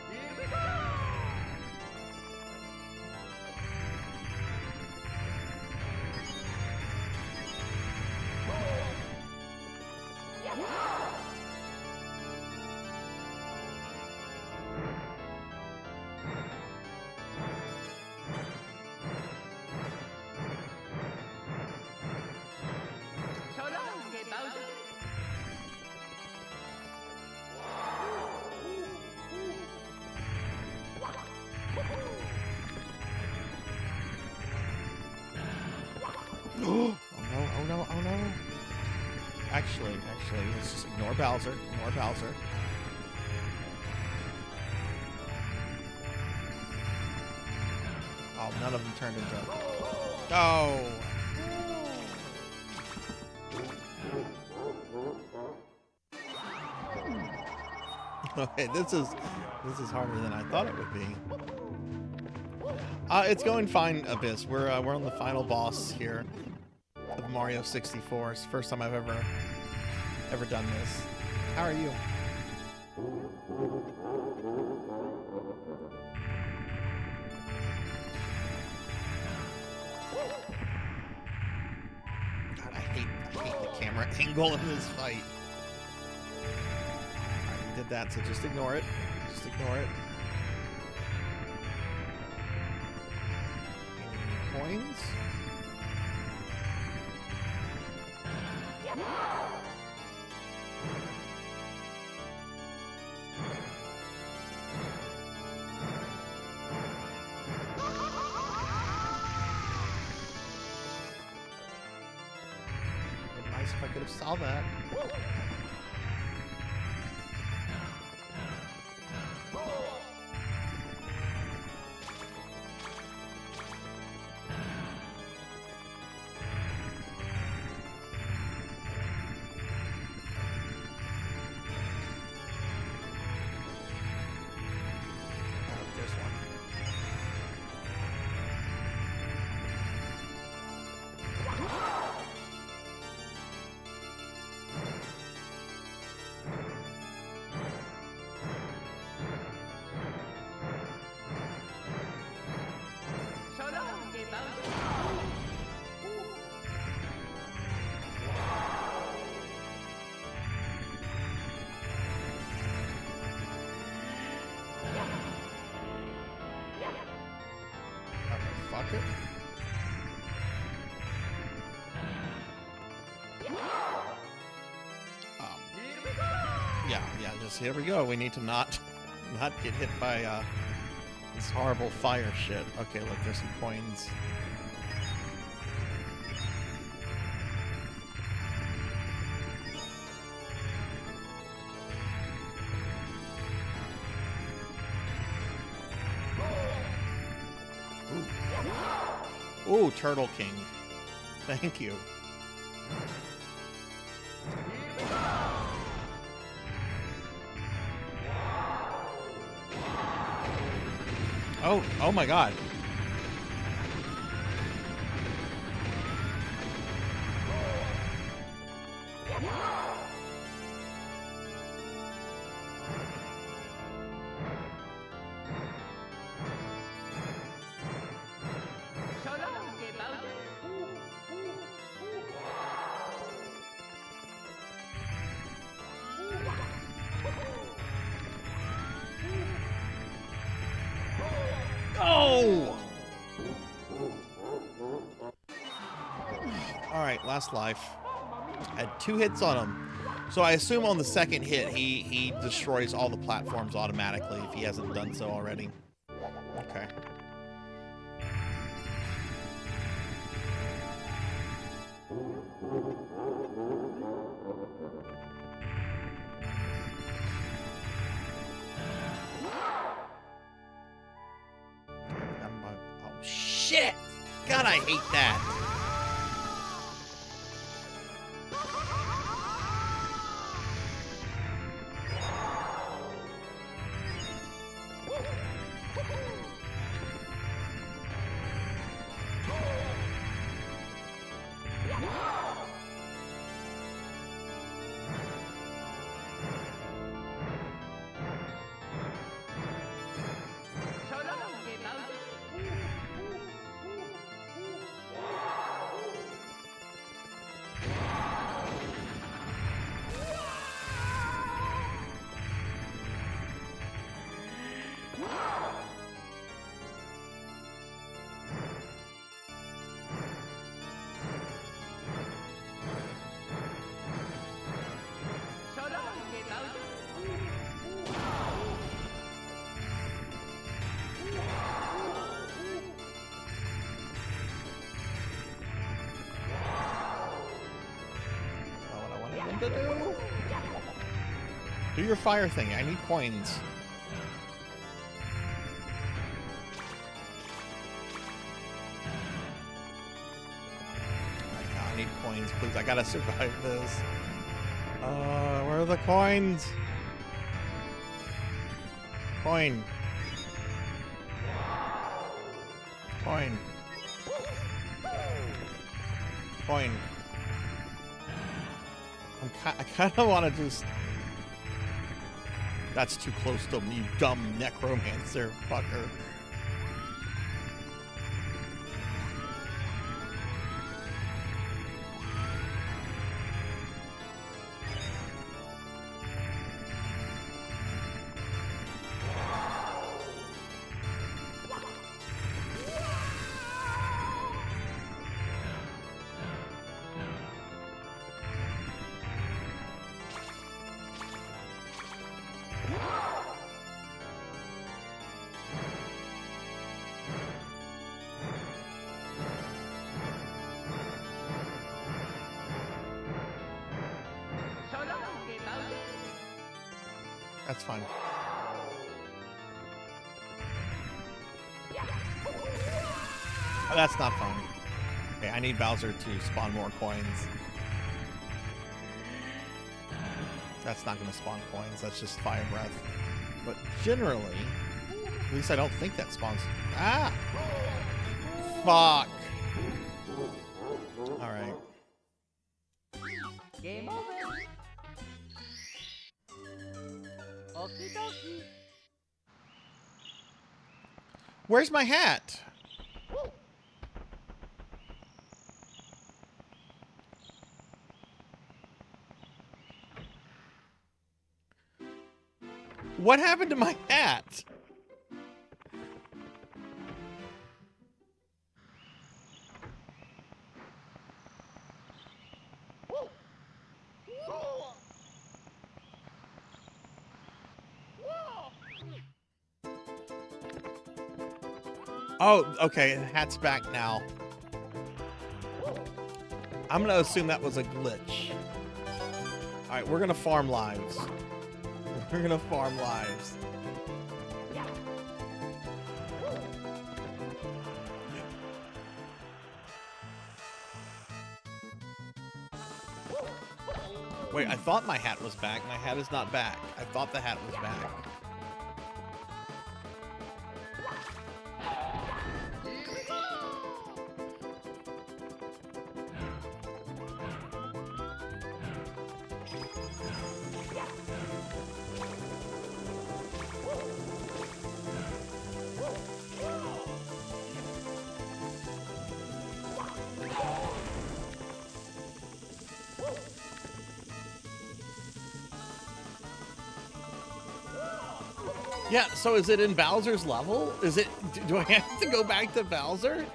Here we go. So long, Game Bowser. Oh no, oh no, oh no. Actually, let's just ignore Bowser. Ignore Bowser. Oh, none of them turned into... Oh! Okay, this is harder than I thought it would be. It's going fine, Abyss. We're on the final boss here of Mario 64. It's the first time I've ever done this. How are you? God, I hate the camera angle in this fight. Alright, you did that, so just ignore it. Just ignore it. Any coins? Would be nice if I could have saw that. There's one. So long, Game Bowser. Okay, fuck it. Yeah, just here we go. We need to not get hit by this horrible fire shit. Okay, look, there's some coins. Ooh, Turtle King. Thank you. Oh my god. Oh! Alright, last life. Had 2 hits on him. So I assume on the second hit, he destroys all the platforms automatically if he hasn't done so already. Okay. Oh, shit! God, I hate that. To do your fire thing. I need coins. Right now I need coins, please. I gotta survive this. Where are the coins? Coin. Coin. Coin. I kind of want to just... That's too close to me, you dumb necromancer fucker. That's fine. Oh, that's not fun. Okay, I need Bowser to spawn more coins. That's not going to spawn coins. That's just fire breath. But generally, at least I don't think that spawns. Ah! Fuck! Alright. Game over. Okie dokie. Where's my hat? What happened to my hat? Oh, okay, the hat's back now. I'm gonna assume that was a glitch. Alright, we're gonna farm lives. We're gonna farm lives. Wait, I thought my hat was back. My hat is not back. I thought the hat was back. Yeah, so is it in Bowser's level? Is it, do I have to go back to Bowser?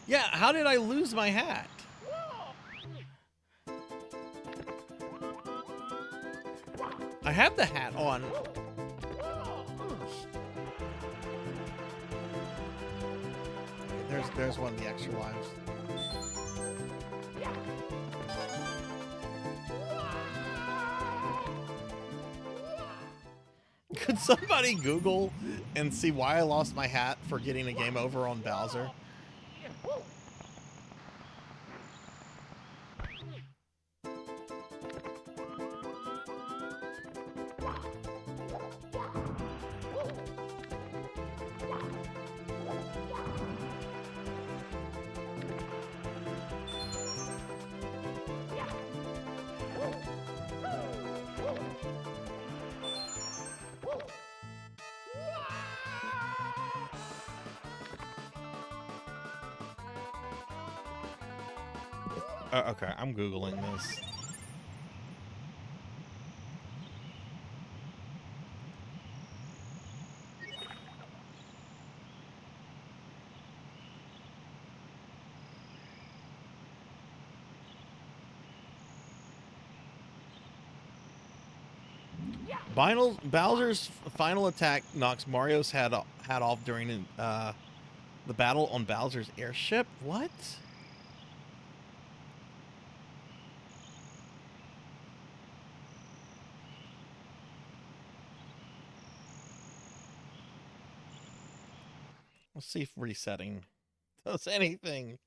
Yeah, how did I lose my hat? I have the hat on. There's one of the extra lives. Could somebody Google and see why I lost my hat for getting a game over on Bowser? Okay, I'm Googling this. Bowser's final attack knocks Mario's hat off during the battle on Bowser's airship? What? Let's see if resetting does anything.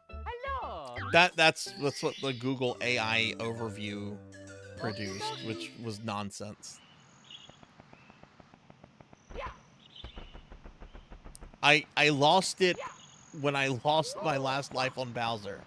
Hello. That's what the Google AI overview produced, which was nonsense. I lost it when I lost my last life on Bowser.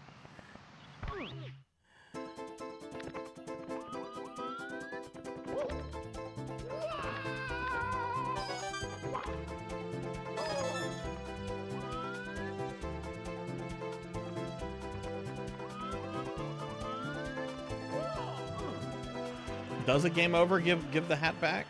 Does a game over give the hat back?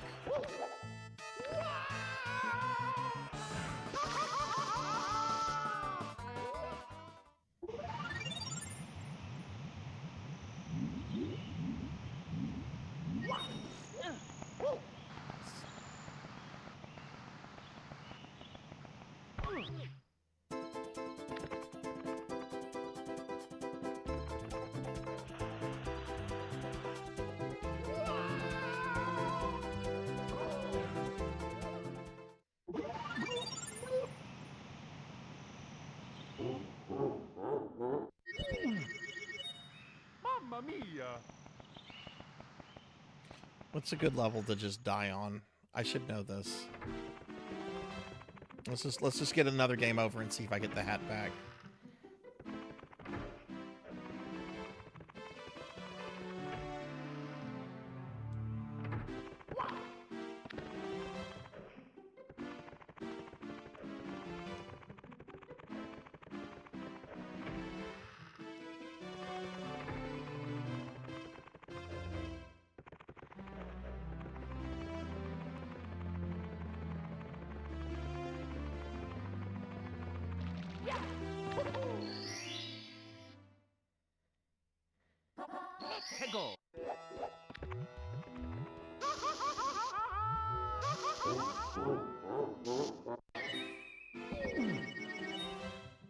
Mamma mia! What's a good level to just die on? I should know this. Let's just get another game over and see if I get the hat back. Let's go.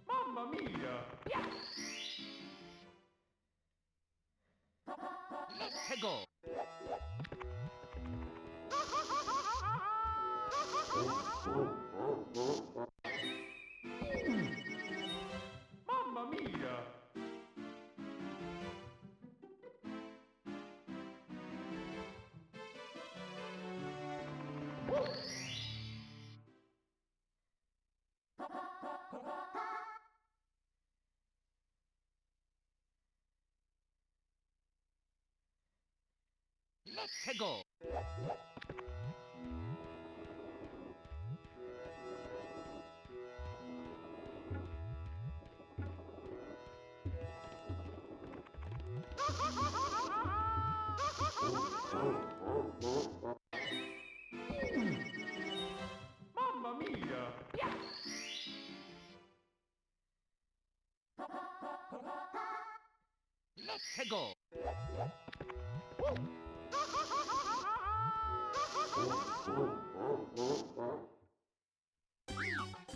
Mamma mia! Let's go. Mamma mia! Let's go. Hegel.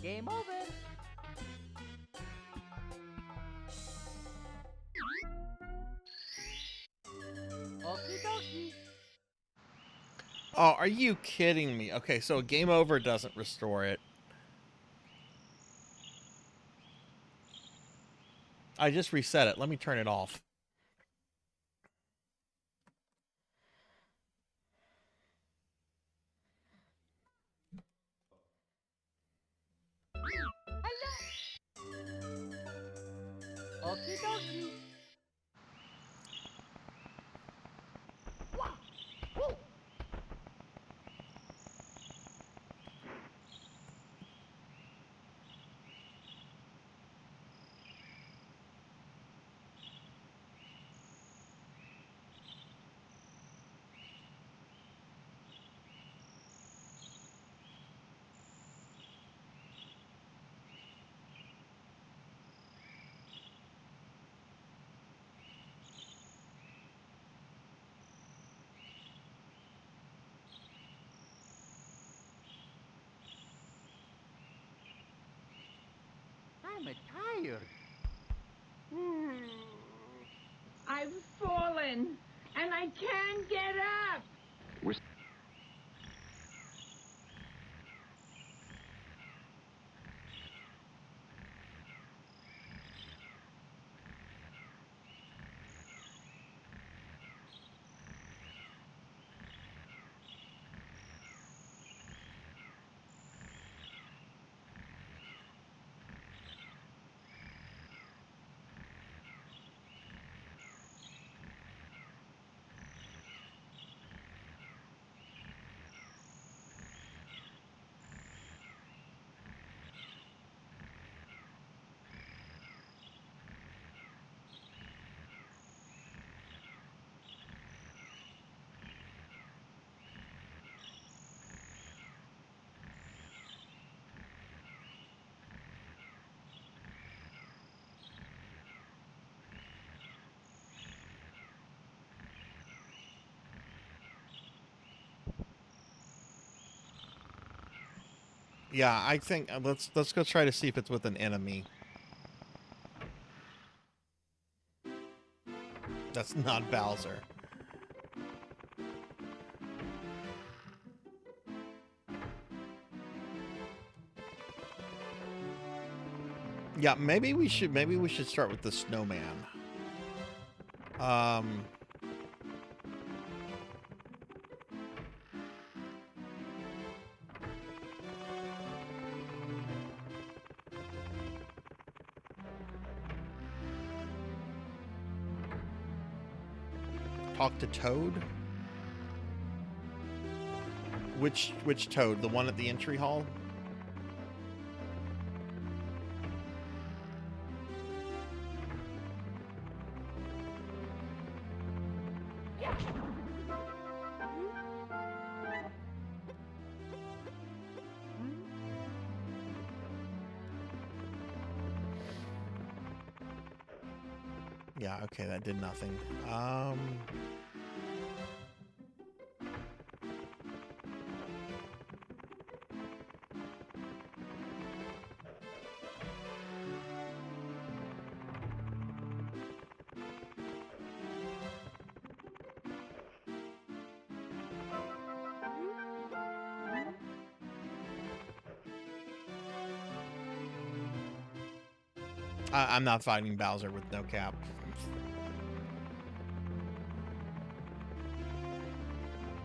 Game over. Okie dokie. Oh, are you kidding me? Okay, so game over doesn't restore it. I just reset it. Let me turn it off. Okie dokie. I'm tired. I've fallen, and I can't get up. Yeah, I think let's go try to see if it's with an enemy. That's not Bowser. Yeah, maybe we should start with the snowman. Talk to Toad? Which Toad? The one at the entry hall? Yeah, okay, that did nothing. I'm not fighting Bowser with no cap.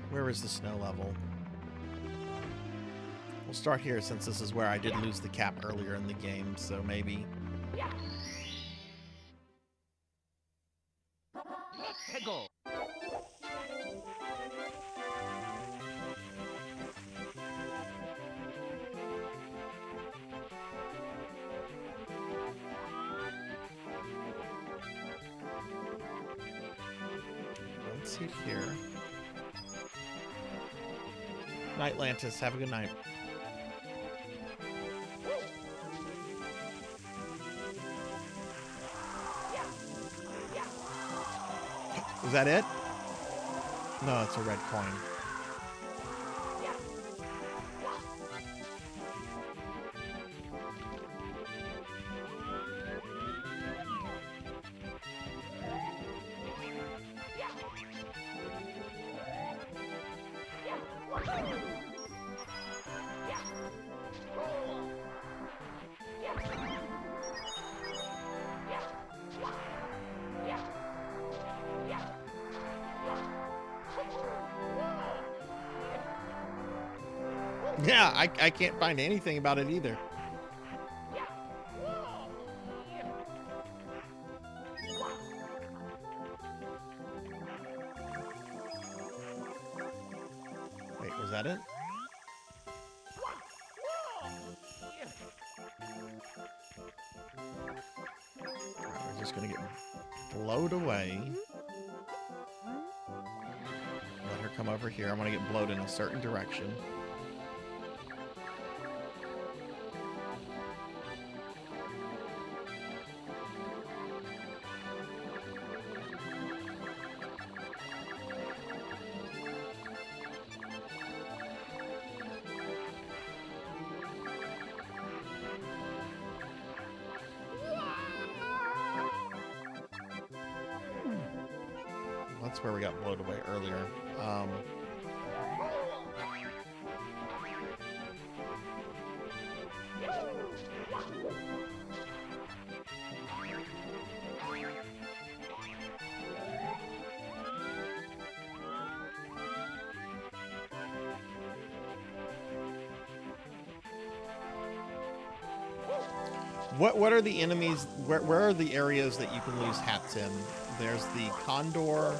Where is the snow level? We'll start here since this is where I did lose the cap earlier in the game, so maybe. Hegel. Let's see here. Night, Lantis. Have a good night. Is that it? No, it's a red coin. Yeah, I can't find anything about it either. Wait, was that it? We're just gonna get blowed away. Let her come over here. I'm gonna get blowed in a certain direction. That's where we got blown away earlier. What are the enemies? Where are the areas that you can lose hats in? There's the condor.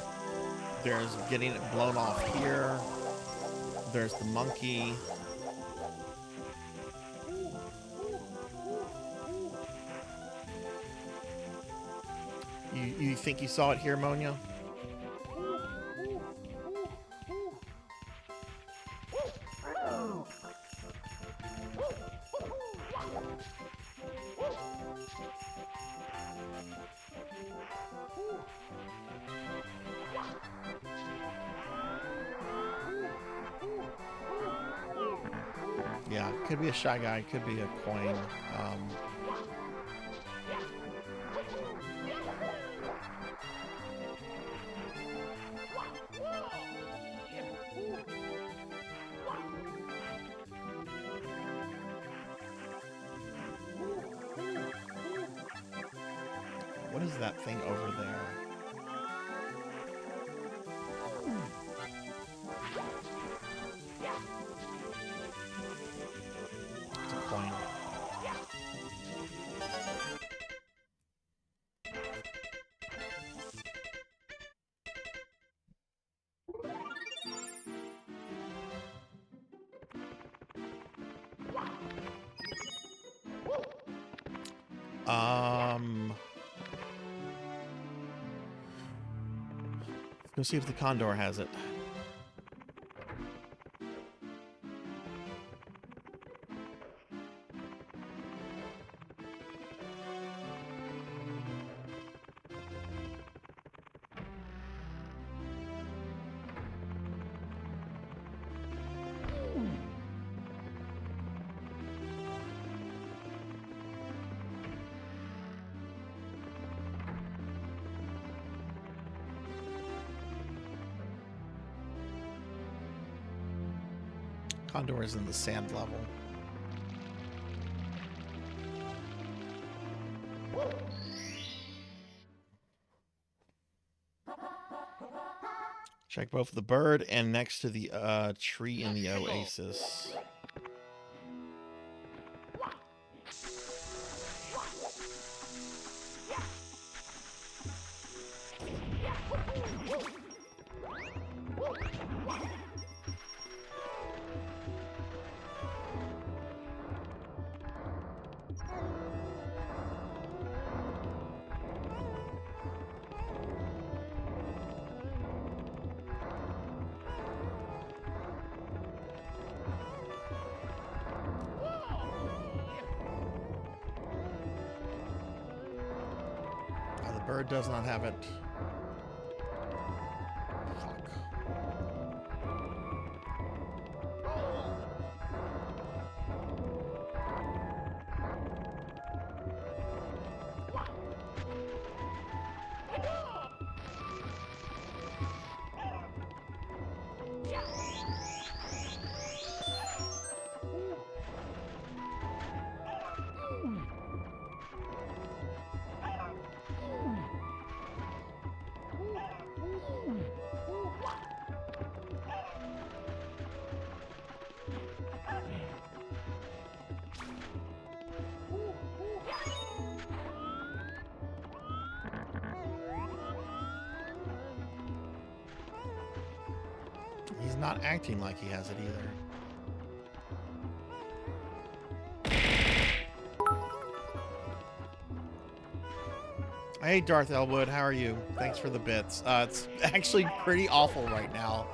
There's getting it blown off here. There's the monkey. You think you saw it here, Monia? Yeah, could be a shy guy, could be a coin. What is that thing over there? It's a coin. Let's go see if the condor has it. Condor is in the sand level. Check both the bird and next to the tree in the oasis. Bird does not have it. He's not acting like he has it either. Hey, Darth Elwood, how are you? Thanks for the bits. It's actually pretty awful right now.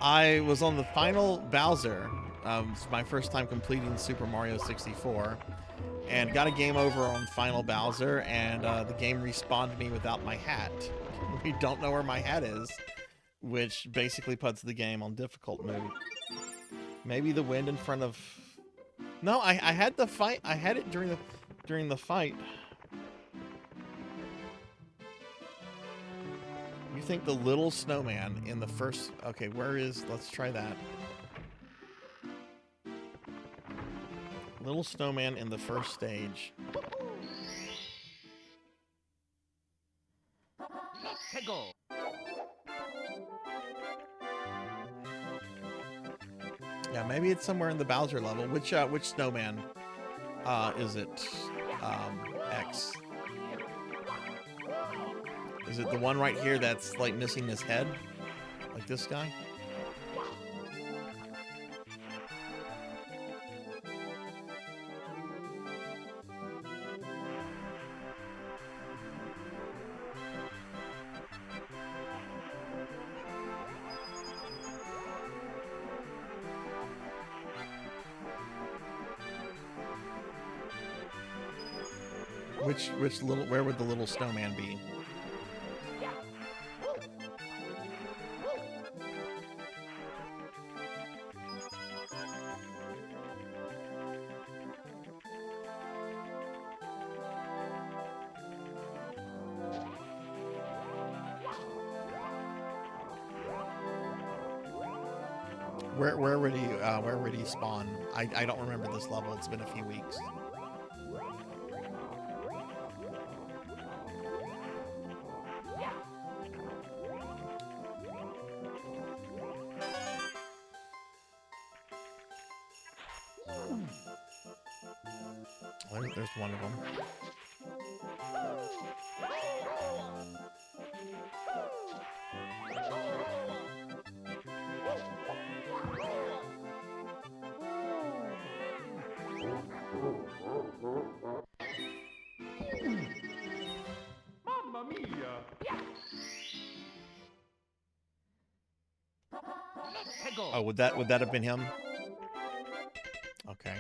I was on the final Bowser. It's my first time completing Super Mario 64. And got a game over on final Bowser, and the game respawned me without my hat. We don't know where my hat is, which basically puts the game on difficult mode. Maybe the wind in front of... No, I had the fight. I had it during the fight. You think the little snowman in the first... Okay, where is... Let's try that. Little snowman in the first stage. Yeah, maybe it's somewhere in the Bowser level. Which snowman is it? X. Is it the one right here that's like missing his head? Like this guy? Where would the little snowman be? Where would he spawn? I don't remember this level. It's been a few weeks. There's one of them. Mamma mia! Oh, would that have been him? Okay.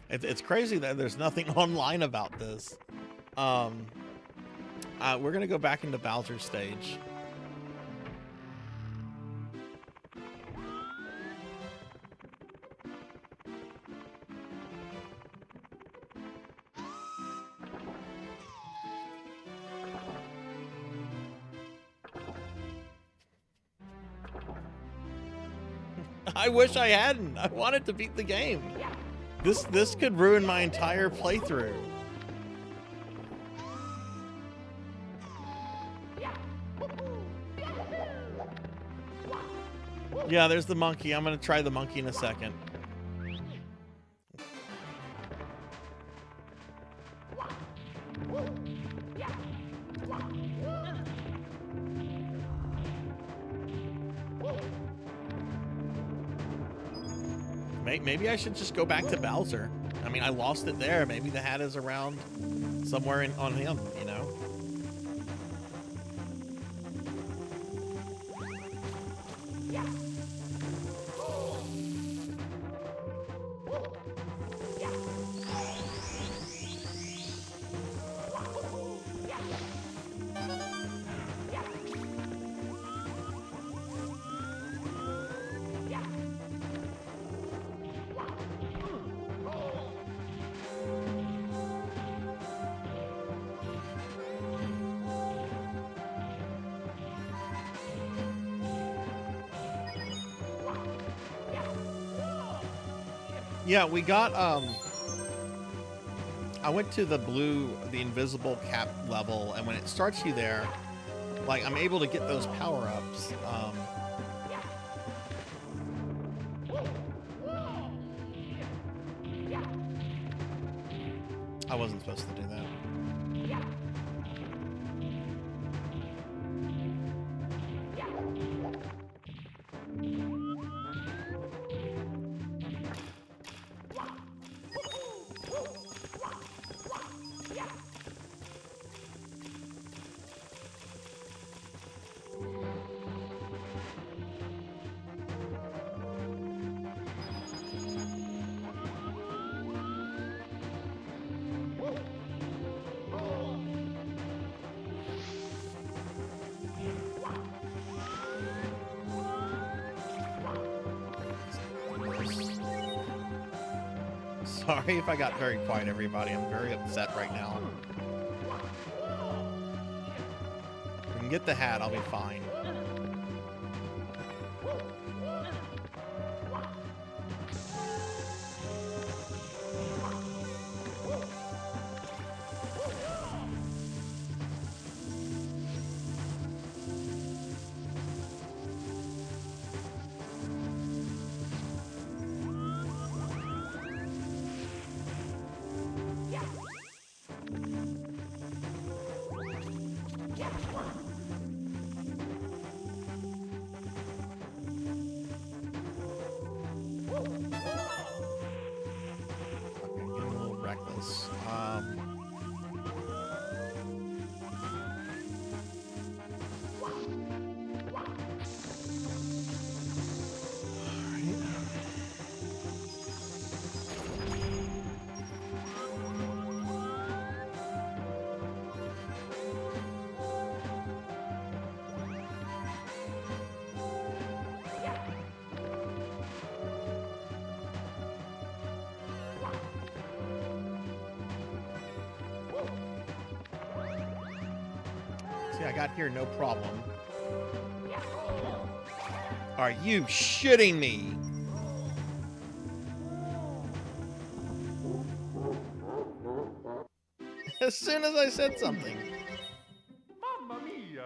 It's crazy that there's nothing online about this. We're gonna go back into Bowser's stage. I wish I hadn't. I wanted to beat the game. This could ruin my entire playthrough. Yeah, there's the monkey. I'm gonna try the monkey in a second. Maybe I should just go back to Bowser. I mean, I lost it there. Maybe the hat is around somewhere on him, you know? Yeah, we got, I went to the invisible cap level, and when it starts you there, like, I'm able to get those power-ups. I wasn't supposed to do that. Sorry if I got very quiet, everybody. I'm very upset right now. If we can get the hat, I'll be fine. See, I got here, no problem. Are you shitting me? As soon as I said something. Mamma mia!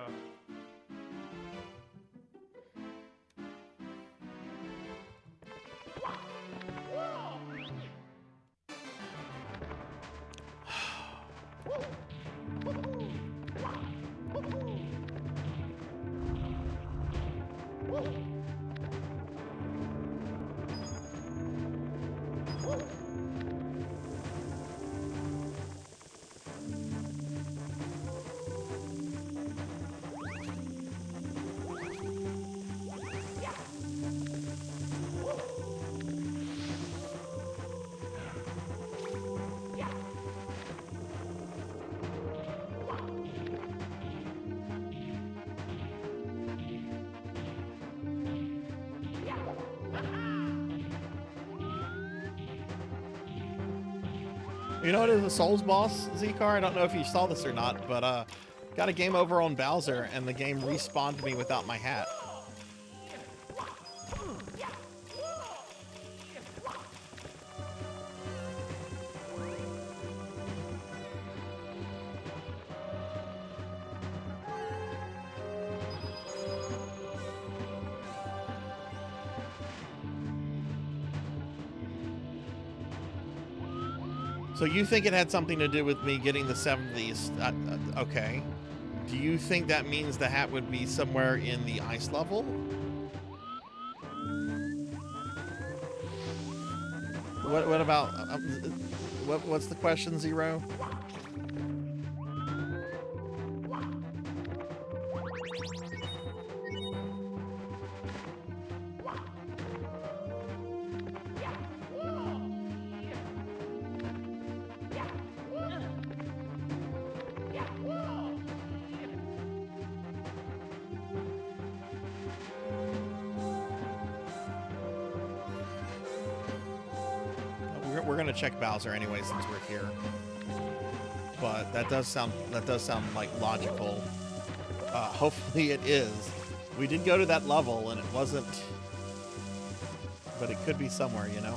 You know what is a Souls boss, Z-Car? I don't know if you saw this or not, but got a game over on Bowser, and the game respawned me without my hat. So you think it had something to do with me getting the 70s? Okay. Do you think that means the hat would be somewhere in the ice level? What about... what's the question, Zero? We're gonna check Bowser anyway since we're here, but that does sound like logical. Hopefully it is. We did go to that level and it wasn't, but it could be somewhere, you know.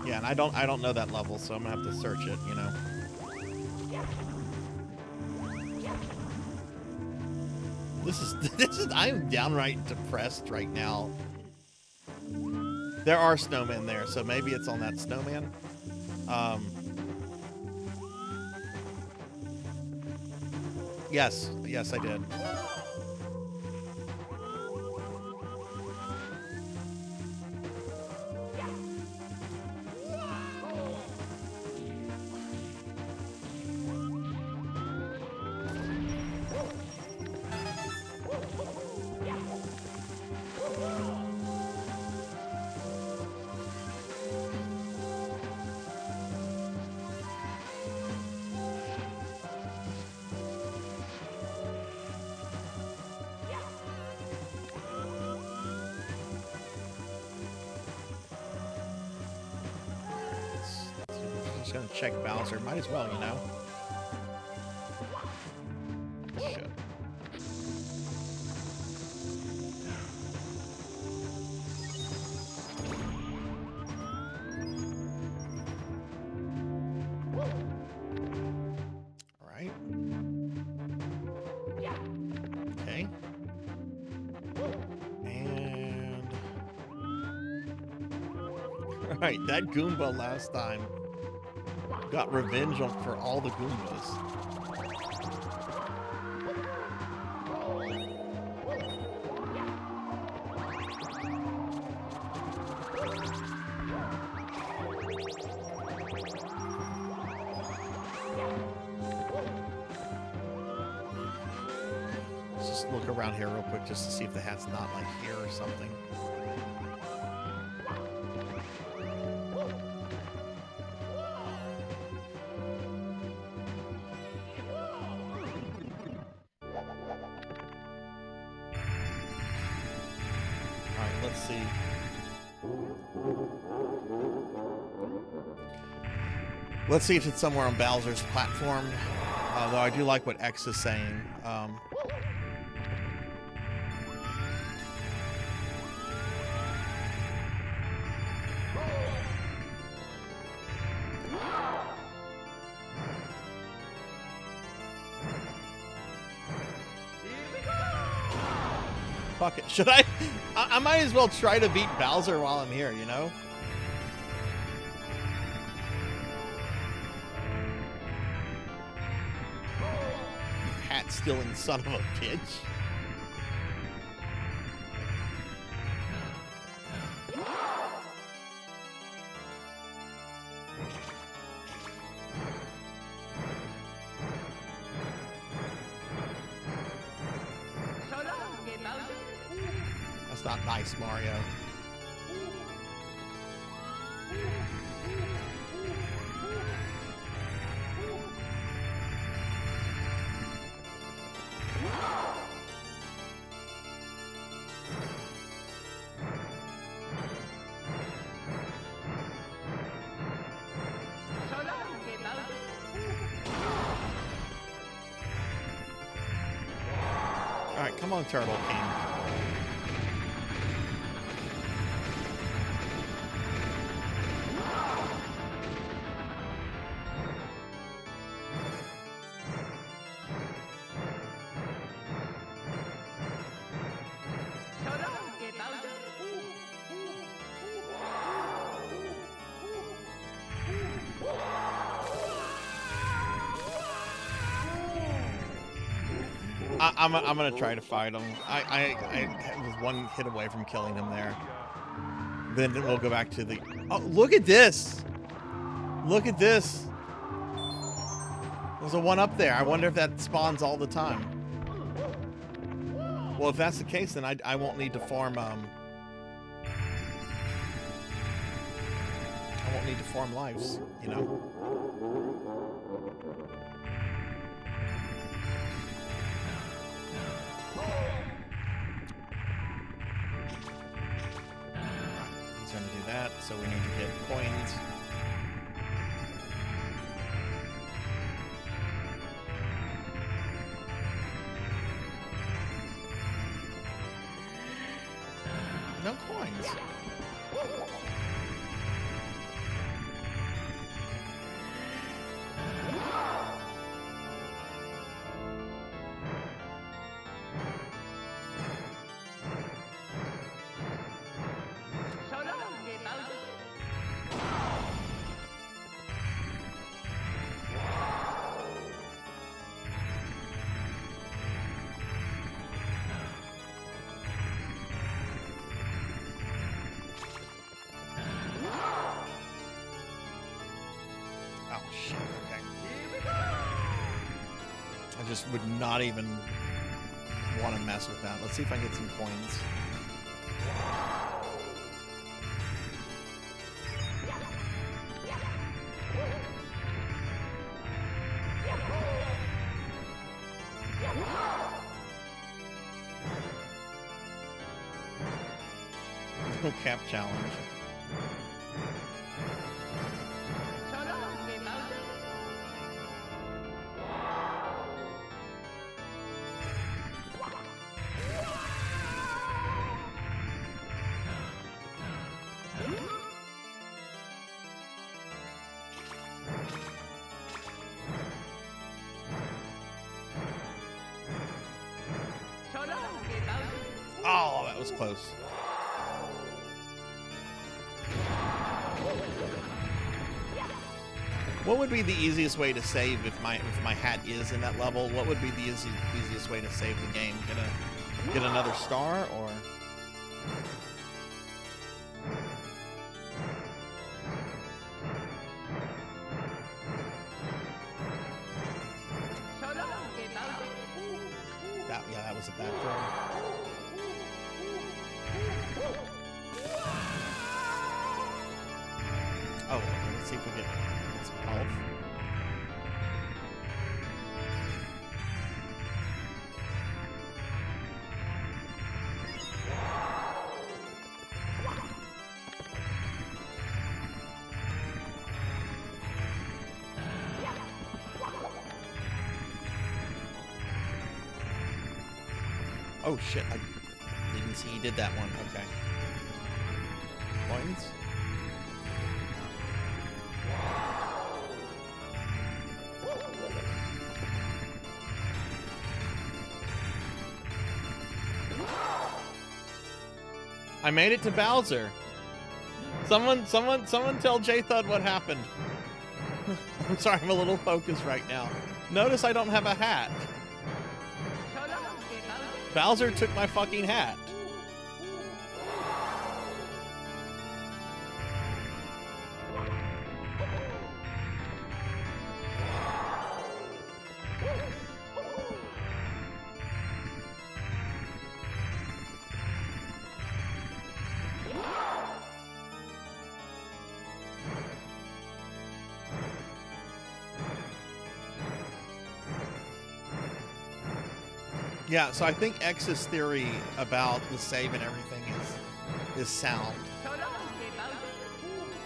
Yeah, and I don't know that level, so I'm gonna have to search it, you know. this is I'm downright depressed right now. There are snowmen there, so maybe it's on that snowman. Yes, I did. Just gonna check Bowser. Might as well, you know. Shit. All right. Okay. And all right, that Goomba last time got revenge for all the Goombas. Let's just look around here real quick just to see if the hat's not like here or something. Let's see. Let's see if it's somewhere on Bowser's platform. Although I do like what X is saying. Fuck it. Should I might as well try to beat Bowser while I'm here, you know? You hat-stealing son of a bitch. That's not nice, Mario. All right, come on, Turtle King. I'm gonna try to fight him. I was one hit away from killing him there. Then we'll go back to the. Oh, look at this! Look at this! There's a one up there. I wonder if that spawns all the time. Well, if that's the case, then I won't need to farm. I won't need to farm lives. You know. He's gonna do that, so we need to get coins. No coins. Shit, okay. I just would not even want to mess with that. Let's see if I can get some coins. No cap challenge. Oh, that was close. What would be the easiest way to save if my hat is in that level? What would be the easiest way to save the game? Get another star or? That was a bad throw. Oh, okay, let's see if we get some health. Oh shit, I didn't see he did that one. Okay. Coins? I made it to Bowser. Someone tell J-Thud what happened. I'm sorry, I'm a little focused right now. Notice I don't have a hat. Bowser took my fucking hat. Yeah, so I think X's theory about the save and everything is sound.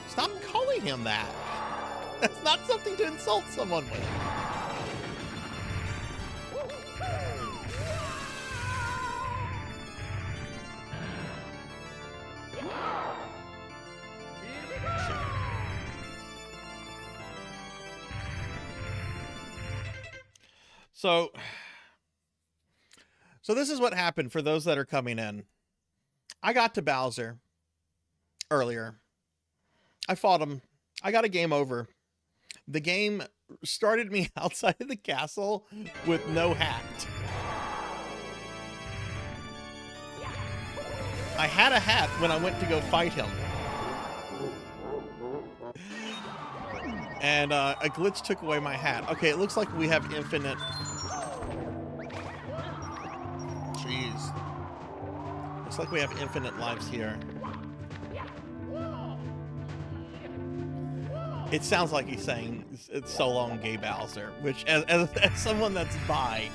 Stop calling him that. That's not something to insult someone with. So this is what happened for those that are coming in. I got to Bowser earlier. I fought him. I got a game over. The game started me outside of the castle with no hat. I had a hat when I went to go fight him. And a glitch took away my hat. Okay, it looks like we have infinite... Jeez. Looks like we have infinite lives here. It sounds like he's saying, it's so long, gay Bowser, which, as someone that's bi,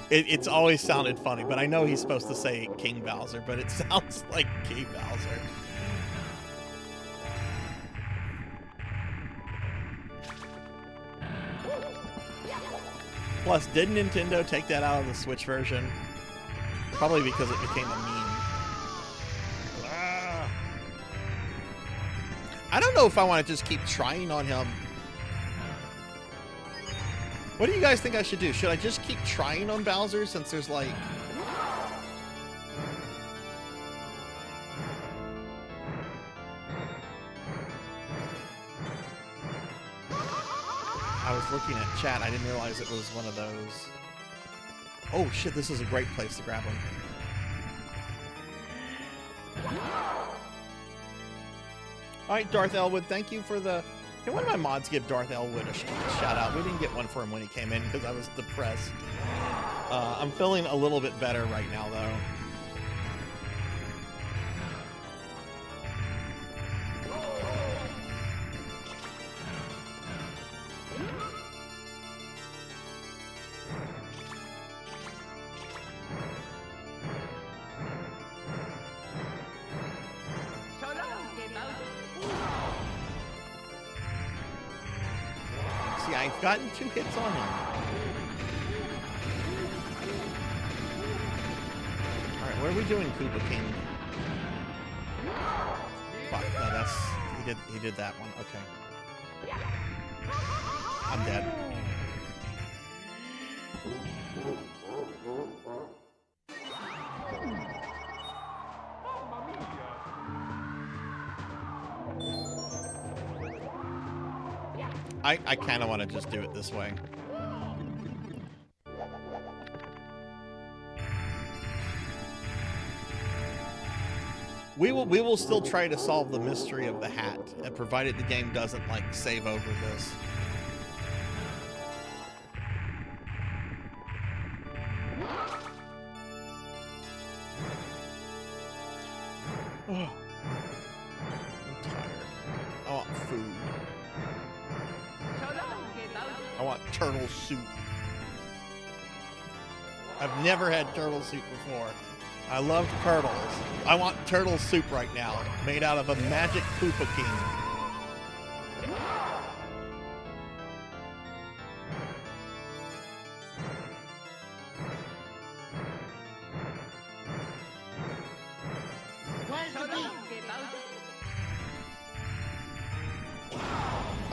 it's always sounded funny, but I know he's supposed to say King Bowser, but it sounds like gay Bowser. Plus, did Nintendo take that out of the Switch version? Probably because it became a meme. I don't know if I want to just keep trying on him. What do you guys think I should do? Should I just keep trying on Bowser since there's like... I was looking at chat. I didn't realize it was one of those. Oh shit, this is a great place to grab him. Alright, Darth Elwood, thank you for the Can one of my mods give Darth Elwood a shout out? We didn't get one for him when he came in because I was depressed. I'm feeling a little bit better right now, though. See, I've gotten 2 hits on him. Alright, what are we doing, Koopa King? Fuck, no, that's... He did that one, okay. I'm dead. I kind of want to just do it this way. We will still try to solve the mystery of the hat, provided the game doesn't like save over this. Oh. I'm tired. I want food. I want turtle soup. I've never had turtle soup before. I love turtles. I want turtle soup right now, made out of a magic Koopa King.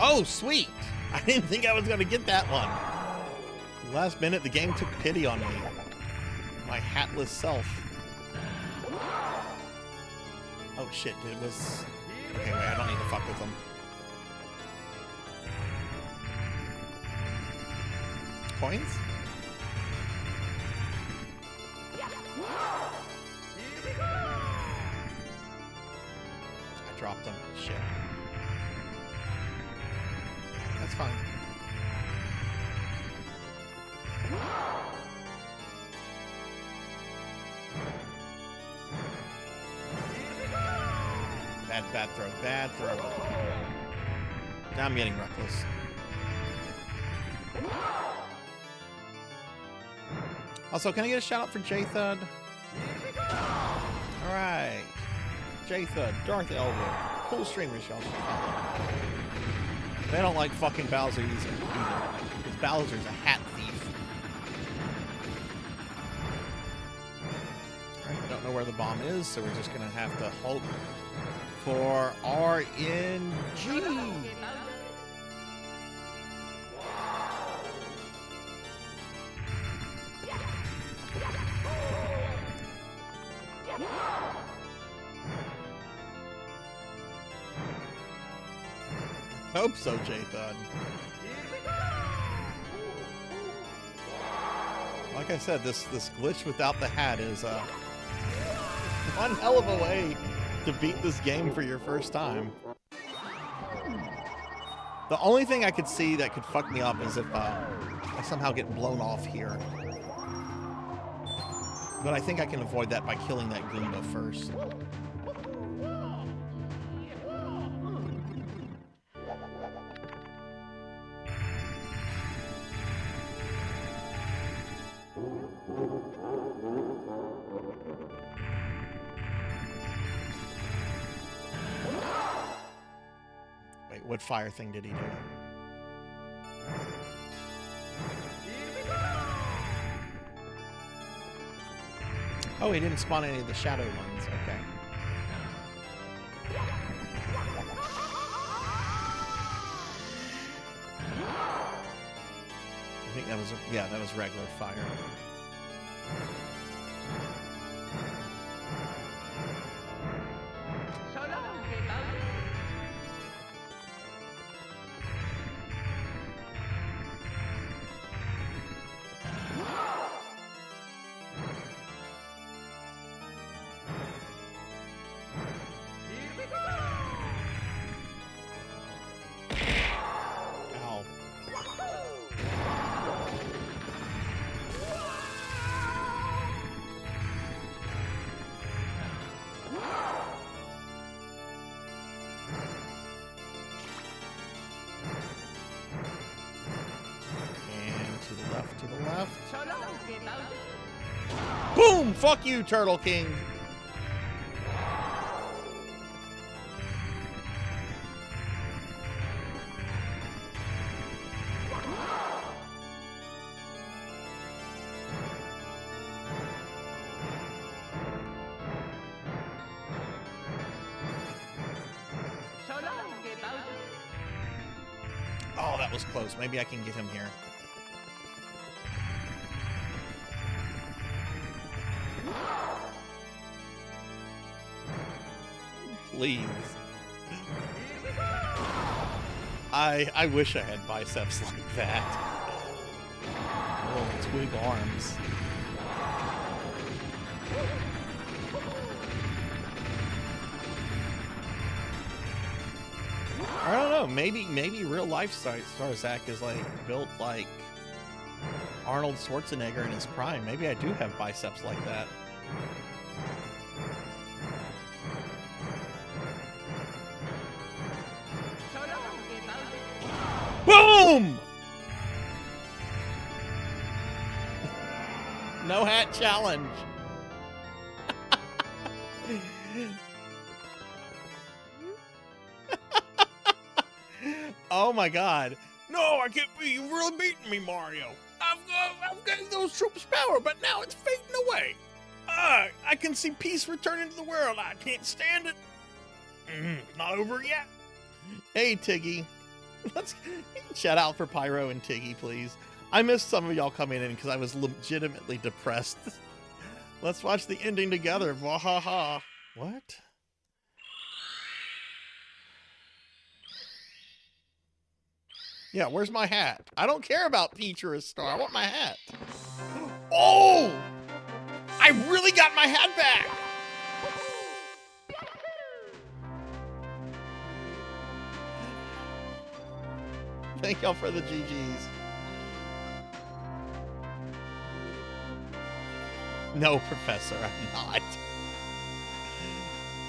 Oh, sweet! I didn't think I was going to get that one. Last minute, the game took pity on me. My hatless self. Oh shit, it was... Okay, wait, I don't need to fuck with them. Coins? I dropped them. Shit. That's fine. Bad throw, bad throw. Now I'm getting reckless. Also, can I get a shout out for J-Thud? Alright. J-Thud, Darth Elwood. Cool streamers, y'all should follow. They don't like fucking Bowser either. Because Bowser's a hat thief. Alright, don't know where the bomb is, so we're just gonna have to hope for RNG. Hope so, J-Thud. Like I said, this glitch without the hat is one hell of a way to beat this game for your first time. The only thing I could see that could fuck me up is if I somehow get blown off here. But I think I can avoid that by killing that Goomba first. Wait, what fire thing did he do? Oh, he didn't spawn any of the shadow ones. Okay. I think that was, yeah, that was regular fire. left. So long, kid Bowser. Boom! Fuck you, Turtle King. So long, kid Bowser. Oh, that was close. Maybe I can get him here. Please. I wish I had biceps like that. Oh, twig arms. I don't know. Maybe real life Sarzac is like built like Arnold Schwarzenegger in his prime. Maybe I do have biceps like that. So long, kid Bowser. Boom! No hat challenge. Oh my god. No, I can't be. You've really beaten me, Mario. I've got those troops' power, but now it's fading away. I can see peace returning to the world. I can't stand it. Not over yet. Hey, Tiggy. Let's shout out for Pyro and Tiggy, please. I missed some of y'all coming in because I was legitimately depressed. Let's watch the ending together. Wahaha. What? Yeah, where's my hat? I don't care about Peach or a star. I want my hat. Oh! I really got my hat back. Thank y'all for the GGs. No, Professor, I'm not.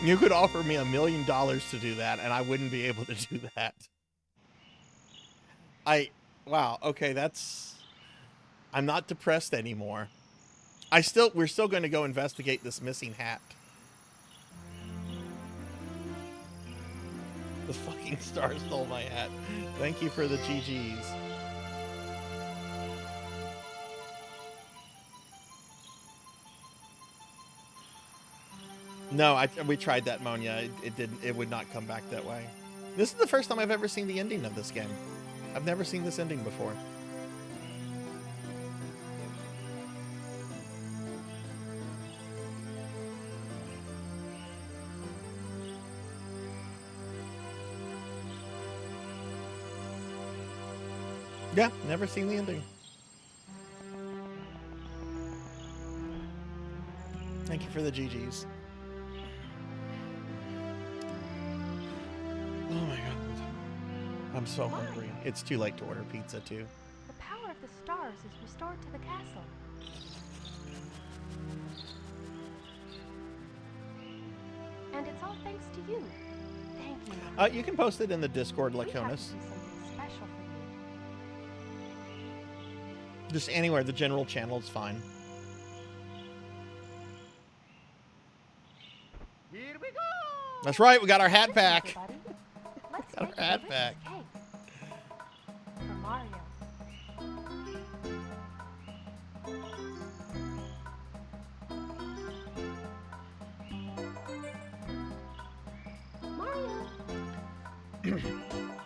You could offer me $1 million to do that, and I wouldn't be able to do that. Wow, okay, I'm not depressed anymore. We're still going to go investigate this missing hat. The fucking star stole my hat. Thank you for the GGs. No, we tried that, Monia. It would not come back that way. This is the first time I've ever seen the ending of this game. I've never seen this ending before. Yeah, never seen the ending. Thank you for the GGs. Oh my god. I'm so hungry. It's too late to order pizza, too. The power of the stars is restored to the castle. And it's all thanks to you. Thank you. Mom. You can post it in the Discord, We have to do Laconis. something special for you. Just anywhere. The general channel is fine. Here we go. That's right. We got our hat Listen, back. everybody. Let's Got our make a hat delicious back. cake for Mario.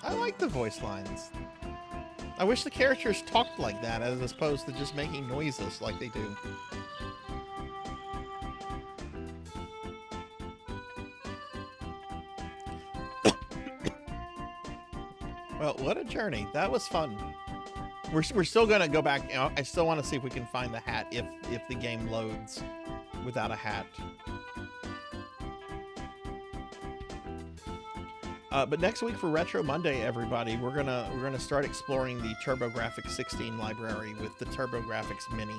I like the voice lines. I wish the characters talked like that as opposed to just making noises like they do. Well, what a journey. That was fun. We're still gonna go back. You know, I still want to see if we can find the hat if the game loads without a hat. But next week for Retro Monday, everybody, we're gonna start exploring the TurboGrafx 16 library with the TurboGrafx Mini.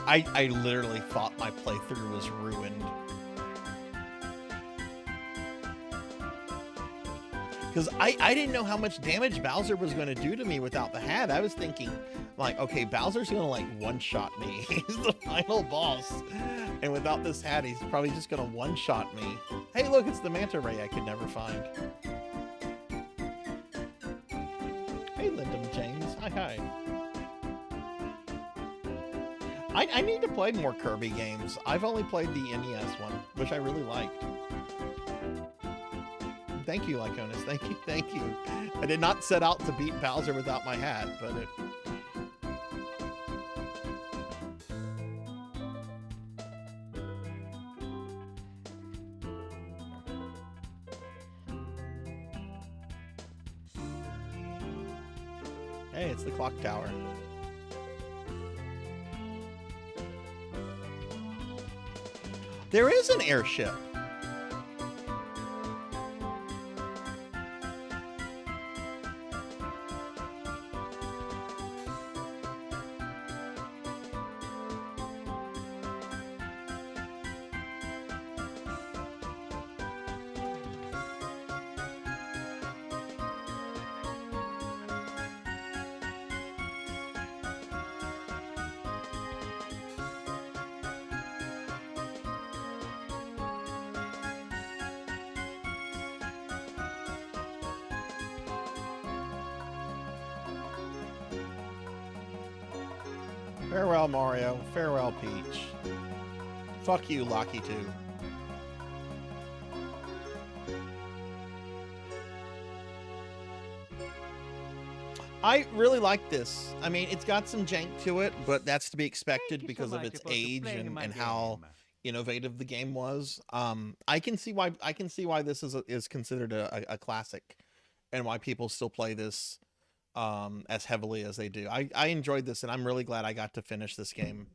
I literally thought my playthrough was ruined. Because I didn't know how much damage Bowser was going to do to me without the hat. I was thinking, like, okay, Bowser's going to, like, one-shot me. He's the final boss. And without this hat, he's probably just going to one-shot me. Hey, look, it's the manta ray I could never find. Hey, Lyndon James. Hi. I need to play more Kirby games. I've only played the NES one, which I really liked. Thank you, Lyconis. Thank you. I did not set out to beat Bowser without my hat, but it... Hey, it's the clock tower. There is an airship. Farewell, Mario. Farewell, Peach. Fuck you, Locky 2. I really like this. I mean, it's got some jank to it, but that's to be expected because of its age and how innovative the game was. I can see why this is considered a classic, and why people still play this as heavily as they do. I enjoyed this, and I'm really glad I got to finish this game.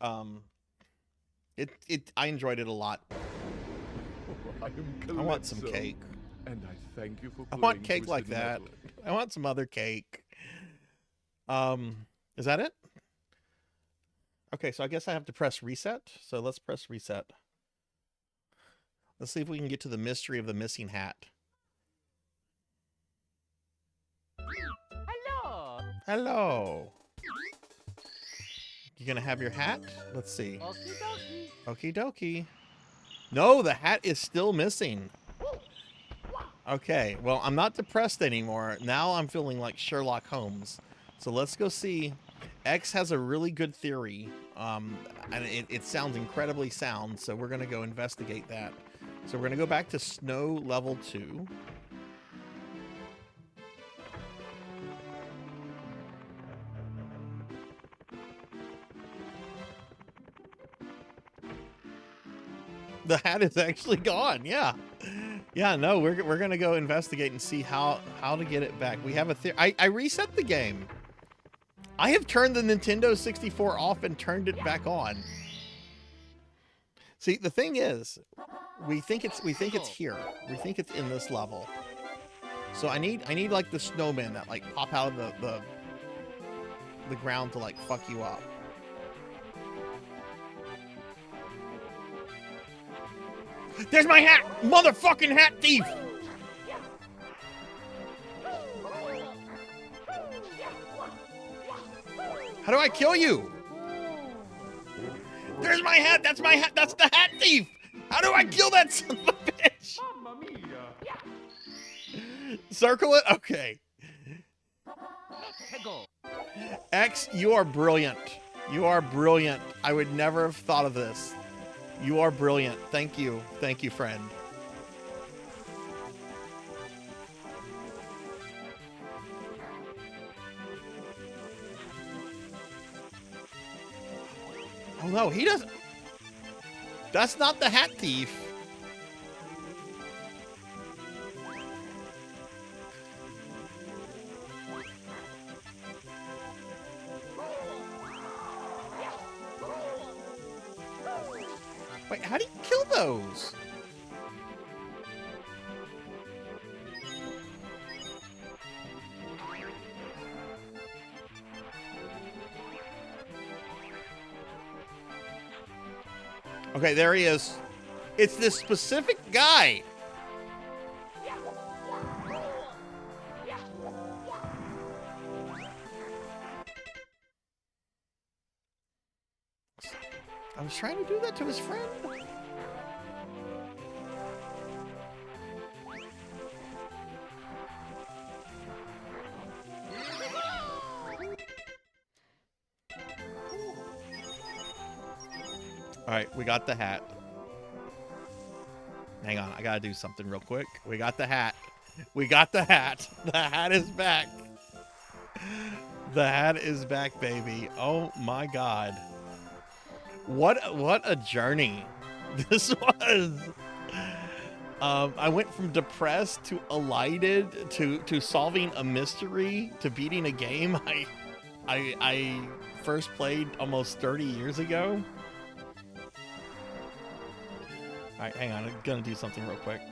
I enjoyed it a lot. I want some cake. And I thank you for I want cake like that. I want some other cake. Is that it? Okay, so I guess I have to press reset. So let's press reset. Let's see if we can get to the mystery of the missing hat. Hello. Hello. You gonna have your hat? Let's see. Okie dokie. Okie dokie. No, the hat is still missing. Okay, well, I'm not depressed anymore. Now I'm feeling like Sherlock Holmes. So let's go see. X has a really good theory, and it sounds incredibly sound, so we're going to go investigate that. So we're going to go back to Snow Level 2. The hat is actually gone, yeah. Yeah, no, we're going to go investigate and see how to get it back. We have a theory. I reset the game. I have turned the Nintendo 64 off and turned it back on. See, the thing is, we think it's here. We think it's in this level. So I need like the snowmen that like pop out of the ground to like fuck you up. There's my hat! Motherfucking hat thief! How do I kill you? There's my hat! That's my hat! That's the hat thief! How do I kill that son of a bitch? Mamma mia! Circle it? Okay. X, you are brilliant. You are brilliant. I would never have thought of this. You are brilliant. Thank you. Thank you, friend. Oh no, he doesn't. That's not the hat thief. Wait, how do you kill those? Okay, there he is. It's this specific guy. I was trying to do that to his friend. All right, we got the hat. Hang on, I gotta do something real quick. We got the hat. We got the hat. The hat is back. The hat is back, baby. Oh my God. What a journey this was. I went from depressed to elated to solving a mystery to beating a game I first played almost 30 years ago. All right, hang on. I'm gonna do something real quick.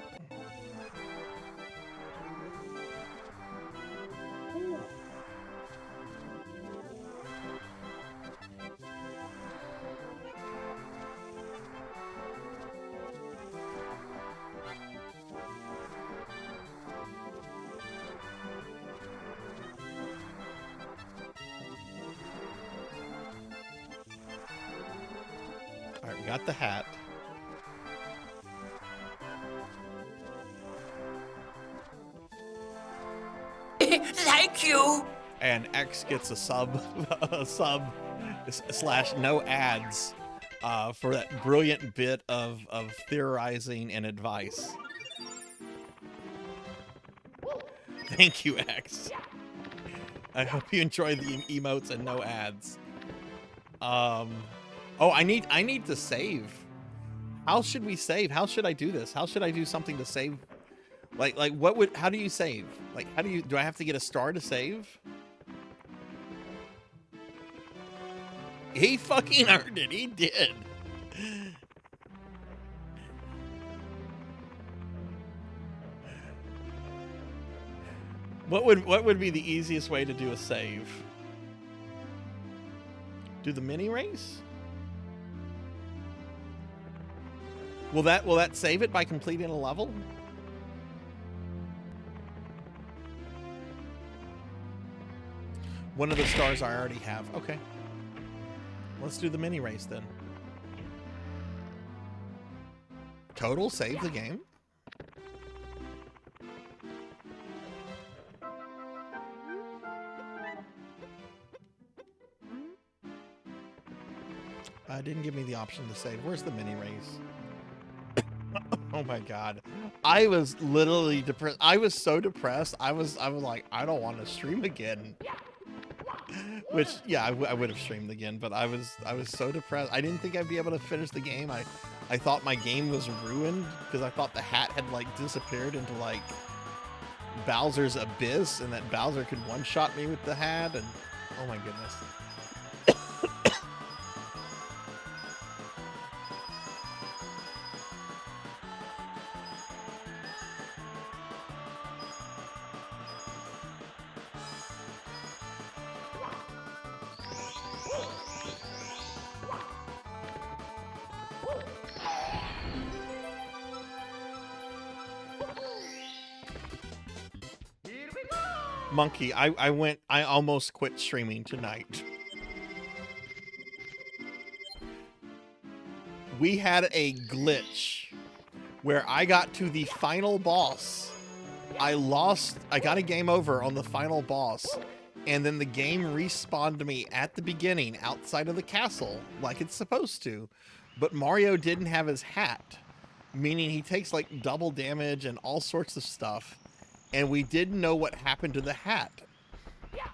All right, we got the hat. Thank you. And X gets a sub slash no ads for that brilliant bit of theorizing and advice. Thank you, X. I hope you enjoy the emotes and no ads. Oh, I need to save. How should we save? How should I do this? How should I do something to save? Like how do you save? Like, do I have to get a star to save? He fucking earned it. He did. What would be the easiest way to do a save? Do the mini race? Will that save it by completing a level? One of the stars I already have. Okay. Let's do the mini race then. Total save the game? Didn't give me the option to save. Where's the mini race? Oh my God. I was literally depressed. I was so depressed. I was like, I don't want to stream again. Which, yeah, I would have streamed again, but I was so depressed. I didn't think I'd be able to finish the game. I thought my game was ruined because I thought the hat had like disappeared into like Bowser's abyss, and that Bowser could one-shot me with the hat, and oh my goodness. Monkey, I almost quit streaming tonight. We had a glitch where I got to the final boss. I got a game over on the final boss, and then the game respawned me at the beginning outside of the castle like it's supposed to. But Mario didn't have his hat, meaning he takes like double damage and all sorts of stuff. And we didn't know what happened to the hat.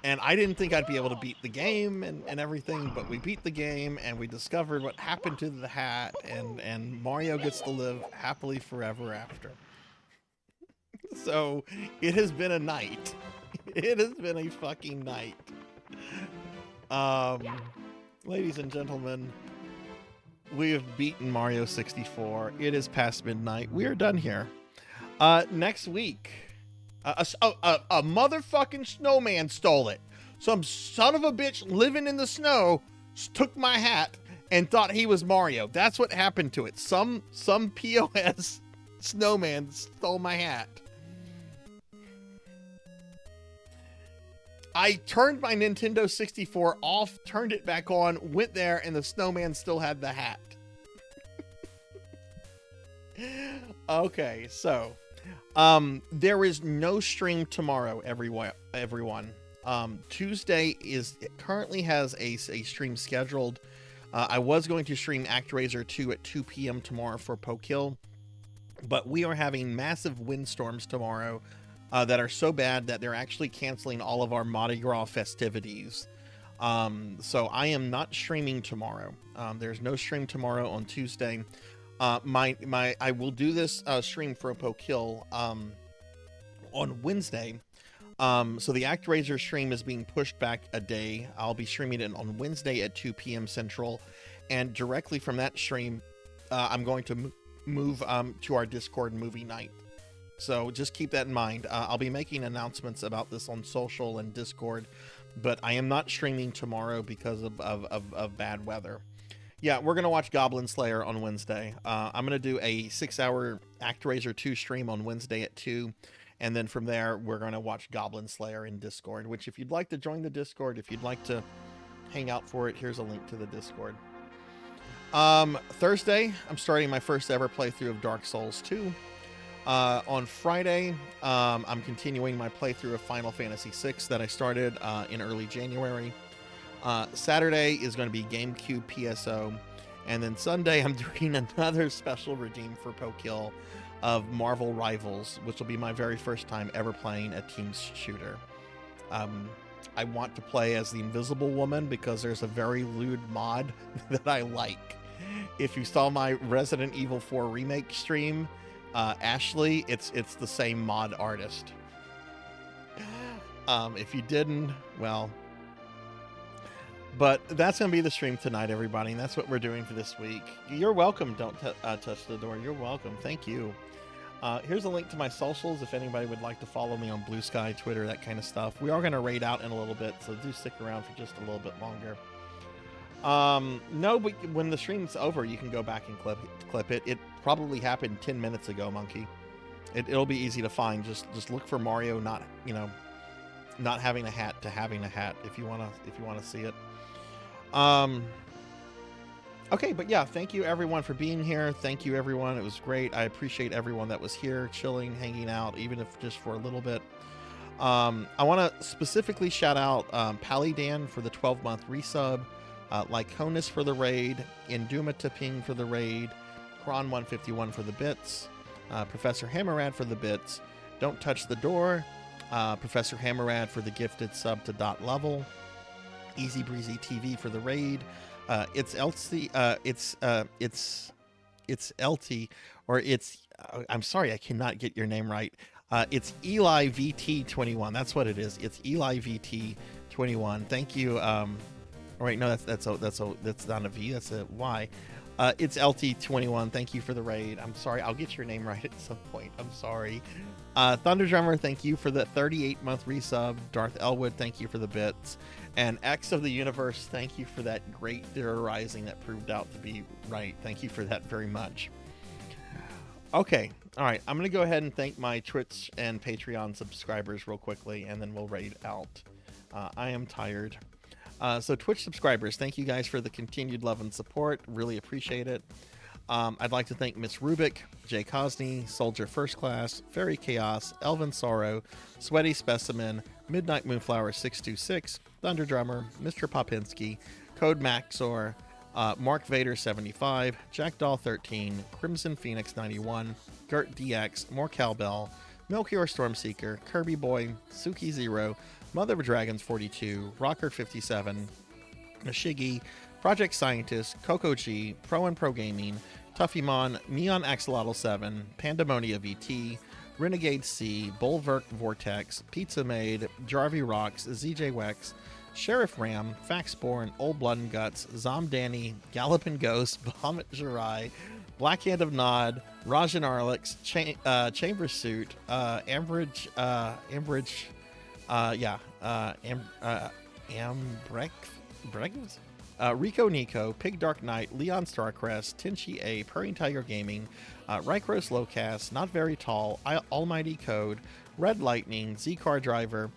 And I didn't think I'd be able to beat the game and everything, but we beat the game and we discovered what happened to the hat, and Mario gets to live happily forever after. So it has been a night. It has been a fucking night. Ladies and gentlemen, we have beaten Mario 64. It is past midnight. We are done here. Next week, a motherfucking snowman stole it. Some son of a bitch living in the snow took my hat and thought he was Mario. That's what happened to it. Some POS snowman stole my hat. I turned my Nintendo 64 off, turned it back on, went there, and the snowman still had the hat. Okay, so there is no stream tomorrow, everyone. Tuesday currently has a stream scheduled. I was going to stream ActRaiser 2 at 2 p.m. tomorrow for Pokill, but we are having massive windstorms tomorrow that are so bad that they're actually canceling all of our Mardi Gras festivities. So I am not streaming tomorrow. There's no stream tomorrow on Tuesday. I will do this stream for a Pokill on Wednesday. So the ActRaiser stream is being pushed back a day. I'll be streaming it on Wednesday at 2 p.m. Central, and directly from that stream, I'm going to move to our Discord movie night. So just keep that in mind. I'll be making announcements about this on social and Discord, but I am not streaming tomorrow because of bad weather. Yeah, we're going to watch Goblin Slayer on Wednesday. I'm going to do a 6-hour ActRaiser 2 stream on Wednesday at 2. And then from there, we're going to watch Goblin Slayer in Discord, which if you'd like to join the Discord, if you'd like to hang out for it, here's a link to the Discord. Thursday, I'm starting my first ever playthrough of Dark Souls 2. On Friday, I'm continuing my playthrough of Final Fantasy VI that I started in early January. Saturday is going to be GameCube PSO. And then Sunday, I'm doing another special redeem for Pokill of Marvel Rivals, which will be my very first time ever playing a team shooter. I want to play as the Invisible Woman because there's a very lewd mod that I like. If you saw my Resident Evil 4 remake stream, Ashley, it's the same mod artist. If you didn't, well... But that's going to be the stream tonight, everybody, and that's what we're doing for this week. You're welcome. Don't touch the door. You're welcome. Thank you. Here's a link to my socials if anybody would like to follow me on Blue Sky, Twitter, that kind of stuff. We are going to raid out in a little bit, so do stick around for just a little bit longer. No, but when the stream's over, you can go back and clip it. It probably happened 10 minutes ago, Monkey. It'll be easy to find. Just look for Mario not having a hat to having a hat if you want to see it. Okay, but yeah, thank you everyone for being here. Thank you everyone. It was great. I appreciate everyone that was here, chilling, hanging out, even if just for a little bit. I want to specifically shout out Palidan for the 12-month resub, Lyconis for the raid, Induma Taping for the raid, Kron151 for the bits, Professor Hammerad for the bits, Don't Touch the Door, Professor Hammerad for the gifted sub to Dot Level, Easy Breezy TV for the raid. It's LT, it's LT, or it's, I'm sorry, I cannot get your name right. It's Eli VT21. That's what it is. It's Eli VT21. Thank you. Wait, no, that's not a V. That's a Y. It's LT21. Thank you for the raid. I'm sorry. I'll get your name right at some point. I'm sorry. Thunder Drummer, thank you for the 38-month resub. Darth Elwood, thank you for the bits. And X of the Universe, thank you for that great theorizing that proved out to be right. Thank you for that very much. Okay. All right. I'm going to go ahead and thank my Twitch and Patreon subscribers real quickly, and then we'll raid out. I am tired. So Twitch subscribers, thank you guys for the continued love and support. Really appreciate it. I'd like to thank Miss Rubik, Jay Cosney, Soldier First Class, Fairy Chaos, Elvin Sorrow, Sweaty Specimen, Midnight Moonflower 626, Thunder Drummer, Mr. Popinski, Code Maxor, Mark Vader 75, Jackdaw 13, Crimson Phoenix 91, Gert DX, More Cowbell, Melchior Stormseeker, Kirby Boy, Suki 0, Mother of Dragons 42, Rocker 57, Mashigi, Project Scientist, Coco G, Pro and Pro Gaming, Tuffymon, Neon Axolotl 7, Pandemonia VT, Renegade C, Bulwark Vortex, Pizza Maid, Jarvie Rocks, ZJ Wex, Sheriff Ram, Faxborn, Old Blood and Guts, Zom Danny, Gallopin' Ghost, Bahamut Jirai, Blackhand of Nod, Rajan Arlix, Chamber Suit, Ambridge, Ambrecht, Rico Nico, Pig Dark Knight, Leon Starcrest, Tenchi A, Purring Tiger Gaming, Rycross Lowcast, Not Very Tall, Almighty Code, Red Lightning, Z-Car Driver,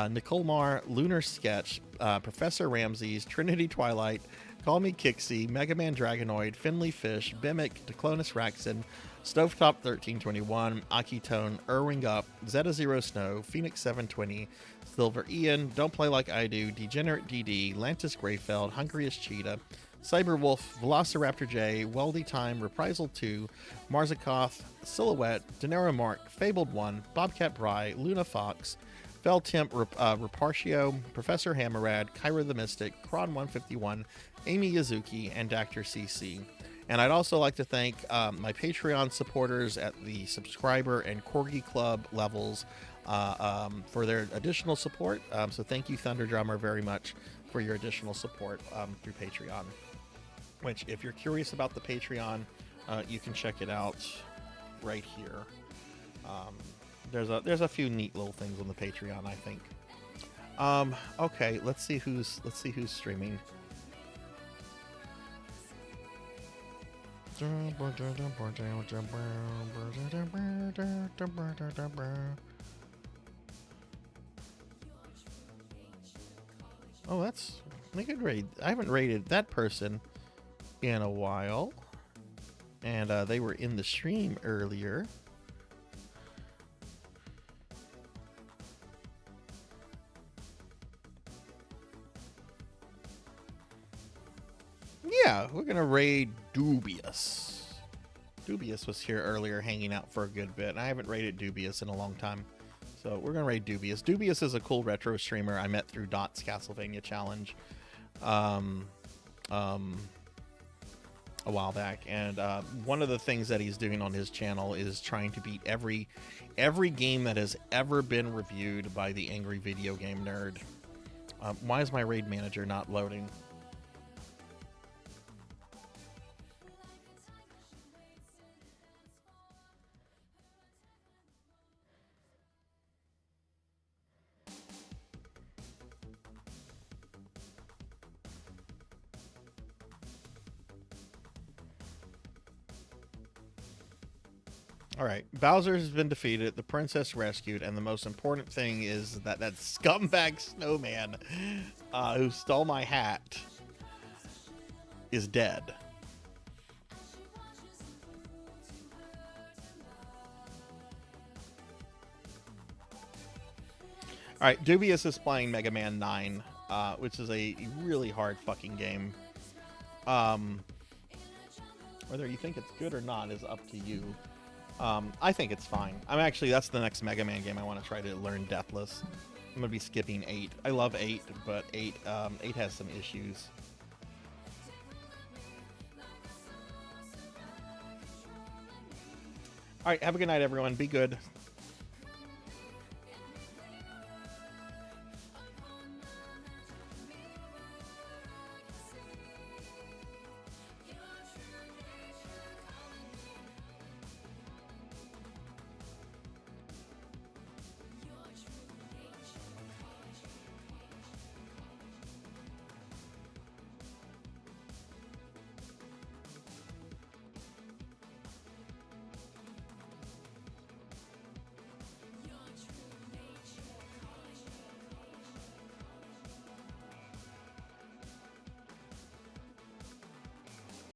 Nicole Mar, Lunar Sketch, Professor Ramses, Trinity Twilight, Call Me Kixie, Mega Man Dragonoid, Finley Fish, Bimic, Declonus Raxon, Stovetop 1321, Akitone, Erwing Up, Zeta Zero Snow, Phoenix 720, Silver Ian, Don't Play Like I Do, Degenerate DD, Lantis Greyfeld, Hungriest Cheetah, Cyberwolf, Velociraptor J, Weldy Time, Reprisal 2, Marzakoth, Silhouette, Denero Mark, Fabled 1, Bobcat Bry, Luna Fox, Feltemp, Repartio, Professor Hammerad, Kyra the Mystic, Kron 151, Amy Yazuki, and Dr. CC. And I'd also like to thank my Patreon supporters at the subscriber and Corgi Club levels for their additional support. So thank you, Thunder Drummer, very much for your additional support through Patreon. Which, if you're curious about the Patreon, you can check it out right here. There's a few neat little things on the Patreon, I think. Okay, let's see who's streaming. Oh, that's a good raid. I haven't raided that person in a while, and they were in the stream earlier. Yeah, we're gonna raid Dubious. Dubious was here earlier hanging out for a good bit, and I haven't raided Dubious in a long time. So we're gonna raid Dubious. Dubious is a cool retro streamer I met through Dot's Castlevania Challenge a while back, and one of the things that he's doing on his channel is trying to beat every game that has ever been reviewed by the Angry Video Game Nerd. Why is my raid manager not loading? All right, Bowser has been defeated, the princess rescued, and the most important thing is that scumbag snowman who stole my hat is dead. All right, Dubious is playing Mega Man 9, which is a really hard fucking game. Whether you think it's good or not is up to you. I think it's fine. That's the next Mega Man game I want to try to learn Deathless. I'm going to be skipping 8. I love 8, but 8 has some issues. All right, have a good night, everyone. Be good.